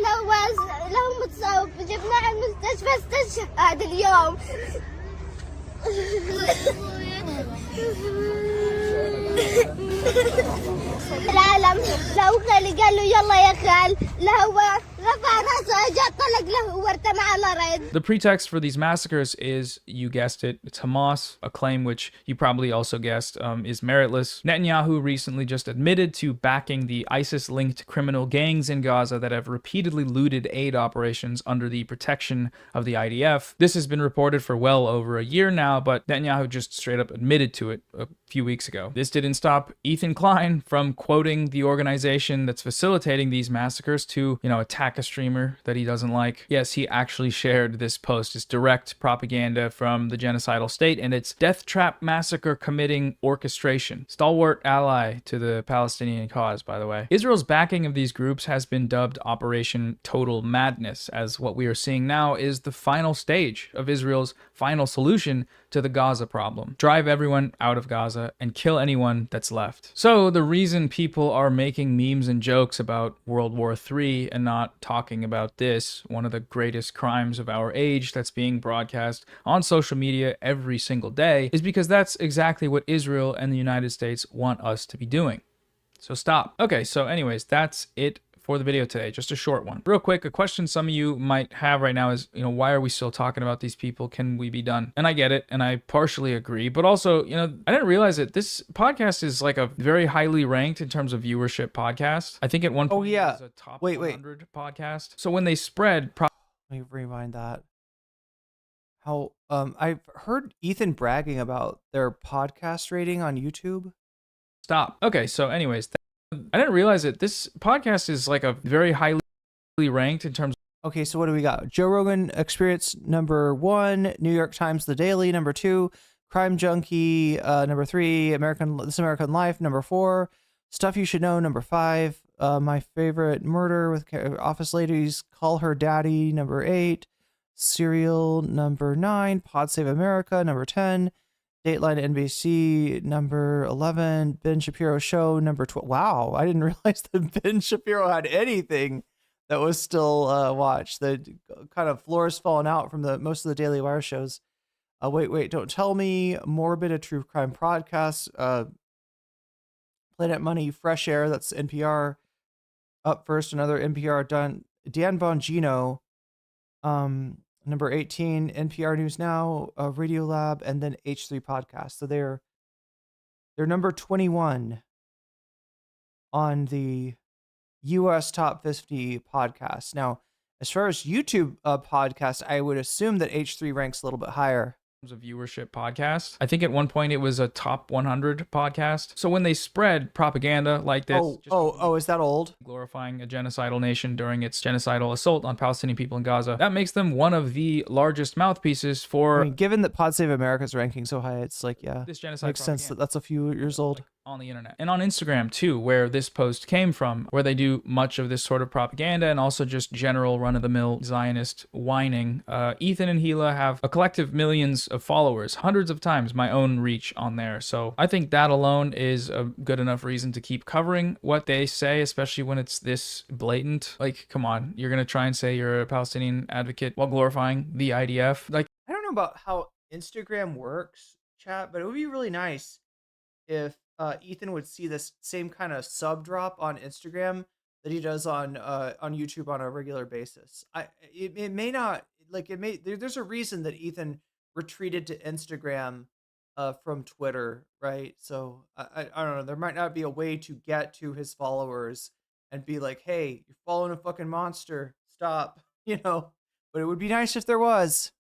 لو متصاب جبناه على المستشفى استشهد اليوم العالم لو خالي قال له يلا يا خال لهو رفع راسه اجى طلق له وارتمى على الارض. The pretext for these massacres is, you guessed it, it's Hamas, a claim which you probably also guessed is meritless. Netanyahu recently just admitted to backing the ISIS-linked criminal gangs in Gaza that have repeatedly looted aid operations under the protection of the IDF. This has been reported for well over a year now, but Netanyahu just straight up admitted to it a few weeks ago. This didn't stop Ethan Klein from quoting the organization that's facilitating these massacres to, attack a streamer that he doesn't like. Yes, he actually shared this post as direct propaganda from the genocidal state and its death trap massacre committing orchestration. Stalwart ally to the Palestinian cause, by the way. Israel's backing of these groups has been dubbed Operation Total Madness, as what we are seeing now is the final stage of Israel's final solution to the Gaza problem. Drive everyone out of Gaza Gaza and kill anyone that's left. So the reason people are making memes and jokes about World War III and not talking about this, one of the greatest crimes of our age that's being broadcast on social media every single day, is because that's exactly what Israel and the United States want us to be doing. So stop. Okay, so anyways, that's it for the video today. Just a short one. Real quick, a question some of you might have right now is, why are we still talking about these people? Can we be done? And I get it, and I partially agree, but also, I didn't realize it. This podcast is like a very highly ranked in terms of viewership podcast. I think at one point it was a top 100 podcast. So when they spread... Let me rewind that. How I've heard Ethan bragging about their podcast rating on YouTube. Stop. Okay, so anyways, I didn't realize it. This podcast is like a very highly ranked in terms of... Okay, so what do we got? Joe Rogan Experience number 1, New York Times The Daily number 2, Crime Junkie number 3, This American Life number 4, Stuff You Should Know number 5, My Favorite Murder with Office Ladies Call Her Daddy number 8, Serial number 9, Pod Save America number 10, Dateline NBC number 11, Ben Shapiro Show number 12. Wow, I didn't realize that Ben Shapiro had anything that was still watched. The kind of floor has fallen out from most of the Daily Wire shows. Wait, Don't Tell Me, Morbid, a true crime podcast, Planet Money, Fresh Air, that's NPR. Up First, another NPR Dan Bongino, number 18, NPR News Now, Radio Lab, and then H3 Podcast. So they're number 21 on the U.S. Top 50 podcasts. Now, as far as YouTube podcasts, I would assume that H3 ranks a little bit higher. Of viewership podcast. I think at one point it was a top 100 podcast. So when they spread propaganda like this, is that old? Glorifying a genocidal nation during its genocidal assault on Palestinian people in Gaza, that makes them one of the largest mouthpieces for... I mean, given that Pod Save America's ranking so high, it's like, yeah, this genocide makes sense that that's a few years old. On the internet and on Instagram too, where this post came from, where they do much of this sort of propaganda and also just general run-of-the-mill Zionist whining. Ethan and Gila have a collective millions of followers, hundreds of times my own reach on there. So I think that alone is a good enough reason to keep covering what they say, especially when it's this blatant. Like, come on, you're gonna try and say you're a Palestinian advocate while glorifying the IDF? Like, I don't know about how Instagram works, chat, but it would be really nice if Ethan would see this same kind of sub drop on Instagram that he does on YouTube on a regular basis. It may not, like, it may, there's a reason that Ethan retreated to Instagram from Twitter, right? So I don't know, there might not be a way to get to his followers and be like, hey, you're following a fucking monster, stop, but it would be nice if there was.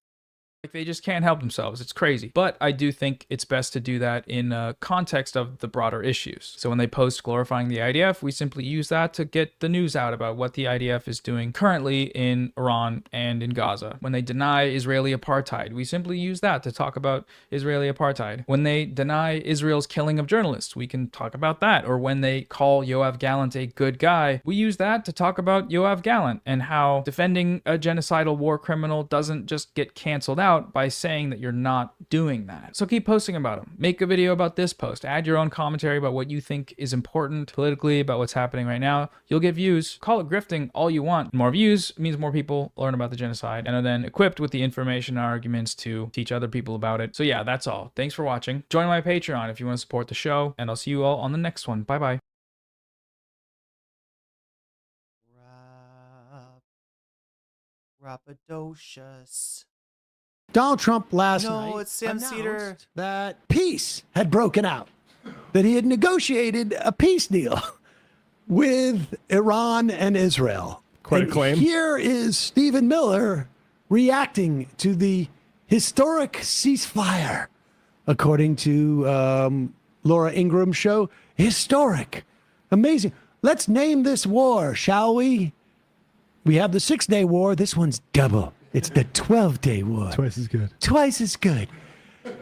Like, they just can't help themselves. It's crazy. But I do think it's best to do that in context of the broader issues. So when they post glorifying the IDF, we simply use that to get the news out about what the IDF is doing currently in Iran and in Gaza. When they deny Israeli apartheid, we simply use that to talk about Israeli apartheid. When they deny Israel's killing of journalists, we can talk about that. Or when they call Yoav Gallant a good guy, we use that to talk about Yoav Gallant and how defending a genocidal war criminal doesn't just get canceled out by saying that you're not doing that. So keep posting about them. Make a video about this post. Add your own commentary about what you think is important politically about what's happening right now. You'll get views. Call it grifting all you want. More views means more people learn about the genocide and are then equipped with the information and arguments to teach other people about it. So yeah, that's all. Thanks for watching. Join my Patreon if you want to support the show, and I'll see you all on the next one. Bye-bye. Rapadocious. Donald Trump last night it's Sam Cedar. That peace had broken out, that he had negotiated a peace deal with Iran and Israel. Quite a claim. Here is Stephen Miller reacting to the historic ceasefire, according to Laura Ingram's show. Historic, amazing. Let's name this war, shall we? We have the 6-day war. This one's double. It's the 12-day war. Twice as good. Twice as good.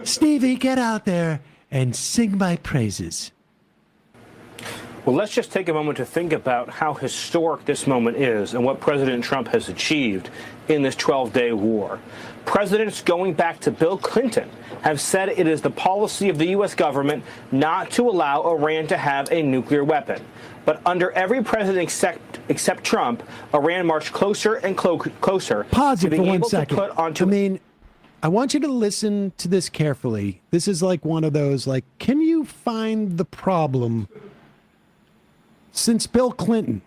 Stevie, get out there and sing my praises. Well, let's just take a moment to think about how historic this moment is and what President Trump has achieved in this 12-day war. Presidents going back to Bill Clinton have said it is the policy of the U.S. government not to allow Iran to have a nuclear weapon. But under every president except Trump, Iran marched closer and closer Pause to it for being 1 able second. to put onto. I mean, I want you to listen to this carefully. This is like one of those, like, can you find the problem since Bill Clinton?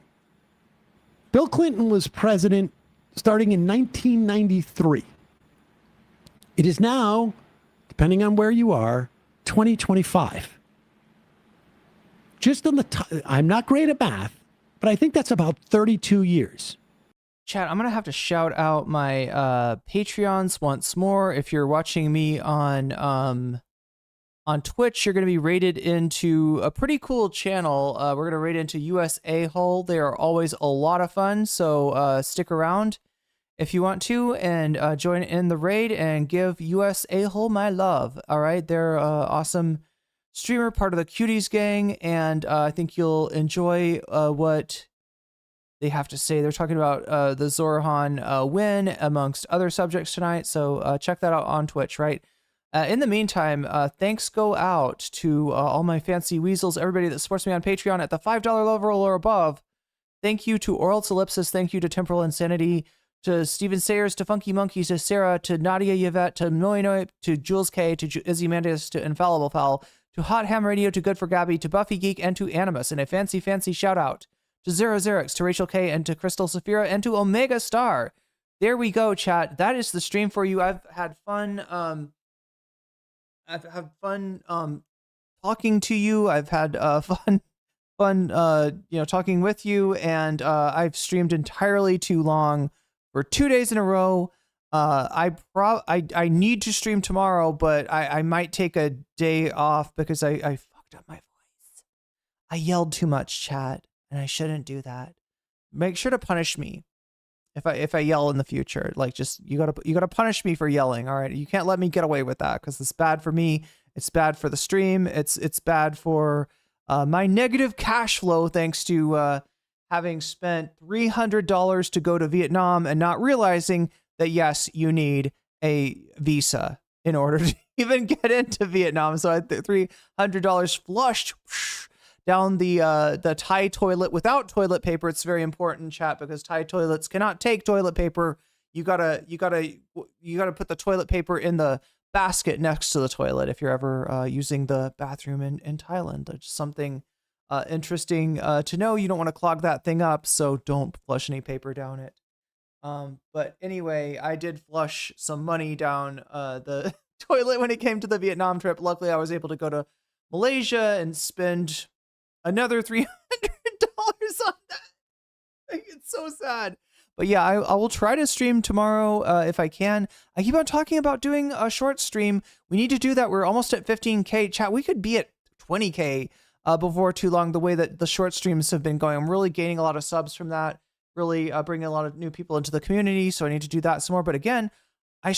Bill Clinton was president starting in 1993. It is now, depending on where you are, 2025. Just on the I'm not great at math, but I think that's about 32 years. Chat, I'm going to have to shout out my Patreons once more. If you're watching me on Twitch, you're going to be rated into a pretty cool channel. We're going to rate into US A-Hole. They are always a lot of fun, so stick around if you want to, and join in the raid and give US A-Hole my love. All right, they're awesome streamer, part of the Cuties gang, and I think you'll enjoy what they have to say. They're talking about the Zorhan win amongst other subjects tonight, so check that out on Twitch, right? In the meantime, thanks go out to all my fancy weasels, everybody that supports me on Patreon at the $5 level or above. Thank you to Oral Ellipsis, thank you to Temporal Insanity, to Steven Sayers, to Funky Monkey, to Sarah, to Nadia Yvette, to Noi, to Jules K, to Izzy Mendes, to Infallible Fowl, to Hot Ham Radio, to Good for Gabby, to Buffy Geek, and to Animus. And a fancy shout out to Zero Xerix, to Rachel K, and to Krystal Saphira, and to Omega Star. There we go, chat. That is the stream for you. I've had fun. I've had fun talking to you. I've had fun talking with you, and I've streamed entirely too long for 2 days in a row. I need to stream tomorrow, but I might take a day off because I fucked up my voice. I yelled too much, chat, and I shouldn't do that. Make sure to punish me if I yell in the future. Like, just you gotta punish me for yelling. All right, you can't let me get away with that because it's bad for me. It's bad for the stream. It's bad for my negative cash flow, thanks to having spent $300 to go to Vietnam and not realizing that, yes, you need a visa in order to even get into Vietnam. So I had $300 flushed down the Thai toilet without toilet paper. It's very important, chat, because Thai toilets cannot take toilet paper. You gotta put the toilet paper in the basket next to the toilet if you're ever using the bathroom in Thailand. That's something interesting to know. You don't want to clog that thing up, so don't flush any paper down it. But anyway, I did flush some money down the toilet when it came to the Vietnam trip. Luckily, I was able to go to Malaysia and spend another $300 on that. It's so sad. But yeah, I will try to stream tomorrow if I can. I keep on talking about doing a short stream. We need to do that. We're almost at 15K. Chat, we could be at 20K before too long, the way that the short streams have been going. I'm really gaining a lot of subs from that. Really bringing a lot of new people into the community, so I need to do that some more. But again, I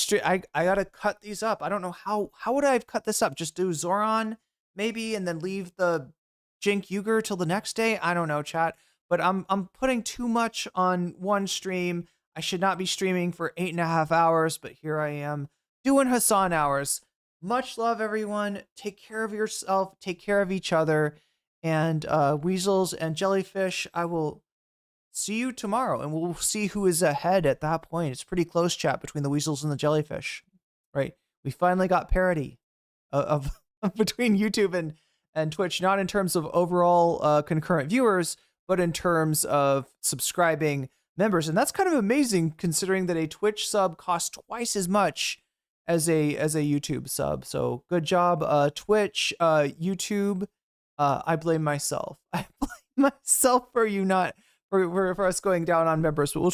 gotta cut these up. I don't know how would I have cut this up? Just do Zoran maybe, and then leave the Cenk Uygur till the next day. I don't know, chat. But I'm putting too much on one stream. I should not be streaming for 8.5 hours, but here I am doing Hassan hours. Much love, everyone. Take care of yourself. Take care of each other. And weasels and jellyfish, I will see you tomorrow, and we'll see who is ahead at that point. It's pretty close, chat, between the weasels and the jellyfish, right? We finally got parity of between YouTube and Twitch, not in terms of overall concurrent viewers, but in terms of subscribing members. And that's kind of amazing, considering that a Twitch sub costs twice as much as a YouTube sub. So good job, Twitch, YouTube. I blame myself. I blame myself for you not for us going down on members, but we'll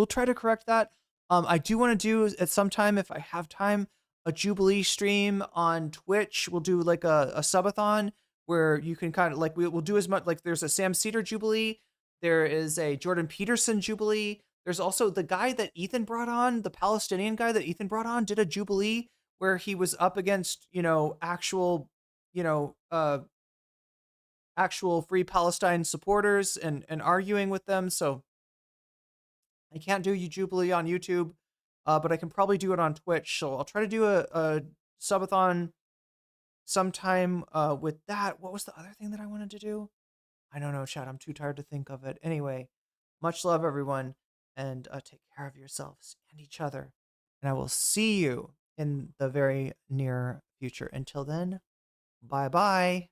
try to correct that. I do want to do at some time, if I have time, a Jubilee stream on Twitch. We'll do like a subathon where you can kind of like, we'll do as much, like there's a Sam Cedar Jubilee. There is a Jordan Peterson Jubilee. There's also the guy that Ethan brought on, the Palestinian guy that Ethan brought on, did a Jubilee where he was up against, actual, actual Free Palestine supporters and arguing with them. So I can't do Jubilee on YouTube, but I can probably do it on Twitch. So I'll try to do a subathon sometime with that. What was the other thing that I wanted to do? I don't know, Chad. I'm too tired to think of it. Anyway, much love, everyone, and take care of yourselves and each other. And I will see you in the very near future. Until then, bye-bye.